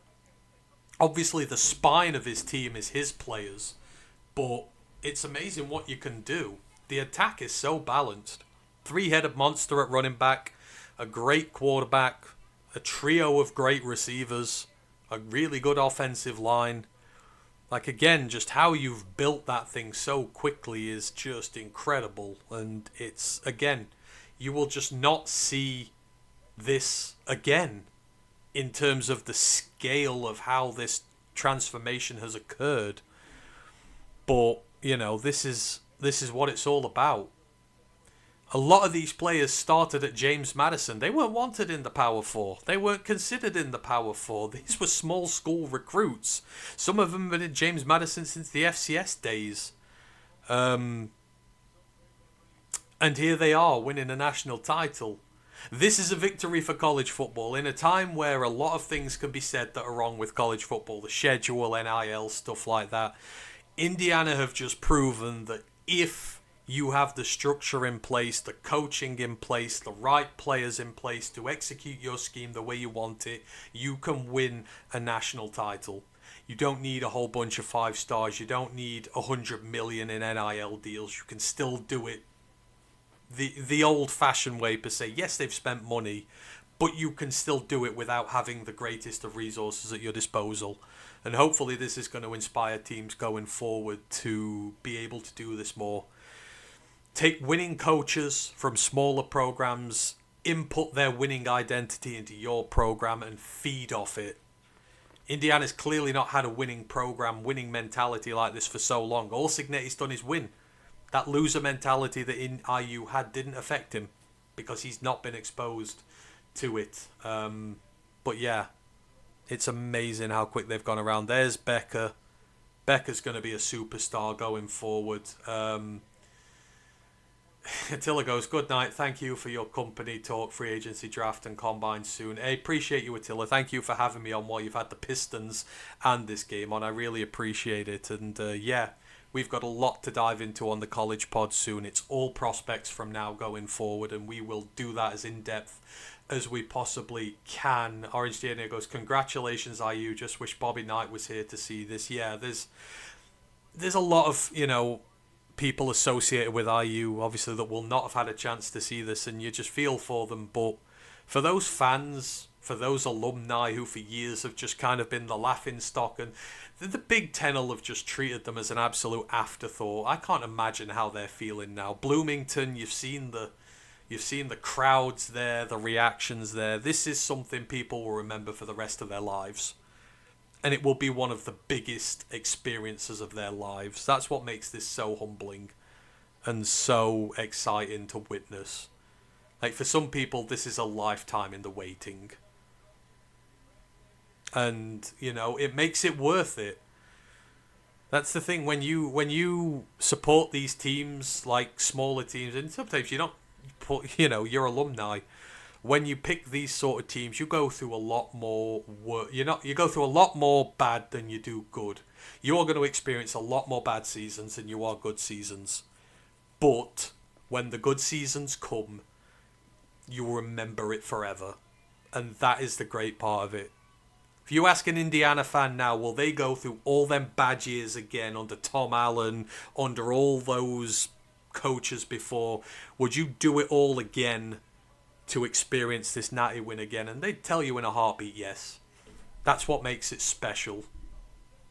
Obviously, the spine of his team is his players, but it's amazing what you can do. The attack is so balanced. Three-headed monster at running back, a great quarterback, a trio of great receivers, a really good offensive line. Like, again, just how you've built that thing so quickly is just incredible. And it's, again, you will just not see this again in terms of the scale of how this transformation has occurred. But, you know, this is what it's all about. A lot of these players started at James Madison. They weren't wanted in the Power 4. They weren't considered in the Power 4. These were small school recruits. Some of them have been at James Madison since the FCS days. And here they are, winning a national title. This is a victory for college football in a time where a lot of things can be said that are wrong with college football. The schedule, NIL, stuff like that. Indiana have just proven that if you have the structure in place, the coaching in place, the right players in place to execute your scheme the way you want it, you can win a national title. You don't need a whole bunch of 5 stars. You don't need 100 million in NIL deals. You can still do it the old-fashioned way per se. Yes, they've spent money, but you can still do it without having the greatest of resources at your disposal. And hopefully this is going to inspire teams going forward to be able to do this more. Take winning coaches from smaller programs, input their winning identity into your program, and feed off it. Indiana's clearly not had a winning program, winning mentality like this for so long. All Cignetti's done is win. That loser mentality that IU had didn't affect him because he's not been exposed to it. But yeah, it's amazing how quick they've gone around. There's Becca. Becca's going to be a superstar going forward. Attila goes, good night. Thank you for your company. Talk free agency draft and combine soon. I appreciate you, Attila. Thank you for having me on while you've had the Pistons and this game on. I really appreciate it. And yeah, we've got a lot to dive into on the college pod soon. It's all prospects from now going forward, and we will do that as in-depth as we possibly can. Orange DNA goes, congratulations, IU. Just wish Bobby Knight was here to see this. Yeah, there's a lot of, you know, people associated with IU, obviously, that will not have had a chance to see this, and you just feel for them. But for those fans, for those alumni who for years have just kind of been the laughing stock, and the Big Ten will have just treated them as an absolute afterthought. I can't imagine how they're feeling now. Bloomington, you've seen the crowds there, the reactions there. This is something people will remember for the rest of their lives. And it will be one of the biggest experiences of their lives. That's what makes this so humbling and so exciting to witness. Like, for some people, this is a lifetime in the waiting. And, you know, it makes it worth it. That's the thing, when you support these teams, like smaller teams, and sometimes you don't put, you know, your alumni. When you pick these sort of teams, you go through a lot more work. You go through a lot more bad than you do good. You are going to experience a lot more bad seasons than you are good seasons. But when the good seasons come, you'll remember it forever. And that is the great part of it. If you ask an Indiana fan now, will they go through all them bad years again under Tom Allen, under all those coaches before? Would you do it all again to experience this natty win again? And they'd tell you in a heartbeat, yes. That's what makes it special.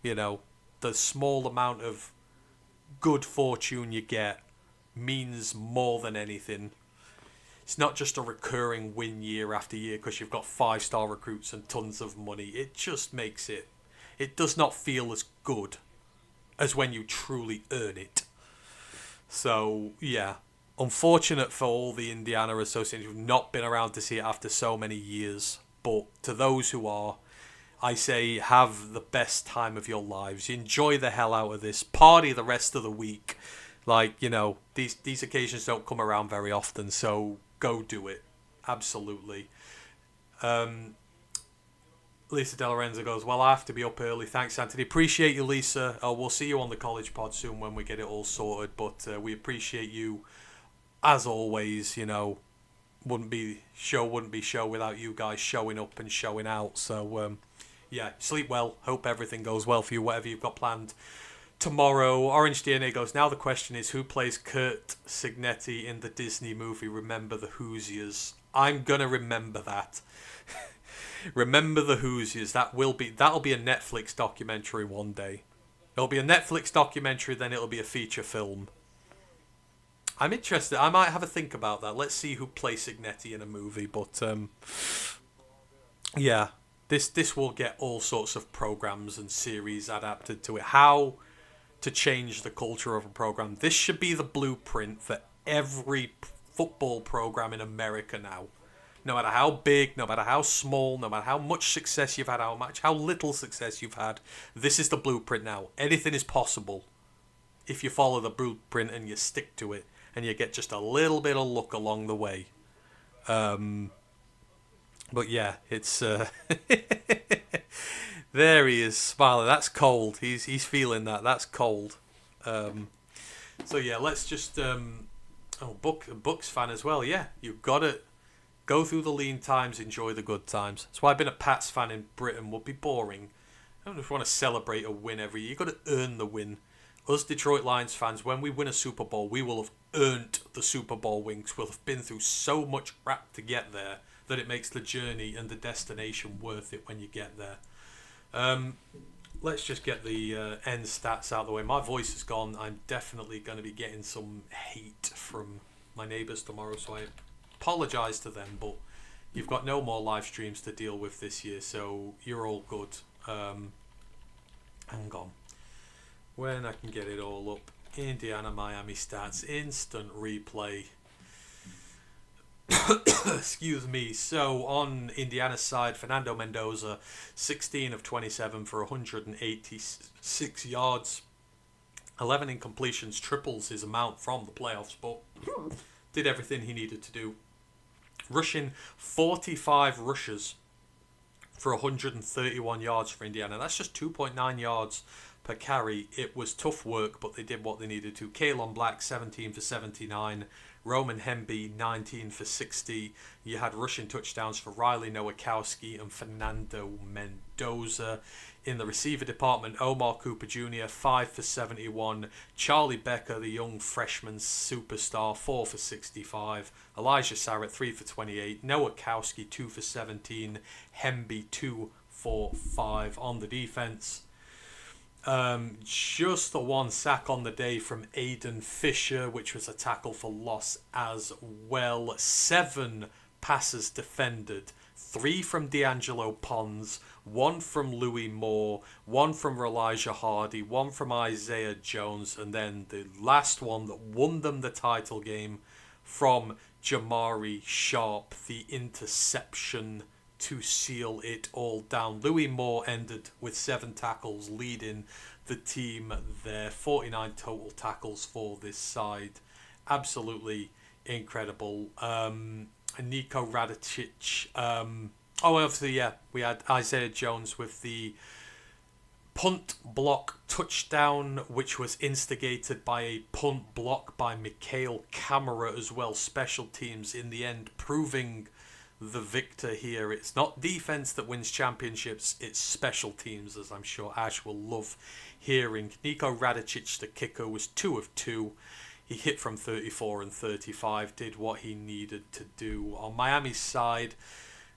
You know, the small amount of good fortune you get means more than anything. It's not just a recurring win year after year because you've got 5-star recruits and tons of money. It just makes it does not feel as good as when you truly earn it. So, yeah. Unfortunate for all the Indiana associations who've not been around to see it after so many years. But to those who are, I say have the best time of your lives. Enjoy the hell out of this. Party the rest of the week. Like, these occasions don't come around very often, so go do it. Absolutely. Lisa De Lorenzo goes, well, I have to be up early. Thanks, Antony. Appreciate you, Lisa. We'll see you on the college pod soon when we get it all sorted. But we appreciate you, as always. Wouldn't be show without you guys showing up and showing out. So, yeah, sleep well. Hope everything goes well for you, whatever you've got planned tomorrow. Orange DNA goes, now the question is, who plays Curt Cignetti in the Disney movie Remember the Hoosiers? I'm going to remember that. Remember the Hoosiers. That'll be a Netflix documentary one day. It'll be a Netflix documentary, then it'll be a feature film. I'm interested. I might have a think about that. Let's see who plays Cignetti in a movie. But yeah, this will get all sorts of programs and series adapted to it. How to change the culture of a program. This should be the blueprint for every football program in America now. No matter how big, no matter how small, no matter how much success you've had, how little success you've had, this is the blueprint now. Anything is possible if you follow the blueprint and you stick to it and you get just a little bit of luck along the way. But yeah, it's there he is smiling. That's cold. He's feeling that. That's cold. So yeah, let's just Bucks fan as well. Yeah, you've got to go through the lean times, enjoy the good times. That's why I've been a Pats fan in Britain would be boring. I don't know if you want to celebrate a win every year. You've got to earn the win. Us Detroit Lions fans, when we win a Super Bowl, we will have earned the Super Bowl wings. We'll have been through so much crap to get there that it makes the journey and the destination worth it when you get there. Let's just get the end stats out of the way. My voice is gone. I'm definitely going to be getting some hate from my neighbours tomorrow, so I apologise to them, but you've got no more live streams to deal with this year, so you're all good. Hang on. When I can get it all up. Indiana, Miami stats, instant replay. Excuse me. So on Indiana's side, Fernando Mendoza, 16 of 27 for 186 yards. 11 incompletions, triples his amount from the playoffs, but did everything he needed to do. Rushing 45 rushes for 131 yards for Indiana. That's just 2.9 yards per carry. It was tough work, but they did what they needed to. Kalon Black, 17 for 79. Roman Hemby, 19 for 60. You had rushing touchdowns for Riley Nowakowski and Fernando Mendoza. In the receiver department, Omar Cooper Jr., 5 for 71. Charlie Becker, the young freshman superstar, 4 for 65. Elijah Sarratt, 3 for 28. Nowakowski, 2 for 17. Hemby, 2 for 5. On the defense, just the one sack on the day from Aiden Fisher, which was a tackle for loss as well. 7 passes defended. 3 from D'Angelo Pons, 1 from Louis Moore, 1 from Elijah Hardy, 1 from Isaiah Jones, and then the last one that won them the title game from Jamari Sharp, the interception to seal it all down. Louis Moore ended with 7 tackles, leading the team there. 49 total tackles for this side. Absolutely incredible. Nico Radicic. Obviously, yeah, we had Isaiah Jones with the punt block touchdown, which was instigated by a punt block by Mikhail Kamara as well. Special teams in the end proving the victor here. It's not defense that wins championships, it's special teams, as I'm sure Ash will love hearing. Nico Radicic, the kicker, was 2 of 2. He hit from 34 and 35, did what he needed to do. On Miami's side,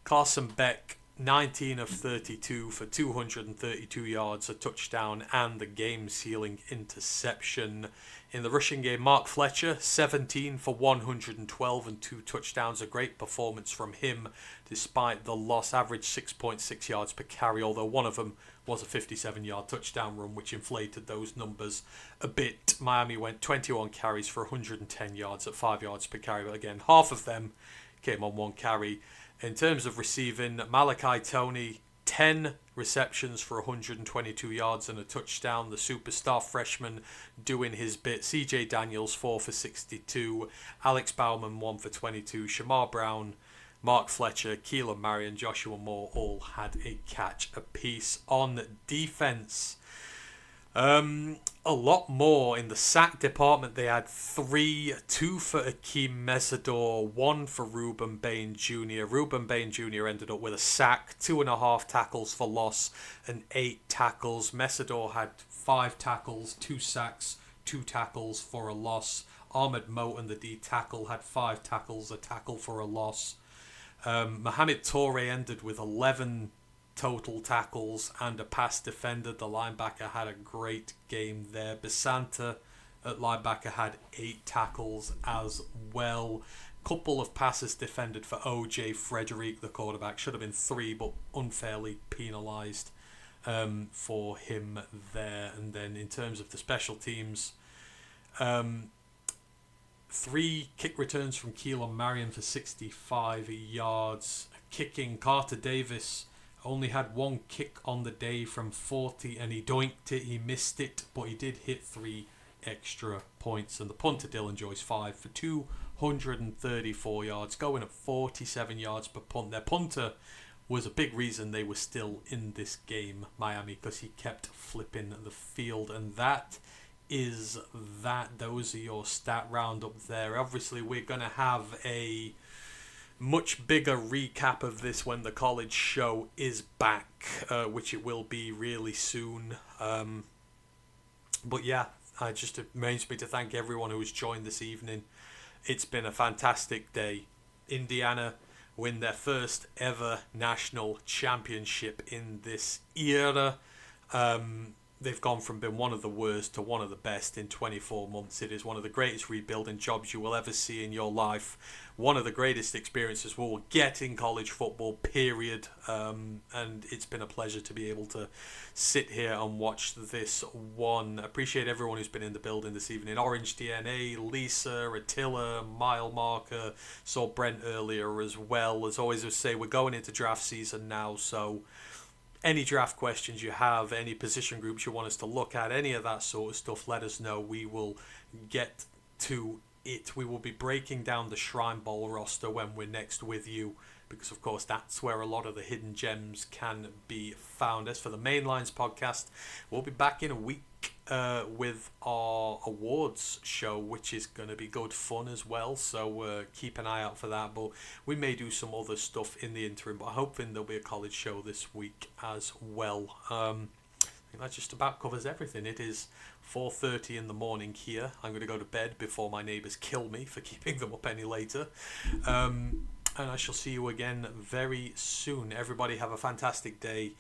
Carson Beck, 19 of 32 for 232 yards, a touchdown, and the game-sealing interception. In the rushing game, Mark Fletcher, 17 for 112 and 2 touchdowns. A great performance from him, despite the loss. Averaged 6.6 yards per carry, although one of them was a 57-yard touchdown run, which inflated those numbers a bit. Miami went 21 carries for 110 yards at 5 yards per carry, but again, half of them came on one carry. In terms of receiving, Malachi, Toney, 10 receptions for 122 yards and a touchdown. The superstar freshman doing his bit. CJ Daniels, 4 for 62. Alex Bauman, 1 for 22. Shamar Brown, Mark Fletcher, Keelan Marion, Joshua Moore all had a catch apiece. On defense, a lot more in the sack department. They had 3, 2 for Akeem Mesidor, 1 for Reuben Bain Jr. Reuben Bain Jr. ended up with a sack, 2.5 tackles for loss, and 8 tackles. Mesidor had 5 tackles, 2 sacks, 2 tackles for a loss. Ahmed Moten, the D tackle, had 5 tackles, a tackle for a loss. Mohamed Toure ended with 11 total tackles and a pass defender. The linebacker had a great game there. Basanta at linebacker had 8 tackles as well. Couple of passes defended for OJ Frederick, the quarterback. Should have been 3, but unfairly penalised for him there. And then in terms of the special teams, 3 kick returns from Keelan Marion for 65 yards. Kicking, Carter Davis only had 1 kick on the day from 40, and he doinked it. He missed it, but he did hit 3 extra points. And the punter, Dylan Joyce, 5 for 234 yards, going at 47 yards per punt. Their punter was a big reason they were still in this game, Miami, because he kept flipping the field. And that is that. Those are your stat roundup there. Obviously, we're going to have a much bigger recap of this when the college show is back, which it will be really soon. But yeah, it just remains me to thank everyone who has joined this evening. It's been a fantastic day. Indiana win their first ever national championship in this era. They've gone from being one of the worst to one of the best in 24 months. It is one of the greatest rebuilding jobs you will ever see in your life. One of the greatest experiences we'll get in college football, period. And it's been a pleasure to be able to sit here and watch this one. Appreciate everyone who's been in the building this evening. Orange DNA, Lisa, Attila, Mile Marker, saw Brent earlier as well. As always, I say, we're going into draft season now, so any draft questions you have, any position groups you want us to look at, any of that sort of stuff, let us know. We will get to it. We will be breaking down the Shrine Bowl roster when we're next with you, because of course that's where a lot of the hidden gems can be found. As for the Mainlines podcast, we'll be back in a week with our awards show, which is going to be good fun as well, so keep an eye out for that. But we may do some other stuff in the interim, but I'm hoping there'll be a college show this week as well. I think that just about covers everything. It is 4:30 in the morning here. I'm going to go to bed before my neighbours kill me for keeping them up any later. And I shall see you again very soon. Everybody have a fantastic day.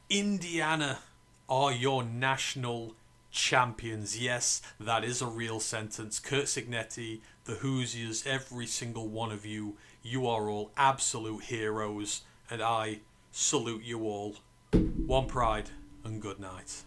Indiana are your national champions. Yes, that is a real sentence. Curt Cignetti, the Hoosiers, every single one of you, you are all absolute heroes, and I salute you all. One pride and good night.